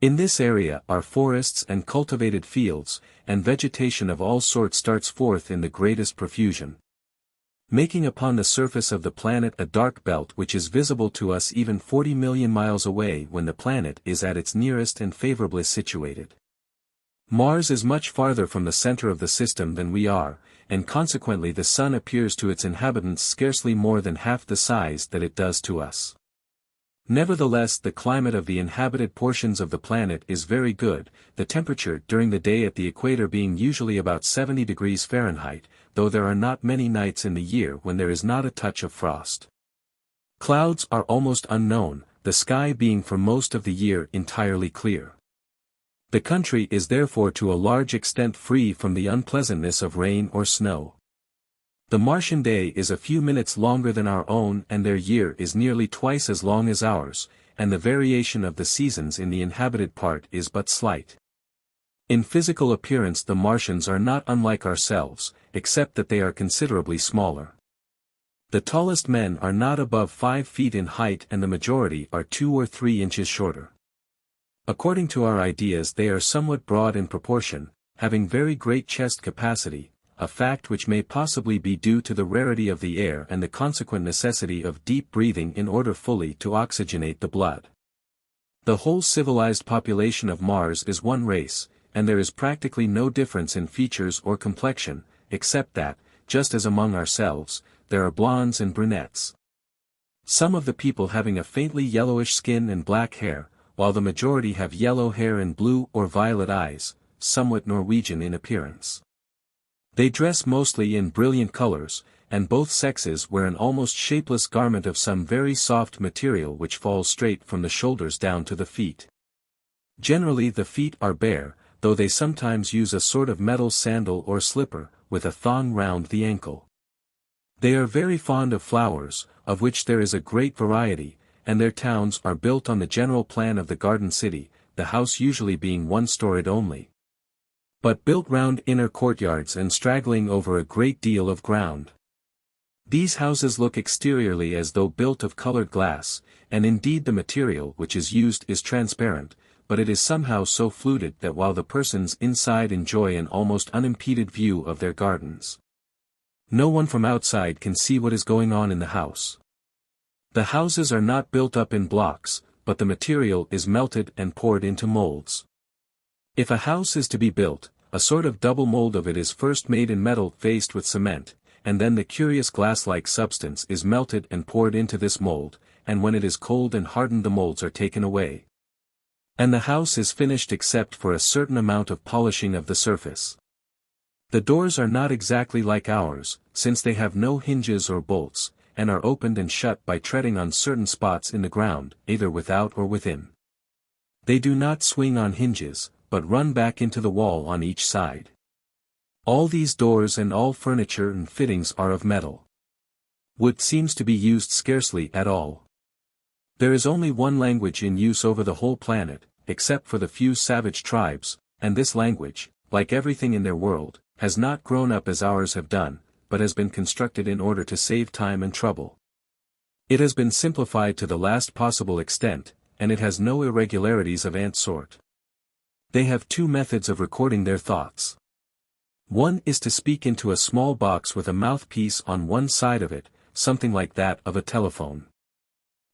In this area are forests and cultivated fields, and vegetation of all sorts starts forth in the greatest profusion, making upon the surface of the planet a dark belt which is visible to us even 40 million miles away when the planet is at its nearest and favorably situated. Mars is much farther from the center of the system than we are, and consequently the Sun appears to its inhabitants scarcely more than half the size that it does to us. Nevertheless, the climate of the inhabited portions of the planet is very good, the temperature during the day at the equator being usually about 70 degrees Fahrenheit, though there are not many nights in the year when there is not a touch of frost. Clouds are almost unknown, the sky being for most of the year entirely clear. The country is therefore to a large extent free from the unpleasantness of rain or snow. The Martian day is a few minutes longer than our own, and their year is nearly twice as long as ours, and the variation of the seasons in the inhabited part is but slight. In physical appearance the Martians are not unlike ourselves, except that they are considerably smaller. The tallest men are not above 5 feet in height and the majority are 2 or 3 inches shorter. According to our ideas they are somewhat broad in proportion, having very great chest capacity, a fact which may possibly be due to the rarity of the air and the consequent necessity of deep breathing in order fully to oxygenate the blood. The whole civilized population of Mars is one race, and there is practically no difference in features or complexion, except that, just as among ourselves, there are blondes and brunettes. Some of the people having a faintly yellowish skin and black hair, while the majority have yellow hair and blue or violet eyes, somewhat Norwegian in appearance. They dress mostly in brilliant colors, and both sexes wear an almost shapeless garment of some very soft material which falls straight from the shoulders down to the feet. Generally the feet are bare, though they sometimes use a sort of metal sandal or slipper, with a thong round the ankle. They are very fond of flowers, of which there is a great variety, and their towns are built on the general plan of the garden city, the house usually being one-storied only, but built round inner courtyards and straggling over a great deal of ground. These houses look exteriorly as though built of colored glass, and indeed the material which is used is transparent, but it is somehow so fluted that while the persons inside enjoy an almost unimpeded view of their gardens, no one from outside can see what is going on in the house. The houses are not built up in blocks, but the material is melted and poured into molds. If a house is to be built, a sort of double mold of it is first made in metal faced with cement, and then the curious glass-like substance is melted and poured into this mold, and when it is cold and hardened the molds are taken away, and the house is finished except for a certain amount of polishing of the surface. The doors are not exactly like ours, since they have no hinges or bolts, and are opened and shut by treading on certain spots in the ground, either without or within. They do not swing on hinges, but run back into the wall on each side. All these doors and all furniture and fittings are of metal. Wood seems to be used scarcely at all. There is only one language in use over the whole planet, except for the few savage tribes, and this language, like everything in their world, has not grown up as ours have done, but has been constructed in order to save time and trouble. It has been simplified to the last possible extent, and it has no irregularities of ant sort. They have two methods of recording their thoughts. One is to speak into a small box with a mouthpiece on one side of it, something like that of a telephone.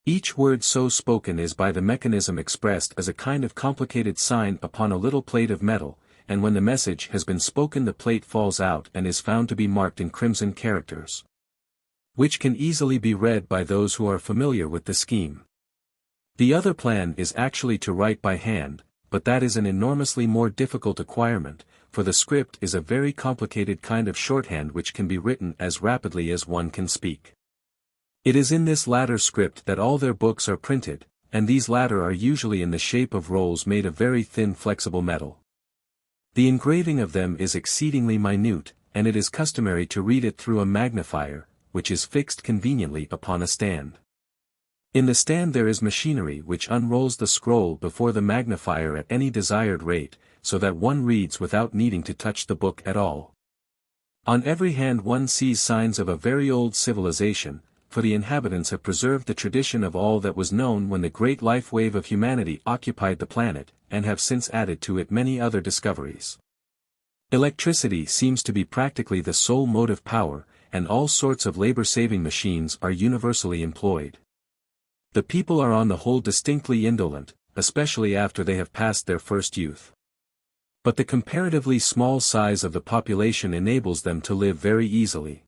Each word so spoken is by the mechanism expressed as a kind of complicated sign upon a little plate of metal, and when the message has been spoken the plate falls out and is found to be marked in crimson characters, which can easily be read by those who are familiar with the scheme. The other plan is actually to write by hand, but that is an enormously more difficult acquirement, for the script is a very complicated kind of shorthand which can be written as rapidly as one can speak. It is in this latter script that all their books are printed, and these latter are usually in the shape of rolls made of very thin flexible metal. The engraving of them is exceedingly minute, and it is customary to read it through a magnifier, which is fixed conveniently upon a stand. In the stand there is machinery which unrolls the scroll before the magnifier at any desired rate, so that one reads without needing to touch the book at all. On every hand one sees signs of a very old civilization, for the inhabitants have preserved the tradition of all that was known when the great life wave of humanity occupied the planet, and have since added to it many other discoveries. Electricity seems to be practically the sole motive power, and all sorts of labor-saving machines are universally employed. The people are on the whole distinctly indolent, especially after they have passed their first youth. But the comparatively small size of the population enables them to live very easily.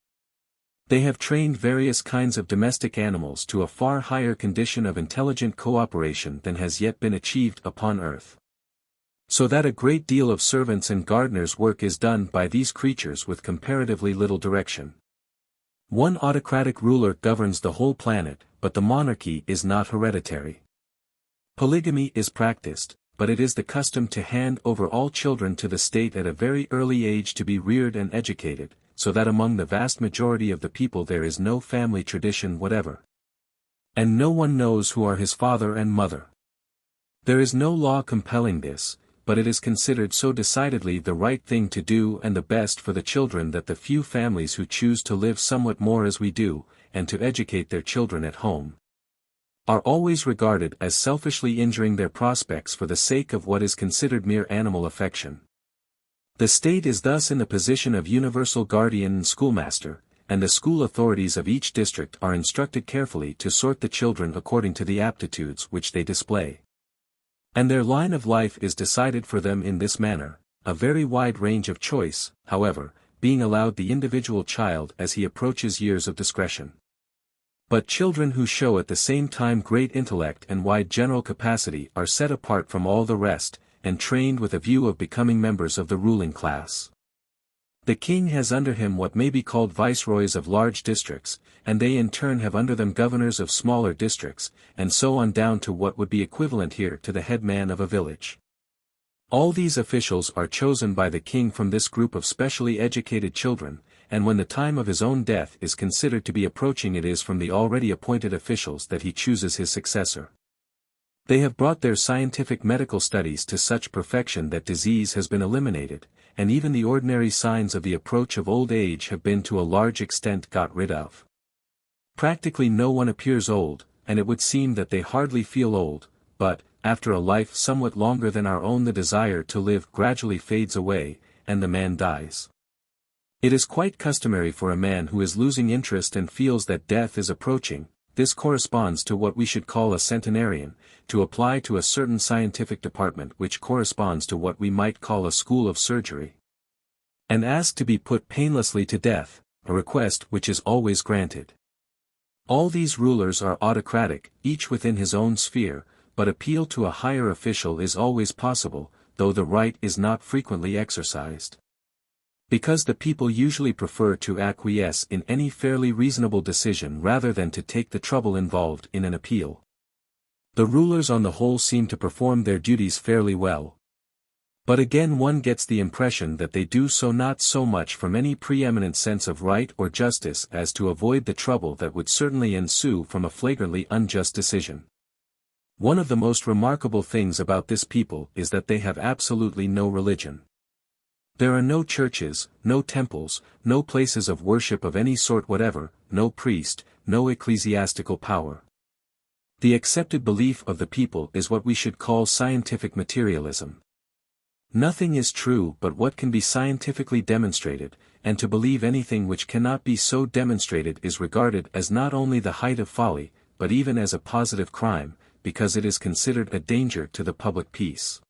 They have trained various kinds of domestic animals to a far higher condition of intelligent cooperation than has yet been achieved upon Earth. So that a great deal of servants' and gardeners' work is done by these creatures with comparatively little direction. One autocratic ruler governs the whole planet, but the monarchy is not hereditary. Polygamy is practiced, but it is the custom to hand over all children to the state at a very early age to be reared and educated, so that among the vast majority of the people there is no family tradition whatever. And no one knows who are his father and mother. There is no law compelling this, but it is considered so decidedly the right thing to do and the best for the children that the few families who choose to live somewhat more as we do, and to educate their children at home, are always regarded as selfishly injuring their prospects for the sake of what is considered mere animal affection. The state is thus in the position of universal guardian and schoolmaster, and the school authorities of each district are instructed carefully to sort the children according to the aptitudes which they display. And their line of life is decided for them in this manner, a very wide range of choice, however, being allowed the individual child as he approaches years of discretion. But children who show at the same time great intellect and wide general capacity are set apart from all the rest, and trained with a view of becoming members of the ruling class. The king has under him what may be called viceroys of large districts, and they in turn have under them governors of smaller districts, and so on down to what would be equivalent here to the headman of a village. All these officials are chosen by the king from this group of specially educated children, and when the time of his own death is considered to be approaching it is from the already appointed officials that he chooses his successor. They have brought their scientific medical studies to such perfection that disease has been eliminated, and even the ordinary signs of the approach of old age have been to a large extent got rid of. Practically no one appears old, and it would seem that they hardly feel old, but, after a life somewhat longer than our own the desire to live gradually fades away, and the man dies. It is quite customary for a man who is losing interest and feels that death is approaching, this corresponds to what we should call a centenarian, to apply to a certain scientific department which corresponds to what we might call a school of surgery, and ask to be put painlessly to death, a request which is always granted. All these rulers are autocratic, each within his own sphere, but appeal to a higher official is always possible, though the right is not frequently exercised. Because the people usually prefer to acquiesce in any fairly reasonable decision rather than to take the trouble involved in an appeal. The rulers on the whole seem to perform their duties fairly well. But again one gets the impression that they do so not so much from any preeminent sense of right or justice as to avoid the trouble that would certainly ensue from a flagrantly unjust decision. One of the most remarkable things about this people is that they have absolutely no religion. There are no churches, no temples, no places of worship of any sort whatever, no priest, no ecclesiastical power. The accepted belief of the people is what we should call scientific materialism. Nothing is true but what can be scientifically demonstrated, and to believe anything which cannot be so demonstrated is regarded as not only the height of folly, but even as a positive crime, because it is considered a danger to the public peace.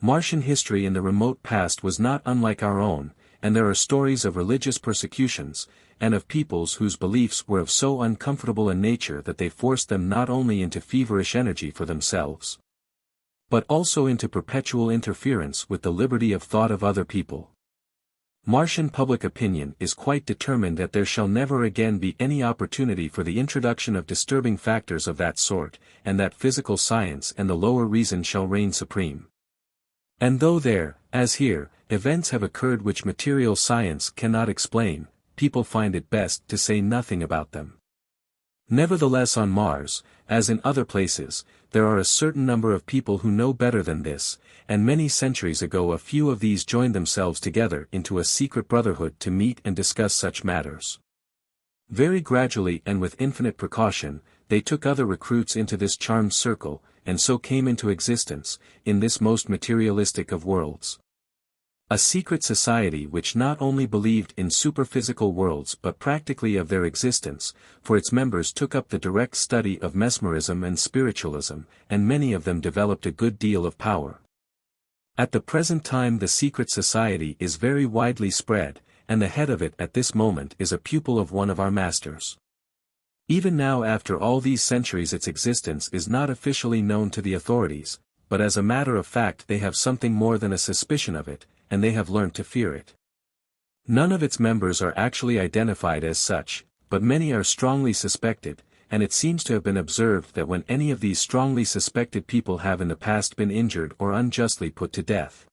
Martian history in the remote past was not unlike our own, and there are stories of religious persecutions, and of peoples whose beliefs were of so uncomfortable a nature that they forced them not only into feverish energy for themselves, but also into perpetual interference with the liberty of thought of other people. Martian public opinion is quite determined that there shall never again be any opportunity for the introduction of disturbing factors of that sort, and that physical science and the lower reason shall reign supreme. And though there, as here, events have occurred which material science cannot explain, people find it best to say nothing about them. Nevertheless, on Mars, as in other places, there are a certain number of people who know better than this, and many centuries ago a few of these joined themselves together into a secret brotherhood to meet and discuss such matters. Very gradually and with infinite precaution, they took other recruits into this charmed circle, and so came into existence, in this most materialistic of worlds. A secret society which not only believed in superphysical worlds but practically of their existence, for its members took up the direct study of mesmerism and spiritualism, and many of them developed a good deal of power. At the present time the secret society is very widely spread, and the head of it at this moment is a pupil of one of our masters. Even now after all these centuries its existence is not officially known to the authorities, but as a matter of fact they have something more than a suspicion of it, and they have learnt to fear it. None of its members are actually identified as such, but many are strongly suspected, and it seems to have been observed that when any of these strongly suspected people have in the past been injured or unjustly put to death,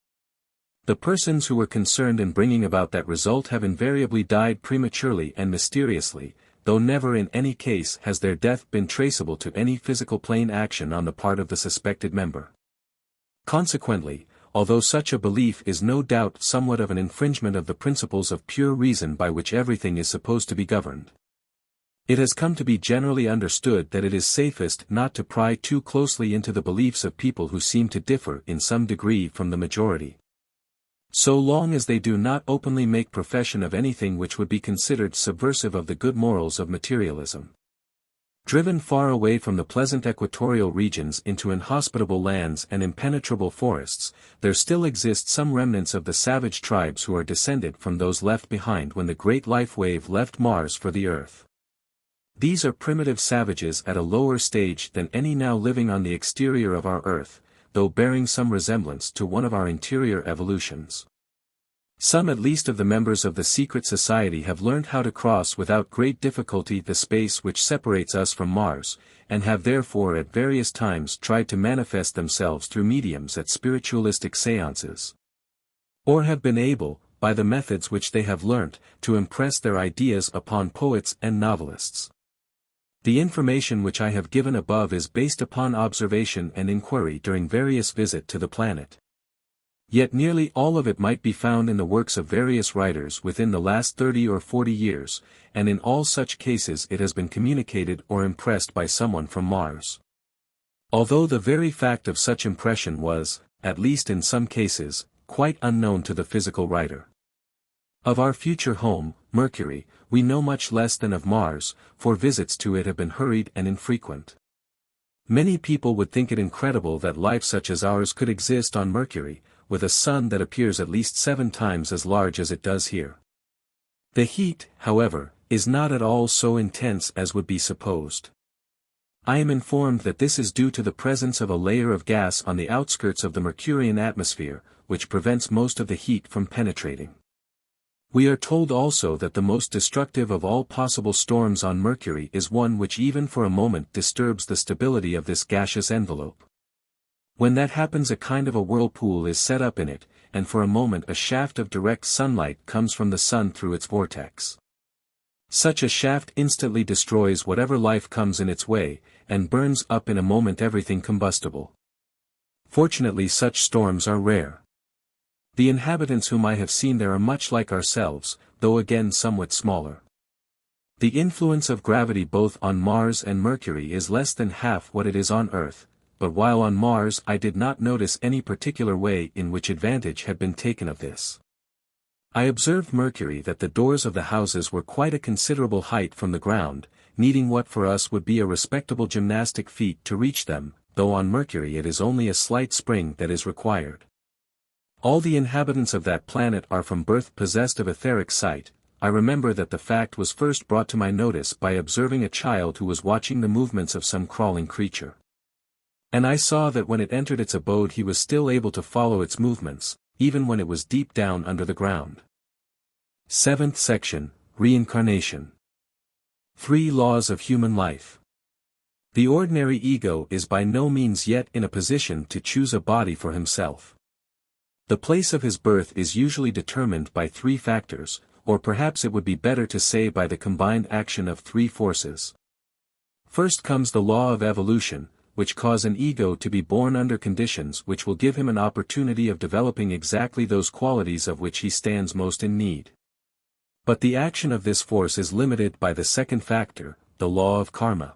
the persons who were concerned in bringing about that result have invariably died prematurely and mysteriously, though never in any case has their death been traceable to any physical plane action on the part of the suspected member. Consequently, although such a belief is no doubt somewhat of an infringement of the principles of pure reason by which everything is supposed to be governed, it has come to be generally understood that it is safest not to pry too closely into the beliefs of people who seem to differ in some degree from the majority, so long as they do not openly make profession of anything which would be considered subversive of the good morals of materialism. Driven far away from the pleasant equatorial regions into inhospitable lands and impenetrable forests, there still exist some remnants of the savage tribes who are descended from those left behind when the great life wave left Mars for the Earth. These are primitive savages at a lower stage than any now living on the exterior of our Earth, though bearing some resemblance to one of our interior evolutions. Some at least of the members of the secret society have learned how to cross without great difficulty the space which separates us from Mars, and have therefore at various times tried to manifest themselves through mediums at spiritualistic seances, or have been able, by the methods which they have learnt, to impress their ideas upon poets and novelists. The information which I have given above is based upon observation and inquiry during various visits to the planet. Yet nearly all of it might be found in the works of various writers within the last 30 or 40 years, and in all such cases it has been communicated or impressed by someone from Mars. Although the very fact of such impression was, at least in some cases, quite unknown to the physical writer. Of our future home, Mercury, we know much less than of Mars, for visits to it have been hurried and infrequent. Many people would think it incredible that life such as ours could exist on Mercury, with a sun that appears at least 7 times as large as it does here. The heat, however, is not at all so intense as would be supposed. I am informed that this is due to the presence of a layer of gas on the outskirts of the Mercurian atmosphere, which prevents most of the heat from penetrating. We are told also that the most destructive of all possible storms on Mercury is one which even for a moment disturbs the stability of this gaseous envelope. When that happens a kind of a whirlpool is set up in it, and for a moment a shaft of direct sunlight comes from the sun through its vortex. Such a shaft instantly destroys whatever life comes in its way, and burns up in a moment everything combustible. Fortunately such storms are rare. The inhabitants whom I have seen there are much like ourselves, though again somewhat smaller. The influence of gravity both on Mars and Mercury is less than half what it is on Earth, but while on Mars I did not notice any particular way in which advantage had been taken of this. I observed Mercury that the doors of the houses were quite a considerable height from the ground, needing what for us would be a respectable gymnastic feat to reach them, though on Mercury it is only a slight spring that is required. All the inhabitants of that planet are from birth possessed of etheric sight. I remember that the fact was first brought to my notice by observing a child who was watching the movements of some crawling creature. And I saw that when it entered its abode he was still able to follow its movements, even when it was deep down under the ground. 7th section, Reincarnation. 3 Laws of Human Life. The ordinary ego is by no means yet in a position to choose a body for himself. The place of his birth is usually determined by 3 factors, or perhaps it would be better to say by the combined action of 3 forces. First comes the law of evolution, which cause an ego to be born under conditions which will give him an opportunity of developing exactly those qualities of which he stands most in need. But the action of this force is limited by the second factor, the law of karma.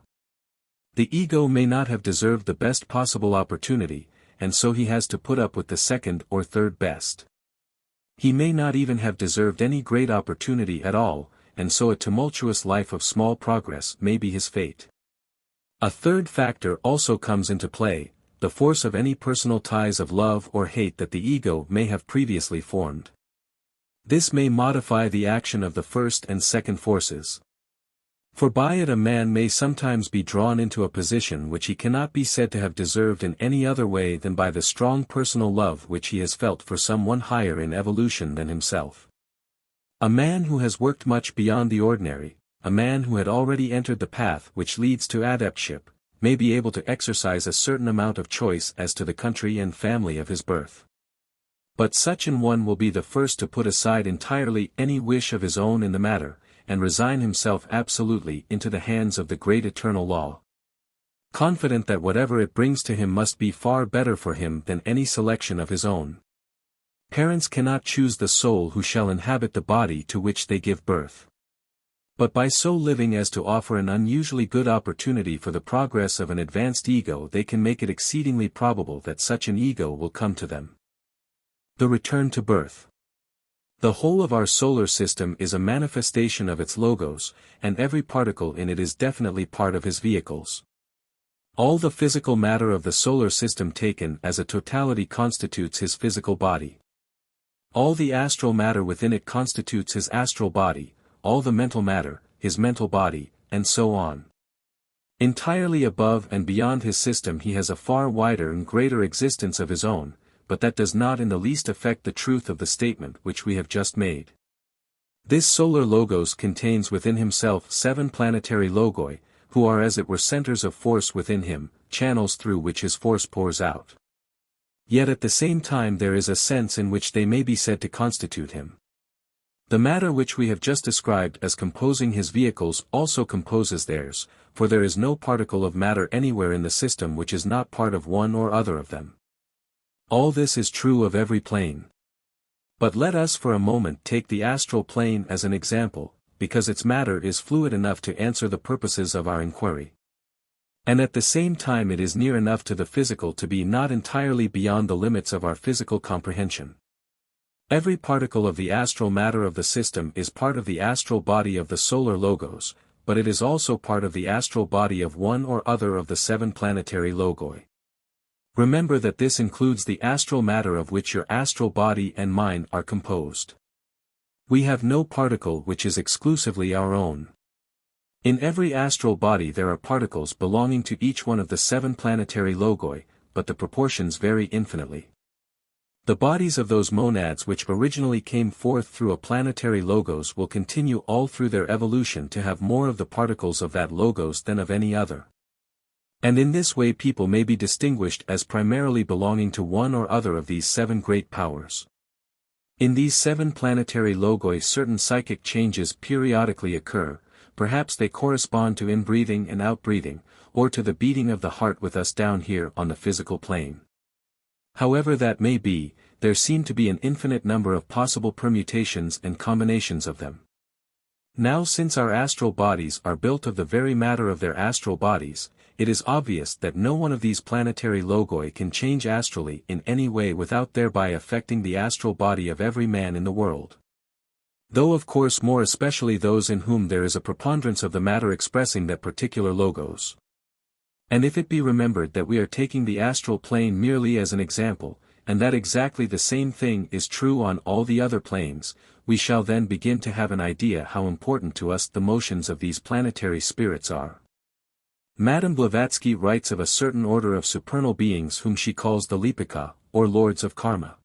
The ego may not have deserved the best possible opportunity, and so he has to put up with the second or third best. He may not even have deserved any great opportunity at all, and so a tumultuous life of small progress may be his fate. A third factor also comes into play, the force of any personal ties of love or hate that the ego may have previously formed. This may modify the action of the first and second forces. For by it a man may sometimes be drawn into a position which he cannot be said to have deserved in any other way than by the strong personal love which he has felt for someone higher in evolution than himself. A man who has worked much beyond the ordinary, a man who had already entered the path which leads to adeptship, may be able to exercise a certain amount of choice as to the country and family of his birth. But such an one will be the first to put aside entirely any wish of his own in the matter, and resign himself absolutely into the hands of the great eternal law. Confident that whatever it brings to him must be far better for him than any selection of his own. Parents cannot choose the soul who shall inhabit the body to which they give birth. But by so living as to offer an unusually good opportunity for the progress of an advanced ego they can make it exceedingly probable that such an ego will come to them. The return to birth. The whole of our solar system is a manifestation of its logos, and every particle in it is definitely part of his vehicles. All the physical matter of the solar system taken as a totality constitutes his physical body. All the astral matter within it constitutes his astral body, all the mental matter, his mental body, and so on. Entirely above and beyond his system he has a far wider and greater existence of his own, but that does not in the least affect the truth of the statement which we have just made. This solar logos contains within himself 7 planetary logoi, who are as it were centers of force within him, channels through which his force pours out. Yet at the same time there is a sense in which they may be said to constitute him. The matter which we have just described as composing his vehicles also composes theirs, for there is no particle of matter anywhere in the system which is not part of one or other of them. All this is true of every plane. But let us for a moment take the astral plane as an example, because its matter is fluid enough to answer the purposes of our inquiry. And at the same time it is near enough to the physical to be not entirely beyond the limits of our physical comprehension. Every particle of the astral matter of the system is part of the astral body of the solar logos, but it is also part of the astral body of one or other of the 7 planetary logoi. Remember that this includes the astral matter of which your astral body and mind are composed. We have no particle which is exclusively our own. In every astral body there are particles belonging to each one of the 7 planetary logoi, but the proportions vary infinitely. The bodies of those monads which originally came forth through a planetary logos will continue all through their evolution to have more of the particles of that logos than of any other. And in this way people may be distinguished as primarily belonging to one or other of these 7 great powers. In these 7 planetary logoi certain psychic changes periodically occur, perhaps they correspond to inbreathing and outbreathing, or to the beating of the heart with us down here on the physical plane. However that may be, there seem to be an infinite number of possible permutations and combinations of them. Now since our astral bodies are built of the very matter of their astral bodies, it is obvious that no one of these planetary logoi can change astrally in any way without thereby affecting the astral body of every man in the world. Though of course more especially those in whom there is a preponderance of the matter expressing that particular logos. And if it be remembered that we are taking the astral plane merely as an example, and that exactly the same thing is true on all the other planes, we shall then begin to have an idea how important to us the motions of these planetary spirits are. Madame Blavatsky writes of a certain order of supernal beings whom she calls the Lipika, or Lords of Karma.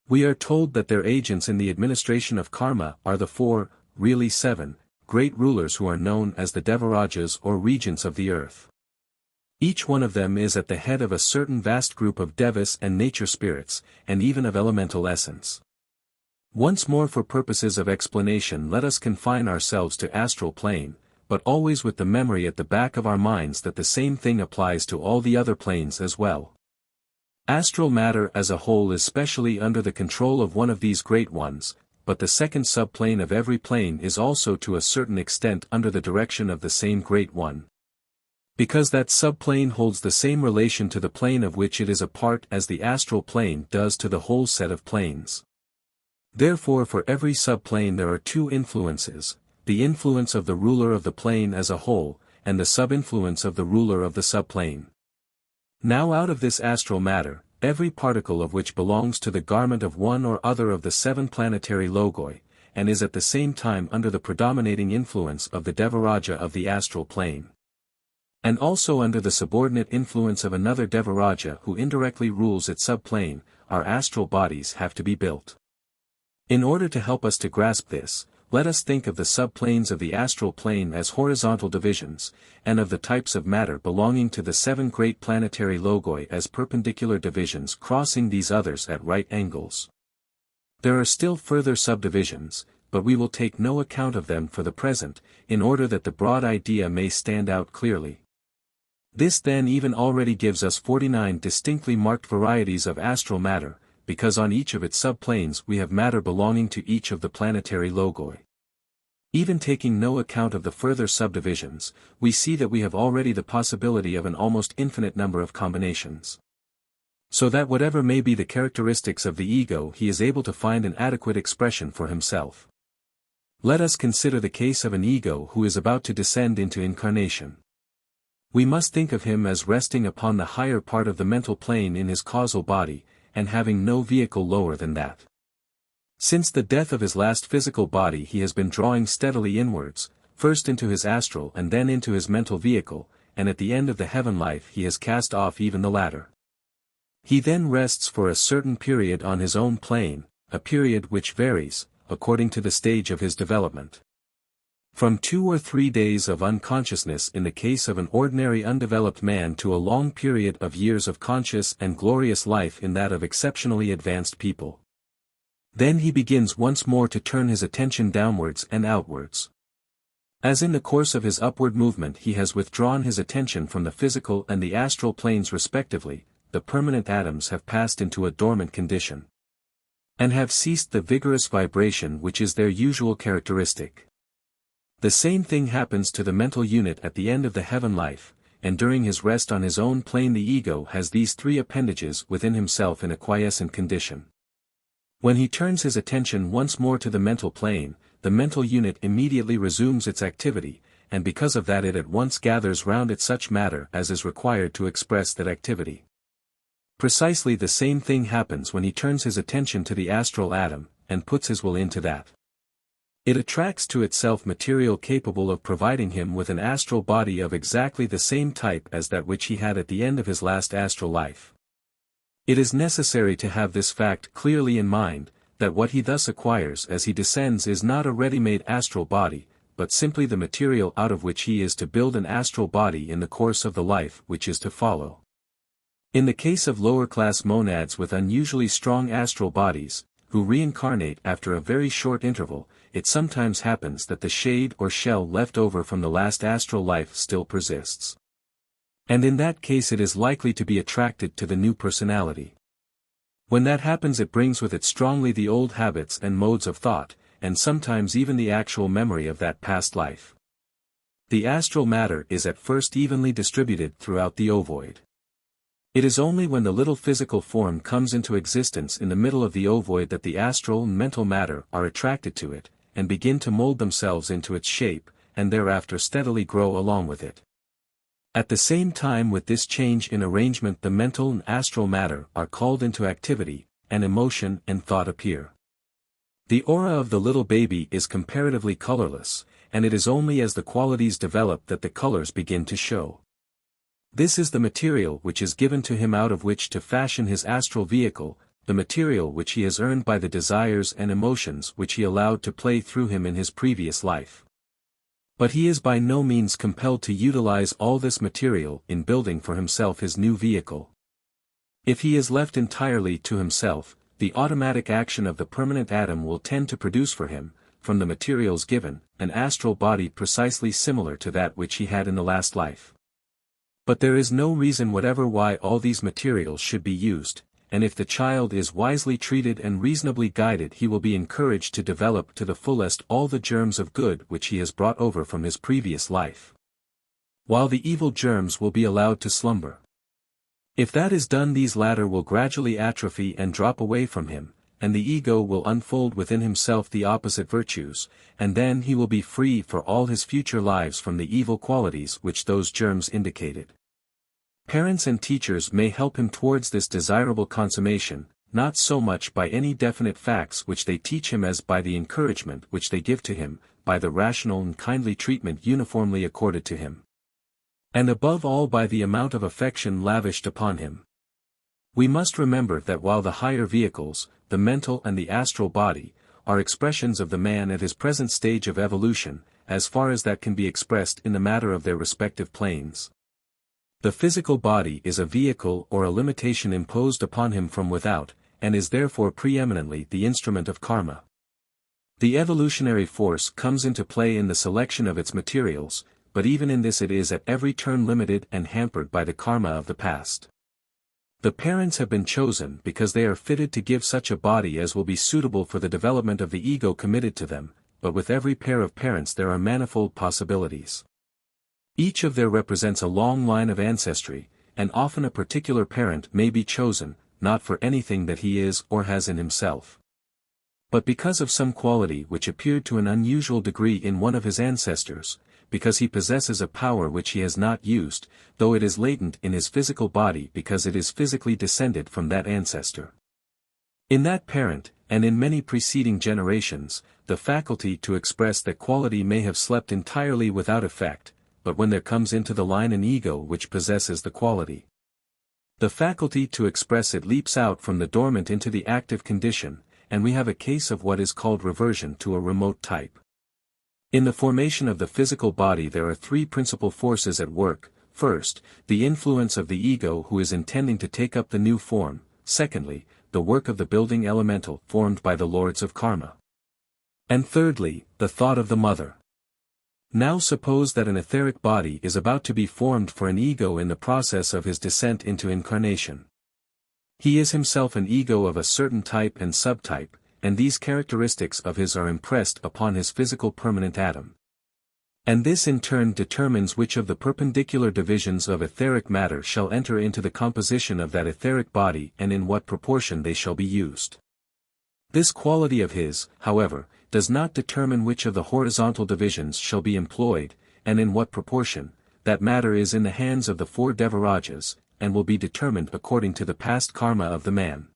We are told that their agents in the administration of karma are the 4, really 7, great rulers who are known as the Devarajas or regents of the earth. Each one of them is at the head of a certain vast group of devas and nature spirits, and even of elemental essence. Once more for purposes of explanation let us confine ourselves to astral plane, but always with the memory at the back of our minds that the same thing applies to all the other planes as well. Astral matter as a whole is specially under the control of one of these great ones, but the second subplane of every plane is also to a certain extent under the direction of the same great one. Because that subplane holds the same relation to the plane of which it is a part as the astral plane does to the whole set of planes. Therefore for every subplane there are two influences, the influence of the ruler of the plane as a whole, and the sub-influence of the ruler of the subplane. Now out of this astral matter, every particle of which belongs to the garment of one or other of the 7 planetary logoi, and is at the same time under the predominating influence of the Devaraja of the astral plane. And also under the subordinate influence of another Devaraja who indirectly rules its subplane, our astral bodies have to be built. In order to help us to grasp this, let us think of the subplanes of the astral plane as horizontal divisions, and of the types of matter belonging to the 7 great planetary logoi as perpendicular divisions crossing these others at right angles. There are still further subdivisions, but we will take no account of them for the present, in order that the broad idea may stand out clearly. This then even already gives us 49 distinctly marked varieties of astral matter, because on each of its subplanes we have matter belonging to each of the planetary logoi. Even taking no account of the further subdivisions, we see that we have already the possibility of an almost infinite number of combinations. So that whatever may be the characteristics of the ego he is able to find an adequate expression for himself. Let us consider the case of an ego who is about to descend into incarnation. We must think of him as resting upon the higher part of the mental plane in his causal body, and having no vehicle lower than that. Since the death of his last physical body he has been drawing steadily inwards, first into his astral and then into his mental vehicle, and at the end of the heaven life he has cast off even the latter. He then rests for a certain period on his own plane, a period which varies, according to the stage of his development. From 2 or 3 days of unconsciousness in the case of an ordinary undeveloped man to a long period of years of conscious and glorious life in that of exceptionally advanced people. Then he begins once more to turn his attention downwards and outwards. As in the course of his upward movement he has withdrawn his attention from the physical and the astral planes respectively, the permanent atoms have passed into a dormant condition, and have ceased the vigorous vibration which is their usual characteristic. The same thing happens to the mental unit at the end of the heaven life, and during his rest on his own plane the ego has these 3 appendages within himself in a quiescent condition. When he turns his attention once more to the mental plane, the mental unit immediately resumes its activity, and because of that it at once gathers round it such matter as is required to express that activity. Precisely the same thing happens when he turns his attention to the astral atom, and puts his will into that. It attracts to itself material capable of providing him with an astral body of exactly the same type as that which he had at the end of his last astral life. It is necessary to have this fact clearly in mind, that what he thus acquires as he descends is not a ready-made astral body, but simply the material out of which he is to build an astral body in the course of the life which is to follow. In the case of lower-class monads with unusually strong astral bodies, who reincarnate after a very short interval, it sometimes happens that the shade or shell left over from the last astral life still persists. And in that case it is likely to be attracted to the new personality. When that happens it brings with it strongly the old habits and modes of thought, and sometimes even the actual memory of that past life. The astral matter is at first evenly distributed throughout the ovoid. It is only when the little physical form comes into existence in the middle of the ovoid that the astral and mental matter are attracted to it, and begin to mold themselves into its shape, and thereafter steadily grow along with it. At the same time with this change in arrangement, the mental and astral matter are called into activity, and emotion and thought appear. The aura of the little baby is comparatively colorless, and it is only as the qualities develop that the colors begin to show. This is the material which is given to him out of which to fashion his astral vehicle, the material which he has earned by the desires and emotions which he allowed to play through him in his previous life. But he is by no means compelled to utilize all this material in building for himself his new vehicle. If he is left entirely to himself, the automatic action of the permanent atom will tend to produce for him, from the materials given, an astral body precisely similar to that which he had in the last life. But there is no reason whatever why all these materials should be used, and if the child is wisely treated and reasonably guided, he will be encouraged to develop to the fullest all the germs of good which he has brought over from his previous life, while the evil germs will be allowed to slumber. If that is done, these latter will gradually atrophy and drop away from him, and the ego will unfold within himself the opposite virtues, and then he will be free for all his future lives from the evil qualities which those germs indicated. Parents and teachers may help him towards this desirable consummation, not so much by any definite facts which they teach him as by the encouragement which they give to him, by the rational and kindly treatment uniformly accorded to him, and above all by the amount of affection lavished upon him. We must remember that while the higher vehicles, the mental and the astral body, are expressions of the man at his present stage of evolution, as far as that can be expressed in the matter of their respective planes, the physical body is a vehicle or a limitation imposed upon him from without, and is therefore preeminently the instrument of karma. The evolutionary force comes into play in the selection of its materials, but even in this it is at every turn limited and hampered by the karma of the past. The parents have been chosen because they are fitted to give such a body as will be suitable for the development of the ego committed to them, but with every pair of parents there are manifold possibilities. Each of there represents a long line of ancestry, and often a particular parent may be chosen, not for anything that he is or has in himself, but because of some quality which appeared to an unusual degree in one of his ancestors, because he possesses a power which he has not used, though it is latent in his physical body because it is physically descended from that ancestor. In that parent, and in many preceding generations, the faculty to express that quality may have slept entirely without effect, but when there comes into the line an ego which possesses the quality, the faculty to express it leaps out from the dormant into the active condition, and we have a case of what is called reversion to a remote type. In the formation of the physical body there are three principal forces at work: first, the influence of the ego who is intending to take up the new form; secondly, the work of the building elemental formed by the lords of karma; and thirdly, the thought of the mother. Now suppose that an etheric body is about to be formed for an ego in the process of his descent into incarnation. He is himself an ego of a certain type and subtype, and these characteristics of his are impressed upon his physical permanent atom. And this in turn determines which of the perpendicular divisions of etheric matter shall enter into the composition of that etheric body and in what proportion they shall be used. This quality of his, however, does not determine which of the horizontal divisions shall be employed, and in what proportion. That matter is in the hands of the four Devarajas, and will be determined according to the past karma of the man.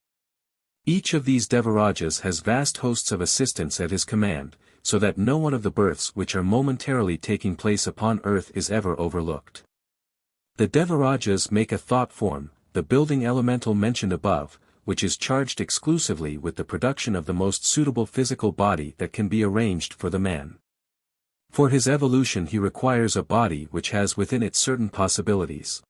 Each of these Devarajas has vast hosts of assistants at his command, so that no one of the births which are momentarily taking place upon earth is ever overlooked. The Devarajas make a thought form, the building elemental mentioned above, which is charged exclusively with the production of the most suitable physical body that can be arranged for the man. For his evolution he requires a body which has within it certain possibilities.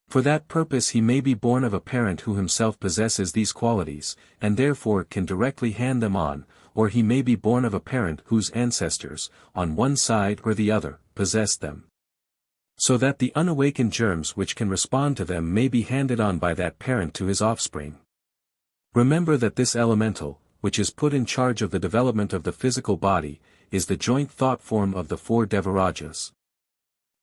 For that purpose he may be born of a parent who himself possesses these qualities, and therefore can directly hand them on, or he may be born of a parent whose ancestors, on one side or the other, possess them, so that the unawakened germs which can respond to them may be handed on by that parent to his offspring. Remember that this elemental, which is put in charge of the development of the physical body, is the joint thought form of the four Devarajas.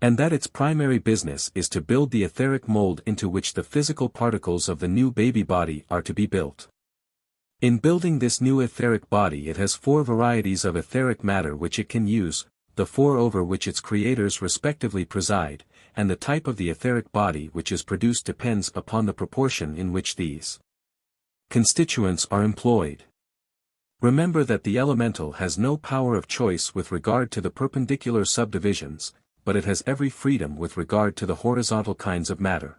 And that its primary business is to build the etheric mold into which the physical particles of the new baby body are to be built. In building this new etheric body it has four varieties of etheric matter which it can use, the four over which its creators respectively preside, and the type of the etheric body which is produced depends upon the proportion in which these constituents are employed. Remember that the elemental has no power of choice with regard to the perpendicular subdivisions, but it has every freedom with regard to the horizontal kinds of matter.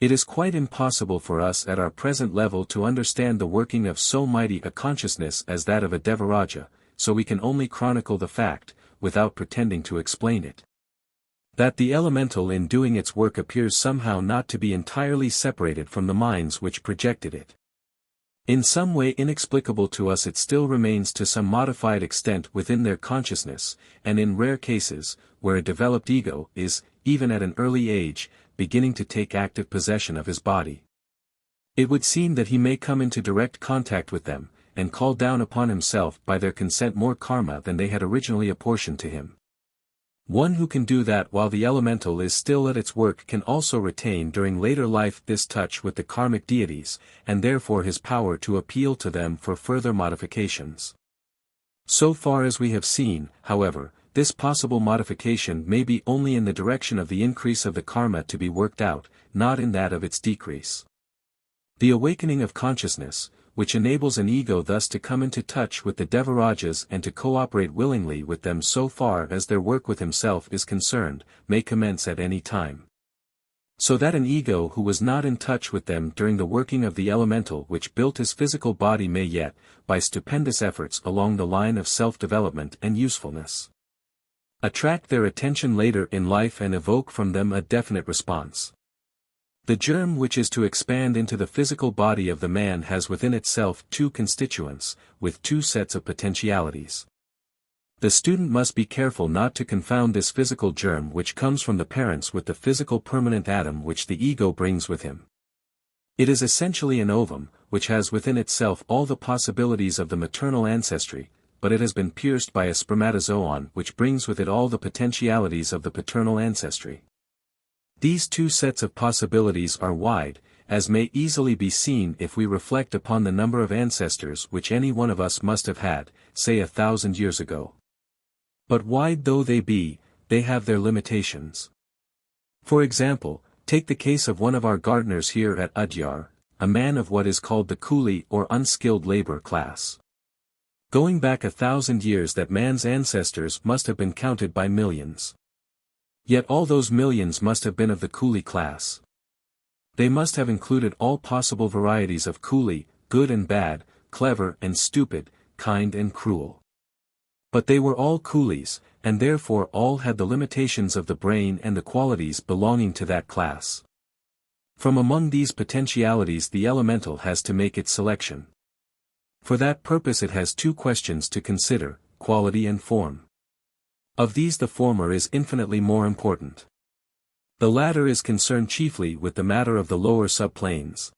It is quite impossible for us at our present level to understand the working of so mighty a consciousness as that of a Devaraja, so we can only chronicle the fact, without pretending to explain it. That the elemental in doing its work appears somehow not to be entirely separated from the minds which projected it. In some way inexplicable to us it still remains to some modified extent within their consciousness, and in rare cases, where a developed ego is, even at an early age, beginning to take active possession of his body. It would seem that he may come into direct contact with them, and call down upon himself by their consent more karma than they had originally apportioned to him. One who can do that while the elemental is still at its work can also retain during later life this touch with the karmic deities, and therefore his power to appeal to them for further modifications. So far as we have seen, however, this possible modification may be only in the direction of the increase of the karma to be worked out, not in that of its decrease. The awakening of consciousness, which enables an ego thus to come into touch with the Devarajas and to cooperate willingly with them so far as their work with himself is concerned, may commence at any time. So that an ego who was not in touch with them during the working of the elemental which built his physical body may yet, by stupendous efforts along the line of self-development and usefulness, attract their attention later in life and evoke from them a definite response. The germ which is to expand into the physical body of the man has within itself two constituents, with two sets of potentialities. The student must be careful not to confound this physical germ which comes from the parents with the physical permanent atom which the ego brings with him. It is essentially an ovum, which has within itself all the possibilities of the maternal ancestry, but it has been pierced by a spermatozoon which brings with it all the potentialities of the paternal ancestry. These two sets of possibilities are wide, as may easily be seen if we reflect upon the number of ancestors which any one of us must have had, say 1,000 years ago. But wide though they be, they have their limitations. For example, take the case of one of our gardeners here at Adyar, a man of what is called the coolie or unskilled labor class. Going back 1,000 years that man's ancestors must have been counted by millions. Yet all those millions must have been of the coolie class. They must have included all possible varieties of coolie, good and bad, clever and stupid, kind and cruel. But they were all coolies, and therefore all had the limitations of the brain and the qualities belonging to that class. From among these potentialities the elemental has to make its selection. For that purpose it has two questions to consider, quality and form. Of these the former is infinitely more important. The latter is concerned chiefly with the matter of the lower subplanes.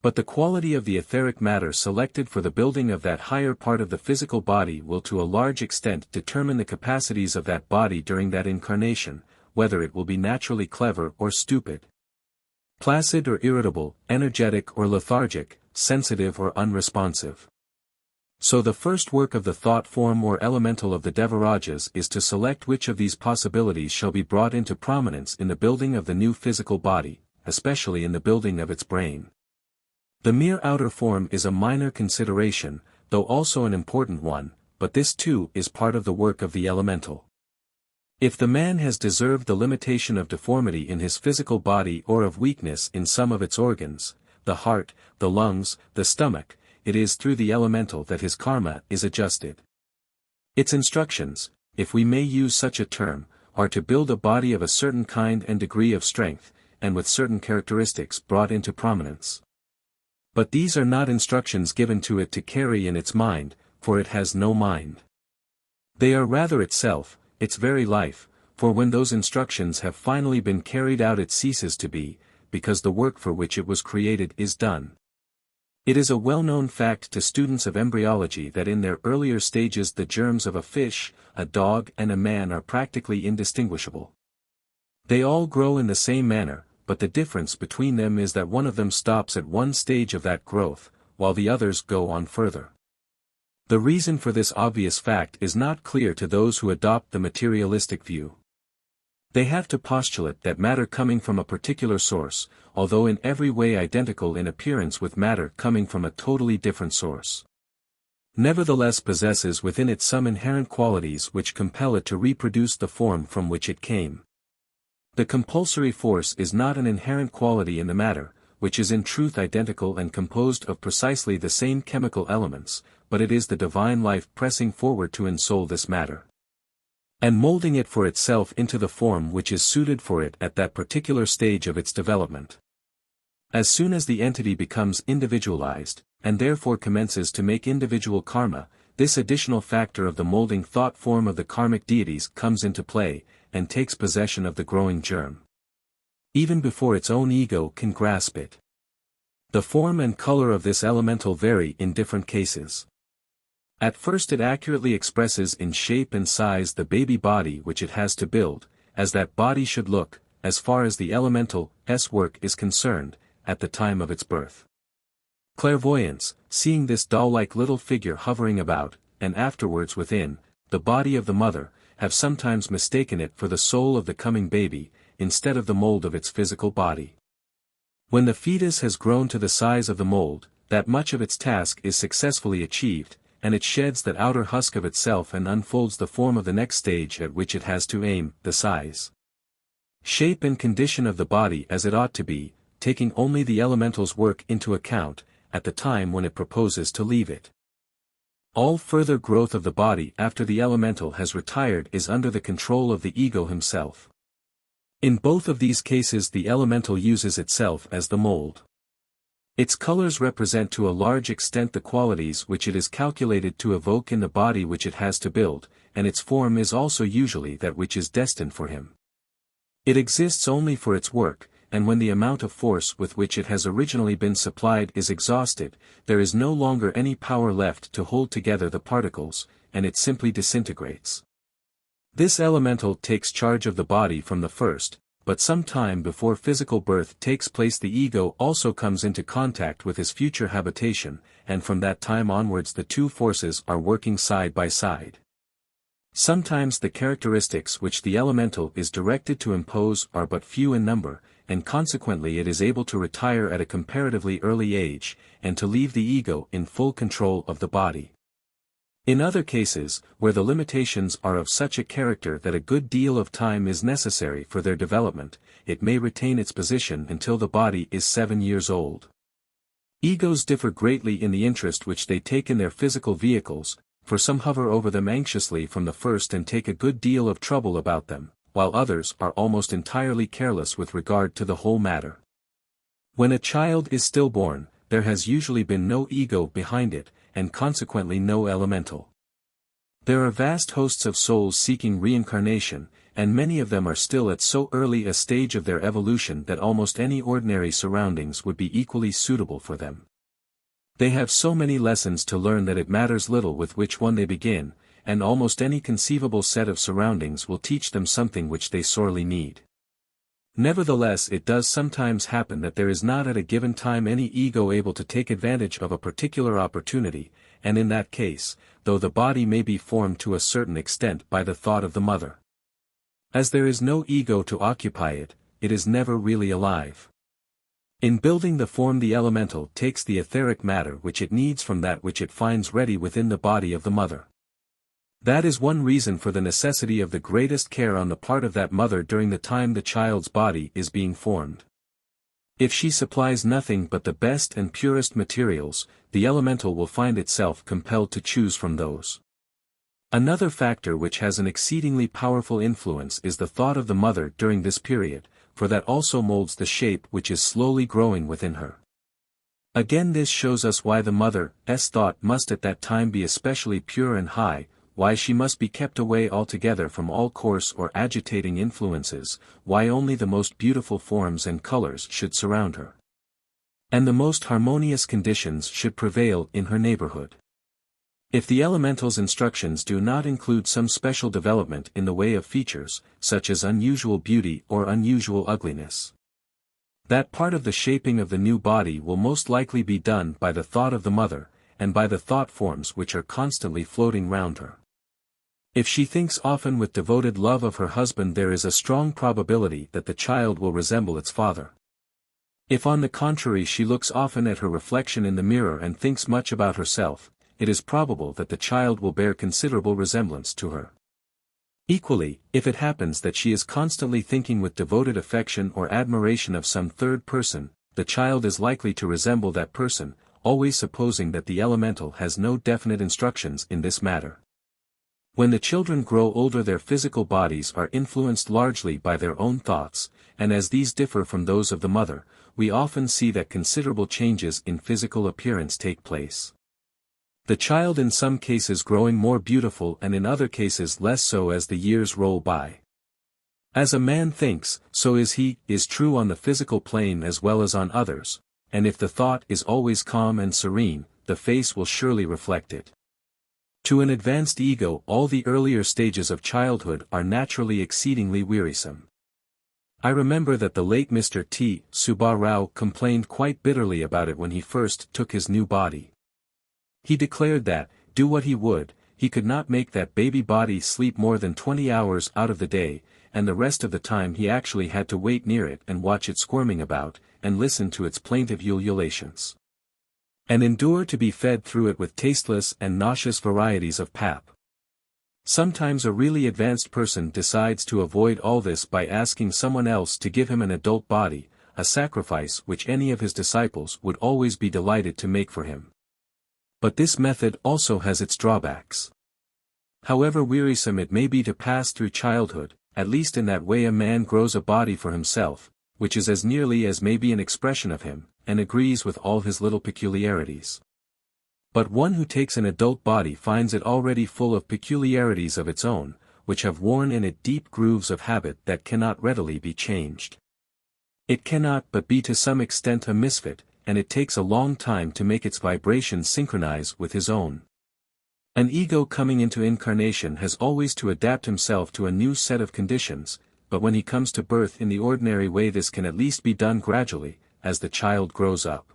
But the quality of the etheric matter selected for the building of that higher part of the physical body will to a large extent determine the capacities of that body during that incarnation, whether it will be naturally clever or stupid, placid or irritable, energetic or lethargic, sensitive or unresponsive. So the first work of the thought form or elemental of the Devarajas is to select which of these possibilities shall be brought into prominence in the building of the new physical body, especially in the building of its brain. The mere outer form is a minor consideration, though also an important one, but this too is part of the work of the elemental. If the man has deserved the limitation of deformity in his physical body or of weakness in some of its organs, the heart, the lungs, the stomach, it is through the elemental that his karma is adjusted. Its instructions, if we may use such a term, are to build a body of a certain kind and degree of strength, and with certain characteristics brought into prominence. But these are not instructions given to it to carry in its mind, for it has no mind. They are rather itself, its very life, for when those instructions have finally been carried out it ceases to be, because the work for which it was created is done. It is a well-known fact to students of embryology that in their earlier stages the germs of a fish, a dog and a man are practically indistinguishable. They all grow in the same manner, but the difference between them is that one of them stops at one stage of that growth, while the others go on further. The reason for this obvious fact is not clear to those who adopt the materialistic view. They have to postulate that matter coming from a particular source, although in every way identical in appearance with matter coming from a totally different source, nevertheless possesses within it some inherent qualities which compel it to reproduce the form from which it came. The compulsory force is not an inherent quality in the matter, which is in truth identical and composed of precisely the same chemical elements, but it is the divine life pressing forward to ensoul this matter, and molding it for itself into the form which is suited for it at that particular stage of its development. As soon as the entity becomes individualized, and therefore commences to make individual karma, this additional factor of the molding thought form of the karmic deities comes into play, and takes possession of the growing germ, even before its own ego can grasp it. The form and color of this elemental vary in different cases. At first it accurately expresses in shape and size the baby body which it has to build, as that body should look, as far as the elemental's work is concerned, at the time of its birth. Clairvoyants, seeing this doll-like little figure hovering about, and afterwards within, the body of the mother, have sometimes mistaken it for the soul of the coming baby, instead of the mold of its physical body. When the fetus has grown to the size of the mold, that much of its task is successfully achieved, and it sheds that outer husk of itself and unfolds the form of the next stage at which it has to aim, the size, shape and condition of the body as it ought to be, taking only the elemental's work into account, at the time when it proposes to leave it. All further growth of the body after the elemental has retired is under the control of the ego himself. In both of these cases the elemental uses itself as the mold. Its colors represent to a large extent the qualities which it is calculated to evoke in the body which it has to build, and its form is also usually that which is destined for him. It exists only for its work, and when the amount of force with which it has originally been supplied is exhausted, there is no longer any power left to hold together the particles, and it simply disintegrates. This elemental takes charge of the body from the first, but some time before physical birth takes place the ego also comes into contact with his future habitation, and from that time onwards the two forces are working side by side. Sometimes the characteristics which the elemental is directed to impose are but few in number, and consequently it is able to retire at a comparatively early age, and to leave the ego in full control of the body. In other cases, where the limitations are of such a character that a good deal of time is necessary for their development, it may retain its position until the body is 7 years old. Egos differ greatly in the interest which they take in their physical vehicles, for some hover over them anxiously from the first and take a good deal of trouble about them, while others are almost entirely careless with regard to the whole matter. When a child is stillborn, there has usually been no ego behind it, and consequently no elemental. There are vast hosts of souls seeking reincarnation, and many of them are still at so early a stage of their evolution that almost any ordinary surroundings would be equally suitable for them. They have so many lessons to learn that it matters little with which one they begin, and almost any conceivable set of surroundings will teach them something which they sorely need. Nevertheless, it does sometimes happen that there is not at a given time any ego able to take advantage of a particular opportunity, and in that case, though the body may be formed to a certain extent by the thought of the mother, as there is no ego to occupy it, it is never really alive. In building the form the elemental takes the etheric matter which it needs from that which it finds ready within the body of the mother. That is one reason for the necessity of the greatest care on the part of that mother during the time the child's body is being formed. If she supplies nothing but the best and purest materials, the elemental will find itself compelled to choose from those. Another factor which has an exceedingly powerful influence is the thought of the mother during this period, for that also molds the shape which is slowly growing within her. Again, this shows us why the mother's thought must at that time be especially pure and high, why she must be kept away altogether from all coarse or agitating influences, why only the most beautiful forms and colors should surround her. And the most harmonious conditions should prevail in her neighborhood. If the elemental's instructions do not include some special development in the way of features, such as unusual beauty or unusual ugliness, that part of the shaping of the new body will most likely be done by the thought of the mother, and by the thought forms which are constantly floating round her. If she thinks often with devoted love of her husband, there is a strong probability that the child will resemble its father. If on the contrary she looks often at her reflection in the mirror and thinks much about herself, it is probable that the child will bear considerable resemblance to her. Equally, if it happens that she is constantly thinking with devoted affection or admiration of some third person, the child is likely to resemble that person, always supposing that the elemental has no definite instructions in this matter. When the children grow older, their physical bodies are influenced largely by their own thoughts, and as these differ from those of the mother, we often see that considerable changes in physical appearance take place. The child in some cases growing more beautiful and in other cases less so as the years roll by. As a man thinks, so is he, is true on the physical plane as well as on others, and if the thought is always calm and serene, the face will surely reflect it. To an advanced ego, all the earlier stages of childhood are naturally exceedingly wearisome. I remember that the late Mr. T. Subba Rao complained quite bitterly about it when he first took his new body. He declared that, do what he would, he could not make that baby body sleep more than 20 hours out of the day, and the rest of the time he actually had to wait near it and watch it squirming about, and listen to its plaintive ululations. And endure to be fed through it with tasteless and nauseous varieties of pap. Sometimes a really advanced person decides to avoid all this by asking someone else to give him an adult body, a sacrifice which any of his disciples would always be delighted to make for him. But this method also has its drawbacks. However wearisome it may be to pass through childhood, at least in that way a man grows a body for himself, which is as nearly as may be an expression of him, and agrees with all his little peculiarities. But one who takes an adult body finds it already full of peculiarities of its own, which have worn in it deep grooves of habit that cannot readily be changed. It cannot but be to some extent a misfit, and it takes a long time to make its vibrations synchronize with his own. An ego coming into incarnation has always to adapt himself to a new set of conditions, but when he comes to birth in the ordinary way this can at least be done gradually, as the child grows up.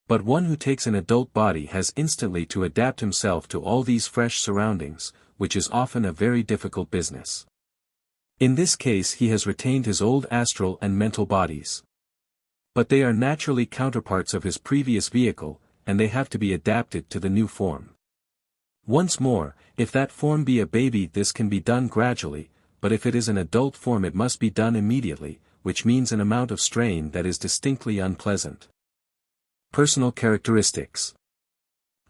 But one who takes an adult body has instantly to adapt himself to all these fresh surroundings, which is often a very difficult business. In this case he has retained his old astral and mental bodies. But they are naturally counterparts of his previous vehicle, and they have to be adapted to the new form. Once more, if that form be a baby this can be done gradually, but if it is an adult form it must be done immediately, which means an amount of strain that is distinctly unpleasant. Personal characteristics.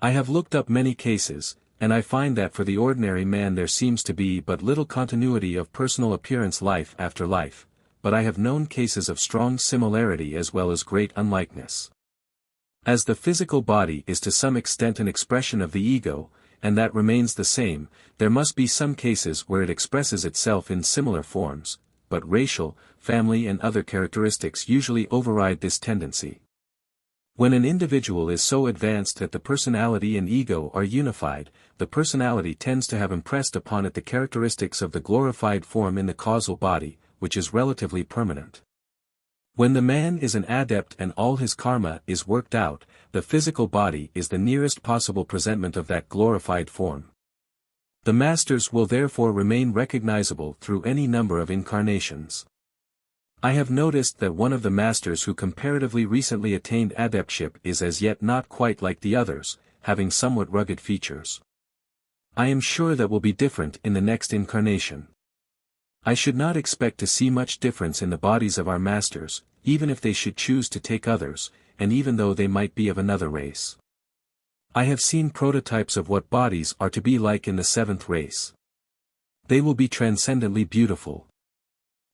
I have looked up many cases, and I find that for the ordinary man there seems to be but little continuity of personal appearance life after life, but I have known cases of strong similarity as well as great unlikeness. As the physical body is to some extent an expression of the ego, and that remains the same, there must be some cases where it expresses itself in similar forms, but racial, family and other characteristics usually override this tendency. When an individual is so advanced that the personality and ego are unified, the personality tends to have impressed upon it the characteristics of the glorified form in the causal body, which is relatively permanent. When the man is an adept and all his karma is worked out, the physical body is the nearest possible presentment of that glorified form. The masters will therefore remain recognizable through any number of incarnations. I have noticed that one of the masters who comparatively recently attained adeptship is as yet not quite like the others, having somewhat rugged features. I am sure that will be different in the next incarnation. I should not expect to see much difference in the bodies of our masters, even if they should choose to take others, and even though they might be of another race. I have seen prototypes of what bodies are to be like in the seventh race. They will be transcendently beautiful.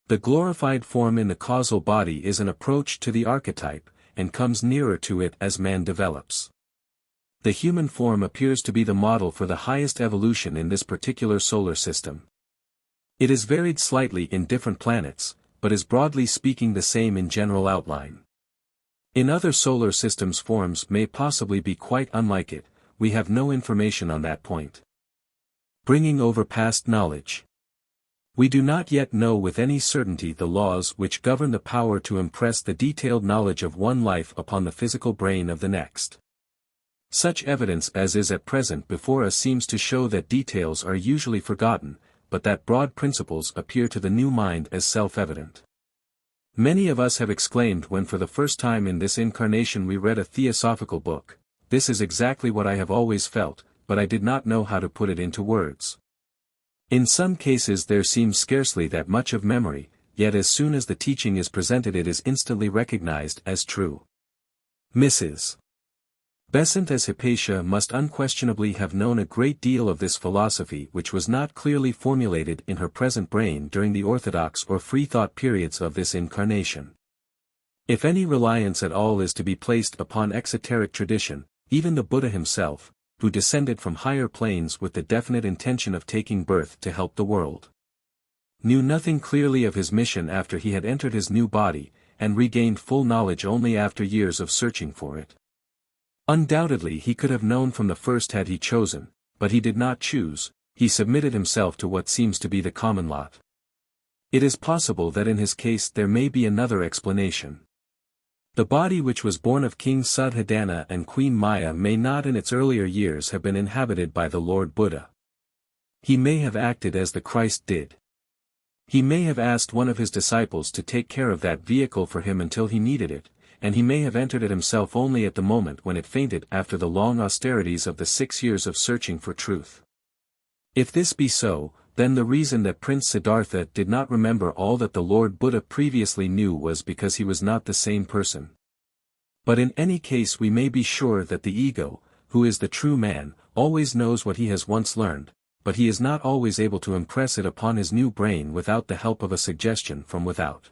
The glorified form in the causal body is an approach to the archetype, and comes nearer to it as man develops. The human form appears to be the model for the highest evolution in this particular solar system. It is varied slightly in different planets, but is broadly speaking the same in general outline. In other solar systems forms may possibly be quite unlike it, we have no information on that point. Bringing over past knowledge. We do not yet know with any certainty the laws which govern the power to impress the detailed knowledge of one life upon the physical brain of the next. Such evidence as is at present before us seems to show that details are usually forgotten, but that broad principles appear to the new mind as self-evident. Many of us have exclaimed when for the first time in this incarnation we read a theosophical book, "This is exactly what I have always felt, but I did not know how to put it into words." In some cases there seems scarcely that much of memory, yet as soon as the teaching is presented it is instantly recognized as true. Mrs. Besant as Hypatia must unquestionably have known a great deal of this philosophy which was not clearly formulated in her present brain during the orthodox or free-thought periods of this incarnation. If any reliance at all is to be placed upon exoteric tradition, even the Buddha himself, who descended from higher planes with the definite intention of taking birth to help the world, knew nothing clearly of his mission after he had entered his new body, and regained full knowledge only after years of searching for it. Undoubtedly he could have known from the first had he chosen, but he did not choose, he submitted himself to what seems to be the common lot. It is possible that in his case there may be another explanation. The body which was born of King Suddhodana and Queen Maya may not in its earlier years have been inhabited by the Lord Buddha. He may have acted as the Christ did. He may have asked one of his disciples to take care of that vehicle for him until he needed it, and he may have entered it himself only at the moment when it fainted after the long austerities of the 6 years of searching for truth. If this be so, then the reason that Prince Siddhartha did not remember all that the Lord Buddha previously knew was because he was not the same person. But in any case we may be sure that the ego, who is the true man, always knows what he has once learned, but he is not always able to impress it upon his new brain without the help of a suggestion from without.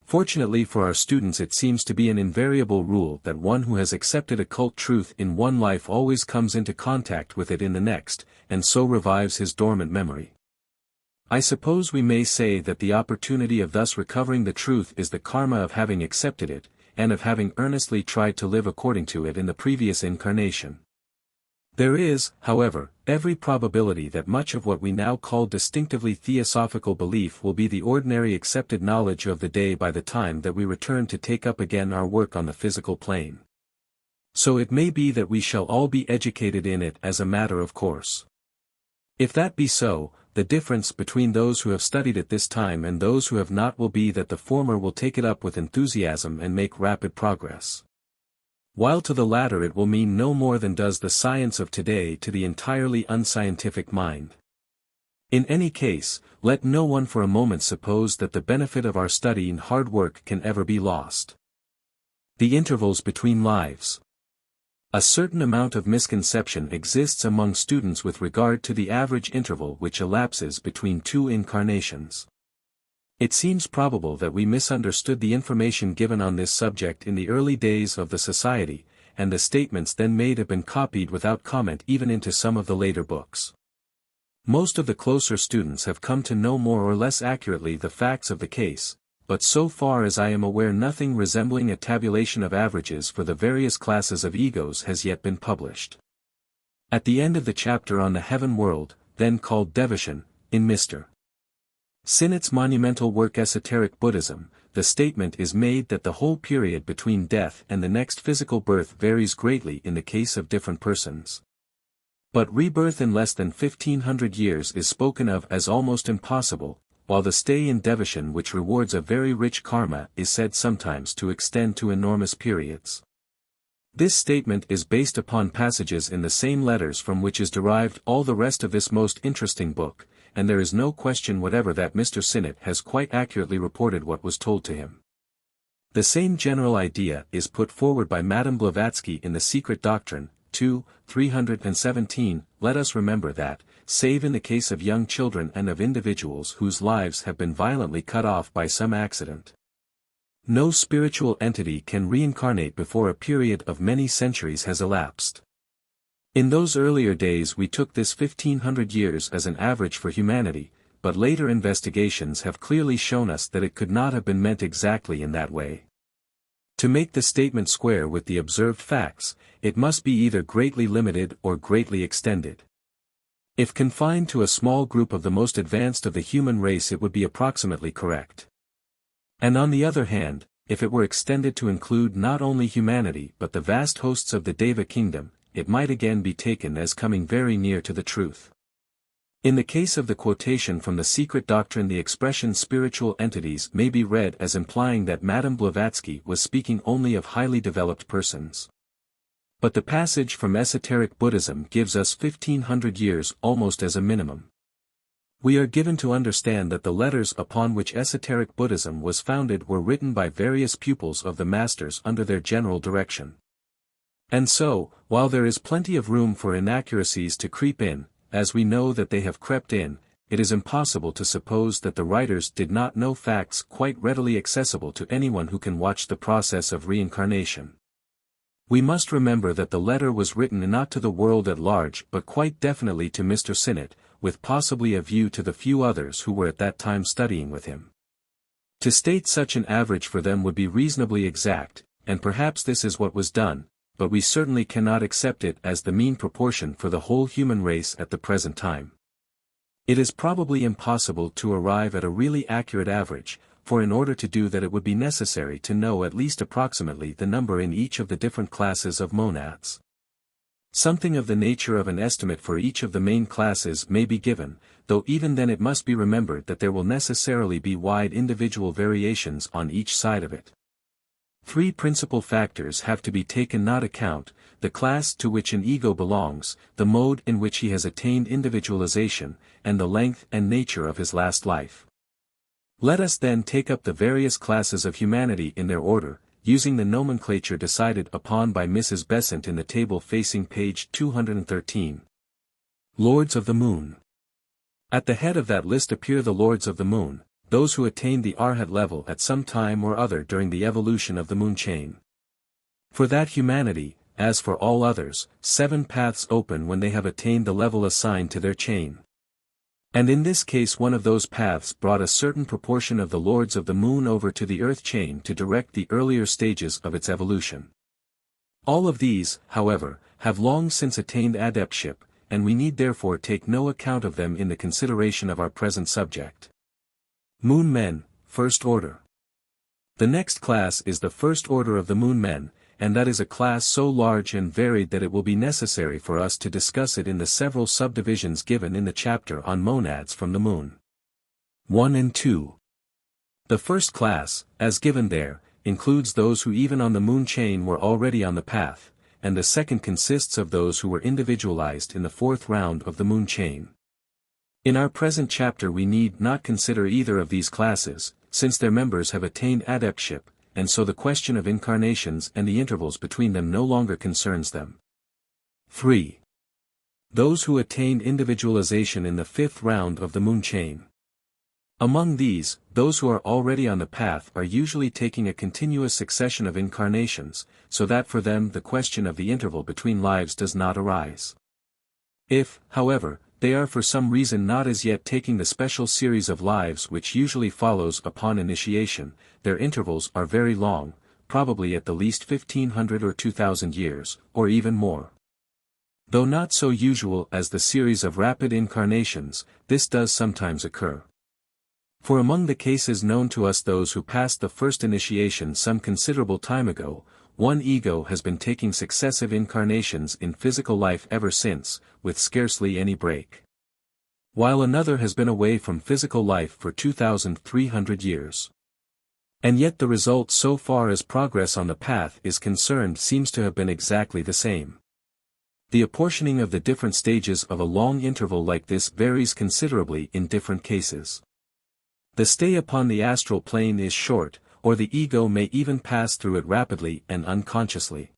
Fortunately for our students it seems to be an invariable rule that one who has accepted occult truth in one life always comes into contact with it in the next, and so revives his dormant memory. I suppose we may say that the opportunity of thus recovering the truth is the karma of having accepted it, and of having earnestly tried to live according to it in the previous incarnation. There is, however, every probability that much of what we now call distinctively theosophical belief will be the ordinary accepted knowledge of the day by the time that we return to take up again our work on the physical plane. So it may be that we shall all be educated in it as a matter of course. If that be so, the difference between those who have studied it this time and those who have not will be that the former will take it up with enthusiasm and make rapid progress, while to the latter it will mean no more than does the science of today to the entirely unscientific mind. In any case, let no one for a moment suppose that the benefit of our study and hard work can ever be lost. The intervals between lives. A certain amount of misconception exists among students with regard to the average interval which elapses between two incarnations. It seems probable that we misunderstood the information given on this subject in the early days of the Society, and the statements then made have been copied without comment even into some of the later books. Most of the closer students have come to know more or less accurately the facts of the case, but so far as I am aware nothing resembling a tabulation of averages for the various classes of egos has yet been published. At the end of the chapter on the heaven world, then called Devashan, in Mr. Sinnott's monumental work Esoteric Buddhism, the statement is made that the whole period between death and the next physical birth varies greatly in the case of different persons. But rebirth in less than 1500 years is spoken of as almost impossible, while the stay in Devashan which rewards a very rich karma is said sometimes to extend to enormous periods. This statement is based upon passages in the same letters from which is derived all the rest of this most interesting book, and there is no question whatever that Mr. Sinnott has quite accurately reported what was told to him. The same general idea is put forward by Madame Blavatsky in The Secret Doctrine, 317. Let us remember that, save in the case of young children and of individuals whose lives have been violently cut off by some accident, no spiritual entity can reincarnate before a period of many centuries has elapsed. In those earlier days we took this 1500 years as an average for humanity, but later investigations have clearly shown us that it could not have been meant exactly in that way. To make the statement square with the observed facts, it must be either greatly limited or greatly extended. If confined to a small group of the most advanced of the human race, it would be approximately correct. And on the other hand, if it were extended to include not only humanity but the vast hosts of the Deva kingdom, it might again be taken as coming very near to the truth. In the case of the quotation from the Secret Doctrine, the expression spiritual entities may be read as implying that Madame Blavatsky was speaking only of highly developed persons. But the passage from esoteric Buddhism gives us 1500 years almost as a minimum. We are given to understand that the letters upon which esoteric Buddhism was founded were written by various pupils of the masters under their general direction. And so, while there is plenty of room for inaccuracies to creep in, as we know that they have crept in, it is impossible to suppose that the writers did not know facts quite readily accessible to anyone who can watch the process of reincarnation. We must remember that the letter was written not to the world at large but quite definitely to Mr. Sinnett, with possibly a view to the few others who were at that time studying with him. To state such an average for them would be reasonably exact, and perhaps this is what was done, but we certainly cannot accept it as the mean proportion for the whole human race at the present time. It is probably impossible to arrive at a really accurate average, for in order to do that it would be necessary to know at least approximately the number in each of the different classes of monads. Something of the nature of an estimate for each of the main classes may be given, though even then it must be remembered that there will necessarily be wide individual variations on each side of it. Three principal factors have to be taken into account: the class to which an ego belongs, the mode in which he has attained individualization, and the length and nature of his last life. Let us then take up the various classes of humanity in their order, using the nomenclature decided upon by Mrs. Besant in the table facing page 213. Lords of the Moon. At the head of that list appear the Lords of the Moon, those who attained the Arhat level at some time or other during the evolution of the moon chain. For that humanity, as for all others, 7 paths open when they have attained the level assigned to their chain. And in this case one of those paths brought a certain proportion of the Lords of the Moon over to the Earth chain to direct the earlier stages of its evolution. All of these, however, have long since attained adeptship, and we need therefore take no account of them in the consideration of our present subject. Moon Men, First Order. The next class is the First Order of the Moon Men, and that is a class so large and varied that it will be necessary for us to discuss it in the several subdivisions given in the chapter on Monads from the Moon. 1 and 2. The first class, as given there, includes those who even on the moon chain were already on the path, and the second consists of those who were individualized in the 4th round of the moon chain. In our present chapter we need not consider either of these classes, since their members have attained adeptship, and so the question of incarnations and the intervals between them no longer concerns them. 3. Those who attained individualization in the 5th round of the moon chain. Among these, those who are already on the path are usually taking a continuous succession of incarnations, so that for them the question of the interval between lives does not arise. If, however, they are for some reason not as yet taking the special series of lives which usually follows upon initiation, their intervals are very long, probably at the least 1500 or 2000 years, or even more. Though not so usual as the series of rapid incarnations, this does sometimes occur. For among the cases known to us, those who passed the first initiation some considerable time ago, one ego has been taking successive incarnations in physical life ever since, with scarcely any break. While another has been away from physical life for 2,300 years. And yet the result so far as progress on the path is concerned seems to have been exactly the same. The apportioning of the different stages of a long interval like this varies considerably in different cases. The stay upon the astral plane is short, or the ego may even pass through it rapidly and unconsciously.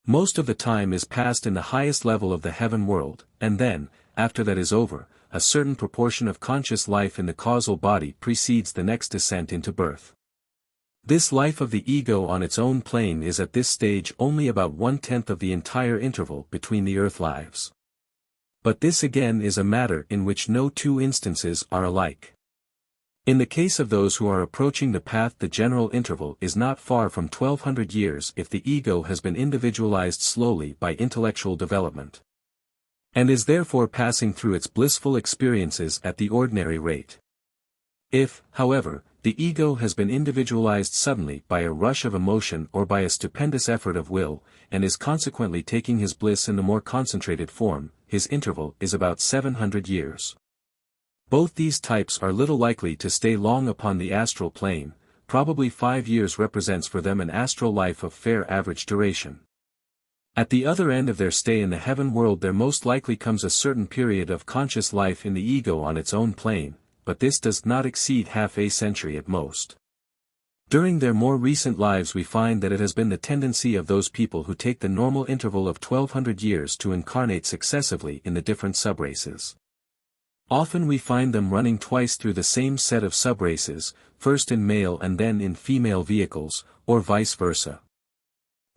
Most of the time is passed in the highest level of the heaven world, and then, after that is over, a certain proportion of conscious life in the causal body precedes the next descent into birth. This life of the ego on its own plane is at this stage only about 1/10 of the entire interval between the earth lives. But this again is a matter in which no two instances are alike. In the case of those who are approaching the path, the general interval is not far from 1200 years if the ego has been individualized slowly by intellectual development, and is therefore passing through its blissful experiences at the ordinary rate. If, however, the ego has been individualized suddenly by a rush of emotion or by a stupendous effort of will, and is consequently taking his bliss in the more concentrated form, his interval is about 700 years. Both these types are little likely to stay long upon the astral plane. Probably 5 years represents for them an astral life of fair average duration. At the other end of their stay in the heaven world there most likely comes a certain period of conscious life in the ego on its own plane, but this does not exceed half a century at most. During their more recent lives we find that it has been the tendency of those people who take the normal interval of 1200 years to incarnate successively in the different subraces. Often we find them running twice through the same set of subraces, first in male and then in female vehicles, or vice versa.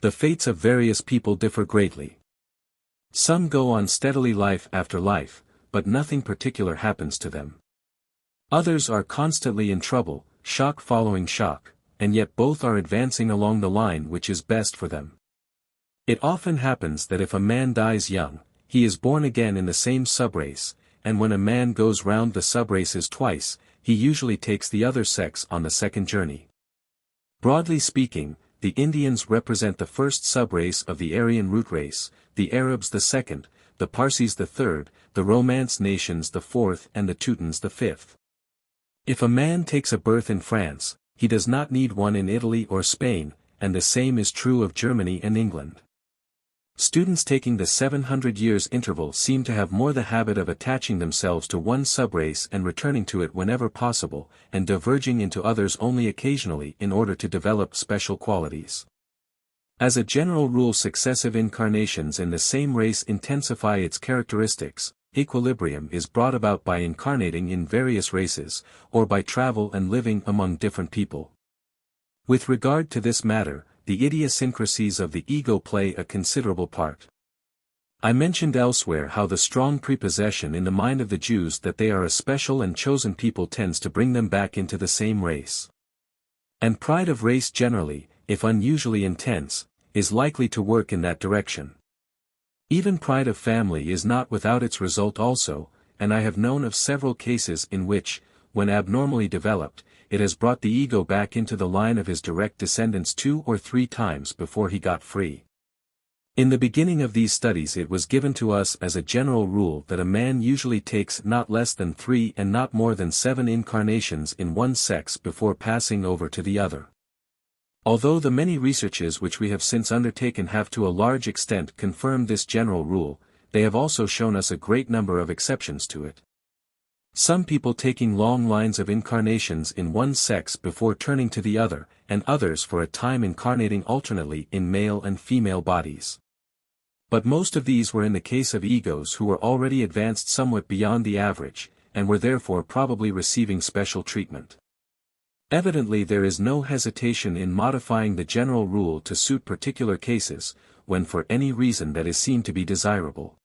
The fates of various people differ greatly. Some go on steadily life after life, but nothing particular happens to them. Others are constantly in trouble, shock following shock, and yet both are advancing along the line which is best for them. It often happens that if a man dies young, he is born again in the same subrace, and when a man goes round the subraces twice, he usually takes the other sex on the second journey. Broadly speaking, the Indians represent the first subrace of the Aryan root race, the Arabs the second, the Parsis the third, the Romance nations the fourth and the Teutons the fifth. If a man takes a birth in France, he does not need one in Italy or Spain, and the same is true of Germany and England. Students taking the 700 years interval seem to have more the habit of attaching themselves to one subrace and returning to it whenever possible, and diverging into others only occasionally in order to develop special qualities. As a general rule, successive incarnations in the same race intensify its characteristics. Equilibrium is brought about by incarnating in various races, or by travel and living among different people. With regard to this matter, the idiosyncrasies of the ego play a considerable part. I mentioned elsewhere how the strong prepossession in the mind of the Jews that they are a special and chosen people tends to bring them back into the same race. And pride of race generally, if unusually intense, is likely to work in that direction. Even pride of family is not without its result also, and I have known of several cases in which, when abnormally developed, it has brought the ego back into the line of his direct descendants 2 or 3 times before he got free. In the beginning of these studies it was given to us as a general rule that a man usually takes not less than 3 and not more than 7 incarnations in one sex before passing over to the other. Although the many researches which we have since undertaken have to a large extent confirmed this general rule, they have also shown us a great number of exceptions to it. Some people taking long lines of incarnations in one sex before turning to the other, and others for a time incarnating alternately in male and female bodies. But most of these were in the case of egos who were already advanced somewhat beyond the average, and were therefore probably receiving special treatment. Evidently there is no hesitation in modifying the general rule to suit particular cases, when for any reason that is seen to be desirable.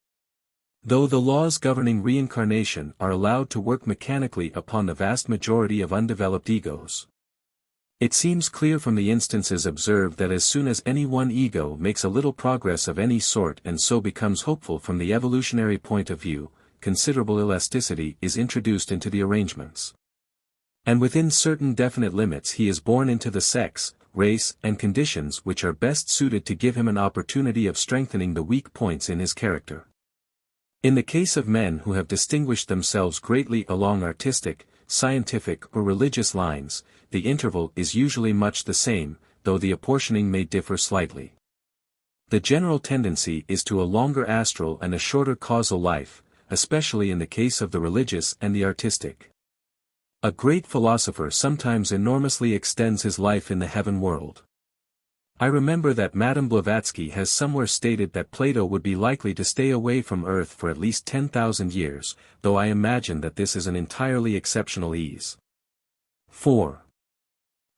Though the laws governing reincarnation are allowed to work mechanically upon the vast majority of undeveloped egos, it seems clear from the instances observed that as soon as any one ego makes a little progress of any sort and so becomes hopeful from the evolutionary point of view, considerable elasticity is introduced into the arrangements. And within certain definite limits he is born into the sex, race, and conditions which are best suited to give him an opportunity of strengthening the weak points in his character. In the case of men who have distinguished themselves greatly along artistic, scientific or religious lines, the interval is usually much the same, though the apportioning may differ slightly. The general tendency is to a longer astral and a shorter causal life, especially in the case of the religious and the artistic. A great philosopher sometimes enormously extends his life in the heaven world. I remember that Madame Blavatsky has somewhere stated that Plato would be likely to stay away from Earth for at least 10,000 years, though I imagine that this is an entirely exceptional ease. 4.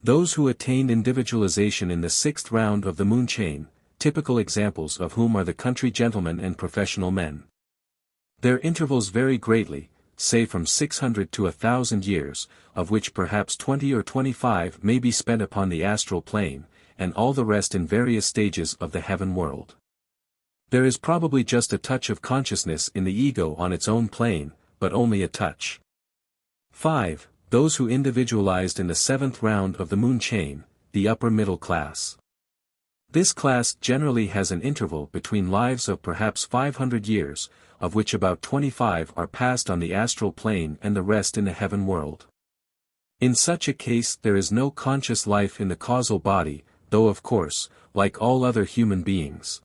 Those who attained individualization in the 6th round of the moon chain, typical examples of whom are the country gentlemen and professional men. Their intervals vary greatly, say from 600 to 1,000 years, of which perhaps 20 or 25 may be spent upon the astral plane, and all the rest in various stages of the heaven world. There is probably just a touch of consciousness in the ego on its own plane, but only a touch. 5. Those who individualized in the 7th round of the moon chain, the upper middle class. This class generally has an interval between lives of perhaps 500 years, of which about 25 are passed on the astral plane and the rest in the heaven world. In such a case there is no conscious life in the causal body, though of course, like all other human beings,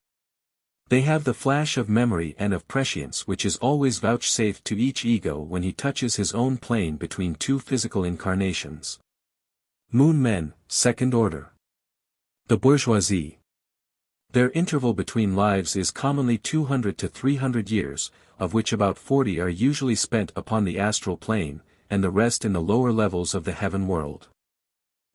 they have the flash of memory and of prescience which is always vouchsafed to each ego when he touches his own plane between two physical incarnations. Moon men, second order. The bourgeoisie. Their interval between lives is commonly 200 to 300 years, of which about 40 are usually spent upon the astral plane, and the rest in the lower levels of the heaven world.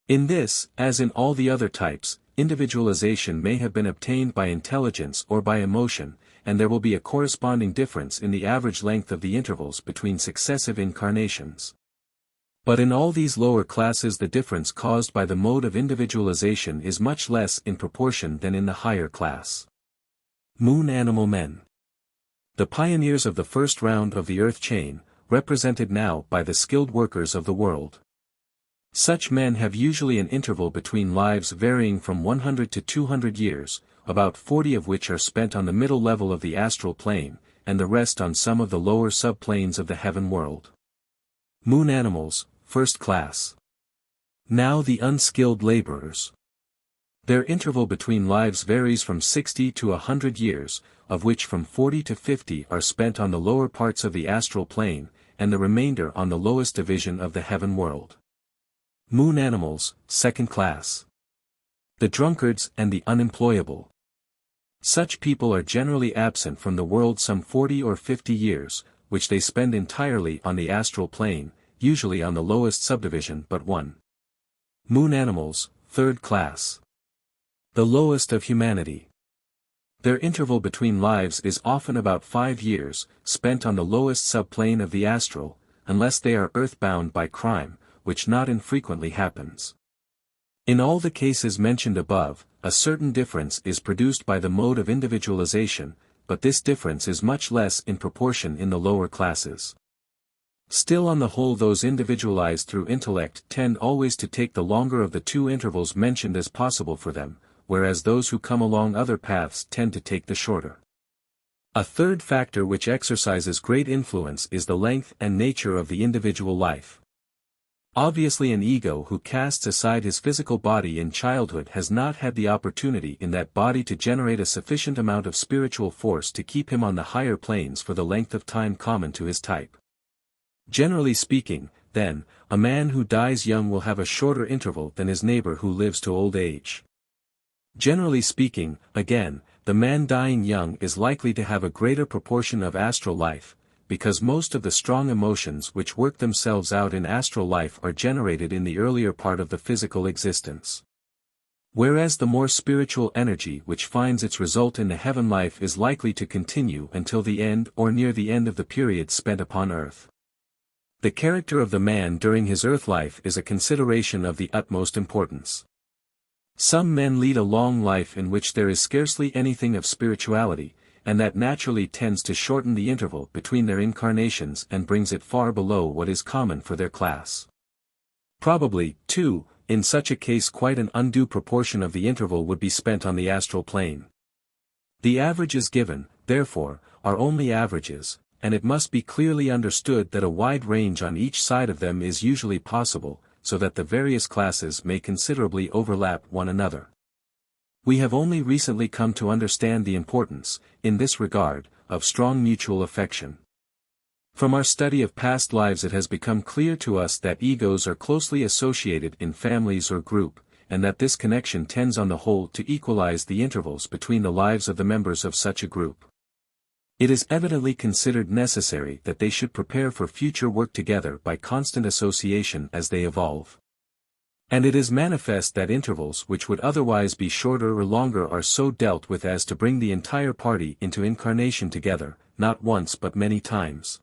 In this, as in all the other types, individualization may have been obtained by intelligence or by emotion, and there will be a corresponding difference in the average length of the intervals between successive incarnations. But in all these lower classes the difference caused by the mode of individualization is much less in proportion than in the higher class. Moon animal men. The pioneers of the first round of the earth chain, represented now by the skilled workers of the world. Such men have usually an interval between lives varying from 100 to 200 years, about 40 of which are spent on the middle level of the astral plane, and the rest on some of the lower subplanes of the heaven world. Moon animals, first class. Now the unskilled laborers. Their interval between lives varies from 60 to 100 years, of which from 40 to 50 are spent on the lower parts of the astral plane, and the remainder on the lowest division of the heaven world. Moon animals, second class. The drunkards and the unemployable. Such people are generally absent from the world some 40 or 50 years, which they spend entirely on the astral plane, usually on the lowest subdivision but one. Moon animals, third class. The lowest of humanity. Their interval between lives is often about 5 years, spent on the lowest subplane of the astral, unless they are earthbound by crime, which not infrequently happens. In all the cases mentioned above, a certain difference is produced by the mode of individualization, but this difference is much less in proportion in the lower classes. Still on the whole those individualized through intellect tend always to take the longer of the two intervals mentioned as possible for them, whereas those who come along other paths tend to take the shorter. A third factor which exercises great influence is the length and nature of the individual life. Obviously an ego who casts aside his physical body in childhood has not had the opportunity in that body to generate a sufficient amount of spiritual force to keep him on the higher planes for the length of time common to his type. Generally speaking, then, a man who dies young will have a shorter interval than his neighbor who lives to old age. Generally speaking, again, the man dying young is likely to have a greater proportion of astral life, because most of the strong emotions which work themselves out in astral life are generated in the earlier part of the physical existence. Whereas the more spiritual energy which finds its result in the heaven life is likely to continue until the end or near the end of the period spent upon earth. The character of the man during his earth life is a consideration of the utmost importance. Some men lead a long life in which there is scarcely anything of spirituality, and that naturally tends to shorten the interval between their incarnations and brings it far below what is common for their class. Probably, too, in such a case quite an undue proportion of the interval would be spent on the astral plane. The averages given, therefore, are only averages, and it must be clearly understood that a wide range on each side of them is usually possible, so that the various classes may considerably overlap one another. We have only recently come to understand the importance, in this regard, of strong mutual affection. From our study of past lives it has become clear to us that egos are closely associated in families or group, and that this connection tends on the whole to equalize the intervals between the lives of the members of such a group. It is evidently considered necessary that they should prepare for future work together by constant association as they evolve. And it is manifest that intervals which would otherwise be shorter or longer are so dealt with as to bring the entire party into incarnation together, not once but many times.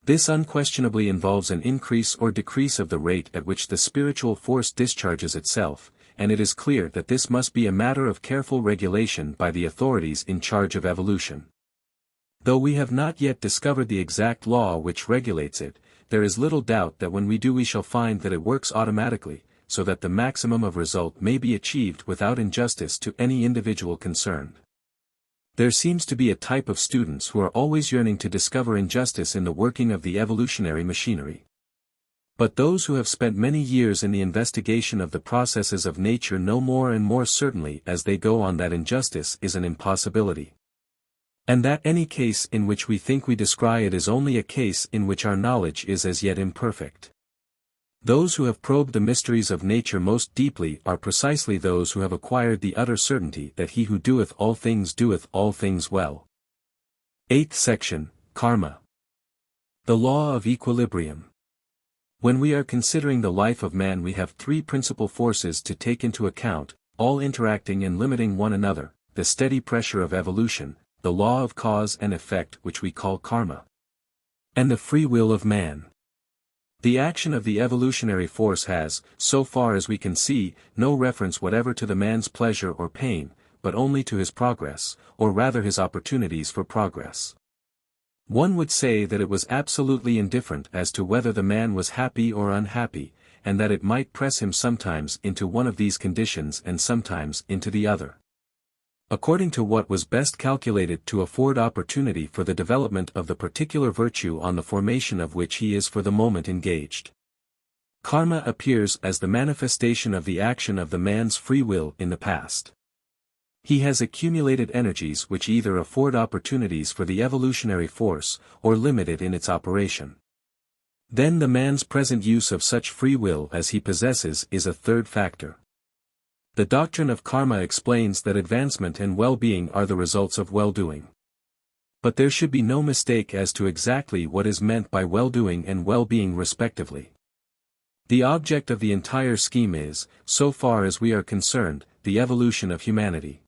This unquestionably involves an increase or decrease of the rate at which the spiritual force discharges itself, and it is clear that this must be a matter of careful regulation by the authorities in charge of evolution. Though we have not yet discovered the exact law which regulates it, there is little doubt that when we do we shall find that it works automatically, so that the maximum of result may be achieved without injustice to any individual concerned. There seems to be a type of students who are always yearning to discover injustice in the working of the evolutionary machinery. But those who have spent many years in the investigation of the processes of nature know more and more certainly as they go on that injustice is an impossibility. And that any case in which we think we descry it is only a case in which our knowledge is as yet imperfect. Those who have probed the mysteries of nature most deeply are precisely those who have acquired the utter certainty that he who doeth all things well. 8th section, Karma. The law of equilibrium. When we are considering the life of man we have three principal forces to take into account, all interacting and limiting one another: the steady pressure of evolution, the law of cause and effect which we call karma, and the free will of man. The action of the evolutionary force has, so far as we can see, no reference whatever to the man's pleasure or pain, but only to his progress, or rather his opportunities for progress. One would say that it was absolutely indifferent as to whether the man was happy or unhappy, and that it might press him sometimes into one of these conditions and sometimes into the other, according to what was best calculated to afford opportunity for the development of the particular virtue on the formation of which he is for the moment engaged. Karma appears as the manifestation of the action of the man's free will in the past. He has accumulated energies which either afford opportunities for the evolutionary force, or limit it in its operation. Then the man's present use of such free will as he possesses is a third factor. The doctrine of karma explains that advancement and well-being are the results of well-doing. But there should be no mistake as to exactly what is meant by well-doing and well-being respectively. The object of the entire scheme is, so far as we are concerned, the evolution of humanity.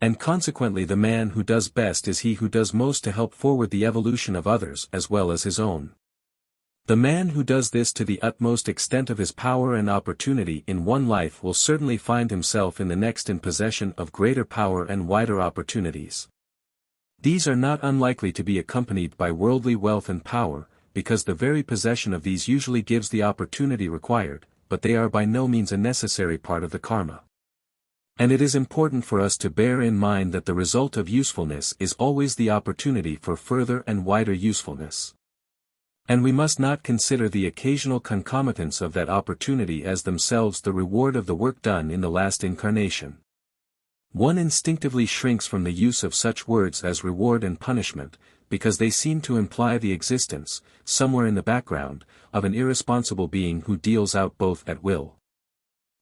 And consequently the man who does best is he who does most to help forward the evolution of others as well as his own. The man who does this to the utmost extent of his power and opportunity in one life will certainly find himself in the next in possession of greater power and wider opportunities. These are not unlikely to be accompanied by worldly wealth and power, because the very possession of these usually gives the opportunity required, but they are by no means a necessary part of the karma. And it is important for us to bear in mind that the result of usefulness is always the opportunity for further and wider usefulness. And we must not consider the occasional concomitants of that opportunity as themselves the reward of the work done in the last incarnation. One instinctively shrinks from the use of such words as reward and punishment, because they seem to imply the existence, somewhere in the background, of an irresponsible being who deals out both at will.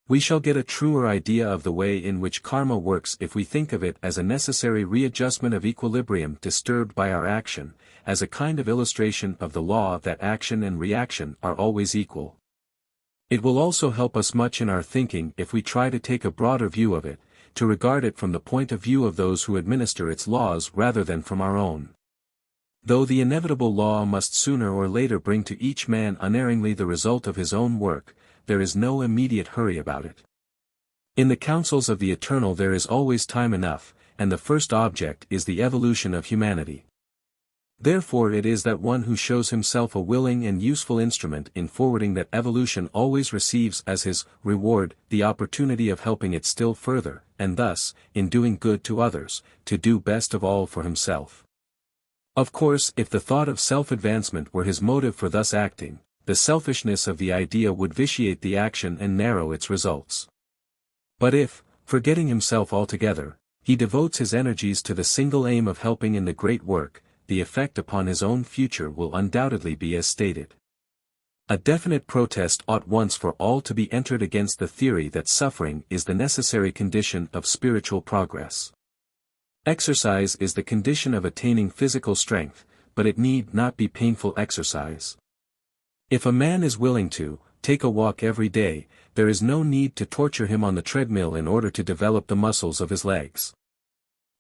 We shall get a truer idea of the way in which karma works if we think of it as a necessary readjustment of equilibrium disturbed by our action, as a kind of illustration of the law that action and reaction are always equal. It will also help us much in our thinking if we try to take a broader view of it, to regard it from the point of view of those who administer its laws rather than from our own. Though the inevitable law must sooner or later bring to each man unerringly the result of his own work, there is no immediate hurry about it. In the counsels of the Eternal there is always time enough, and the first object is the evolution of humanity. Therefore it is that one who shows himself a willing and useful instrument in forwarding that evolution always receives as his reward the opportunity of helping it still further, and thus, in doing good to others, to do best of all for himself. Of course, if the thought of self-advancement were his motive for thus acting, the selfishness of the idea would vitiate the action and narrow its results. But if, forgetting himself altogether, he devotes his energies to the single aim of helping in the great work, the effect upon his own future will undoubtedly be as stated. A definite protest ought once for all to be entered against the theory that suffering is the necessary condition of spiritual progress. Exercise is the condition of attaining physical strength, but it need not be painful exercise. If a man is willing to take a walk every day, there is no need to torture him on the treadmill in order to develop the muscles of his legs.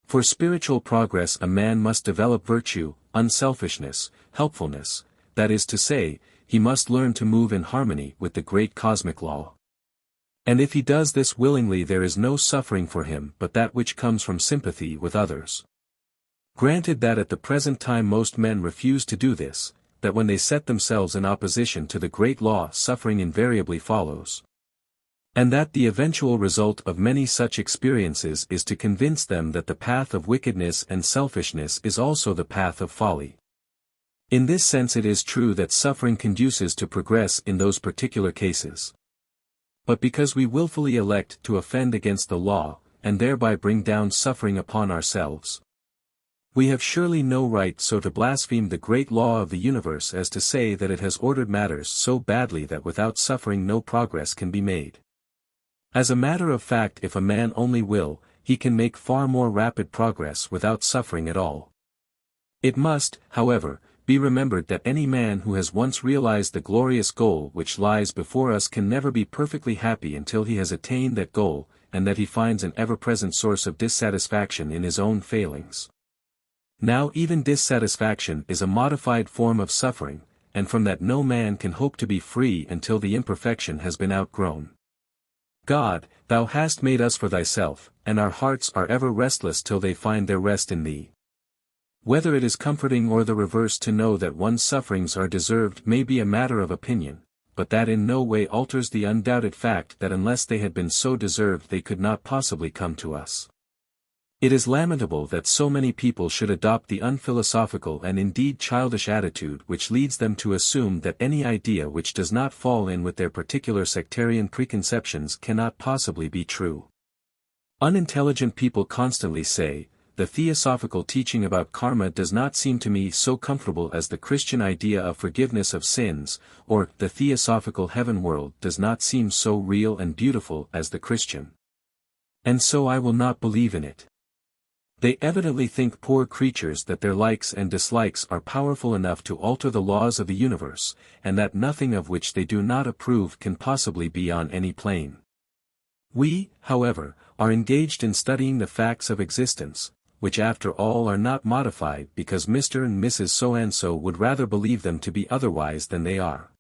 For spiritual progress a man must develop virtue, unselfishness, helpfulness, that is to say, he must learn to move in harmony with the great cosmic law. And if he does this willingly, there is no suffering for him but that which comes from sympathy with others. Granted that at the present time most men refuse to do this, that when they set themselves in opposition to the great law suffering invariably follows. And that the eventual result of many such experiences is to convince them that the path of wickedness and selfishness is also the path of folly. In this sense it is true that suffering conduces to progress in those particular cases. But because we willfully elect to offend against the law, and thereby bring down suffering upon ourselves, we have surely no right so to blaspheme the great law of the universe as to say that it has ordered matters so badly that without suffering no progress can be made. As a matter of fact, if a man only will, he can make far more rapid progress without suffering at all. It must, however, be remembered that any man who has once realized the glorious goal which lies before us can never be perfectly happy until he has attained that goal, and that he finds an ever-present source of dissatisfaction in his own failings. Now even dissatisfaction is a modified form of suffering, and from that no man can hope to be free until the imperfection has been outgrown. God, thou hast made us for thyself, and our hearts are ever restless till they find their rest in thee. Whether it is comforting or the reverse to know that one's sufferings are deserved may be a matter of opinion, but that in no way alters the undoubted fact that unless they had been so deserved they could not possibly come to us. It is lamentable that so many people should adopt the unphilosophical and indeed childish attitude which leads them to assume that any idea which does not fall in with their particular sectarian preconceptions cannot possibly be true. Unintelligent people constantly say, "The theosophical teaching about karma does not seem to me so comfortable as the Christian idea of forgiveness of sins," or "The theosophical heaven world does not seem so real and beautiful as the Christian. And so I will not believe in it." They evidently think, poor creatures, that their likes and dislikes are powerful enough to alter the laws of the universe, and that nothing of which they do not approve can possibly be on any plane. We, however, are engaged in studying the facts of existence, which after all are not modified because Mr. and Mrs. So-and-so would rather believe them to be otherwise than they are.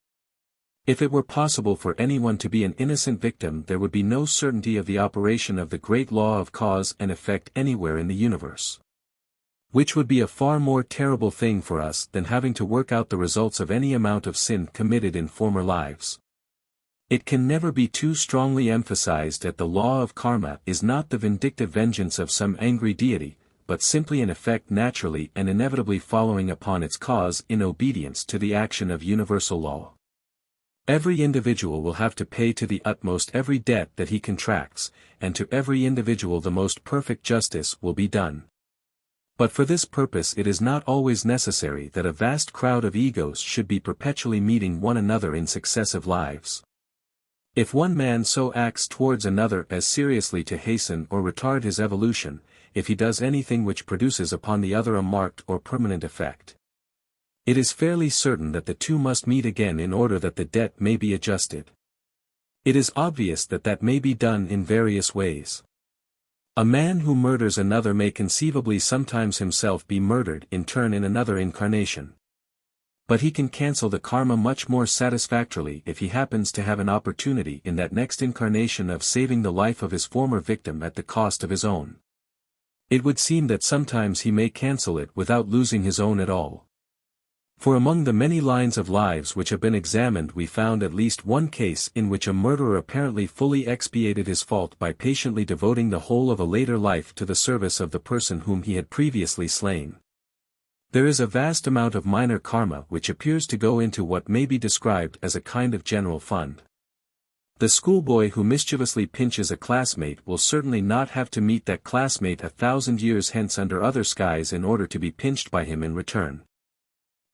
If it were possible for anyone to be an innocent victim, there would be no certainty of the operation of the great law of cause and effect anywhere in the universe. Which would be a far more terrible thing for us than having to work out the results of any amount of sin committed in former lives. It can never be too strongly emphasized that the law of karma is not the vindictive vengeance of some angry deity, but simply an effect naturally and inevitably following upon its cause in obedience to the action of universal law. Every individual will have to pay to the utmost every debt that he contracts, and to every individual the most perfect justice will be done. But for this purpose it is not always necessary that a vast crowd of egos should be perpetually meeting one another in successive lives. If one man so acts towards another as seriously to hasten or retard his evolution, if he does anything which produces upon the other a marked or permanent effect, it is fairly certain that the two must meet again in order that the debt may be adjusted. It is obvious that that may be done in various ways. A man who murders another may conceivably sometimes himself be murdered in turn in another incarnation. But he can cancel the karma much more satisfactorily if he happens to have an opportunity in that next incarnation of saving the life of his former victim at the cost of his own. It would seem that sometimes he may cancel it without losing his own at all. For among the many lines of lives which have been examined we found at least one case in which a murderer apparently fully expiated his fault by patiently devoting the whole of a later life to the service of the person whom he had previously slain. There is a vast amount of minor karma which appears to go into what may be described as a kind of general fund. The schoolboy who mischievously pinches a classmate will certainly not have to meet that classmate 1,000 years hence under other skies in order to be pinched by him in return.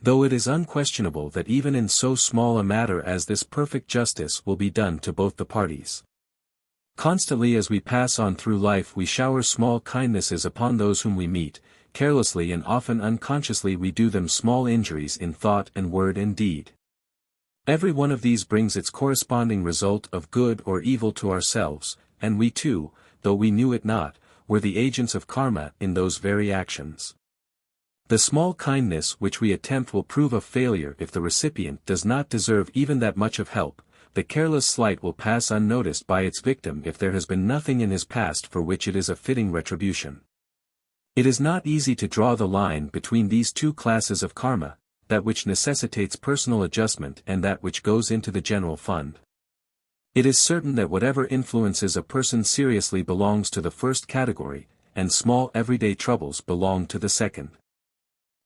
Though it is unquestionable that even in so small a matter as this perfect justice will be done to both the parties. Constantly as we pass on through life we shower small kindnesses upon those whom we meet, carelessly and often unconsciously we do them small injuries in thought and word and deed. Every one of these brings its corresponding result of good or evil to ourselves, and we too, though we knew it not, were the agents of karma in those very actions. The small kindness which we attempt will prove a failure if the recipient does not deserve even that much of help. The careless slight will pass unnoticed by its victim if there has been nothing in his past for which it is a fitting retribution. It is not easy to draw the line between these two classes of karma, that which necessitates personal adjustment and that which goes into the general fund. It is certain that whatever influences a person seriously belongs to the first category, and small everyday troubles belong to the second.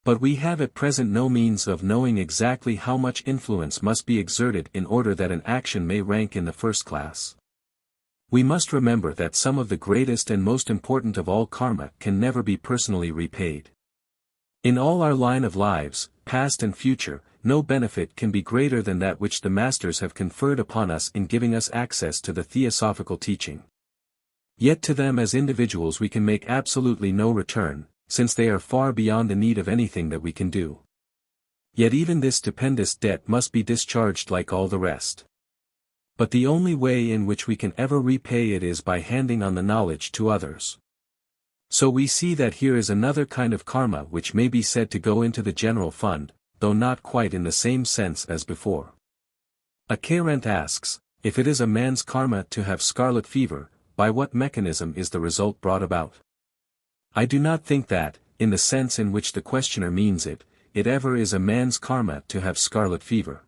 But we have at present no means of knowing exactly how much influence must be exerted in order that an action may rank in the first class. We must remember that some of the greatest and most important of all karma can never be personally repaid. In all our line of lives, past and future, no benefit can be greater than that which the Masters have conferred upon us in giving us access to the Theosophical teaching. Yet to them as individuals we can make absolutely no return, since they are far beyond the need of anything that we can do. Yet even this stupendous debt must be discharged like all the rest. But the only way in which we can ever repay it is by handing on the knowledge to others. So we see that here is another kind of karma which may be said to go into the general fund, though not quite in the same sense as before. A clairvoyant asks, if it is a man's karma to have scarlet fever, by what mechanism is the result brought about? I do not think that, in the sense in which the questioner means it, it ever is a man's karma to have scarlet fever.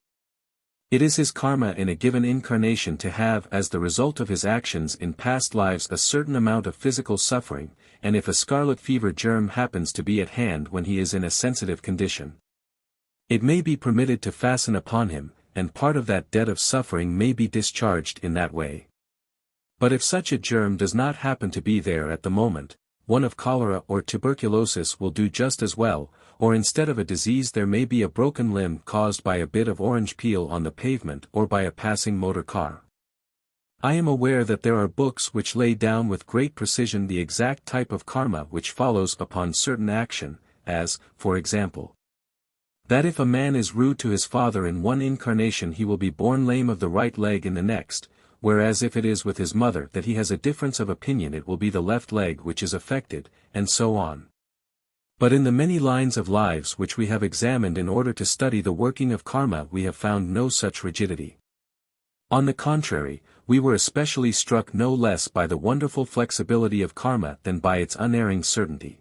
It is his karma in a given incarnation to have as the result of his actions in past lives a certain amount of physical suffering, and if a scarlet fever germ happens to be at hand when he is in a sensitive condition, it may be permitted to fasten upon him, and part of that debt of suffering may be discharged in that way. But if such a germ does not happen to be there at the moment, one of cholera or tuberculosis will do just as well, or instead of a disease there may be a broken limb caused by a bit of orange peel on the pavement or by a passing motor car. I am aware that there are books which lay down with great precision the exact type of karma which follows upon certain action, as, for example, that if a man is rude to his father in one incarnation he will be born lame of the right leg in the next, whereas if it is with his mother that he has a difference of opinion it will be the left leg which is affected, and so on. But in the many lines of lives which we have examined in order to study the working of karma we have found no such rigidity. On the contrary, we were especially struck no less by the wonderful flexibility of karma than by its unerring certainty.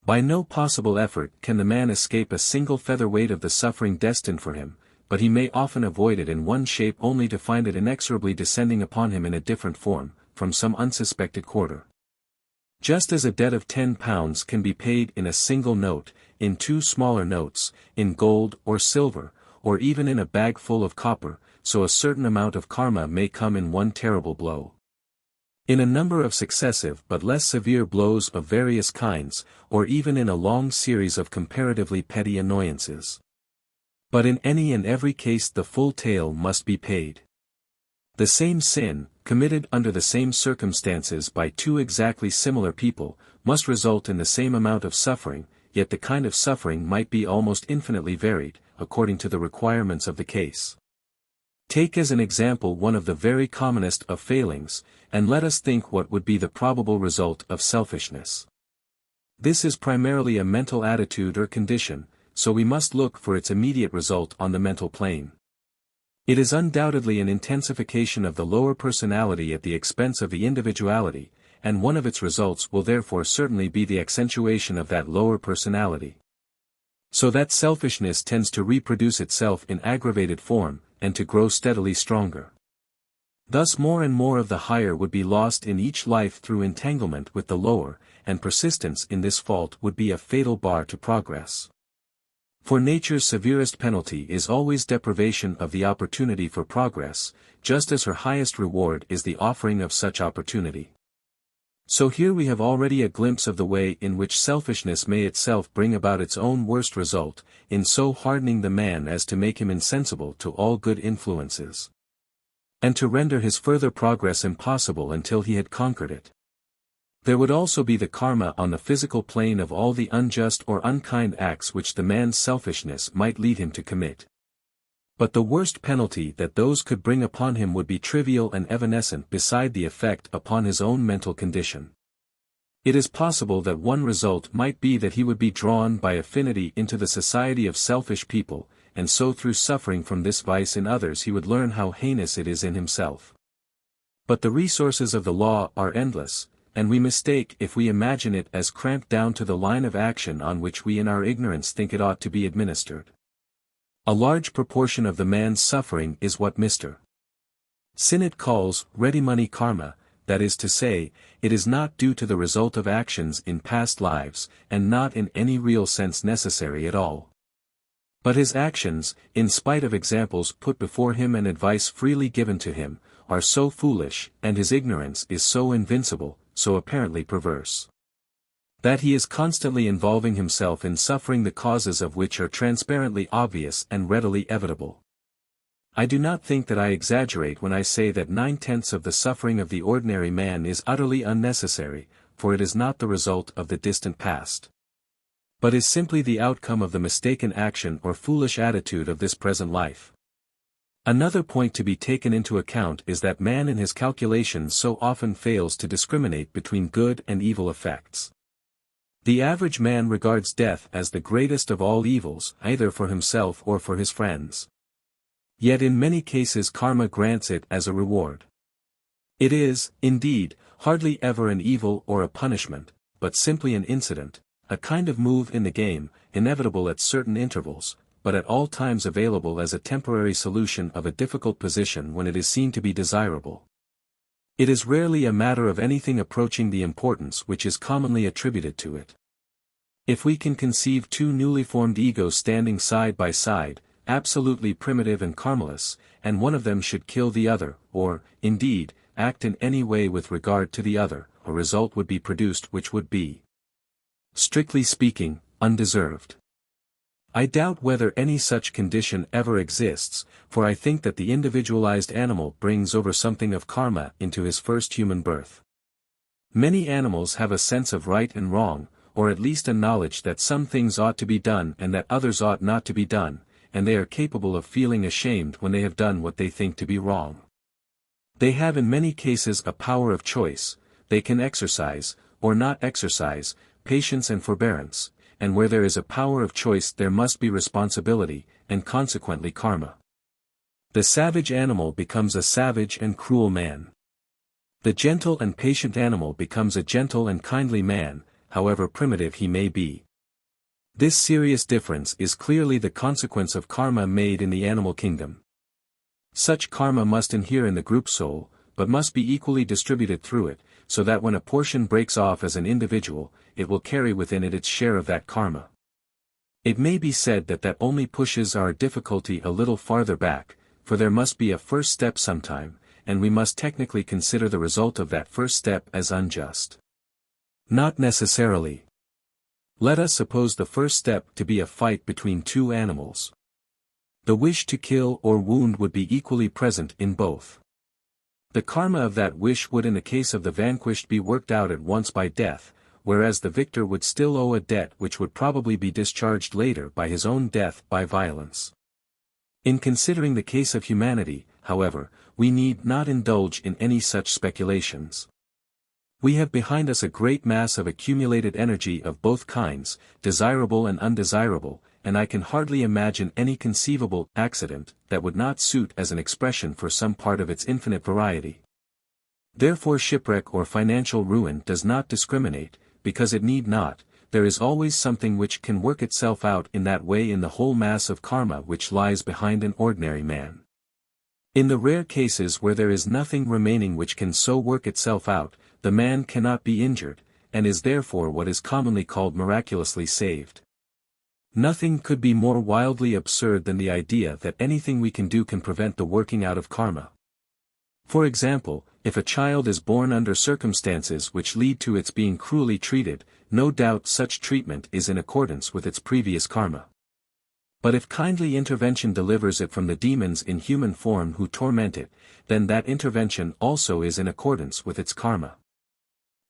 By no possible effort can the man escape a single featherweight of the suffering destined for him, but he may often avoid it in one shape only to find it inexorably descending upon him in a different form, from some unsuspected quarter. Just as a debt of £10 can be paid in a single note, in two smaller notes, in gold or silver, or even in a bag full of copper, so a certain amount of karma may come in one terrible blow. In a number of successive but less severe blows of various kinds, or even in a long series of comparatively petty annoyances. But in any and every case the full tale must be paid. The same sin, committed under the same circumstances by two exactly similar people, must result in the same amount of suffering, yet the kind of suffering might be almost infinitely varied, according to the requirements of the case. Take as an example one of the very commonest of failings, and let us think what would be the probable result of selfishness. This is primarily a mental attitude or condition, so we must look for its immediate result on the mental plane. It is undoubtedly an intensification of the lower personality at the expense of the individuality, and one of its results will therefore certainly be the accentuation of that lower personality. So that selfishness tends to reproduce itself in aggravated form, and to grow steadily stronger. Thus more and more of the higher would be lost in each life through entanglement with the lower, and persistence in this fault would be a fatal bar to progress. For nature's severest penalty is always deprivation of the opportunity for progress, just as her highest reward is the offering of such opportunity. So here we have already a glimpse of the way in which selfishness may itself bring about its own worst result, in so hardening the man as to make him insensible to all good influences, and to render his further progress impossible until he had conquered it. There would also be the karma on the physical plane of all the unjust or unkind acts which the man's selfishness might lead him to commit. But the worst penalty that those could bring upon him would be trivial and evanescent beside the effect upon his own mental condition. It is possible that one result might be that he would be drawn by affinity into the society of selfish people, and so through suffering from this vice in others he would learn how heinous it is in himself. But the resources of the law are endless, and we mistake if we imagine it as cramped down to the line of action on which we in our ignorance think it ought to be administered. A large proportion of the man's suffering is what Mr. Sinnett calls ready money karma, that is to say, it is not due to the result of actions in past lives, and not in any real sense necessary at all. But his actions, in spite of examples put before him and advice freely given to him, are so foolish, and his ignorance is so invincible, so apparently perverse, that he is constantly involving himself in suffering the causes of which are transparently obvious and readily evitable. I do not think that I exaggerate when I say that 9/10 of the suffering of the ordinary man is utterly unnecessary, for it is not the result of the distant past, but is simply the outcome of the mistaken action or foolish attitude of this present life. Another point to be taken into account is that man in his calculations so often fails to discriminate between good and evil effects. The average man regards death as the greatest of all evils, either for himself or for his friends. Yet in many cases karma grants it as a reward. It is, indeed, hardly ever an evil or a punishment, but simply an incident, a kind of move in the game, inevitable at certain intervals, but at all times available as a temporary solution of a difficult position when it is seen to be desirable. It is rarely a matter of anything approaching the importance which is commonly attributed to it. If we can conceive two newly formed egos standing side by side, absolutely primitive and karmaless, and one of them should kill the other, or, indeed, act in any way with regard to the other, a result would be produced which would be, strictly speaking, undeserved. I doubt whether any such condition ever exists, for I think that the individualized animal brings over something of karma into his first human birth. Many animals have a sense of right and wrong, or at least a knowledge that some things ought to be done and that others ought not to be done, and they are capable of feeling ashamed when they have done what they think to be wrong. They have in many cases a power of choice, they can exercise, or not exercise, patience and forbearance, and where there is a power of choice there must be responsibility, and consequently karma. The savage animal becomes a savage and cruel man. The gentle and patient animal becomes a gentle and kindly man, however primitive he may be. This serious difference is clearly the consequence of karma made in the animal kingdom. Such karma must inhere in the group soul, but must be equally distributed through it, so that when a portion breaks off as an individual, it will carry within it its share of that karma. It may be said that that only pushes our difficulty a little farther back, for there must be a first step sometime, and we must technically consider the result of that first step as unjust. Not necessarily. Let us suppose the first step to be a fight between two animals. The wish to kill or wound would be equally present in both. The karma of that wish would in the case of the vanquished be worked out at once by death, whereas the victor would still owe a debt which would probably be discharged later by his own death by violence. In considering the case of humanity, however, we need not indulge in any such speculations. We have behind us a great mass of accumulated energy of both kinds, desirable and undesirable, and I can hardly imagine any conceivable accident that would not suit as an expression for some part of its infinite variety. Therefore shipwreck or financial ruin does not discriminate, because it need not. There is always something which can work itself out in that way in the whole mass of karma which lies behind an ordinary man. In the rare cases where there is nothing remaining which can so work itself out, the man cannot be injured, and is therefore what is commonly called miraculously saved. Nothing could be more wildly absurd than the idea that anything we can do can prevent the working out of karma. For example, if a child is born under circumstances which lead to its being cruelly treated, no doubt such treatment is in accordance with its previous karma. But if kindly intervention delivers it from the demons in human form who torment it, then that intervention also is in accordance with its karma.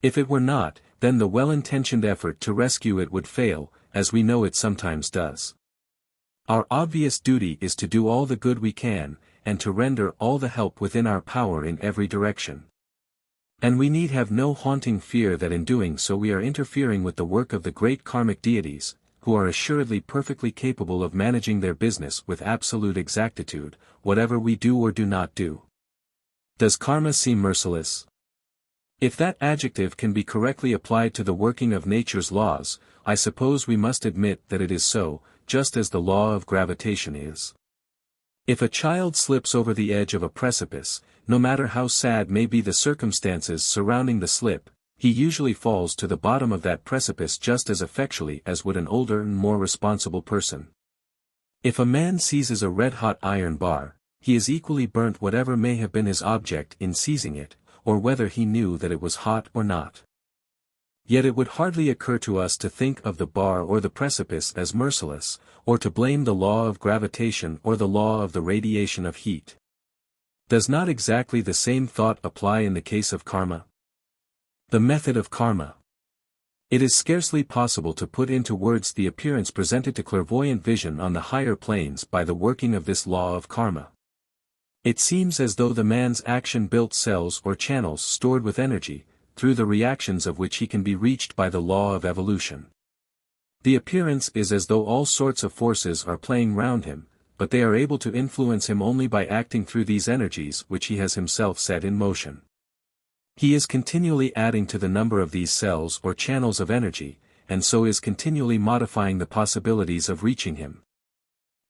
If it were not, then the well-intentioned effort to rescue it would fail, as we know it sometimes does. Our obvious duty is to do all the good we can, and to render all the help within our power in every direction. And we need have no haunting fear that in doing so we are interfering with the work of the great karmic deities, who are assuredly perfectly capable of managing their business with absolute exactitude, whatever we do or do not do. Does karma seem merciless? If that adjective can be correctly applied to the working of nature's laws, I suppose we must admit that it is so, just as the law of gravitation is. If a child slips over the edge of a precipice, no matter how sad may be the circumstances surrounding the slip, he usually falls to the bottom of that precipice just as effectually as would an older and more responsible person. If a man seizes a red-hot iron bar, he is equally burnt whatever may have been his object in seizing it, or whether he knew that it was hot or not. Yet it would hardly occur to us to think of the bar or the precipice as merciless, or to blame the law of gravitation or the law of the radiation of heat. Does not exactly the same thought apply in the case of karma? The method of karma. It is scarcely possible to put into words the appearance presented to clairvoyant vision on the higher planes by the working of this law of karma. It seems as though the man's action built cells or channels stored with energy, through the reactions of which he can be reached by the law of evolution. The appearance is as though all sorts of forces are playing round him, but they are able to influence him only by acting through these energies which he has himself set in motion. He is continually adding to the number of these cells or channels of energy, and so is continually modifying the possibilities of reaching him.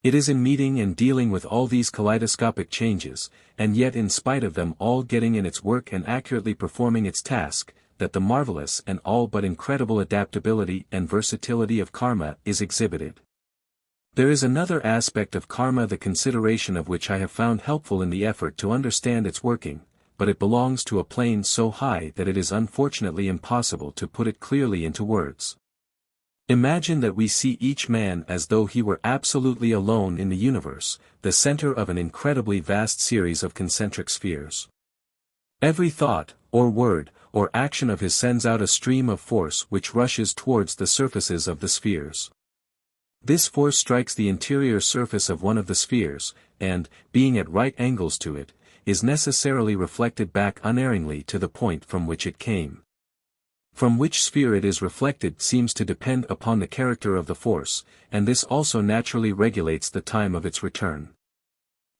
It is in meeting and dealing with all these kaleidoscopic changes, and yet in spite of them all getting in its work and accurately performing its task, that the marvelous and all but incredible adaptability and versatility of karma is exhibited. There is another aspect of karma the consideration of which I have found helpful in the effort to understand its working, but it belongs to a plane so high that it is unfortunately impossible to put it clearly into words. Imagine that we see each man as though he were absolutely alone in the universe, the center of an incredibly vast series of concentric spheres. Every thought, or word, or action of his sends out a stream of force which rushes towards the surfaces of the spheres. This force strikes the interior surface of one of the spheres, and, being at right angles to it, is necessarily reflected back unerringly to the point from which it came. From which sphere it is reflected seems to depend upon the character of the force, and this also naturally regulates the time of its return.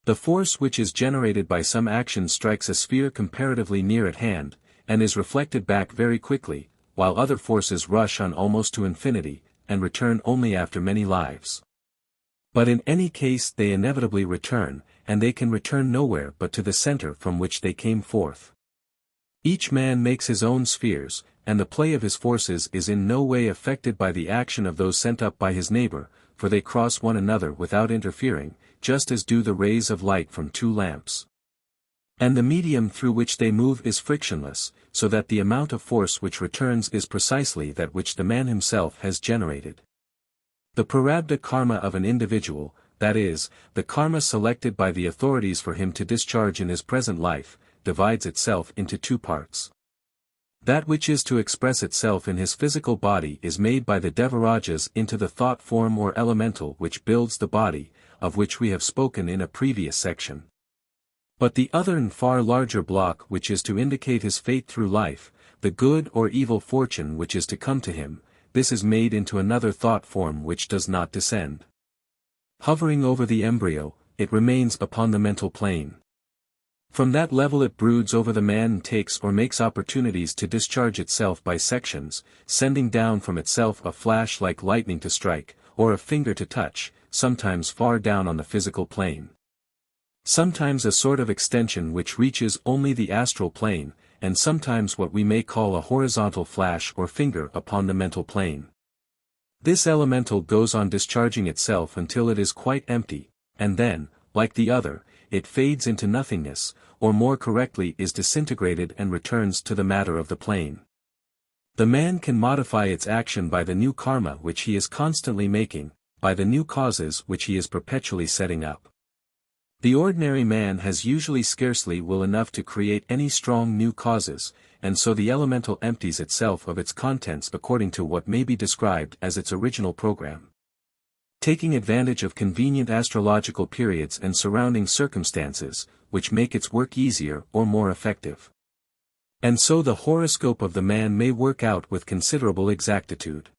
The force which is generated by some action strikes a sphere comparatively near at hand, and is reflected back very quickly, while other forces rush on almost to infinity, and return only after many lives. But in any case they inevitably return, and they can return nowhere but to the center from which they came forth. Each man makes his own spheres, and the play of his forces is in no way affected by the action of those sent up by his neighbor, for they cross one another without interfering, just as do the rays of light from two lamps. And the medium through which they move is frictionless, so that the amount of force which returns is precisely that which the man himself has generated. The prarabdha karma of an individual, that is, the karma selected by the authorities for him to discharge in his present life, divides itself into two parts. That which is to express itself in his physical body is made by the Devarajas into the thought form or elemental which builds the body, of which we have spoken in a previous section. But the other and far larger block which is to indicate his fate through life, the good or evil fortune which is to come to him, this is made into another thought form which does not descend. Hovering over the embryo, it remains upon the mental plane. From that level it broods over the man and takes or makes opportunities to discharge itself by sections, sending down from itself a flash like lightning to strike, or a finger to touch, sometimes far down on the physical plane. Sometimes a sort of extension which reaches only the astral plane, and sometimes what we may call a horizontal flash or finger upon the mental plane. This elemental goes on discharging itself until it is quite empty, and then, like the other, it fades into nothingness, or more correctly is disintegrated and returns to the matter of the plane. The man can modify its action by the new karma which he is constantly making, by the new causes which he is perpetually setting up. The ordinary man has usually scarcely will enough to create any strong new causes, and so the elemental empties itself of its contents according to what may be described as its original program. Taking advantage of convenient astrological periods and surrounding circumstances, which make its work easier or more effective. And so the horoscope of the man may work out with considerable exactitude.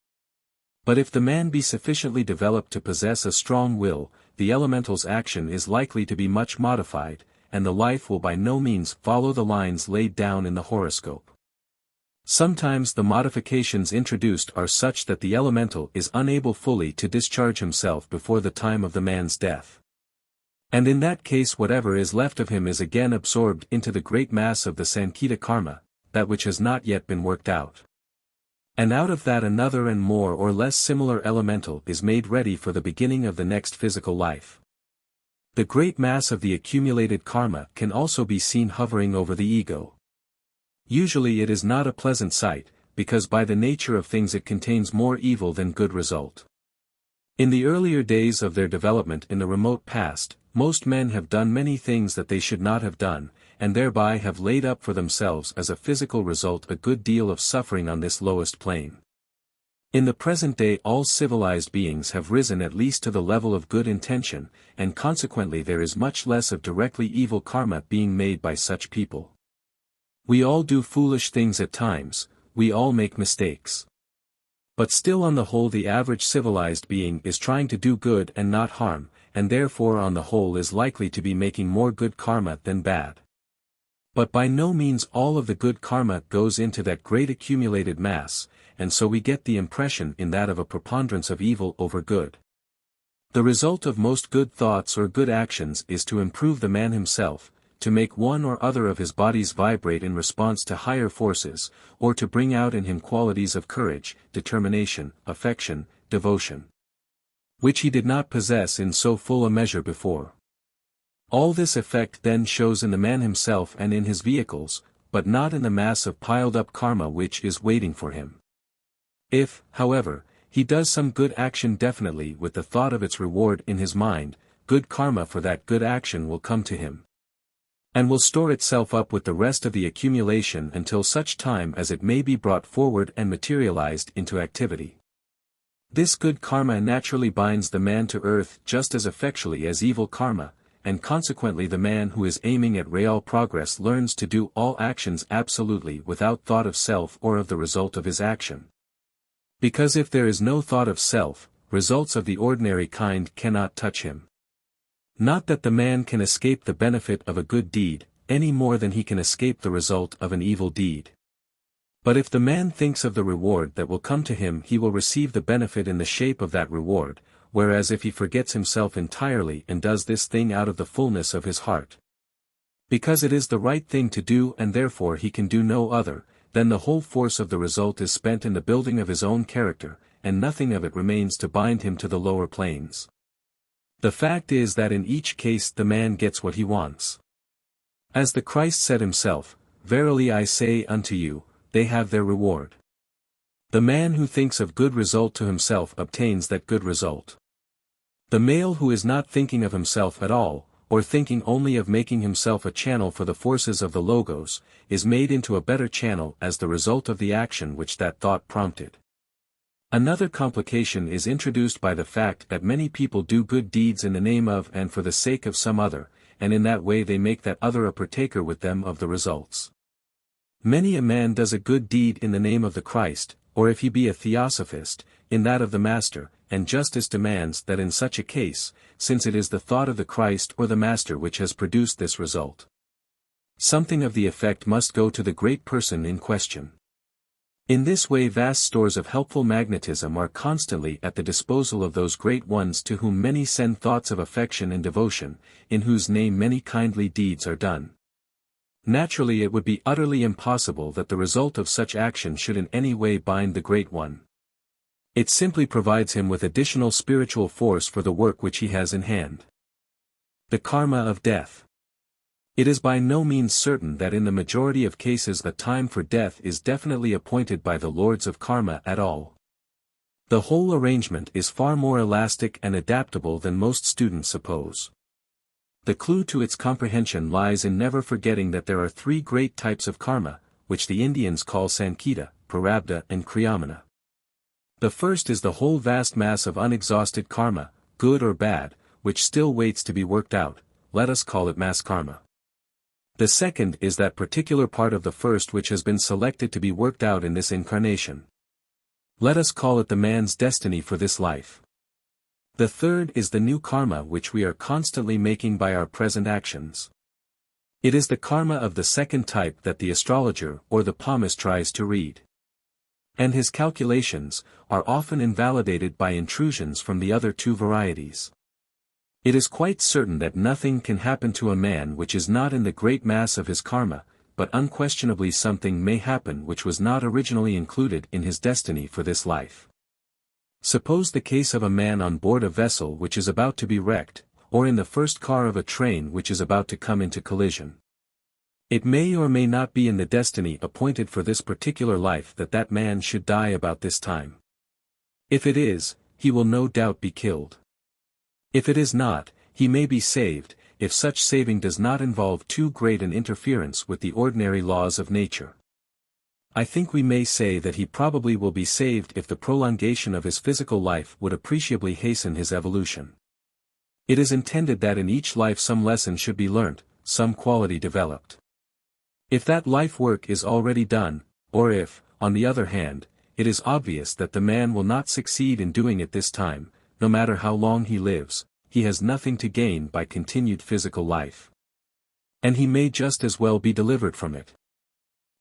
But if the man be sufficiently developed to possess a strong will, the elemental's action is likely to be much modified, and the life will by no means follow the lines laid down in the horoscope. Sometimes the modifications introduced are such that the elemental is unable fully to discharge himself before the time of the man's death. And in that case whatever is left of him is again absorbed into the great mass of the Sankita karma, that which has not yet been worked out. And out of that another and more or less similar elemental is made ready for the beginning of the next physical life. The great mass of the accumulated karma can also be seen hovering over the ego. Usually it is not a pleasant sight, because by the nature of things it contains more evil than good result. In the earlier days of their development in the remote past, most men have done many things that they should not have done, and thereby have laid up for themselves as a physical result a good deal of suffering on this lowest plane. In the present day all civilized beings have risen at least to the level of good intention, and consequently there is much less of directly evil karma being made by such people. We all do foolish things at times, we all make mistakes. But still on the whole the average civilized being is trying to do good and not harm, and therefore on the whole is likely to be making more good karma than bad. But by no means all of the good karma goes into that great accumulated mass, and so we get the impression in that of a preponderance of evil over good. The result of most good thoughts or good actions is to improve the man himself, to make one or other of his bodies vibrate in response to higher forces, or to bring out in him qualities of courage, determination, affection, devotion, which he did not possess in so full a measure before. All this effect then shows in the man himself and in his vehicles, but not in the mass of piled-up karma which is waiting for him. If, however, he does some good action definitely with the thought of its reward in his mind, good karma for that good action will come to him, and will store itself up with the rest of the accumulation until such time as it may be brought forward and materialized into activity. This good karma naturally binds the man to earth just as effectually as evil karma, and consequently the man who is aiming at real progress learns to do all actions absolutely without thought of self or of the result of his action. Because if there is no thought of self, results of the ordinary kind cannot touch him. Not that the man can escape the benefit of a good deed, any more than he can escape the result of an evil deed. But if the man thinks of the reward that will come to him, he will receive the benefit in the shape of that reward, whereas if he forgets himself entirely and does this thing out of the fullness of his heart, because it is the right thing to do and therefore he can do no other, then the whole force of the result is spent in the building of his own character, and nothing of it remains to bind him to the lower planes. The fact is that in each case the man gets what he wants. As the Christ said himself, "Verily I say unto you, they have their reward." The man who thinks of good result to himself obtains that good result. The male who is not thinking of himself at all, or thinking only of making himself a channel for the forces of the Logos, is made into a better channel as the result of the action which that thought prompted. Another complication is introduced by the fact that many people do good deeds in the name of and for the sake of some other, and in that way they make that other a partaker with them of the results. Many a man does a good deed in the name of the Christ, or if he be a theosophist, in that of the Master, and justice demands that in such a case, since it is the thought of the Christ or the Master which has produced this result, something of the effect must go to the great person in question. In this way vast stores of helpful magnetism are constantly at the disposal of those great ones to whom many send thoughts of affection and devotion, in whose name many kindly deeds are done. Naturally it would be utterly impossible that the result of such action should in any way bind the Great One. It simply provides him with additional spiritual force for the work which he has in hand. The karma of death. It is by no means certain that in the majority of cases a time for death is definitely appointed by the lords of karma at all. The whole arrangement is far more elastic and adaptable than most students suppose. The clue to its comprehension lies in never forgetting that there are three great types of karma, which the Indians call Sankita, Prarabdha and Kriyamana. The first is the whole vast mass of unexhausted karma, good or bad, which still waits to be worked out, let us call it mass karma. The second is that particular part of the first which has been selected to be worked out in this incarnation. Let us call it the man's destiny for this life. The third is the new karma which we are constantly making by our present actions. It is the karma of the second type that the astrologer or the palmist tries to read. And his calculations are often invalidated by intrusions from the other two varieties. It is quite certain that nothing can happen to a man which is not in the great mass of his karma, but unquestionably something may happen which was not originally included in his destiny for this life. Suppose the case of a man on board a vessel which is about to be wrecked, or in the first car of a train which is about to come into collision. It may or may not be in the destiny appointed for this particular life that that man should die about this time. If it is, he will no doubt be killed. If it is not, he may be saved, if such saving does not involve too great an interference with the ordinary laws of nature. I think we may say that he probably will be saved if the prolongation of his physical life would appreciably hasten his evolution. It is intended that in each life some lesson should be learnt, some quality developed. If that life work is already done, or if, on the other hand, it is obvious that the man will not succeed in doing it this time, no matter how long he lives, he has nothing to gain by continued physical life. And he may just as well be delivered from it.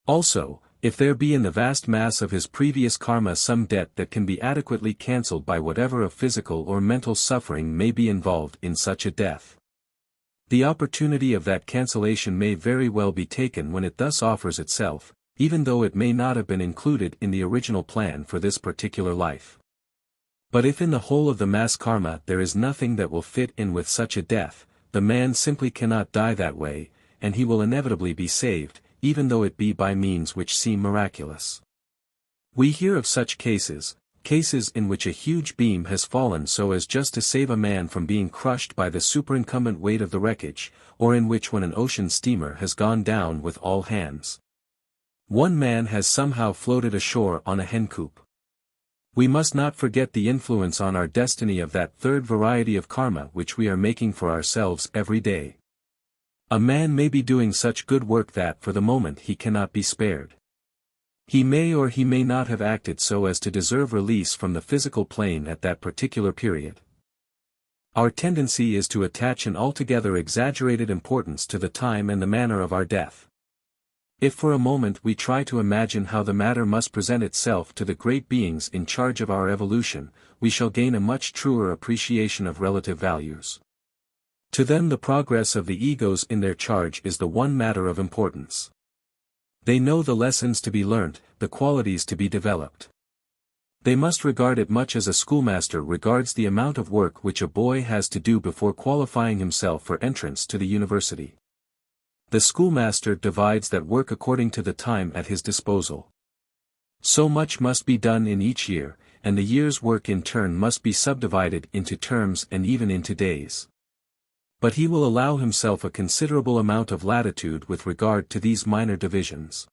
Also, if there be in the vast mass of his previous karma some debt that can be adequately cancelled by whatever of physical or mental suffering may be involved in such a death, the opportunity of that cancellation may very well be taken when it thus offers itself, even though it may not have been included in the original plan for this particular life. But if in the whole of the mass karma there is nothing that will fit in with such a death, the man simply cannot die that way, and he will inevitably be saved, even though it be by means which seem miraculous. We hear of such cases in which a huge beam has fallen so as just to save a man from being crushed by the superincumbent weight of the wreckage, or in which when an ocean steamer has gone down with all hands, one man has somehow floated ashore on a hencoop. We must not forget the influence on our destiny of that third variety of karma which we are making for ourselves every day. A man may be doing such good work that for the moment he cannot be spared. He may or he may not have acted so as to deserve release from the physical plane at that particular period. Our tendency is to attach an altogether exaggerated importance to the time and the manner of our death. If for a moment we try to imagine how the matter must present itself to the great beings in charge of our evolution, we shall gain a much truer appreciation of relative values. To them the progress of the egos in their charge is the one matter of importance. They know the lessons to be learnt, the qualities to be developed. They must regard it much as a schoolmaster regards the amount of work which a boy has to do before qualifying himself for entrance to the university. The schoolmaster divides that work according to the time at his disposal. So much must be done in each year, and the year's work in turn must be subdivided into terms and even into days. But he will allow himself a considerable amount of latitude with regard to these minor divisions.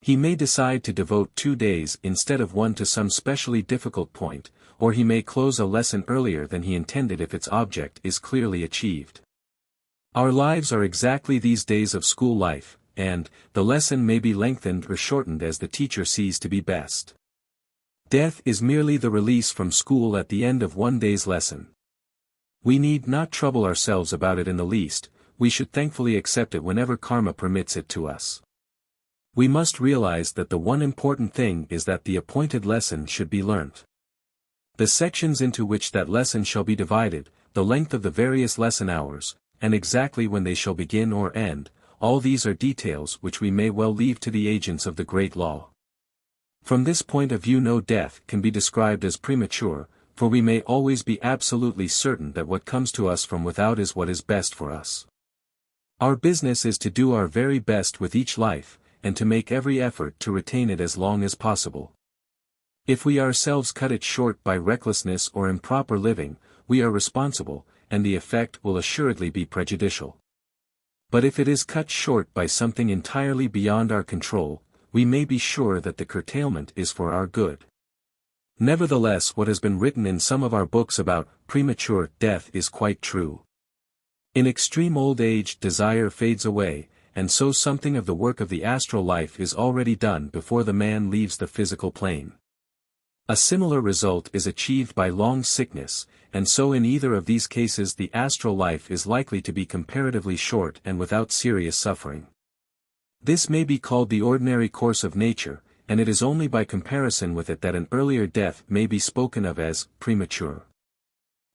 He may decide to devote 2 days instead of 1 to some specially difficult point, or he may close a lesson earlier than he intended if its object is clearly achieved. Our lives are exactly these days of school life, and the lesson may be lengthened or shortened as the teacher sees to be best. Death is merely the release from school at the end of 1 day's lesson. We need not trouble ourselves about it in the least, we should thankfully accept it whenever karma permits it to us. We must realize that the one important thing is that the appointed lesson should be learnt. The sections into which that lesson shall be divided, the length of the various lesson hours, and exactly when they shall begin or end, all these are details which we may well leave to the agents of the great law. From this point of view no death can be described as premature, for we may always be absolutely certain that what comes to us from without is what is best for us. Our business is to do our very best with each life, and to make every effort to retain it as long as possible. If we ourselves cut it short by recklessness or improper living, we are responsible, and the effect will assuredly be prejudicial. But if it is cut short by something entirely beyond our control, we may be sure that the curtailment is for our good. Nevertheless, what has been written in some of our books about premature death is quite true. In extreme old age desire fades away, and so something of the work of the astral life is already done before the man leaves the physical plane. A similar result is achieved by long sickness, and so in either of these cases the astral life is likely to be comparatively short and without serious suffering. This may be called the ordinary course of nature, and it is only by comparison with it that an earlier death may be spoken of as premature.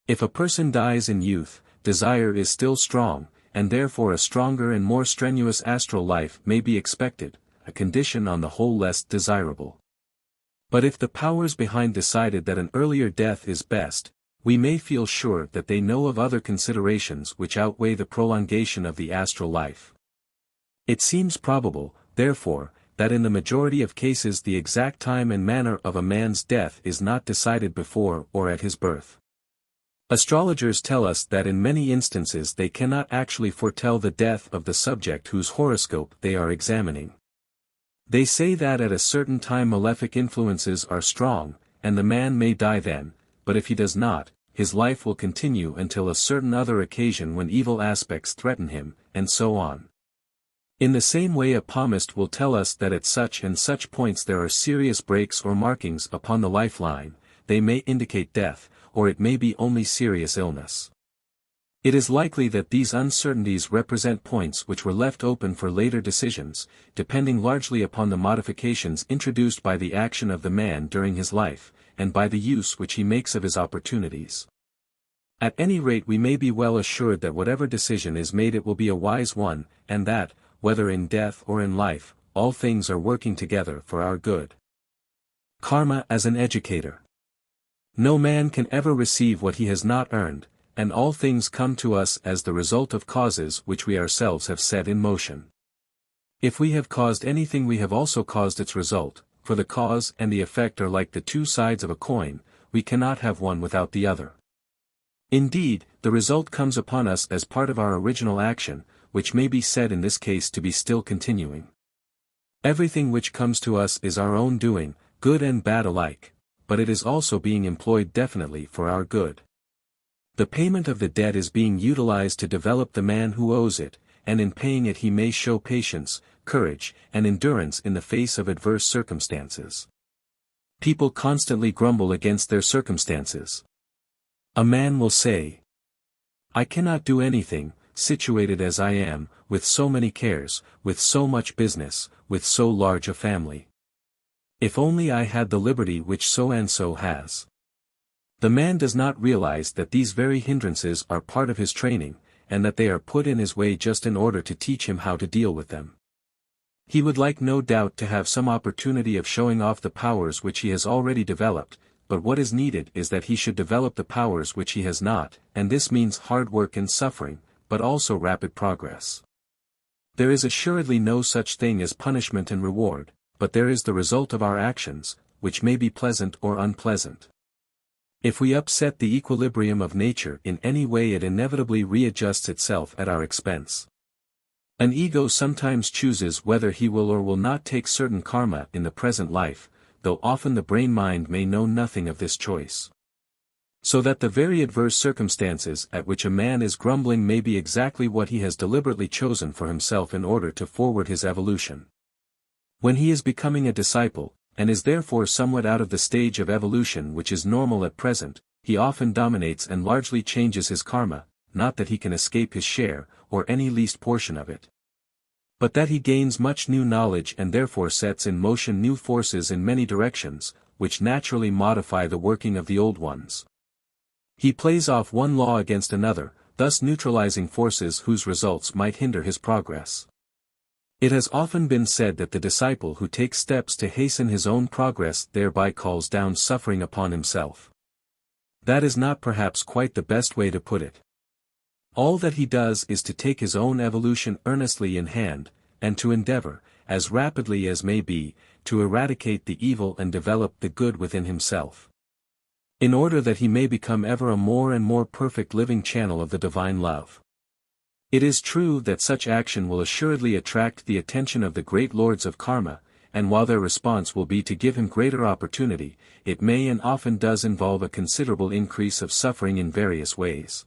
If a person dies in youth, desire is still strong, and therefore a stronger and more strenuous astral life may be expected, a condition on the whole less desirable. But if the powers behind decided that an earlier death is best, we may feel sure that they know of other considerations which outweigh the prolongation of the astral life. It seems probable, therefore, that in the majority of cases the exact time and manner of a man's death is not decided before or at his birth. Astrologers tell us that in many instances they cannot actually foretell the death of the subject whose horoscope they are examining. They say that at a certain time malefic influences are strong, and the man may die then, but if he does not, his life will continue until a certain other occasion when evil aspects threaten him, and so on. In the same way a palmist will tell us that at such and such points there are serious breaks or markings upon the lifeline, they may indicate death, or it may be only serious illness. It is likely that these uncertainties represent points which were left open for later decisions, depending largely upon the modifications introduced by the action of the man during his life, and by the use which he makes of his opportunities. At any rate we may be well assured that whatever decision is made it will be a wise one, and that, whether in death or in life, all things are working together for our good. Karma as an educator. No man can ever receive what he has not earned, and all things come to us as the result of causes which we ourselves have set in motion. If we have caused anything we have also caused its result, for the cause and the effect are like the two sides of a coin, we cannot have one without the other. Indeed, the result comes upon us as part of our original action, which may be said in this case to be still continuing. Everything which comes to us is our own doing, good and bad alike, but it is also being employed definitely for our good. The payment of the debt is being utilized to develop the man who owes it, and in paying it he may show patience, courage, and endurance in the face of adverse circumstances. People constantly grumble against their circumstances. A man will say, "I cannot do anything, situated as I am, with so many cares, with so much business, with so large a family. If only I had the liberty which so-and-so has." The man does not realize that these very hindrances are part of his training, and that they are put in his way just in order to teach him how to deal with them. He would like no doubt to have some opportunity of showing off the powers which he has already developed, but what is needed is that he should develop the powers which he has not, and this means hard work and suffering, but also rapid progress. There is assuredly no such thing as punishment and reward, but there is the result of our actions, which may be pleasant or unpleasant. If we upset the equilibrium of nature in any way it inevitably readjusts itself at our expense. An ego sometimes chooses whether he will or will not take certain karma in the present life, though often the brain-mind may know nothing of this choice. So that the very adverse circumstances at which a man is grumbling may be exactly what he has deliberately chosen for himself in order to forward his evolution. When he is becoming a disciple, and is therefore somewhat out of the stage of evolution which is normal at present, he often dominates and largely changes his karma, not that he can escape his share, or any least portion of it, but that he gains much new knowledge and therefore sets in motion new forces in many directions, which naturally modify the working of the old ones. He plays off one law against another, thus neutralizing forces whose results might hinder his progress. It has often been said that the disciple who takes steps to hasten his own progress thereby calls down suffering upon himself. That is not perhaps quite the best way to put it. All that he does is to take his own evolution earnestly in hand, and to endeavor, as rapidly as may be, to eradicate the evil and develop the good within himself, in order that he may become ever a more and more perfect living channel of the divine love. It is true that such action will assuredly attract the attention of the great lords of karma, and while their response will be to give him greater opportunity, it may and often does involve a considerable increase of suffering in various ways.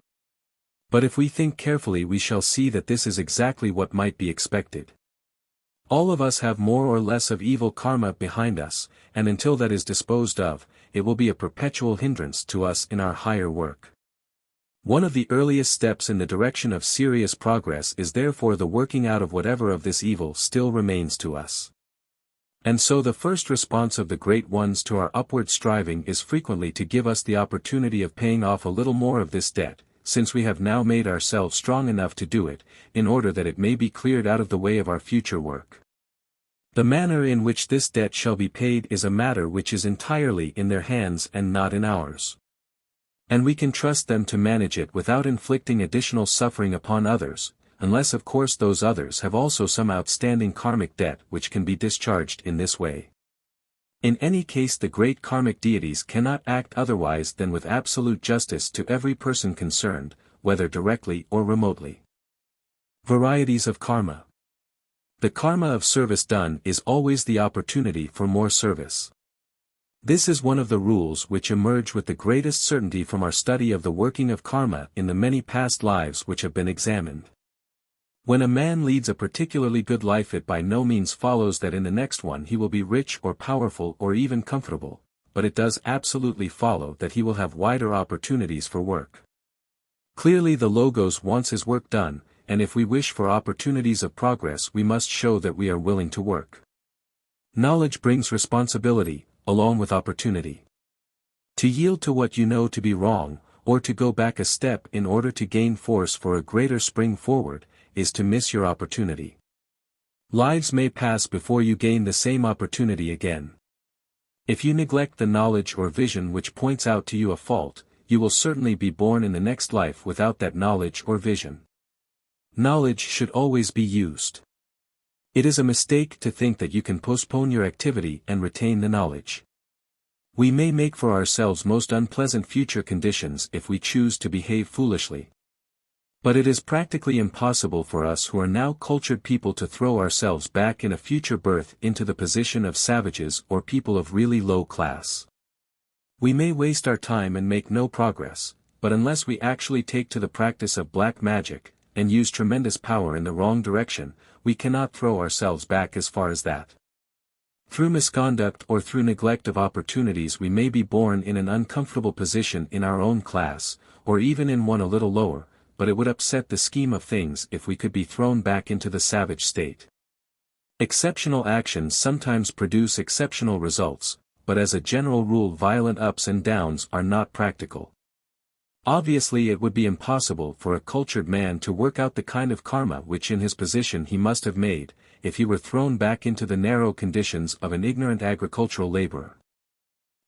But if we think carefully we shall see that this is exactly what might be expected. All of us have more or less of evil karma behind us, and until that is disposed of, it will be a perpetual hindrance to us in our higher work. One of the earliest steps in the direction of serious progress is therefore the working out of whatever of this evil still remains to us. And so the first response of the Great Ones to our upward striving is frequently to give us the opportunity of paying off a little more of this debt, since we have now made ourselves strong enough to do it, in order that it may be cleared out of the way of our future work. The manner in which this debt shall be paid is a matter which is entirely in their hands and not in ours. And we can trust them to manage it without inflicting additional suffering upon others, unless of course those others have also some outstanding karmic debt which can be discharged in this way. In any case the great karmic deities cannot act otherwise than with absolute justice to every person concerned, whether directly or remotely. Varieties of Karma. The karma of service done is always the opportunity for more service. This is one of the rules which emerge with the greatest certainty from our study of the working of karma in the many past lives which have been examined. When a man leads a particularly good life, it by no means follows that in the next one he will be rich or powerful or even comfortable, but it does absolutely follow that he will have wider opportunities for work. Clearly the Logos wants his work done, and if we wish for opportunities of progress we must show that we are willing to work. Knowledge brings responsibility, along with opportunity. To yield to what you know to be wrong, or to go back a step in order to gain force for a greater spring forward, is to miss your opportunity. Lives may pass before you gain the same opportunity again. If you neglect the knowledge or vision which points out to you a fault, you will certainly be born in the next life without that knowledge or vision. Knowledge should always be used. It is a mistake to think that you can postpone your activity and retain the knowledge. We may make for ourselves most unpleasant future conditions if we choose to behave foolishly. But it is practically impossible for us who are now cultured people to throw ourselves back in a future birth into the position of savages or people of really low class. We may waste our time and make no progress, but unless we actually take to the practice of black magic, and use tremendous power in the wrong direction, we cannot throw ourselves back as far as that. Through misconduct or through neglect of opportunities we may be born in an uncomfortable position in our own class, or even in one a little lower, but it would upset the scheme of things if we could be thrown back into the savage state. Exceptional actions sometimes produce exceptional results, but as a general rule violent ups and downs are not practical. Obviously it would be impossible for a cultured man to work out the kind of karma which in his position he must have made, if he were thrown back into the narrow conditions of an ignorant agricultural laborer.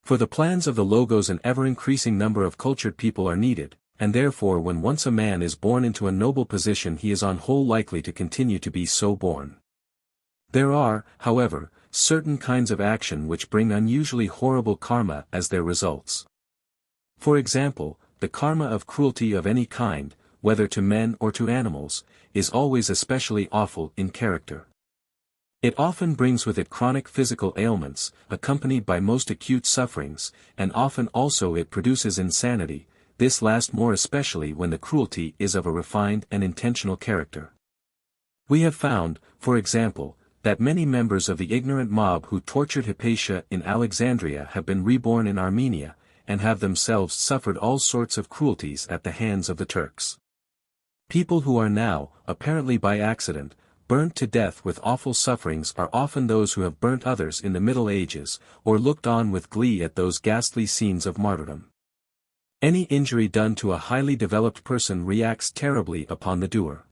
For the plans of the Logos an ever-increasing number of cultured people are needed, and therefore when once a man is born into a noble position he is on whole likely to continue to be so born. There are, however, certain kinds of action which bring unusually horrible karma as their results. For example, the karma of cruelty of any kind, whether to men or to animals, is always especially awful in character. It often brings with it chronic physical ailments, accompanied by most acute sufferings, and often also it produces insanity, this last more especially when the cruelty is of a refined and intentional character. We have found, for example, that many members of the ignorant mob who tortured Hypatia in Alexandria have been reborn in Armenia, and have themselves suffered all sorts of cruelties at the hands of the Turks. People who are now, apparently by accident, burnt to death with awful sufferings are often those who have burnt others in the Middle Ages, or looked on with glee at those ghastly scenes of martyrdom. Any injury done to a highly developed person reacts terribly upon the doer.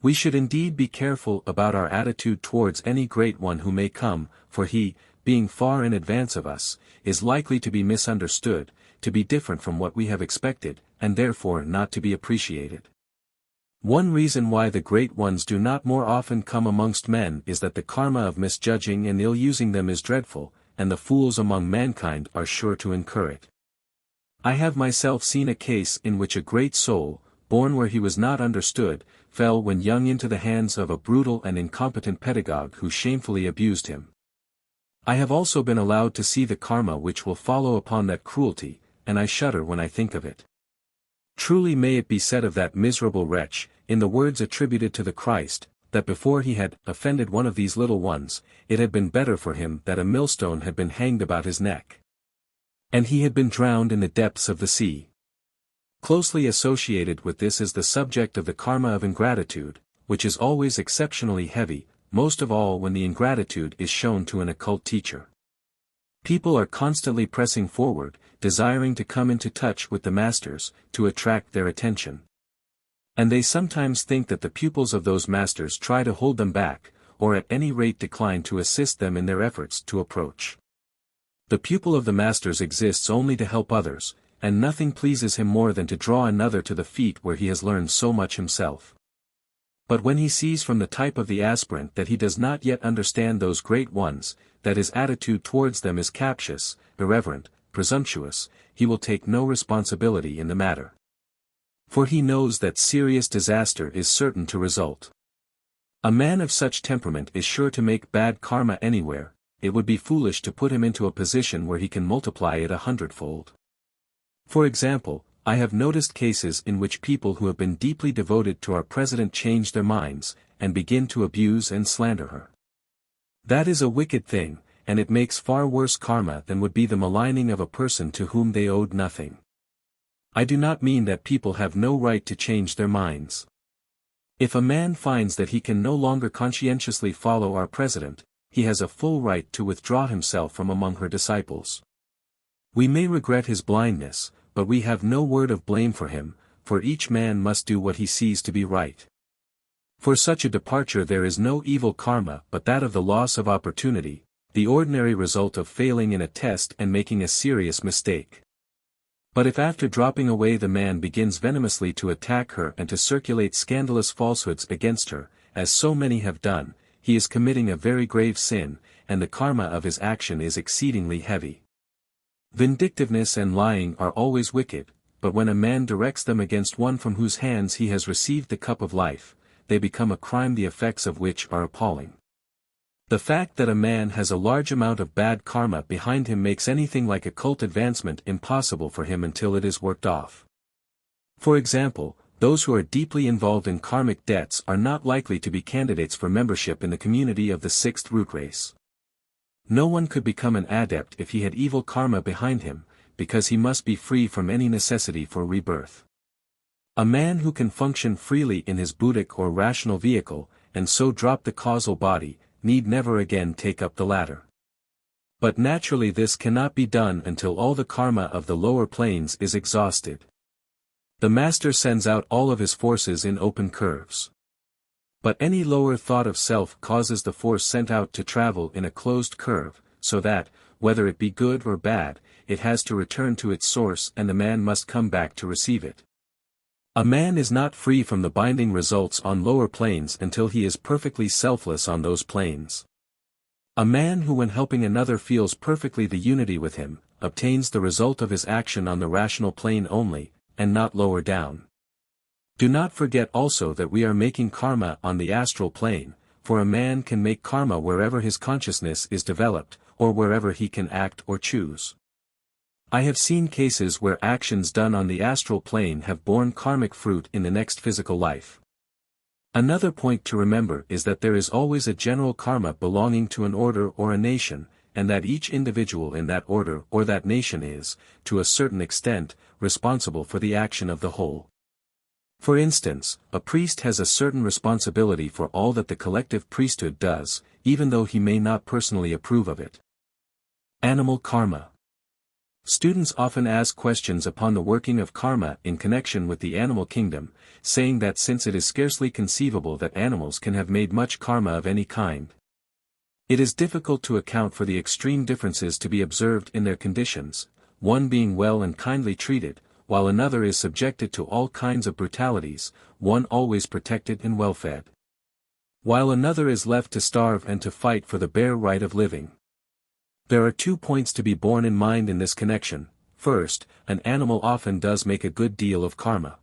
We should indeed be careful about our attitude towards any great one who may come, for he, being far in advance of us, is likely to be misunderstood, to be different from what we have expected, and therefore not to be appreciated. One reason why the great ones do not more often come amongst men is that the karma of misjudging and ill-using them is dreadful, and the fools among mankind are sure to incur it. I have myself seen a case in which a great soul, born where he was not understood, fell when young into the hands of a brutal and incompetent pedagogue who shamefully abused him. I have also been allowed to see the karma which will follow upon that cruelty, and I shudder when I think of it. Truly may it be said of that miserable wretch, in the words attributed to the Christ, that before he had offended one of these little ones, it had been better for him that a millstone had been hanged about his neck, and he had been drowned in the depths of the sea. Closely associated with this is the subject of the karma of ingratitude, which is always exceptionally heavy, most of all when the ingratitude is shown to an occult teacher. People are constantly pressing forward, desiring to come into touch with the masters, to attract their attention. And they sometimes think that the pupils of those masters try to hold them back, or at any rate decline to assist them in their efforts to approach. The pupil of the masters exists only to help others, and nothing pleases him more than to draw another to the feet where he has learned so much himself. But when he sees from the type of the aspirant that he does not yet understand those great ones, that his attitude towards them is captious, irreverent, presumptuous, he will take no responsibility in the matter. For he knows that serious disaster is certain to result. A man of such temperament is sure to make bad karma anywhere. It would be foolish to put him into a position where he can multiply it 100-fold. For example, I have noticed cases in which people who have been deeply devoted to our president change their minds, and begin to abuse and slander her. That is a wicked thing, and it makes far worse karma than would be the maligning of a person to whom they owed nothing. I do not mean that people have no right to change their minds. If a man finds that he can no longer conscientiously follow our president, he has a full right to withdraw himself from among her disciples. We may regret his blindness, but we have no word of blame for him, for each man must do what he sees to be right. For such a departure there is no evil karma but that of the loss of opportunity, the ordinary result of failing in a test and making a serious mistake. But if after dropping away the man begins venomously to attack her and to circulate scandalous falsehoods against her, as so many have done, he is committing a very grave sin, and the karma of his action is exceedingly heavy. Vindictiveness and lying are always wicked, but when a man directs them against one from whose hands he has received the cup of life, they become a crime the effects of which are appalling. The fact that a man has a large amount of bad karma behind him makes anything like occult advancement impossible for him until it is worked off. For example, those who are deeply involved in karmic debts are not likely to be candidates for membership in the community of the sixth root race. No one could become an adept if he had evil karma behind him, because he must be free from any necessity for rebirth. A man who can function freely in his buddhic or rational vehicle, and so drop the causal body, need never again take up the ladder. But naturally this cannot be done until all the karma of the lower planes is exhausted. The master sends out all of his forces in open curves. But any lower thought of self causes the force sent out to travel in a closed curve, so that, whether it be good or bad, it has to return to its source and the man must come back to receive it. A man is not free from the binding results on lower planes until he is perfectly selfless on those planes. A man who when helping another feels perfectly the unity with him, obtains the result of his action on the rational plane only, and not lower down. Do not forget also that we are making karma on the astral plane, for a man can make karma wherever his consciousness is developed, or wherever he can act or choose. I have seen cases where actions done on the astral plane have borne karmic fruit in the next physical life. Another point to remember is that there is always a general karma belonging to an order or a nation, and that each individual in that order or that nation is, to a certain extent, responsible for the action of the whole. For instance, a priest has a certain responsibility for all that the collective priesthood does, even though he may not personally approve of it. Animal karma. Students often ask questions upon the working of karma in connection with the animal kingdom, saying that since it is scarcely conceivable that animals can have made much karma of any kind, it is difficult to account for the extreme differences to be observed in their conditions, one being well and kindly treated, while another is subjected to all kinds of brutalities, one always protected and well-fed, while another is left to starve and to fight for the bare right of living. There are 2 points to be borne in mind in this connection. First, an animal often does make a good deal of karma.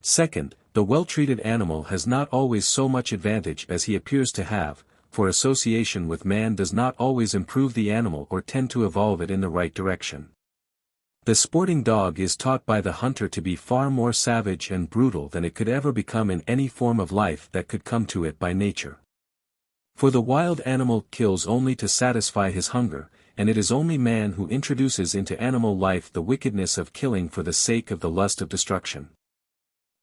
Second, the well-treated animal has not always so much advantage as he appears to have, for association with man does not always improve the animal or tend to evolve it in the right direction. The sporting dog is taught by the hunter to be far more savage and brutal than it could ever become in any form of life that could come to it by nature. For the wild animal kills only to satisfy his hunger, and it is only man who introduces into animal life the wickedness of killing for the sake of the lust of destruction.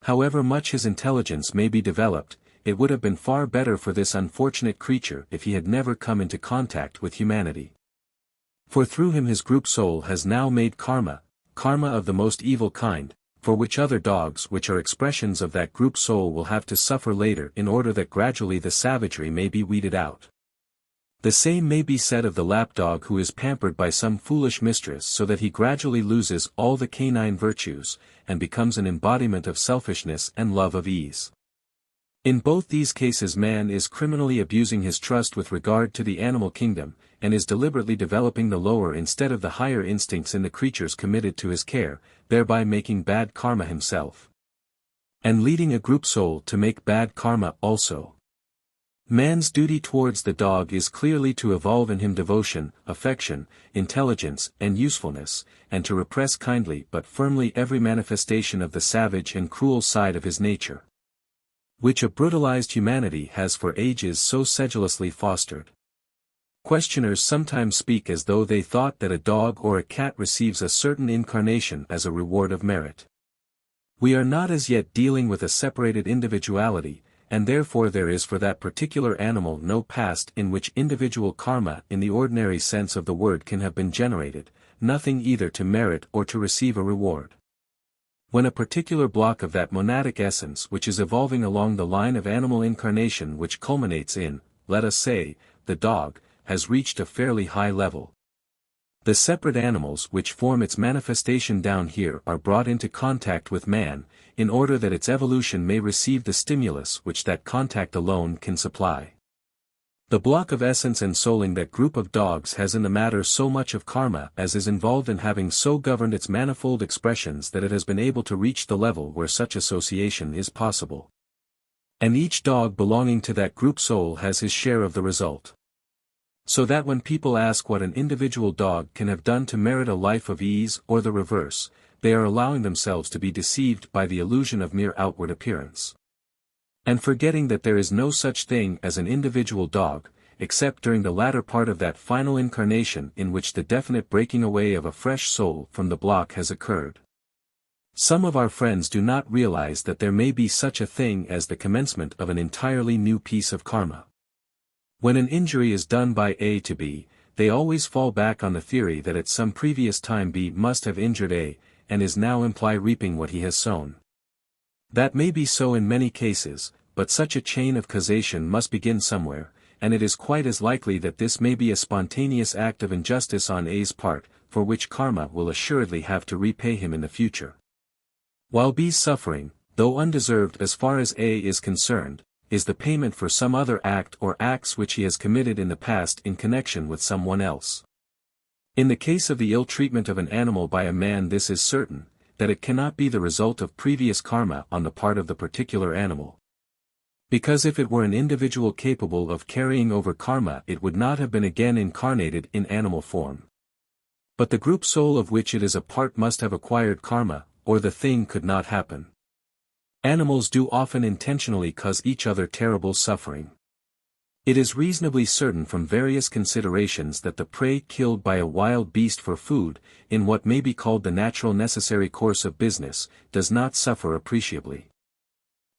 However much his intelligence may be developed, it would have been far better for this unfortunate creature if he had never come into contact with humanity. For through him his group soul has now made karma of the most evil kind, for which other dogs which are expressions of that group soul will have to suffer later in order that gradually the savagery may be weeded out. The same may be said of the lapdog who is pampered by some foolish mistress so that he gradually loses all the canine virtues, and becomes an embodiment of selfishness and love of ease. In both these cases man is criminally abusing his trust with regard to the animal kingdom, and is deliberately developing the lower instead of the higher instincts in the creatures committed to his care, thereby making bad karma himself. And leading a group soul to make bad karma also. Man's duty towards the dog is clearly to evolve in him devotion, affection, intelligence, and usefulness, and to repress kindly but firmly every manifestation of the savage and cruel side of his nature, which a brutalized humanity has for ages so sedulously fostered. Questioners sometimes speak as though they thought that a dog or a cat receives a certain incarnation as a reward of merit. We are not as yet dealing with a separated individuality, and therefore there is for that particular animal no past in which individual karma in the ordinary sense of the word can have been generated, nothing either to merit or to receive a reward. When a particular block of that monadic essence which is evolving along the line of animal incarnation which culminates in, let us say, the dog, has reached a fairly high level, the separate animals which form its manifestation down here are brought into contact with man, in order that its evolution may receive the stimulus which that contact alone can supply. The block of essence and souling that group of dogs has in the matter so much of karma as is involved in having so governed its manifold expressions that it has been able to reach the level where such association is possible. And each dog belonging to that group soul has his share of the result. So that when people ask what an individual dog can have done to merit a life of ease or the reverse, they are allowing themselves to be deceived by the illusion of mere outward appearance, and forgetting that there is no such thing as an individual dog, except during the latter part of that final incarnation in which the definite breaking away of a fresh soul from the block has occurred. Some of our friends do not realize that there may be such a thing as the commencement of an entirely new piece of karma. When an injury is done by A to B, they always fall back on the theory that at some previous time B must have injured A, and is now imply reaping what he has sown. That may be so in many cases, but such a chain of causation must begin somewhere, and it is quite as likely that this may be a spontaneous act of injustice on A's part, for which karma will assuredly have to repay him in the future. While B's suffering, though undeserved as far as A is concerned, is the payment for some other act or acts which he has committed in the past in connection with someone else. In the case of the ill treatment of an animal by a man, this is certain, that it cannot be the result of previous karma on the part of the particular animal. Because if it were an individual capable of carrying over karma, it would not have been again incarnated in animal form. But the group soul of which it is a part must have acquired karma, or the thing could not happen. Animals do often intentionally cause each other terrible suffering. It is reasonably certain from various considerations that the prey killed by a wild beast for food, in what may be called the natural necessary course of business, does not suffer appreciably.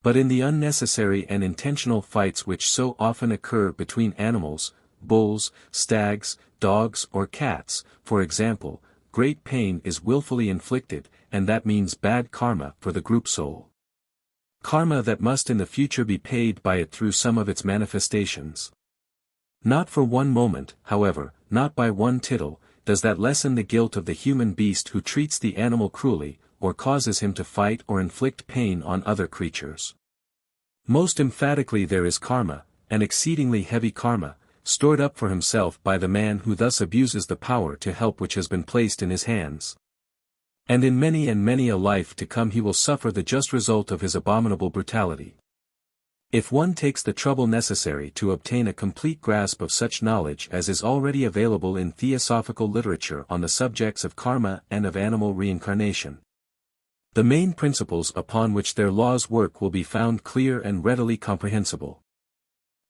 But in the unnecessary and intentional fights which so often occur between animals, bulls, stags, dogs or cats, for example, great pain is willfully inflicted, and that means bad karma for the group soul. Karma that must in the future be paid by it through some of its manifestations. Not for one moment, however, not by one tittle, does that lessen the guilt of the human beast who treats the animal cruelly, or causes him to fight or inflict pain on other creatures. Most emphatically there is karma, an exceedingly heavy karma, stored up for himself by the man who thus abuses the power to help which has been placed in his hands. And in many and many a life to come he will suffer the just result of his abominable brutality. If one takes the trouble necessary to obtain a complete grasp of such knowledge as is already available in theosophical literature on the subjects of karma and of animal reincarnation, the main principles upon which their laws work will be found clear and readily comprehensible.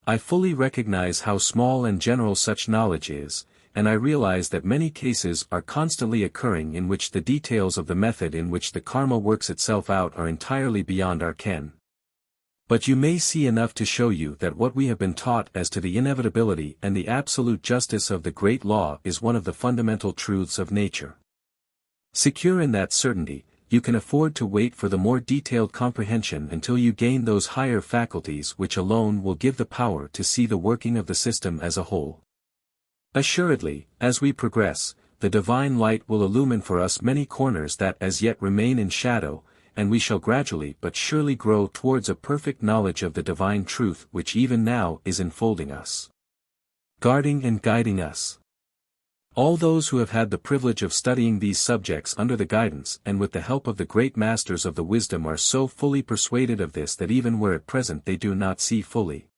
I fully recognize how small and general such knowledge is, and I realize that many cases are constantly occurring in which the details of the method in which the karma works itself out are entirely beyond our ken. But you may see enough to show you that what we have been taught as to the inevitability and the absolute justice of the great law is one of the fundamental truths of nature. Secure in that certainty, you can afford to wait for the more detailed comprehension until you gain those higher faculties which alone will give the power to see the working of the system as a whole. Assuredly, as we progress, the divine light will illumine for us many corners that as yet remain in shadow, and we shall gradually but surely grow towards a perfect knowledge of the divine truth which even now is enfolding us, guarding and guiding us. All those who have had the privilege of studying these subjects under the guidance and with the help of the great masters of the wisdom are so fully persuaded of this that even where at present they do not see fully,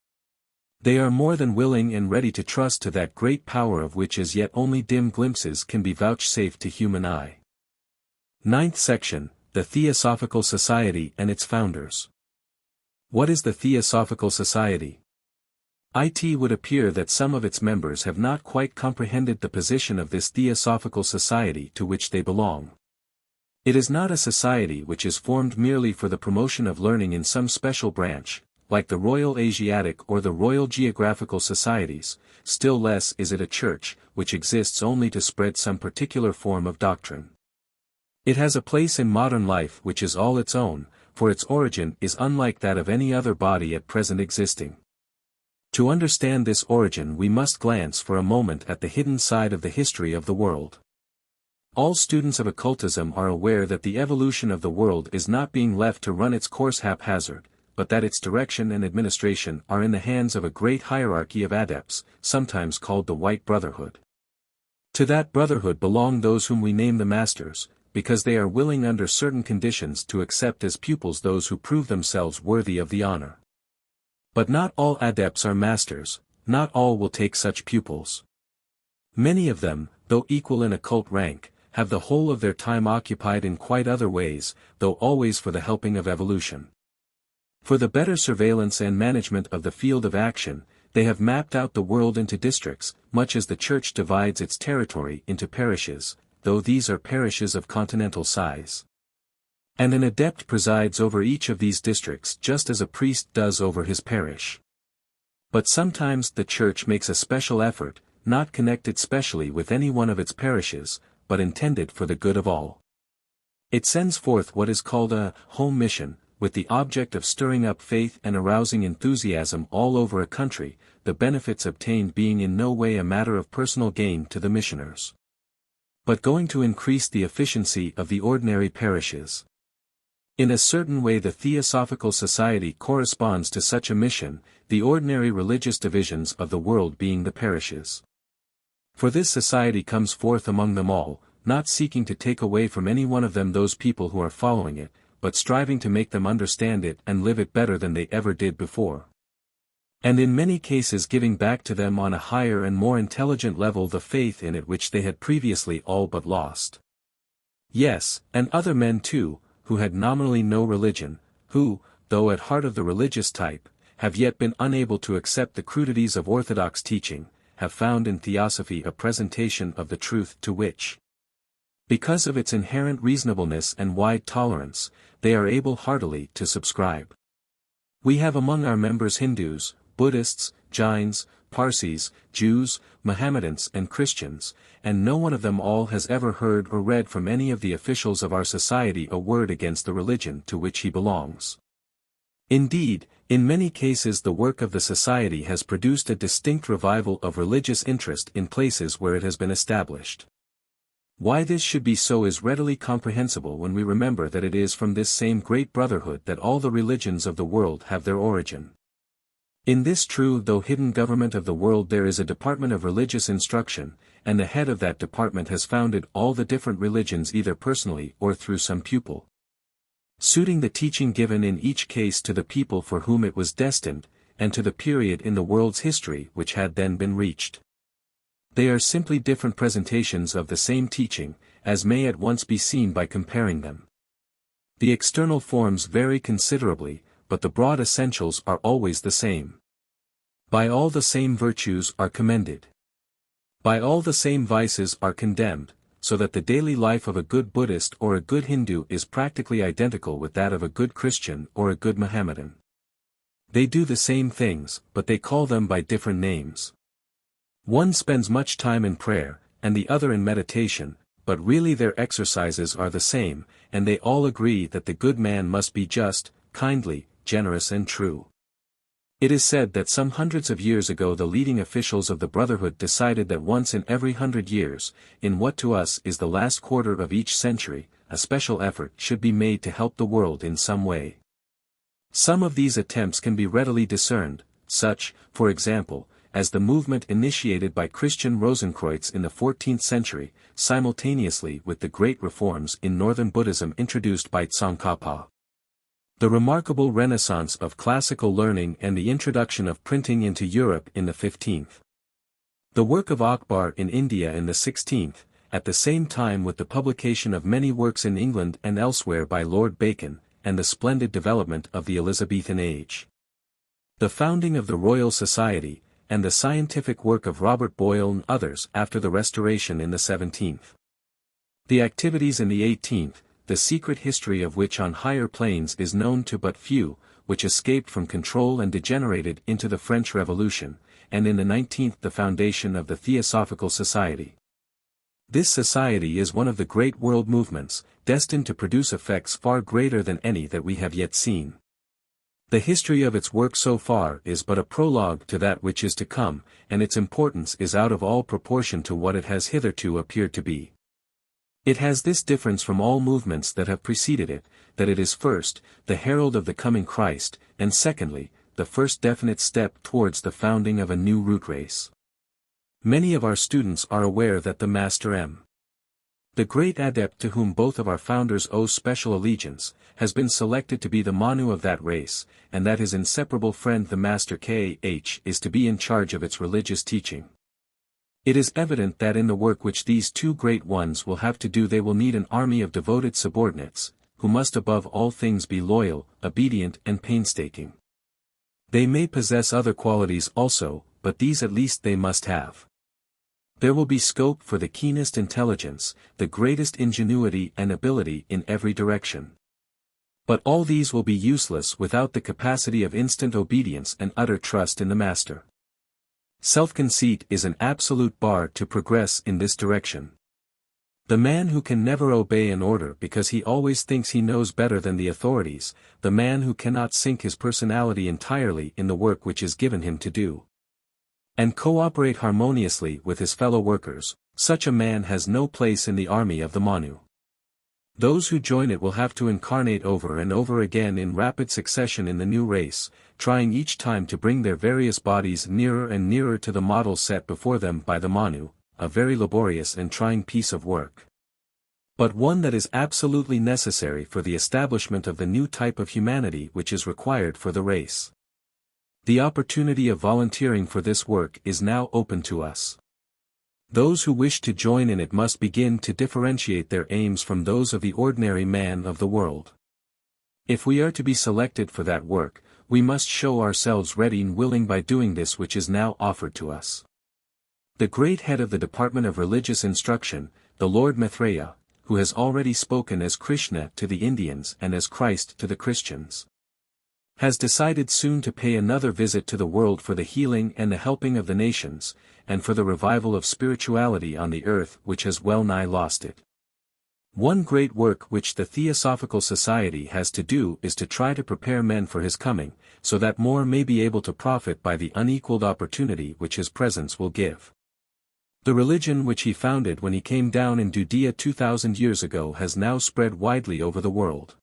they are more than willing and ready to trust to that great power of which as yet only dim glimpses can be vouchsafed to human eye. Ninth section, the Theosophical Society and its founders. What is the Theosophical Society? It would appear that some of its members have not quite comprehended the position of this Theosophical Society to which they belong. It is not a society which is formed merely for the promotion of learning in some special branch, like the Royal Asiatic or the Royal Geographical Societies, still less is it a church, which exists only to spread some particular form of doctrine. It has a place in modern life which is all its own, for its origin is unlike that of any other body at present existing. To understand this origin we must glance for a moment at the hidden side of the history of the world. All students of occultism are aware that the evolution of the world is not being left to run its course haphazard, but that its direction and administration are in the hands of a great hierarchy of adepts, sometimes called the White Brotherhood. To that brotherhood belong those whom we name the Masters, because they are willing under certain conditions to accept as pupils those who prove themselves worthy of the honor. But not all adepts are masters, not all will take such pupils. Many of them, though equal in occult rank, have the whole of their time occupied in quite other ways, though always for the helping of evolution. For the better surveillance and management of the field of action, they have mapped out the world into districts, much as the Church divides its territory into parishes, though these are parishes of continental size. And an adept presides over each of these districts just as a priest does over his parish. But sometimes the Church makes a special effort, not connected specially with any one of its parishes, but intended for the good of all. It sends forth what is called a home mission, with the object of stirring up faith and arousing enthusiasm all over a country, the benefits obtained being in no way a matter of personal gain to the missioners, but going to increase the efficiency of the ordinary parishes. In a certain way the Theosophical Society corresponds to such a mission, the ordinary religious divisions of the world being the parishes. For this society comes forth among them all, not seeking to take away from any one of them those people who are following it, but striving to make them understand it and live it better than they ever did before. And in many cases giving back to them on a higher and more intelligent level the faith in it which they had previously all but lost. Yes, and other men too, who had nominally no religion, who, though at heart of the religious type, have yet been unable to accept the crudities of orthodox teaching, have found in Theosophy a presentation of the truth to which, because of its inherent reasonableness and wide tolerance, they are able heartily to subscribe. We have among our members Hindus, Buddhists, Jains, Parsis, Jews, Mohammedans and Christians, and no one of them all has ever heard or read from any of the officials of our society a word against the religion to which he belongs. Indeed, in many cases the work of the society has produced a distinct revival of religious interest in places where it has been established. Why this should be so is readily comprehensible when we remember that it is from this same great brotherhood that all the religions of the world have their origin. In this true though hidden government of the world there is a department of religious instruction, and the head of that department has founded all the different religions either personally or through some pupil. suiting the teaching given in each case to the people for whom it was destined, and to the period in the world's history which had then been reached. They are simply different presentations of the same teaching, as may at once be seen by comparing them. The external forms vary considerably, but the broad essentials are always the same. By all the same virtues are commended. By all the same vices are condemned, so that the daily life of a good Buddhist or a good Hindu is practically identical with that of a good Christian or a good Mohammedan. They do the same things, but they call them by different names. One spends much time in prayer, and the other in meditation, but really their exercises are the same, and they all agree that the good man must be just, kindly, generous and true. It is said that some hundreds of years ago the leading officials of the Brotherhood decided that once in every 100 years, in what to us is the last quarter of each century, a special effort should be made to help the world in some way. Some of these attempts can be readily discerned, such, for example, as the movement initiated by Christian Rosenkreutz in the 14th century, simultaneously with the great reforms in Northern Buddhism introduced by Tsongkhapa. The remarkable renaissance of classical learning and the introduction of printing into Europe in the 15th. The work of Akbar in India in the 16th, at the same time with the publication of many works in England and elsewhere by Lord Bacon, and the splendid development of the Elizabethan age. The founding of the Royal Society, and the scientific work of Robert Boyle and others after the Restoration in the 17th. The activities in the 18th, the secret history of which on higher planes is known to but few, which escaped from control and degenerated into the French Revolution, and in the 19th the foundation of the Theosophical Society. This society is one of the great world movements, destined to produce effects far greater than any that we have yet seen. The history of its work so far is but a prologue to that which is to come, and its importance is out of all proportion to what it has hitherto appeared to be. It has this difference from all movements that have preceded it, that it is first, the herald of the coming Christ, and secondly, the first definite step towards the founding of a new root race. Many of our students are aware that the Master M. the great adept to whom both of our founders owe special allegiance, has been selected to be the Manu of that race, and that his inseparable friend the Master K.H. is to be in charge of its religious teaching. It is evident that in the work which these two great ones will have to do they will need an army of devoted subordinates, who must above all things be loyal, obedient and painstaking. They may possess other qualities also, but these at least they must have. There will be scope for the keenest intelligence, the greatest ingenuity and ability in every direction. But all these will be useless without the capacity of instant obedience and utter trust in the Master. Self-conceit is an absolute bar to progress in this direction. The man who can never obey an order because he always thinks he knows better than the authorities, the man who cannot sink his personality entirely in the work which is given him to do, and cooperate harmoniously with his fellow workers, such a man has no place in the army of the Manu. Those who join it will have to incarnate over and over again in rapid succession in the new race, trying each time to bring their various bodies nearer and nearer to the model set before them by the Manu, a very laborious and trying piece of work, but one that is absolutely necessary for the establishment of the new type of humanity which is required for the race. The opportunity of volunteering for this work is now open to us. Those who wish to join in it must begin to differentiate their aims from those of the ordinary man of the world. If we are to be selected for that work, we must show ourselves ready and willing by doing this which is now offered to us. The great head of the Department of Religious Instruction, the Lord Maitreya, who has already spoken as Krishna to the Indians and as Christ to the Christians, has decided soon to pay another visit to the world for the healing and the helping of the nations, and for the revival of spirituality on the earth which has well nigh lost it. One great work which the Theosophical Society has to do is to try to prepare men for his coming, so that more may be able to profit by the unequaled opportunity which his presence will give. The religion which he founded when he came down in Judea 2000 years ago has now spread widely over the world.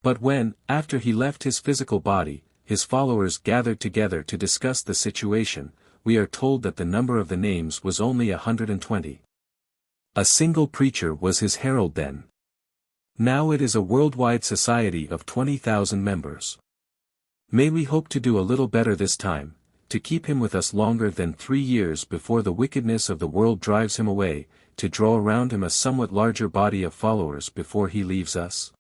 But when, after he left his physical body, his followers gathered together to discuss the situation, we are told that the number of the names was only 120. A single preacher was his herald then. Now it is a worldwide society of 20,000 members. May we hope to do a little better this time, to keep him with us longer than 3 years before the wickedness of the world drives him away, to draw around him a somewhat larger body of followers before he leaves us?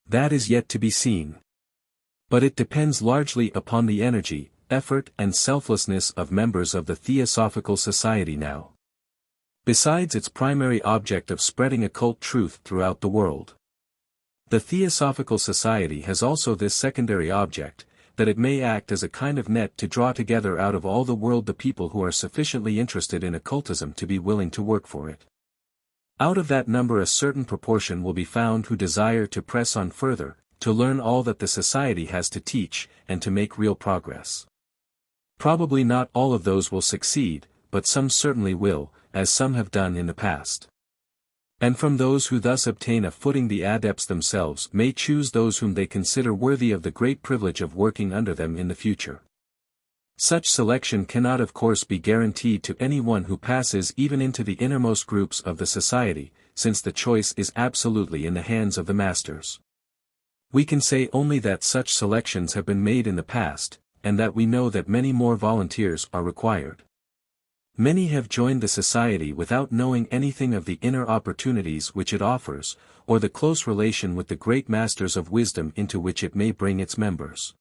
That is yet to be seen. But it depends largely upon the energy, effort and selflessness of members of the Theosophical Society now. Besides its primary object of spreading occult truth throughout the world, the Theosophical Society has also this secondary object, that it may act as a kind of net to draw together out of all the world the people who are sufficiently interested in occultism to be willing to work for it. Out of that number a certain proportion will be found who desire to press on further, to learn all that the Society has to teach, and to make real progress. Probably not all of those will succeed, but some certainly will, as some have done in the past. And from those who thus obtain a footing the adepts themselves may choose those whom they consider worthy of the great privilege of working under them in the future. Such selection cannot of course be guaranteed to anyone who passes even into the innermost groups of the Society, since the choice is absolutely in the hands of the masters. We can say only that such selections have been made in the past, and that we know that many more volunteers are required. Many have joined the Society without knowing anything of the inner opportunities which it offers, or the close relation with the great masters of wisdom into which it may bring its members.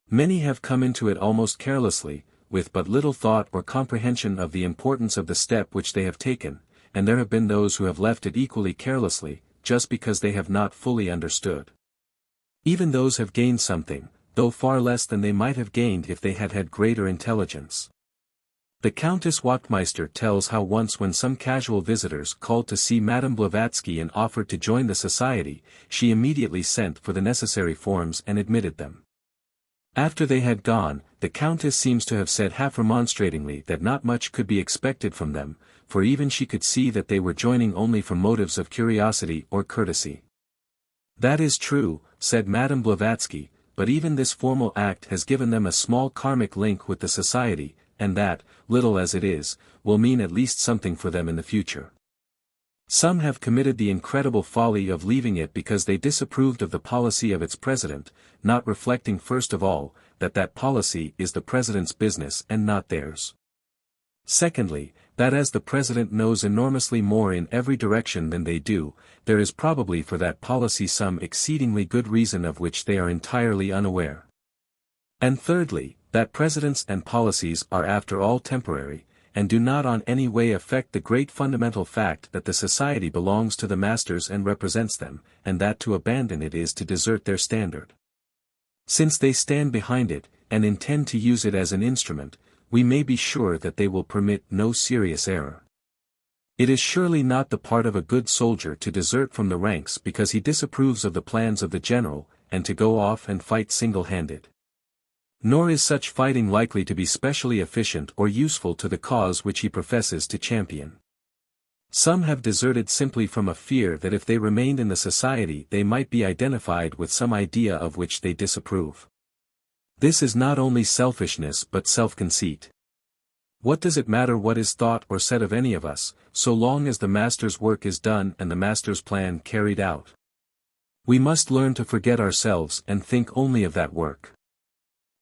Many have come into it almost carelessly, with but little thought or comprehension of the importance of the step which they have taken, and there have been those who have left it equally carelessly, just because they have not fully understood. Even those have gained something, though far less than they might have gained if they had had greater intelligence. The Countess Wachtmeister tells how once when some casual visitors called to see Madame Blavatsky and offered to join the Society, she immediately sent for the necessary forms and admitted them. After they had gone, the Countess seems to have said half remonstratingly that not much could be expected from them, for even she could see that they were joining only from motives of curiosity or courtesy. That is true, said Madame Blavatsky, but even this formal act has given them a small karmic link with the Society, and that, little as it is, will mean at least something for them in the future. Some have committed the incredible folly of leaving it because they disapproved of the policy of its president, not reflecting first of all, that that policy is the president's business and not theirs. Secondly, that as the president knows enormously more in every direction than they do, there is probably for that policy some exceedingly good reason of which they are entirely unaware. And thirdly, that presidents and policies are after all temporary, and do not on any way affect the great fundamental fact that the Society belongs to the masters and represents them, and that to abandon it is to desert their standard. Since they stand behind it, and intend to use it as an instrument, we may be sure that they will permit no serious error. It is surely not the part of a good soldier to desert from the ranks because he disapproves of the plans of the general, and to go off and fight single-handed. Nor is such fighting likely to be specially efficient or useful to the cause which he professes to champion. Some have deserted simply from a fear that if they remained in the Society they might be identified with some idea of which they disapprove. This is not only selfishness but self-conceit. What does it matter what is thought or said of any of us, so long as the Master's work is done and the Master's plan carried out? We must learn to forget ourselves and think only of that work.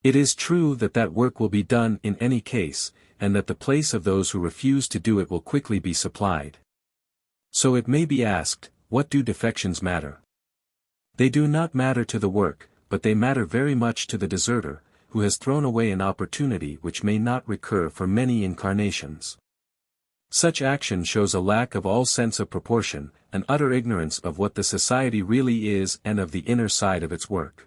It is true that that work will be done in any case, and that the place of those who refuse to do it will quickly be supplied. So it may be asked, what do defections matter? They do not matter to the work, but they matter very much to the deserter, who has thrown away an opportunity which may not recur for many incarnations. Such action shows a lack of all sense of proportion, an utter ignorance of what the Society really is and of the inner side of its work.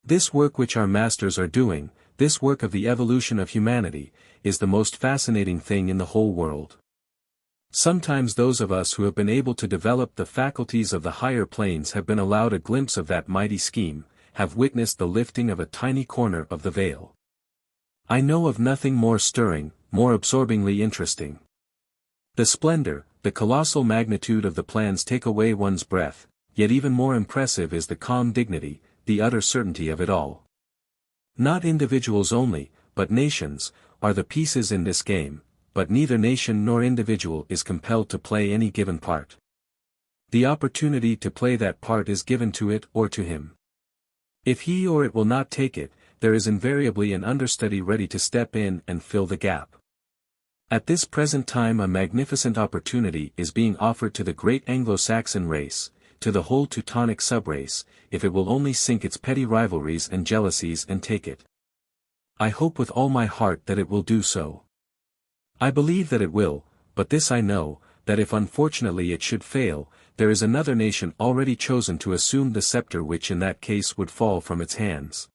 This work which our masters are doing, this work of the evolution of humanity, is the most fascinating thing in the whole world. Sometimes those of us who have been able to develop the faculties of the higher planes have been allowed a glimpse of that mighty scheme, have witnessed the lifting of a tiny corner of the veil. I know of nothing more stirring, more absorbingly interesting. The splendor, the colossal magnitude of the plans take away one's breath, yet even more impressive is the calm dignity, the utter certainty of it all. Not individuals only, but nations, are the pieces in this game, but neither nation nor individual is compelled to play any given part. The opportunity to play that part is given to it or to him. If he or it will not take it, there is invariably an understudy ready to step in and fill the gap. At this present time a magnificent opportunity is being offered to the great Anglo-Saxon race, to the whole Teutonic subrace, if it will only sink its petty rivalries and jealousies and take it. I hope with all my heart that it will do so. I believe that it will, but this I know, that if unfortunately it should fail, there is another nation already chosen to assume the scepter which in that case would fall from its hands.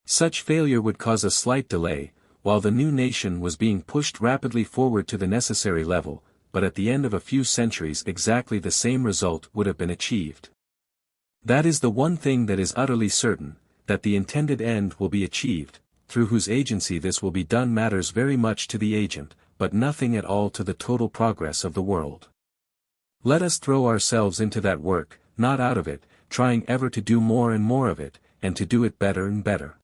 Such failure would cause a slight delay, while the new nation was being pushed rapidly forward to the necessary level, but at the end of a few centuries exactly the same result would have been achieved. That is the one thing that is utterly certain, that the intended end will be achieved, through whose agency this will be done matters very much to the agent, but nothing at all to the total progress of the world. Let us throw ourselves into that work, not out of it, trying ever to do more and more of it, and to do it better and better.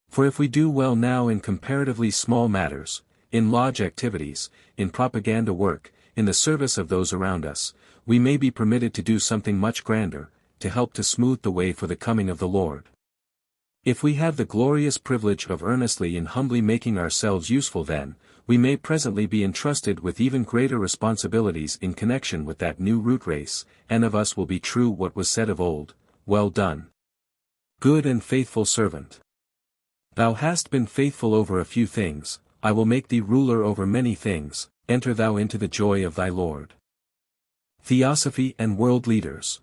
For if we do well now in comparatively small matters, in lodge activities, in propaganda work, in the service of those around us, we may be permitted to do something much grander, to help to smooth the way for the coming of the Lord. If we have the glorious privilege of earnestly and humbly making ourselves useful then, we may presently be entrusted with even greater responsibilities in connection with that new root race, and of us will be true what was said of old, "Well done, good and faithful servant. Thou hast been faithful over a few things, I will make thee ruler over many things, enter thou into the joy of thy Lord." Theosophy and World-Leaders.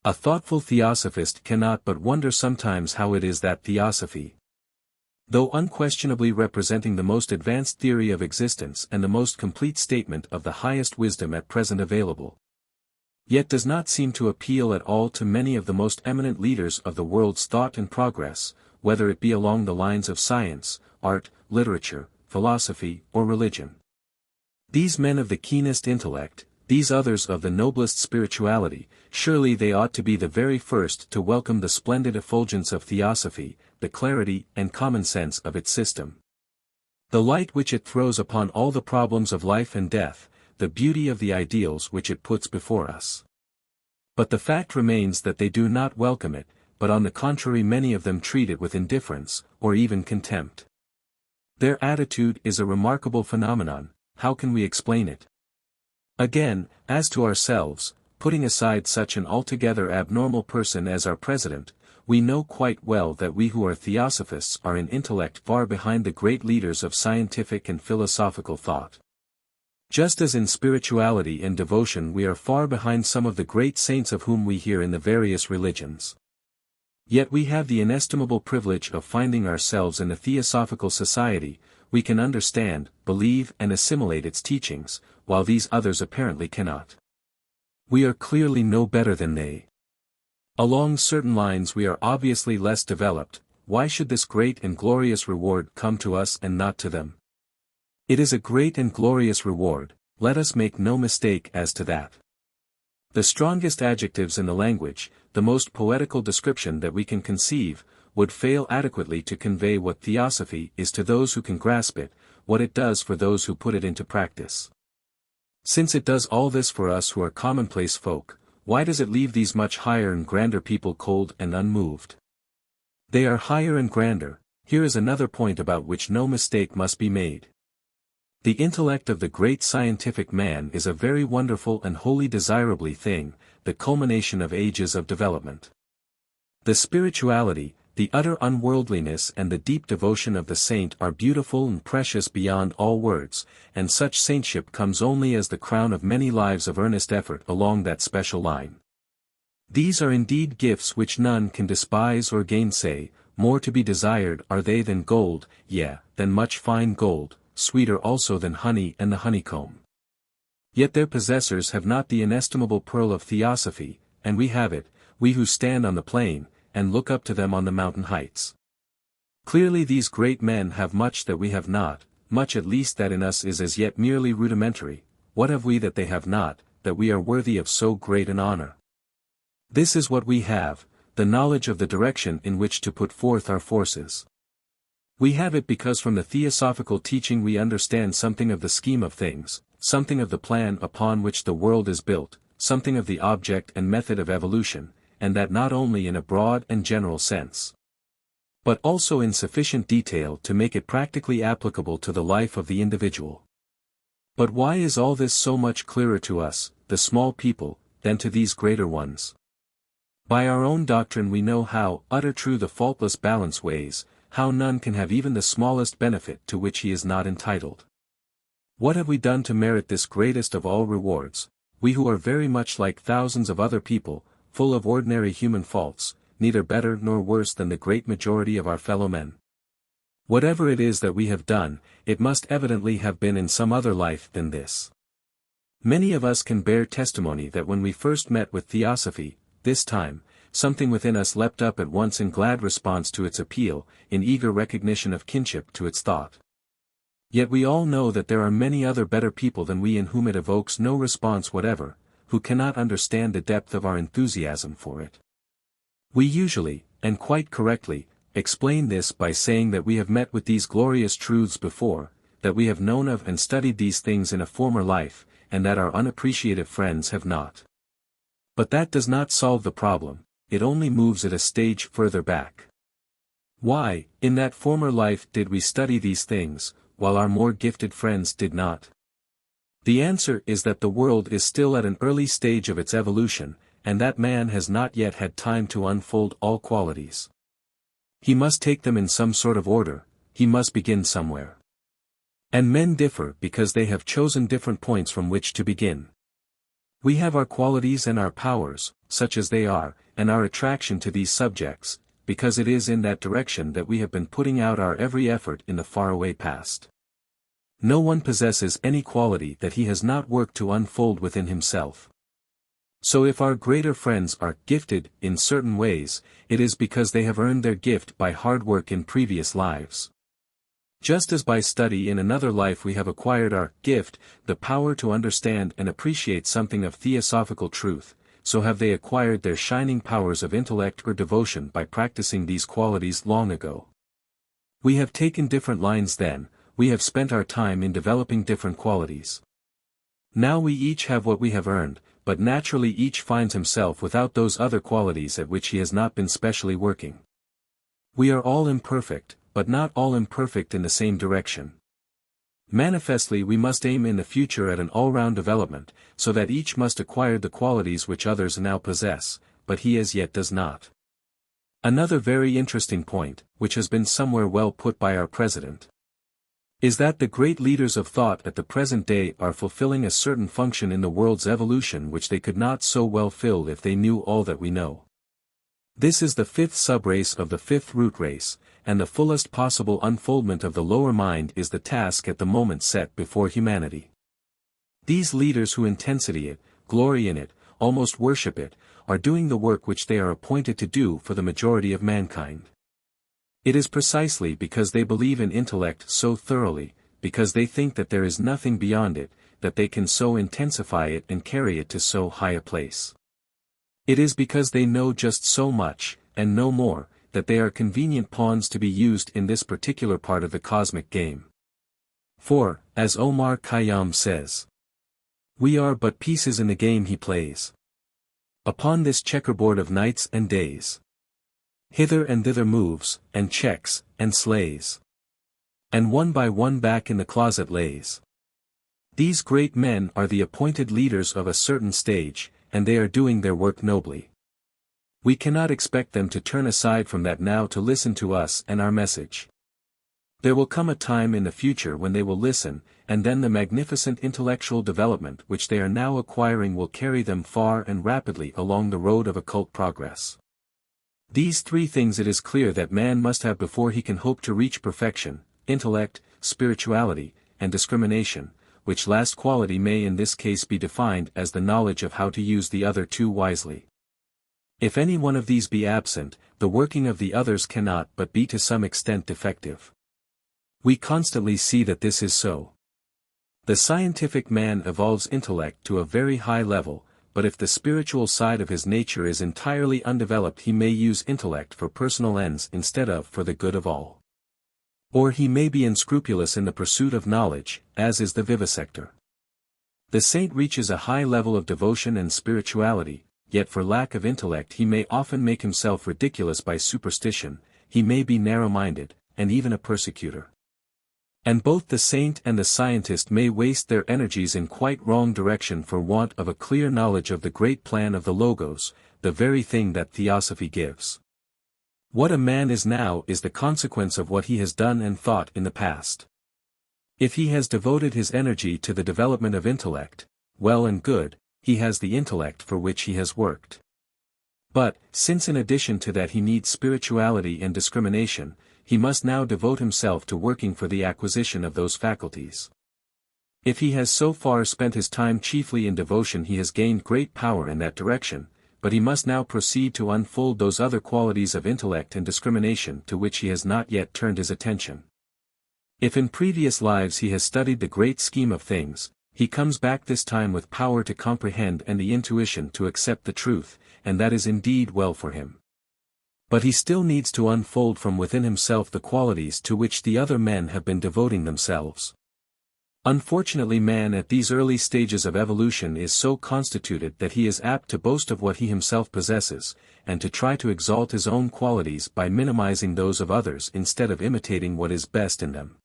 A thoughtful theosophist cannot but wonder sometimes how it is that theosophy, though unquestionably representing the most advanced theory of existence and the most complete statement of the highest wisdom at present available, yet does not seem to appeal at all to many of the most eminent leaders of the world's thought and progress, whether it be along the lines of science, art, literature, philosophy, or religion. These men of the keenest intellect, these others of the noblest spirituality, surely they ought to be the very first to welcome the splendid effulgence of theosophy, the clarity and common sense of its system, the light which it throws upon all the problems of life and death, the beauty of the ideals which it puts before us. But the fact remains that they do not welcome it, but on the contrary many of them treat it with indifference, or even contempt. Their attitude is a remarkable phenomenon. How can we explain it? Again, as to ourselves, putting aside such an altogether abnormal person as our president, we know quite well that we who are theosophists are in intellect far behind the great leaders of scientific and philosophical thought. Just as in spirituality and devotion we are far behind some of the great saints of whom we hear in the various religions. Yet we have the inestimable privilege of finding ourselves in a Theosophical Society. We can understand, believe and assimilate its teachings, while these others apparently cannot. We are clearly no better than they. Along certain lines we are obviously less developed. Why should this great and glorious reward come to us and not to them? It is a great and glorious reward, let us make no mistake as to that. The strongest adjectives in the language, the most poetical description that we can conceive, would fail adequately to convey what theosophy is to those who can grasp it, what it does for those who put it into practice. Since it does all this for us who are commonplace folk, why does it leave these much higher and grander people cold and unmoved? They are higher and grander. Here is another point about which no mistake must be made. The intellect of the great scientific man is a very wonderful and wholly desirable thing, the culmination of ages of development. The spirituality, the utter unworldliness and the deep devotion of the saint are beautiful and precious beyond all words, and such saintship comes only as the crown of many lives of earnest effort along that special line. These are indeed gifts which none can despise or gainsay. More to be desired are they than gold, yea, than much fine gold, sweeter also than honey and the honeycomb. Yet their possessors have not the inestimable pearl of theosophy, and we have it, we who stand on the plain, and look up to them on the mountain heights. Clearly these great men have much that we have not, much at least that in us is as yet merely rudimentary. What have we that they have not, that we are worthy of so great an honor? This is what we have, the knowledge of the direction in which to put forth our forces. We have it because from the theosophical teaching we understand something of the scheme of things, something of the plan upon which the world is built, something of the object and method of evolution, and that not only in a broad and general sense, but also in sufficient detail to make it practically applicable to the life of the individual. But why is all this so much clearer to us, the small people, than to these greater ones? By our own doctrine we know how utter true the faultless balance weighs, how none can have even the smallest benefit to which he is not entitled. What have we done to merit this greatest of all rewards, we who are very much like thousands of other people, full of ordinary human faults, neither better nor worse than the great majority of our fellow men? Whatever it is that we have done, it must evidently have been in some other life than this. Many of us can bear testimony that when we first met with Theosophy, this time, something within us leapt up at once in glad response to its appeal, in eager recognition of kinship to its thought. Yet we all know that there are many other better people than we in whom it evokes no response whatever, who cannot understand the depth of our enthusiasm for it. We usually, and quite correctly, explain this by saying that we have met with these glorious truths before, that we have known of and studied these things in a former life, and that our unappreciative friends have not. But that does not solve the problem, it only moves it a stage further back. Why, in that former life did we study these things, while our more gifted friends did not? The answer is that the world is still at an early stage of its evolution, and that man has not yet had time to unfold all qualities. He must take them in some sort of order, he must begin somewhere. And men differ because they have chosen different points from which to begin. We have our qualities and our powers, such as they are, and our attraction to these subjects, because it is in that direction that we have been putting out our every effort in the faraway past. No one possesses any quality that he has not worked to unfold within himself. So if our greater friends are gifted in certain ways, it is because they have earned their gift by hard work in previous lives. Just as by study in another life we have acquired our gift, the power to understand and appreciate something of theosophical truth, so have they acquired their shining powers of intellect or devotion by practicing these qualities long ago. We have taken different lines then, we have spent our time in developing different qualities. Now we each have what we have earned, but naturally each finds himself without those other qualities at which he has not been specially working. We are all imperfect, but not all imperfect in the same direction. Manifestly we must aim in the future at an all-round development, so that each must acquire the qualities which others now possess, but he as yet does not. Another very interesting point, which has been somewhere well put by our president, is that the great leaders of thought at the present day are fulfilling a certain function in the world's evolution which they could not so well fill if they knew all that we know. This is the fifth subrace of the fifth root race, and the fullest possible unfoldment of the lower mind is the task at the moment set before humanity. These leaders who intensity it, glory in it, almost worship it, are doing the work which they are appointed to do for the majority of mankind. It is precisely because they believe in intellect so thoroughly, because they think that there is nothing beyond it, that they can so intensify it and carry it to so high a place. It is because they know just so much, and no more, that they are convenient pawns to be used in this particular part of the cosmic game. For, as Omar Khayyam says, we are but pieces in the game he plays. Upon this checkerboard of nights and days, hither and thither moves, and checks, and slays, and one by one back in the closet lays. These great men are the appointed leaders of a certain stage, and they are doing their work nobly. We cannot expect them to turn aside from that now to listen to us and our message. There will come a time in the future when they will listen, and then the magnificent intellectual development which they are now acquiring will carry them far and rapidly along the road of occult progress. These three things it is clear that man must have before he can hope to reach perfection: intellect, spirituality, and discrimination, which last quality may in this case be defined as the knowledge of how to use the other two wisely. If any one of these be absent, the working of the others cannot but be to some extent defective. We constantly see that this is so. The scientific man evolves intellect to a very high level, but if the spiritual side of his nature is entirely undeveloped, he may use intellect for personal ends instead of for the good of all. Or he may be unscrupulous in the pursuit of knowledge, as is the vivisector. The saint reaches a high level of devotion and spirituality, yet for lack of intellect he may often make himself ridiculous by superstition, he may be narrow-minded, and even a persecutor. And both the saint and the scientist may waste their energies in quite wrong direction for want of a clear knowledge of the great plan of the Logos, the very thing that Theosophy gives. What a man is now is the consequence of what he has done and thought in the past. If he has devoted his energy to the development of intellect, well and good, he has the intellect for which he has worked. But, since in addition to that he needs spirituality and discrimination, he must now devote himself to working for the acquisition of those faculties. If he has so far spent his time chiefly in devotion, he has gained great power in that direction, but he must now proceed to unfold those other qualities of intellect and discrimination to which he has not yet turned his attention. If in previous lives he has studied the great scheme of things, he comes back this time with power to comprehend and the intuition to accept the truth, and that is indeed well for him. But he still needs to unfold from within himself the qualities to which the other men have been devoting themselves. Unfortunately, man at these early stages of evolution is so constituted that he is apt to boast of what he himself possesses, and to try to exalt his own qualities by minimizing those of others instead of imitating what is best in them.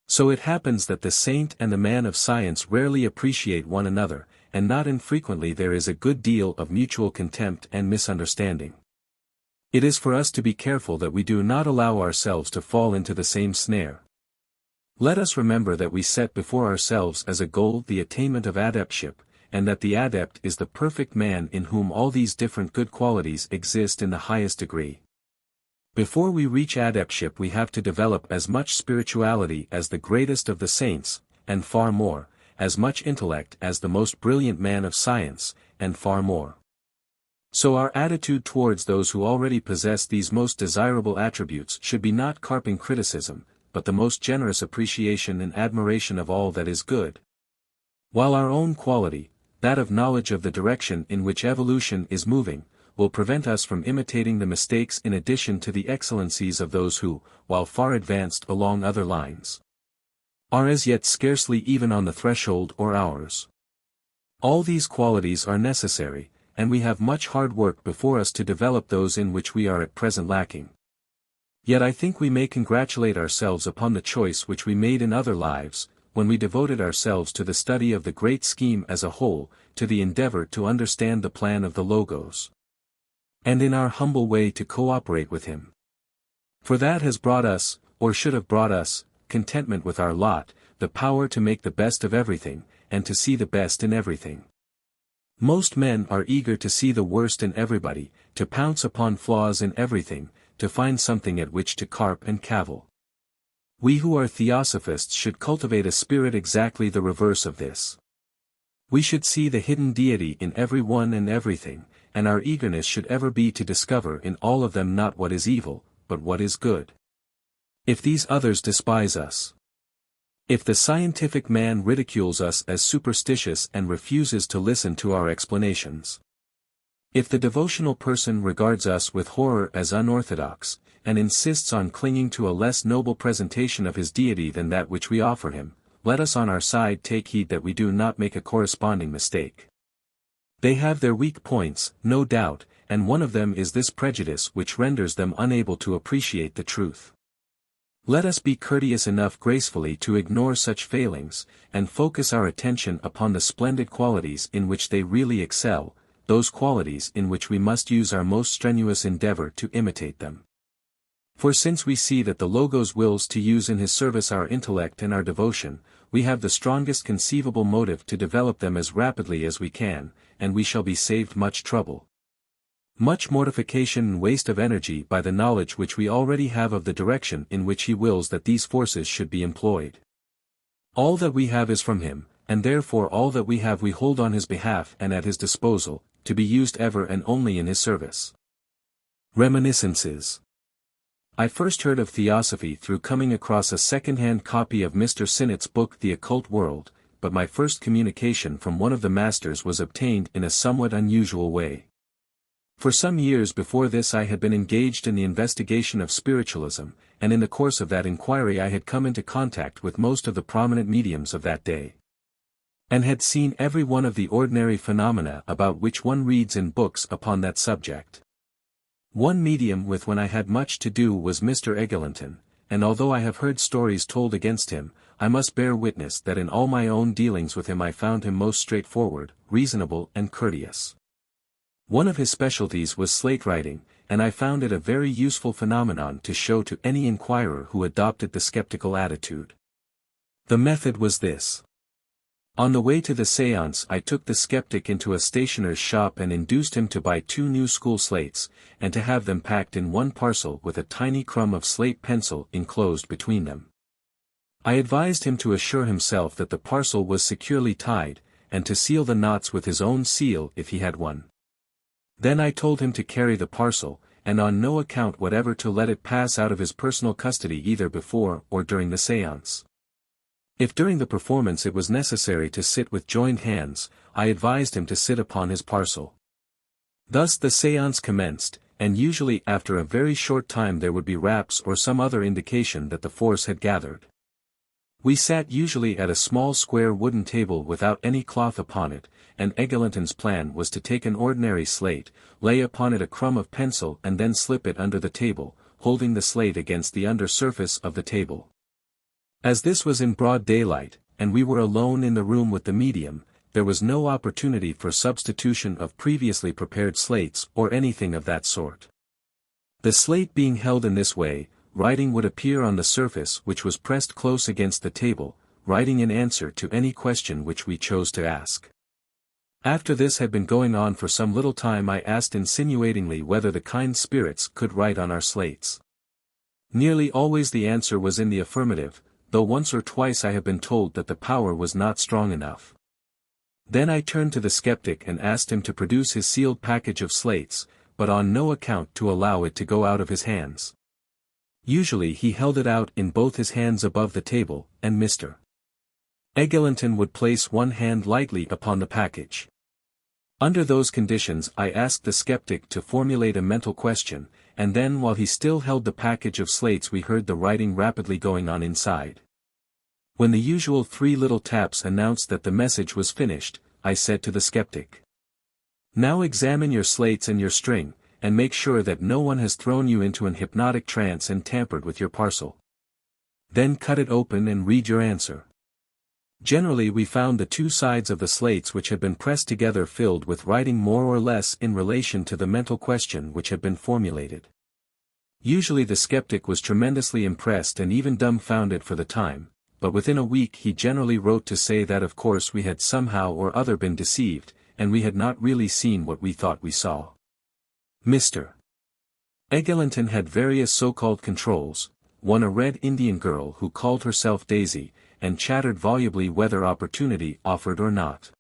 So it happens that the saint and the man of science rarely appreciate one another, and not infrequently there is a good deal of mutual contempt and misunderstanding. It is for us to be careful that we do not allow ourselves to fall into the same snare. Let us remember that we set before ourselves as a goal the attainment of adeptship, and that the adept is the perfect man in whom all these different good qualities exist in the highest degree. Before we reach adeptship we have to develop as much spirituality as the greatest of the saints, and far more, as much intellect as the most brilliant man of science, and far more. So our attitude towards those who already possess these most desirable attributes should be not carping criticism, but the most generous appreciation and admiration of all that is good. While our own quality, that of knowledge of the direction in which evolution is moving, will prevent us from imitating the mistakes in addition to the excellencies of those who, while far advanced along other lines, are as yet scarcely even on the threshold or ours. All these qualities are necessary, and we have much hard work before us to develop those in which we are at present lacking. Yet I think we may congratulate ourselves upon the choice which we made in other lives, when we devoted ourselves to the study of the great scheme as a whole, to the endeavor to understand the plan of the Logos, and in our humble way to cooperate with him. For that has brought us, or should have brought us, contentment with our lot, the power to make the best of everything, and to see the best in everything. Most men are eager to see the worst in everybody, to pounce upon flaws in everything, to find something at which to carp and cavil. We who are theosophists should cultivate a spirit exactly the reverse of this. We should see the hidden deity in every one and everything, and our eagerness should ever be to discover in all of them not what is evil, but what is good. If these others despise us, if the scientific man ridicules us as superstitious and refuses to listen to our explanations, if the devotional person regards us with horror as unorthodox, and insists on clinging to a less noble presentation of his deity than that which we offer him, let us on our side take heed that we do not make a corresponding mistake. They have their weak points, no doubt, and one of them is this prejudice which renders them unable to appreciate the truth. Let us be courteous enough gracefully to ignore such failings, and focus our attention upon the splendid qualities in which they really excel, those qualities in which we must use our most strenuous endeavor to imitate them. For since we see that the Logos wills to use in his service our intellect and our devotion, we have the strongest conceivable motive to develop them as rapidly as we can, and we shall be saved much trouble, much mortification and waste of energy by the knowledge which we already have of the direction in which he wills that these forces should be employed. All that we have is from him, and therefore all that we have we hold on his behalf and at his disposal, to be used ever and only in his service. Reminiscences. I first heard of Theosophy through coming across a second-hand copy of Mr. Sinnett's book The Occult World, but my first communication from one of the masters was obtained in a somewhat unusual way. For some years before this I had been engaged in the investigation of spiritualism, and in the course of that inquiry I had come into contact with most of the prominent mediums of that day. and had seen every one of the ordinary phenomena about which one reads in books upon that subject. One medium with when I had much to do was Mr. Eglinton, and although I have heard stories told against him, I must bear witness that in all my own dealings with him I found him most straightforward, reasonable and courteous. One of his specialties was slate writing, and I found it a very useful phenomenon to show to any inquirer who adopted the skeptical attitude. The method was this. On the way to the séance I took the skeptic into a stationer's shop and induced him to buy 2 new school slates, and to have them packed in one parcel with a tiny crumb of slate pencil enclosed between them. I advised him to assure himself that the parcel was securely tied, and to seal the knots with his own seal if he had one. Then I told him to carry the parcel, and on no account whatever to let it pass out of his personal custody either before or during the séance. If during the performance it was necessary to sit with joined hands, I advised him to sit upon his parcel. Thus the séance commenced, and usually after a very short time there would be raps or some other indication that the force had gathered. We sat usually at a small square wooden table without any cloth upon it, and Eglinton's plan was to take an ordinary slate, lay upon it a crumb of pencil and then slip it under the table, holding the slate against the under surface of the table. As this was in broad daylight, and we were alone in the room with the medium, there was no opportunity for substitution of previously prepared slates or anything of that sort. The slate being held in this way, writing would appear on the surface which was pressed close against the table, writing in answer to any question which we chose to ask. After this had been going on for some little time I asked insinuatingly whether the kind spirits could write on our slates. Nearly always the answer was in the affirmative, though once or twice I have been told that the power was not strong enough. Then I turned to the skeptic and asked him to produce his sealed package of slates, but on no account to allow it to go out of his hands. Usually he held it out in both his hands above the table, and Mr. Eglinton would place one hand lightly upon the package. Under those conditions I asked the skeptic to formulate a mental question, and then while he still held the package of slates we heard the writing rapidly going on inside. When the usual 3 little taps announced that the message was finished, I said to the skeptic, "Now examine your slates and your string, and make sure that no one has thrown you into an hypnotic trance and tampered with your parcel. Then cut it open and read your answer." Generally we found the 2 sides of the slates which had been pressed together filled with writing more or less in relation to the mental question which had been formulated. Usually the skeptic was tremendously impressed and even dumbfounded for the time, but within a week he generally wrote to say that of course we had somehow or other been deceived, and we had not really seen what we thought we saw. Mr. Eglinton had various so-called controls, one a red Indian girl who called herself Daisy, and chattered volubly whether opportunity offered or not.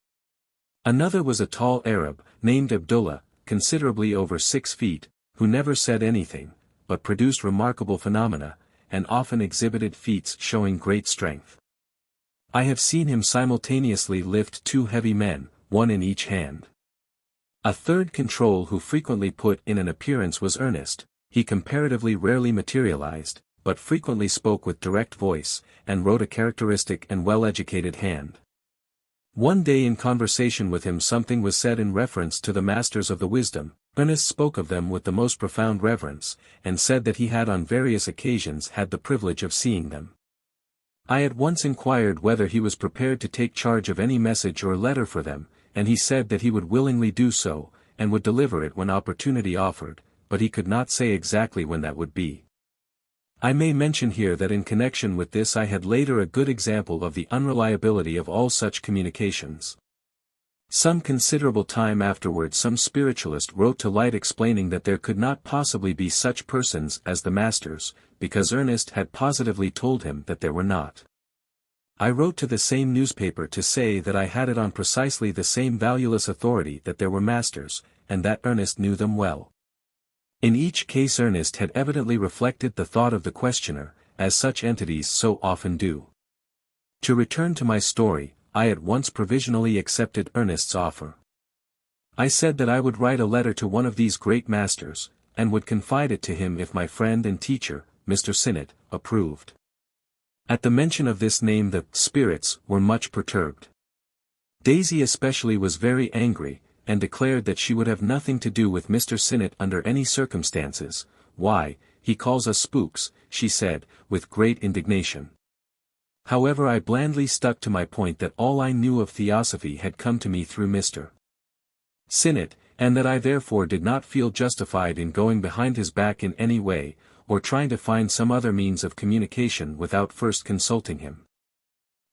Another was a tall Arab, named Abdullah, considerably over 6 feet, who never said anything, but produced remarkable phenomena, and often exhibited feats showing great strength. I have seen him simultaneously lift 2 heavy men, one in each hand. A third control who frequently put in an appearance was Ernest. He comparatively rarely materialized, but frequently spoke with direct voice, and wrote a characteristic and well-educated hand. One day in conversation with him something was said in reference to the masters of the wisdom. Ernest spoke of them with the most profound reverence, and said that he had on various occasions had the privilege of seeing them. I at once inquired whether he was prepared to take charge of any message or letter for them, and he said that he would willingly do so, and would deliver it when opportunity offered, but he could not say exactly when that would be. I may mention here that in connection with this I had later a good example of the unreliability of all such communications. Some considerable time afterwards some spiritualist wrote to light explaining that there could not possibly be such persons as the masters, because Ernest had positively told him that there were not. I wrote to the same newspaper to say that I had it on precisely the same valueless authority that there were masters, and that Ernest knew them well. In each case Ernest had evidently reflected the thought of the questioner, as such entities so often do. To return to my story, I at once provisionally accepted Ernest's offer. I said that I would write a letter to one of these great masters, and would confide it to him if my friend and teacher, Mr. Sinnett, approved. At the mention of this name the spirits were much perturbed. Daisy especially was very angry, and declared that she would have nothing to do with Mr. Sinnett under any circumstances. "Why, he calls us spooks," she said, with great indignation. However, I blandly stuck to my point that all I knew of Theosophy had come to me through Mr. Sinnett, and that I therefore did not feel justified in going behind his back in any way, or trying to find some other means of communication without first consulting him.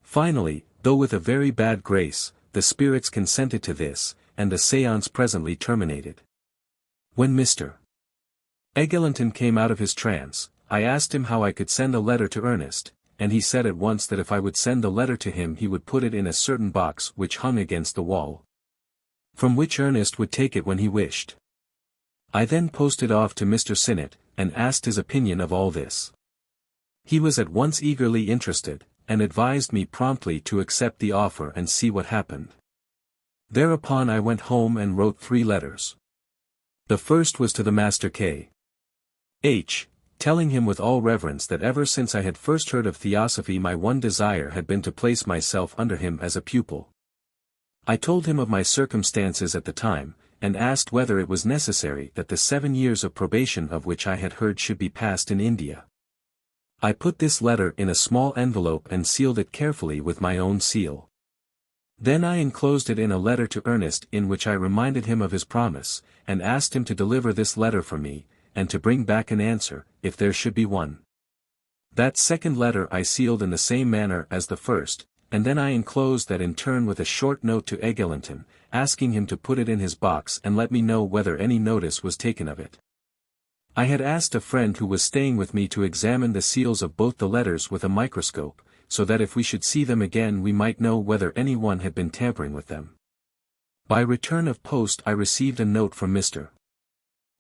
Finally, though with a very bad grace, the spirits consented to this, and the séance presently terminated. When Mr. Eglinton came out of his trance, I asked him how I could send a letter to Ernest, and he said at once that if I would send the letter to him he would put it in a certain box which hung against the wall, from which Ernest would take it when he wished. I then posted off to Mr. Sinnett, and asked his opinion of all this. He was at once eagerly interested, and advised me promptly to accept the offer and see what happened. Thereupon I went home and wrote 3 letters. The first was to the Master K.H., telling him with all reverence that ever since I had first heard of Theosophy my one desire had been to place myself under him as a pupil. I told him of my circumstances at the time, and asked whether it was necessary that the 7 years of probation of which I had heard should be passed in India. I put this letter in a small envelope and sealed it carefully with my own seal. Then I enclosed it in a letter to Ernest in which I reminded him of his promise, and asked him to deliver this letter for me, and to bring back an answer, if there should be one. That second letter I sealed in the same manner as the first, and then I enclosed that in turn with a short note to Eglinton, asking him to put it in his box and let me know whether any notice was taken of it. I had asked a friend who was staying with me to examine the seals of both the letters with a microscope, so that if we should see them again we might know whether anyone had been tampering with them. By return of post I received a note from Mr.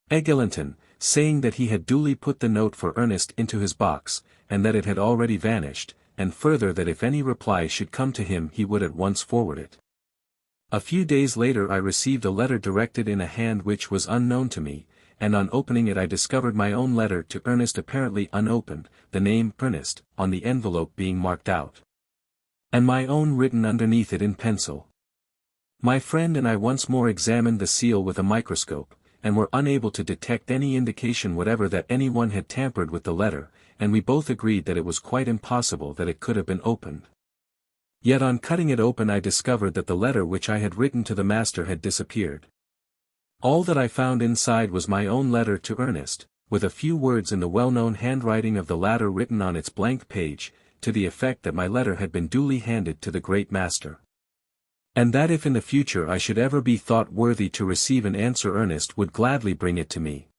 Eglinton, saying that he had duly put the note for Ernest into his box, and that it had already vanished, and further that if any reply should come to him he would at once forward it. A few days later I received a letter directed in a hand which was unknown to me, and on opening it I discovered my own letter to Ernest apparently unopened, the name Ernest on the envelope being marked out, and my own written underneath it in pencil. My friend and I once more examined the seal with a microscope, and were unable to detect any indication whatever that anyone had tampered with the letter, and we both agreed that it was quite impossible that it could have been opened. Yet on cutting it open I discovered that the letter which I had written to the master had disappeared. All that I found inside was my own letter to Ernest, with a few words in the well-known handwriting of the latter written on its blank page, to the effect that my letter had been duly handed to the great master, and that if in the future I should ever be thought worthy to receive an answer Ernest would gladly bring it to me.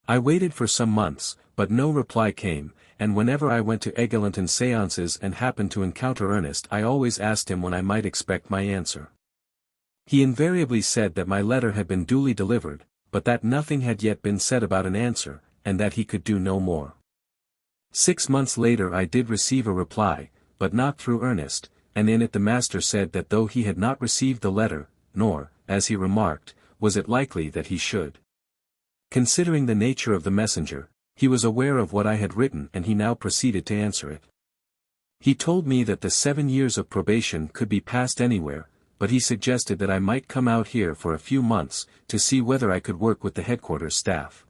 I waited for some months, but no reply came, and whenever I went to Eglinton's séances and happened to encounter Ernest I always asked him when I might expect my answer. He invariably said that my letter had been duly delivered, but that nothing had yet been said about an answer, and that he could do no more. 6 months later I did receive a reply, but not through Ernest, and in it the master said that though he had not received the letter, nor, as he remarked, was it likely that he should, considering the nature of the messenger, he was aware of what I had written and he now proceeded to answer it. He told me that the 7 years of probation could be passed anywhere, but he suggested that I might come out here for a few months, to see whether I could work with the headquarters staff.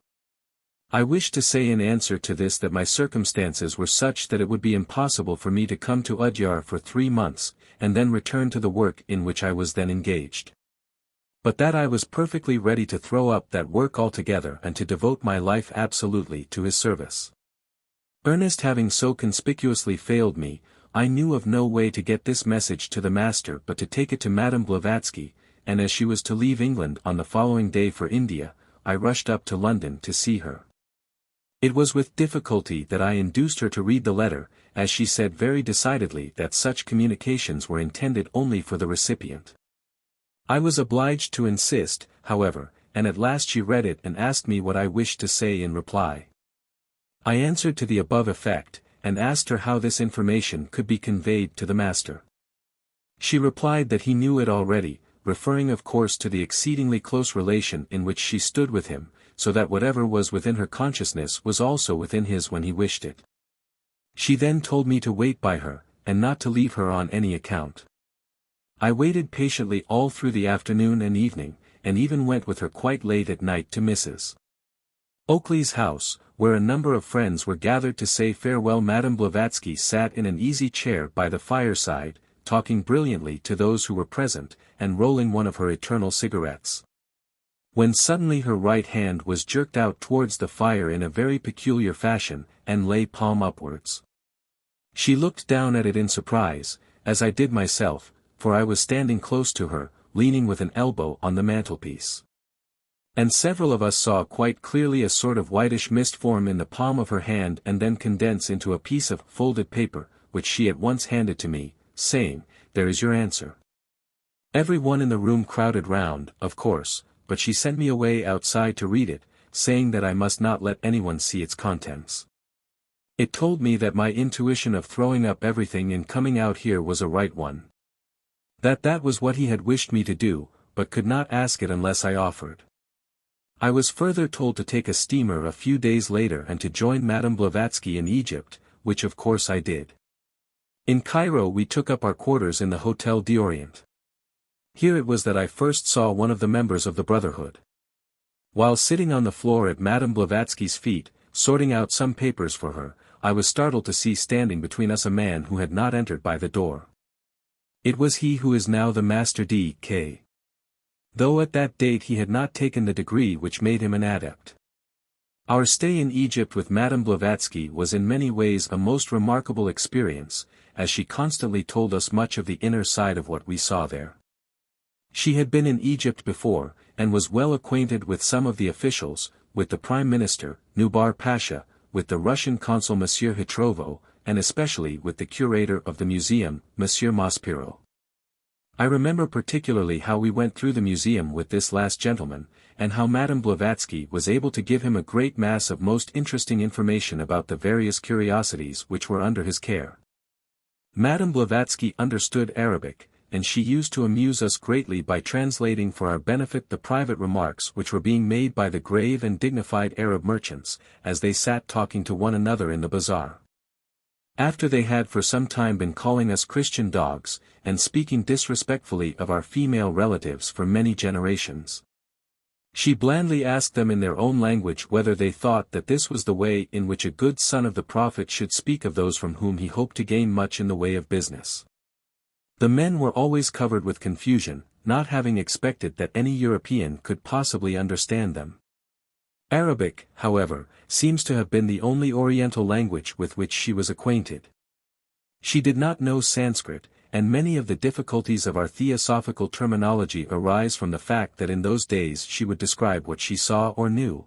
I wished to say in answer to this that my circumstances were such that it would be impossible for me to come to Adyar for 3 months, and then return to the work in which I was then engaged. But that I was perfectly ready to throw up that work altogether and to devote my life absolutely to his service. Ernest having so conspicuously failed me, I knew of no way to get this message to the master but to take it to Madame Blavatsky, and as she was to leave England on the following day for India, I rushed up to London to see her. It was with difficulty that I induced her to read the letter, as she said very decidedly that such communications were intended only for the recipient. I was obliged to insist, however, and at last she read it and asked me what I wished to say in reply. I answered to the above effect, and asked her how this information could be conveyed to the master. She replied that he knew it already, referring of course to the exceedingly close relation in which she stood with him, so that whatever was within her consciousness was also within his when he wished it. She then told me to wait by her, and not to leave her on any account. I waited patiently all through the afternoon and evening, and even went with her quite late at night to Mrs. Oakley's house, where a number of friends were gathered to say farewell. Madame Blavatsky sat in an easy chair by the fireside, talking brilliantly to those who were present, and rolling one of her eternal cigarettes. When suddenly her right hand was jerked out towards the fire in a very peculiar fashion, and lay palm upwards. She looked down at it in surprise, as I did myself, for I was standing close to her, leaning with an elbow on the mantelpiece. And several of us saw quite clearly a sort of whitish mist form in the palm of her hand and then condense into a piece of folded paper, which she at once handed to me, saying, "There is your answer." Every one in the room crowded round, of course, but she sent me away outside to read it, saying that I must not let anyone see its contents. It told me that my intuition of throwing up everything and coming out here was a right one. That was what he had wished me to do, but could not ask it unless I offered. I was further told to take a steamer a few days later and to join Madame Blavatsky in Egypt, which of course I did. In Cairo we took up our quarters in the Hotel d'Orient. Here it was that I first saw one of the members of the Brotherhood. While sitting on the floor at Madame Blavatsky's feet, sorting out some papers for her, I was startled to see standing between us a man who had not entered by the door. It was he who is now the Master D.K. Though at that date he had not taken the degree which made him an adept. Our stay in Egypt with Madame Blavatsky was in many ways a most remarkable experience, as she constantly told us much of the inner side of what we saw there. She had been in Egypt before, and was well acquainted with some of the officials, with the Prime Minister, Nubar Pasha, with the Russian Consul Monsieur Hitrovo, and especially with the curator of the museum, Monsieur Maspero. I remember particularly how we went through the museum with this last gentleman, and how Madame Blavatsky was able to give him a great mass of most interesting information about the various curiosities which were under his care. Madame Blavatsky understood Arabic, and she used to amuse us greatly by translating for our benefit the private remarks which were being made by the grave and dignified Arab merchants, as they sat talking to one another in the bazaar. After they had for some time been calling us Christian dogs, and speaking disrespectfully of our female relatives for many generations, she blandly asked them in their own language whether they thought that this was the way in which a good son of the Prophet should speak of those from whom he hoped to gain much in the way of business. The men were always covered with confusion, not having expected that any European could possibly understand them. Arabic, however, seems to have been the only Oriental language with which she was acquainted. She did not know Sanskrit, and many of the difficulties of our theosophical terminology arise from the fact that in those days she would describe what she saw or knew,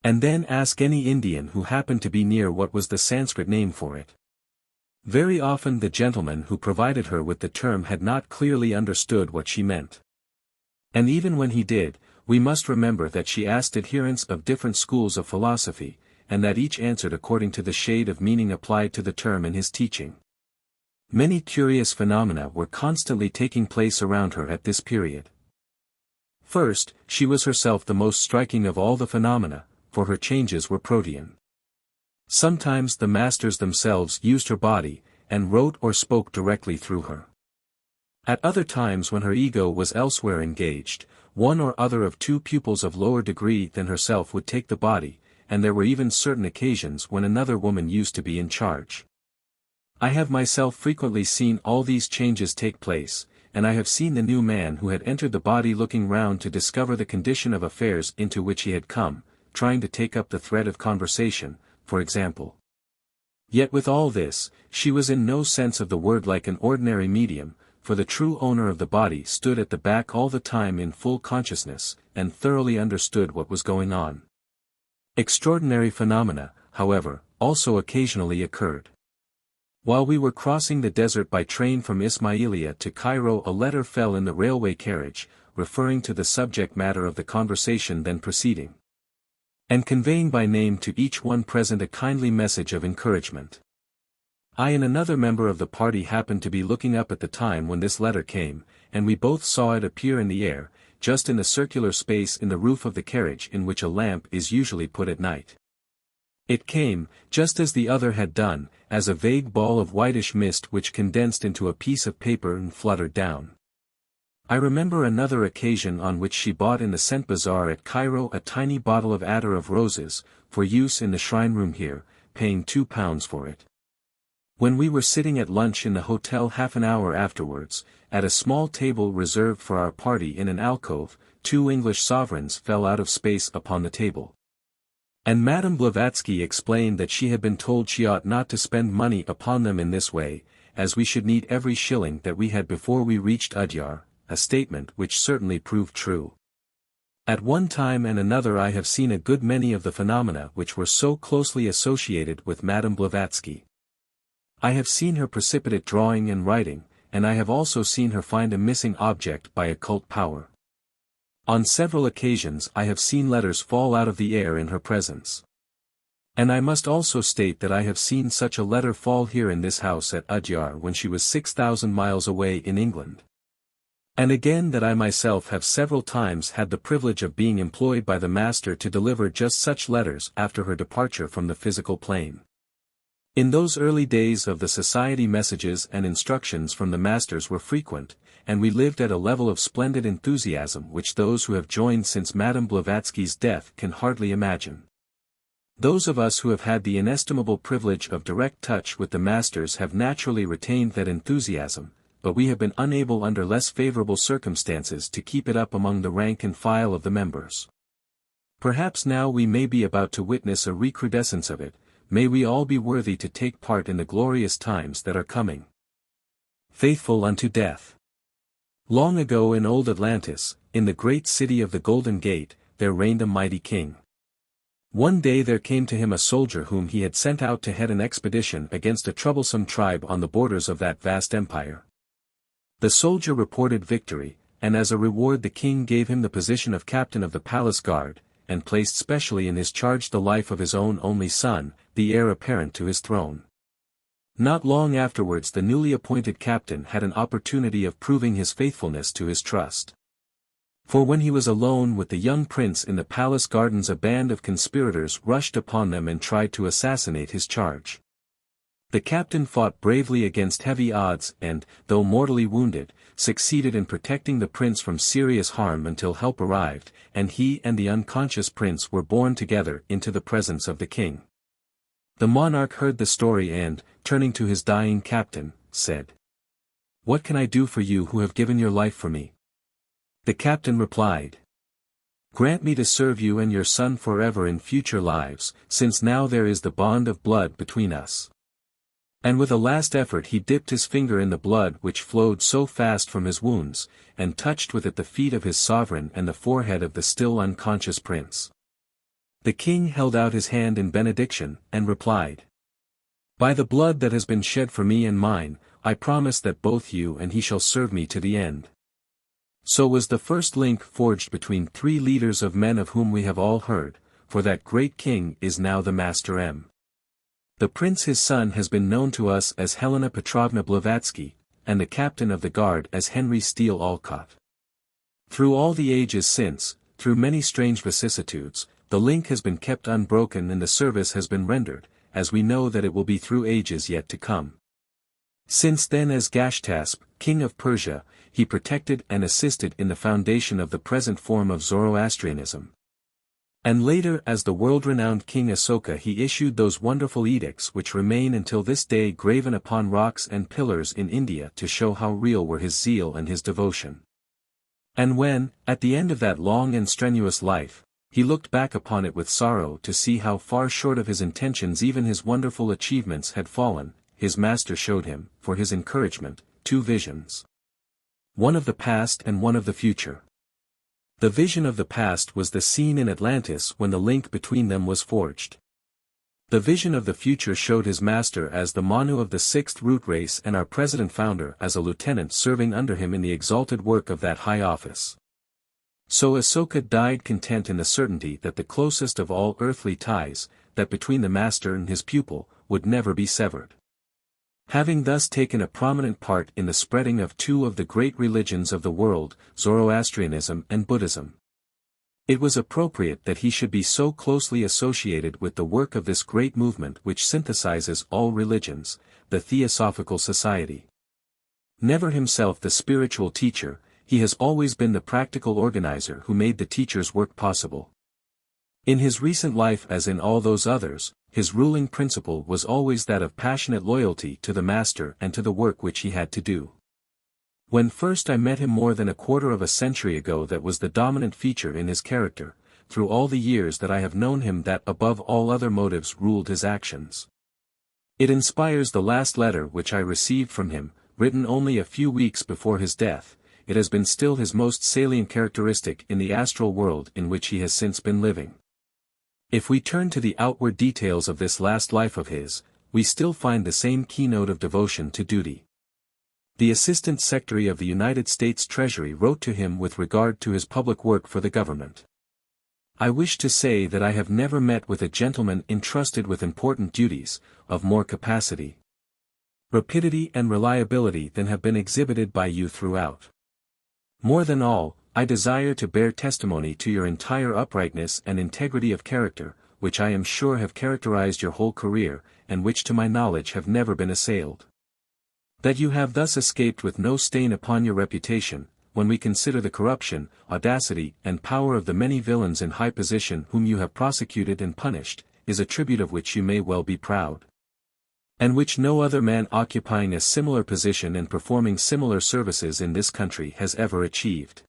and then ask any Indian who happened to be near what was the Sanskrit name for it. Very often the gentleman who provided her with the term had not clearly understood what she meant. And even when he did, we must remember that she asked adherents of different schools of philosophy, and that each answered according to the shade of meaning applied to the term in his teaching. Many curious phenomena were constantly taking place around her at this period. First, she was herself the most striking of all the phenomena, for her changes were protean. Sometimes the masters themselves used her body, and wrote or spoke directly through her. At other times when her ego was elsewhere engaged, one or other of two pupils of lower degree than herself would take the body, and there were even certain occasions when another woman used to be in charge. I have myself frequently seen all these changes take place, and I have seen the new man who had entered the body looking round to discover the condition of affairs into which he had come, trying to take up the thread of conversation, for example. Yet with all this, she was in no sense of the word like an ordinary medium, for the true owner of the body stood at the back all the time in full consciousness, and thoroughly understood what was going on. Extraordinary phenomena, however, also occasionally occurred. While we were crossing the desert by train from Ismailia to Cairo, a letter fell in the railway carriage, referring to the subject matter of the conversation then proceeding, and conveying by name to each one present a kindly message of encouragement. I and another member of the party happened to be looking up at the time when this letter came, and we both saw it appear in the air, just in the circular space in the roof of the carriage in which a lamp is usually put at night. It came, just as the other had done, as a vague ball of whitish mist which condensed into a piece of paper and fluttered down. I remember another occasion on which she bought in the scent bazaar at Cairo a tiny bottle of Adyar of roses, for use in the shrine room here, paying £2 for it. When we were sitting at lunch in the hotel half an hour afterwards, at a small table reserved for our party in an alcove, 2 English sovereigns fell out of space upon the table. And Madame Blavatsky explained that she had been told she ought not to spend money upon them in this way, as we should need every shilling that we had before we reached Adyar, a statement which certainly proved true. At one time and another I have seen a good many of the phenomena which were so closely associated with Madame Blavatsky. I have seen her precipitate drawing and writing, and I have also seen her find a missing object by occult power. On several occasions I have seen letters fall out of the air in her presence. And I must also state that I have seen such a letter fall here in this house at Adyar when she was 6,000 miles away in England. And again that I myself have several times had the privilege of being employed by the Master to deliver just such letters after her departure from the physical plane. In those early days of the society messages and instructions from the Masters were frequent, and we lived at a level of splendid enthusiasm which those who have joined since Madame Blavatsky's death can hardly imagine. Those of us who have had the inestimable privilege of direct touch with the Masters have naturally retained that enthusiasm, but we have been unable under less favorable circumstances to keep it up among the rank and file of the members. Perhaps now we may be about to witness a recrudescence of it. May we all be worthy to take part in the glorious times that are coming. Faithful unto death. Long ago in old Atlantis, in the great city of the Golden Gate, there reigned a mighty king. One day there came to him a soldier whom he had sent out to head an expedition against a troublesome tribe on the borders of that vast empire. The soldier reported victory, and as a reward the king gave him the position of captain of the palace guard, and placed specially in his charge the life of his own only son, the heir apparent to his throne. Not long afterwards the newly appointed captain had an opportunity of proving his faithfulness to his trust. For when he was alone with the young prince in the palace gardens a band of conspirators rushed upon them and tried to assassinate his charge. The captain fought bravely against heavy odds and, though mortally wounded, succeeded in protecting the prince from serious harm until help arrived, and he and the unconscious prince were borne together into the presence of the king. The monarch heard the story and, turning to his dying captain, said, "What can I do for you who have given your life for me?" The captain replied, "Grant me to serve you and your son forever in future lives, since now there is the bond of blood between us." And with a last effort he dipped his finger in the blood which flowed so fast from his wounds, and touched with it the feet of his sovereign and the forehead of the still unconscious prince. The king held out his hand in benediction, and replied, "By the blood that has been shed for me and mine, I promise that both you and he shall serve me to the end." So was the first link forged between 3 leaders of men of whom we have all heard, for that great king is now the Master M. The prince his son has been known to us as Helena Petrovna Blavatsky, and the captain of the guard as Henry Steele Olcott. Through all the ages since, through many strange vicissitudes, the link has been kept unbroken and the service has been rendered, as we know that it will be through ages yet to come. Since then as Gashtasp, king of Persia, he protected and assisted in the foundation of the present form of Zoroastrianism. And later as the world-renowned King Asoka he issued those wonderful edicts which remain until this day graven upon rocks and pillars in India to show how real were his zeal and his devotion. And when, at the end of that long and strenuous life, he looked back upon it with sorrow to see how far short of his intentions even his wonderful achievements had fallen, his master showed him, for his encouragement, 2 visions. One of the past and one of the future. The vision of the past was the scene in Atlantis when the link between them was forged. The vision of the future showed his master as the Manu of the 6th root race and our president-founder as a lieutenant serving under him in the exalted work of that high office. So Asoka died content in the certainty that the closest of all earthly ties, that between the master and his pupil, would never be severed. Having thus taken a prominent part in the spreading of 2 of the great religions of the world, Zoroastrianism and Buddhism. It was appropriate that he should be so closely associated with the work of this great movement which synthesizes all religions, the Theosophical Society. Never himself the spiritual teacher, he has always been the practical organizer who made the teacher's work possible. In his recent life as in all those others, his ruling principle was always that of passionate loyalty to the master and to the work which he had to do. When first I met him more than a quarter of a century ago, that was the dominant feature in his character. Through all the years that I have known him, that above all other motives ruled his actions. It inspires the last letter which I received from him, written only a few weeks before his death. It has been still his most salient characteristic in the astral world in which he has since been living. If we turn to the outward details of this last life of his, we still find the same keynote of devotion to duty. The Assistant Secretary of the United States Treasury wrote to him with regard to his public work for the government. I wish to say that I have never met with a gentleman entrusted with important duties, of more capacity, rapidity and reliability than have been exhibited by you throughout. More than all, I desire to bear testimony to your entire uprightness and integrity of character, which I am sure have characterized your whole career, and which to my knowledge have never been assailed. That you have thus escaped with no stain upon your reputation, when we consider the corruption, audacity, and power of the many villains in high position whom you have prosecuted and punished, is a tribute of which you may well be proud. And which no other man occupying a similar position and performing similar services in this country has ever achieved.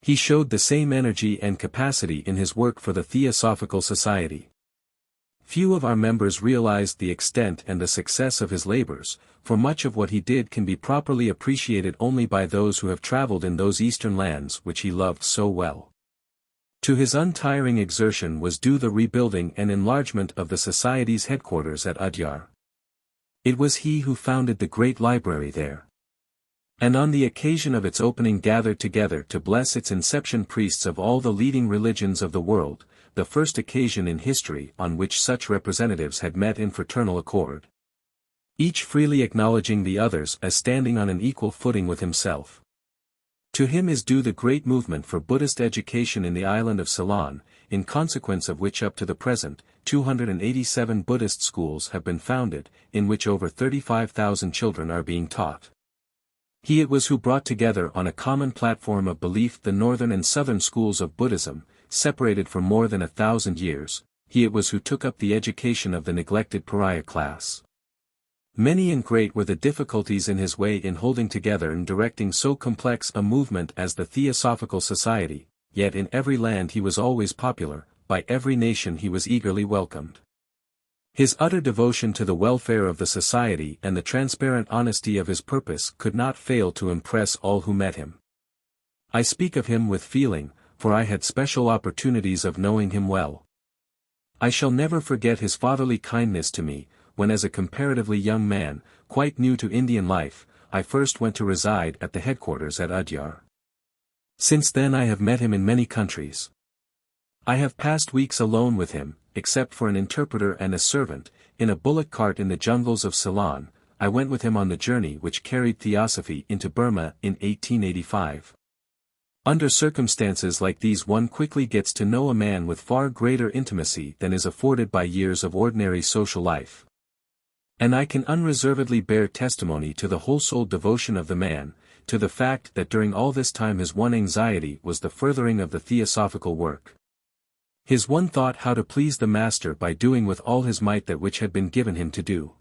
He showed the same energy and capacity in his work for the Theosophical Society. Few of our members realized the extent and the success of his labors, for much of what he did can be properly appreciated only by those who have traveled in those eastern lands which he loved so well. To his untiring exertion was due the rebuilding and enlargement of the Society's headquarters at Adyar. It was he who founded the great library there, and on the occasion of its opening gathered together to bless its inception priests of all the leading religions of the world, the first occasion in history on which such representatives had met in fraternal accord, each freely acknowledging the others as standing on an equal footing with himself. To him is due the great movement for Buddhist education in the island of Ceylon, in consequence of which up to the present, 287 Buddhist schools have been founded, in which over 35,000 children are being taught. He it was who brought together on a common platform of belief the northern and southern schools of Buddhism, separated for more than 1,000 years. He it was who took up the education of the neglected pariah class. Many and great were the difficulties in his way in holding together and directing so complex a movement as the Theosophical Society, yet in every land he was always popular, by every nation he was eagerly welcomed. His utter devotion to the welfare of the society and the transparent honesty of his purpose could not fail to impress all who met him. I speak of him with feeling, for I had special opportunities of knowing him well. I shall never forget his fatherly kindness to me, when as a comparatively young man, quite new to Indian life, I first went to reside at the headquarters at Adyar. Since then I have met him in many countries. I have passed weeks alone with him, except for an interpreter and a servant, in a bullock cart in the jungles of Ceylon. I went with him on the journey which carried Theosophy into Burma in 1885. Under circumstances like these one quickly gets to know a man with far greater intimacy than is afforded by years of ordinary social life. And I can unreservedly bear testimony to the whole-souled devotion of the man, to the fact that during all this time his one anxiety was the furthering of the theosophical work. His one thought how to please the Master by doing with all his might that which had been given him to do.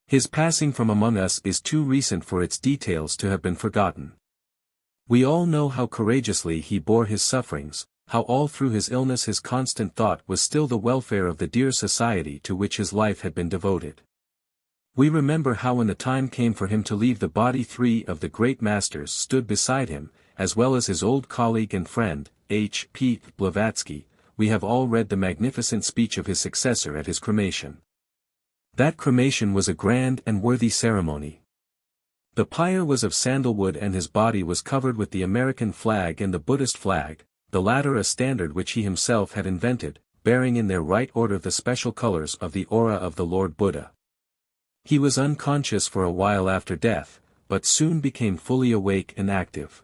His passing from among us is too recent for its details to have been forgotten. We all know how courageously he bore his sufferings, how all through his illness his constant thought was still the welfare of the dear society to which his life had been devoted. We remember how when the time came for him to leave the body 3 of the great masters stood beside him, as well as his old colleague and friend, H. P. Blavatsky. We have all read the magnificent speech of his successor at his cremation. That cremation was a grand and worthy ceremony. The pyre was of sandalwood and his body was covered with the American flag and the Buddhist flag, the latter a standard which he himself had invented, bearing in their right order the special colors of the aura of the Lord Buddha. He was unconscious for a while after death, but soon became fully awake and active.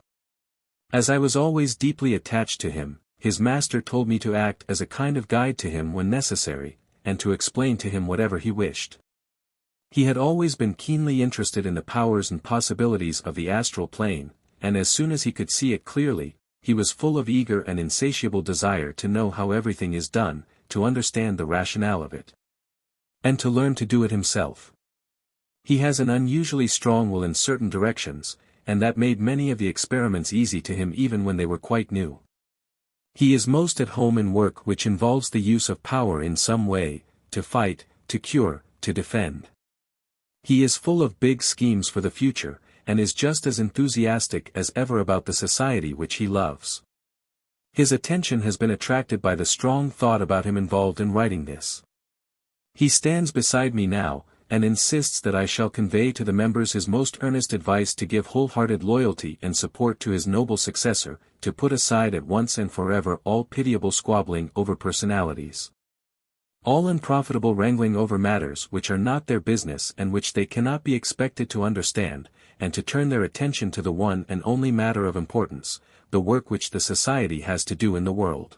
As I was always deeply attached to him, his master told me to act as a kind of guide to him when necessary, and to explain to him whatever he wished. He had always been keenly interested in the powers and possibilities of the astral plane, and as soon as he could see it clearly, he was full of eager and insatiable desire to know how everything is done, to understand the rationale of it, and to learn to do it himself. He has an unusually strong will in certain directions, and that made many of the experiments easy to him even when they were quite new. He is most at home in work which involves the use of power in some way, to fight, to cure, to defend. He is full of big schemes for the future, and is just as enthusiastic as ever about the society which he loves. His attention has been attracted by the strong thought about him involved in writing this. He stands beside me now, and insists that I shall convey to the members his most earnest advice to give wholehearted loyalty and support to his noble successor, to put aside at once and forever all pitiable squabbling over personalities, all unprofitable wrangling over matters which are not their business and which they cannot be expected to understand, and to turn their attention to the one and only matter of importance, the work which the society has to do in the world.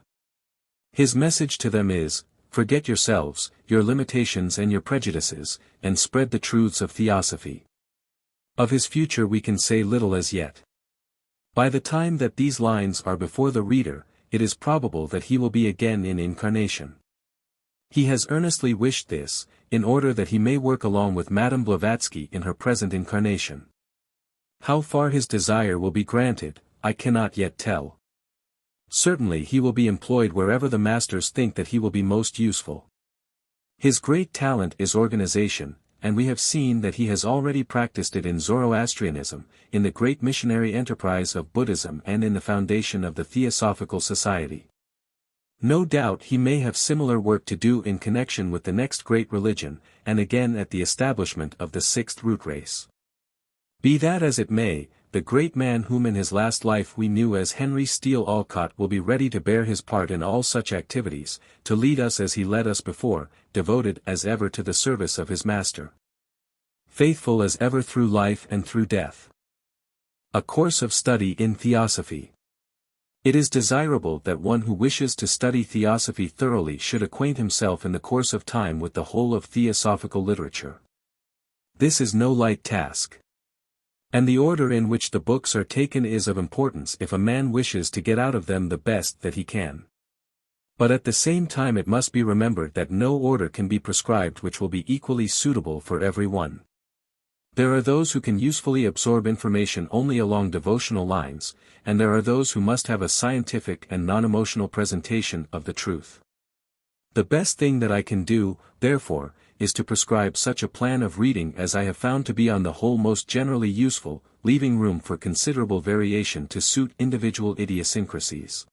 His message to them is, forget yourselves, your limitations and your prejudices, and spread the truths of Theosophy. Of his future we can say little as yet. By the time that these lines are before the reader, it is probable that he will be again in incarnation. He has earnestly wished this, in order that he may work along with Madame Blavatsky in her present incarnation. How far his desire will be granted, I cannot yet tell. Certainly he will be employed wherever the masters think that he will be most useful. His great talent is organization, and we have seen that he has already practiced it in Zoroastrianism, in the great missionary enterprise of Buddhism and in the foundation of the Theosophical Society. No doubt he may have similar work to do in connection with the next great religion, and again at the establishment of the sixth root race. Be that as it may, the great man whom in his last life we knew as Henry Steele Olcott will be ready to bear his part in all such activities, to lead us as he led us before, devoted as ever to the service of his master, faithful as ever through life and through death. A course of study in Theosophy. It is desirable that one who wishes to study Theosophy thoroughly should acquaint himself in the course of time with the whole of Theosophical literature. This is no light task. And the order in which the books are taken is of importance if a man wishes to get out of them the best that he can. But at the same time it must be remembered that no order can be prescribed which will be equally suitable for every one. There are those who can usefully absorb information only along devotional lines, and there are those who must have a scientific and non-emotional presentation of the truth. The best thing that I can do, therefore, is to prescribe such a plan of reading as I have found to be on the whole most generally useful, leaving room for considerable variation to suit individual idiosyncrasies.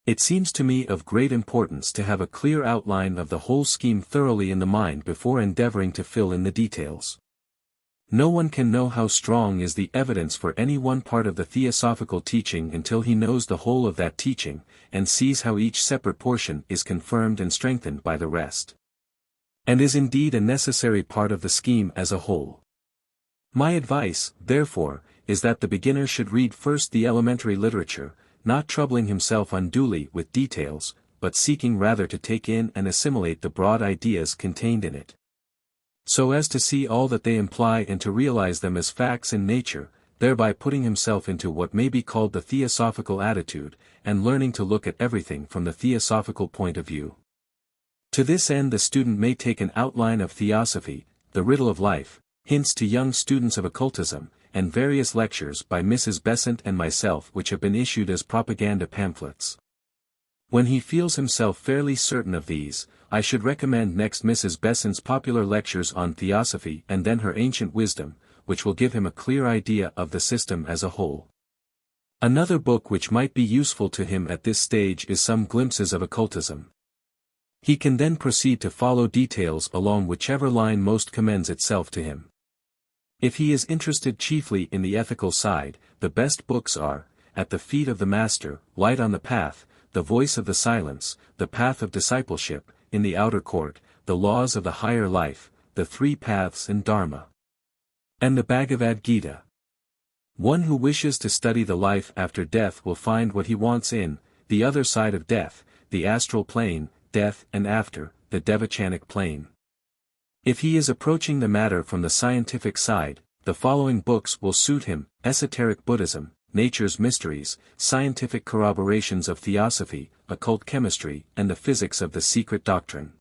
It seems to me of great importance to have a clear outline of the whole scheme thoroughly in the mind before endeavoring to fill in the details. No one can know how strong is the evidence for any one part of the theosophical teaching until he knows the whole of that teaching, and sees how each separate portion is confirmed and strengthened by the rest, and is indeed a necessary part of the scheme as a whole. My advice, therefore, is that the beginner should read first the elementary literature, not troubling himself unduly with details, but seeking rather to take in and assimilate the broad ideas contained in it, so as to see all that they imply and to realize them as facts in nature, thereby putting himself into what may be called the theosophical attitude, and learning to look at everything from the theosophical point of view. To this end the student may take an outline of Theosophy, the riddle of life, hints to young students of occultism, and various lectures by Mrs. Besant and myself which have been issued as propaganda pamphlets. When he feels himself fairly certain of these, I should recommend next Mrs. Besant's popular lectures on Theosophy and then her Ancient Wisdom, which will give him a clear idea of the system as a whole. Another book which might be useful to him at this stage is Some Glimpses of Occultism. He can then proceed to follow details along whichever line most commends itself to him. If he is interested chiefly in the ethical side, the best books are, At the Feet of the Master, Light on the Path, The Voice of the Silence, The Path of Discipleship, In the Outer Court, The Laws of the Higher Life, The Three Paths and Dharma, and the Bhagavad Gita. One who wishes to study the life after death will find what he wants in the other side of death, the astral plane, death and after, the Devachanic plane. If he is approaching the matter from the scientific side, the following books will suit him: Esoteric Buddhism, Nature's Mysteries, Scientific Corroborations of Theosophy, Occult Chemistry, and the Physics of the Secret Doctrine.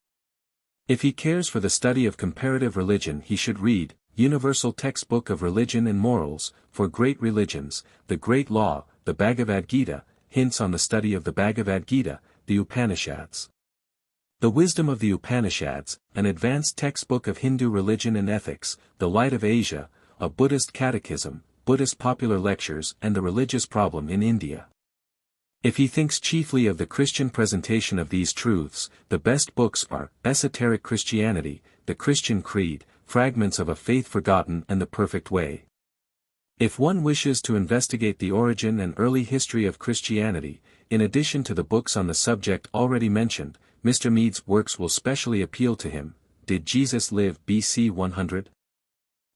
If he cares for the study of comparative religion, he should read Universal Textbook of Religion and Morals, for Great Religions, The Great Law, the Bhagavad Gita, Hints on the Study of the Bhagavad Gita, the Upanishads. The Wisdom of the Upanishads, an advanced textbook of Hindu religion and ethics, The Light of Asia, a Buddhist catechism, Buddhist popular lectures and the religious problem in India. If he thinks chiefly of the Christian presentation of these truths, the best books are Esoteric Christianity, The Christian Creed, Fragments of a Faith Forgotten and The Perfect Way. If one wishes to investigate the origin and early history of Christianity, in addition to the books on the subject already mentioned, Mr. Mead's works will specially appeal to him. Did Jesus Live BC 100?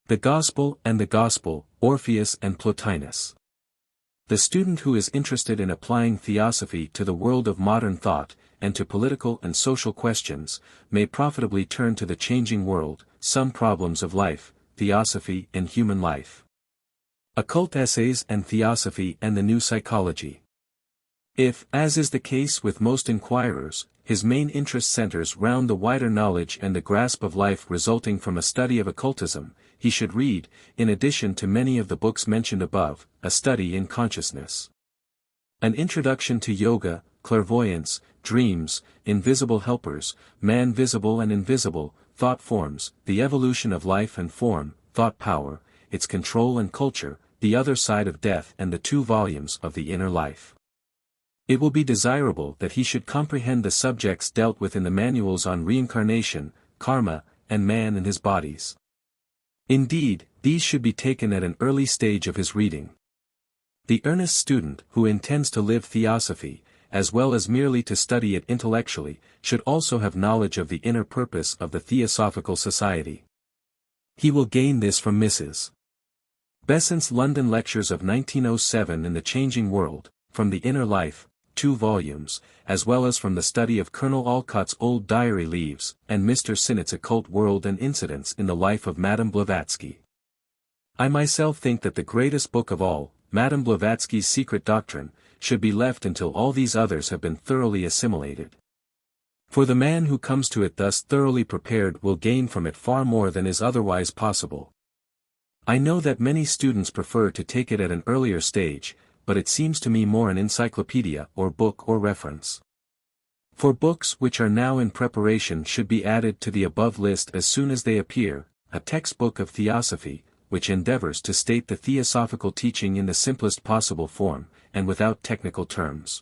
The Gospel and the Gospel, Orpheus and Plotinus. The student who is interested in applying theosophy to the world of modern thought, and to political and social questions, may profitably turn to The Changing World, Some Problems of Life, Theosophy and Human Life. Occult Essays and Theosophy and the New Psychology. If, as is the case with most inquirers, his main interest centers round the wider knowledge and the grasp of life resulting from a study of occultism, he should read, in addition to many of the books mentioned above, A Study in Consciousness. An Introduction to Yoga, Clairvoyance, Dreams, Invisible Helpers, Man Visible and Invisible, Thought Forms, The Evolution of Life and Form, Thought Power, Its Control and Culture, The Other Side of Death and the 2 volumes of The Inner Life. It will be desirable that he should comprehend the subjects dealt with in the manuals on reincarnation, karma, and man and his bodies. Indeed, these should be taken at an early stage of his reading. The earnest student who intends to live theosophy, as well as merely to study it intellectually, should also have knowledge of the inner purpose of the Theosophical Society. He will gain this from Mrs. Besant's London lectures of 1907 in The Changing World, from The Inner Life, 2 volumes, as well as from the study of Colonel Olcott's old diary leaves, and Mr. Sinnett's Occult World and Incidents in the Life of Madame Blavatsky. I myself think that the greatest book of all, Madame Blavatsky's Secret Doctrine, should be left until all these others have been thoroughly assimilated. For the man who comes to it thus thoroughly prepared will gain from it far more than is otherwise possible. I know that many students prefer to take it at an earlier stage, but it seems to me more an encyclopedia or book or reference. For books which are now in preparation should be added to the above list as soon as they appear, a textbook of Theosophy, which endeavors to state the theosophical teaching in the simplest possible form, and without technical terms.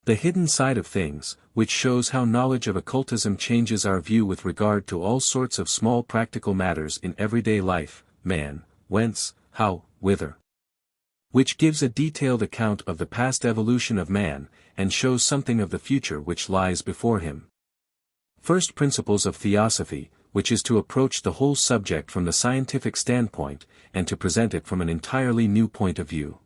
The Hidden Side of Things, which shows how knowledge of occultism changes our view with regard to all sorts of small practical matters in everyday life, man, whence, how, whither. Which gives a detailed account of the past evolution of man, and shows something of the future which lies before him. First Principles of Theosophy, which is to approach the whole subject from the scientific standpoint, and to present it from an entirely new point of view.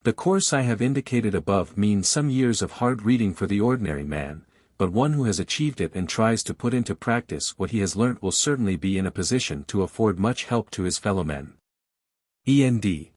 The course I have indicated above means some years of hard reading for the ordinary man, but one who has achieved it and tries to put into practice what he has learnt will certainly be in a position to afford much help to his fellow men. END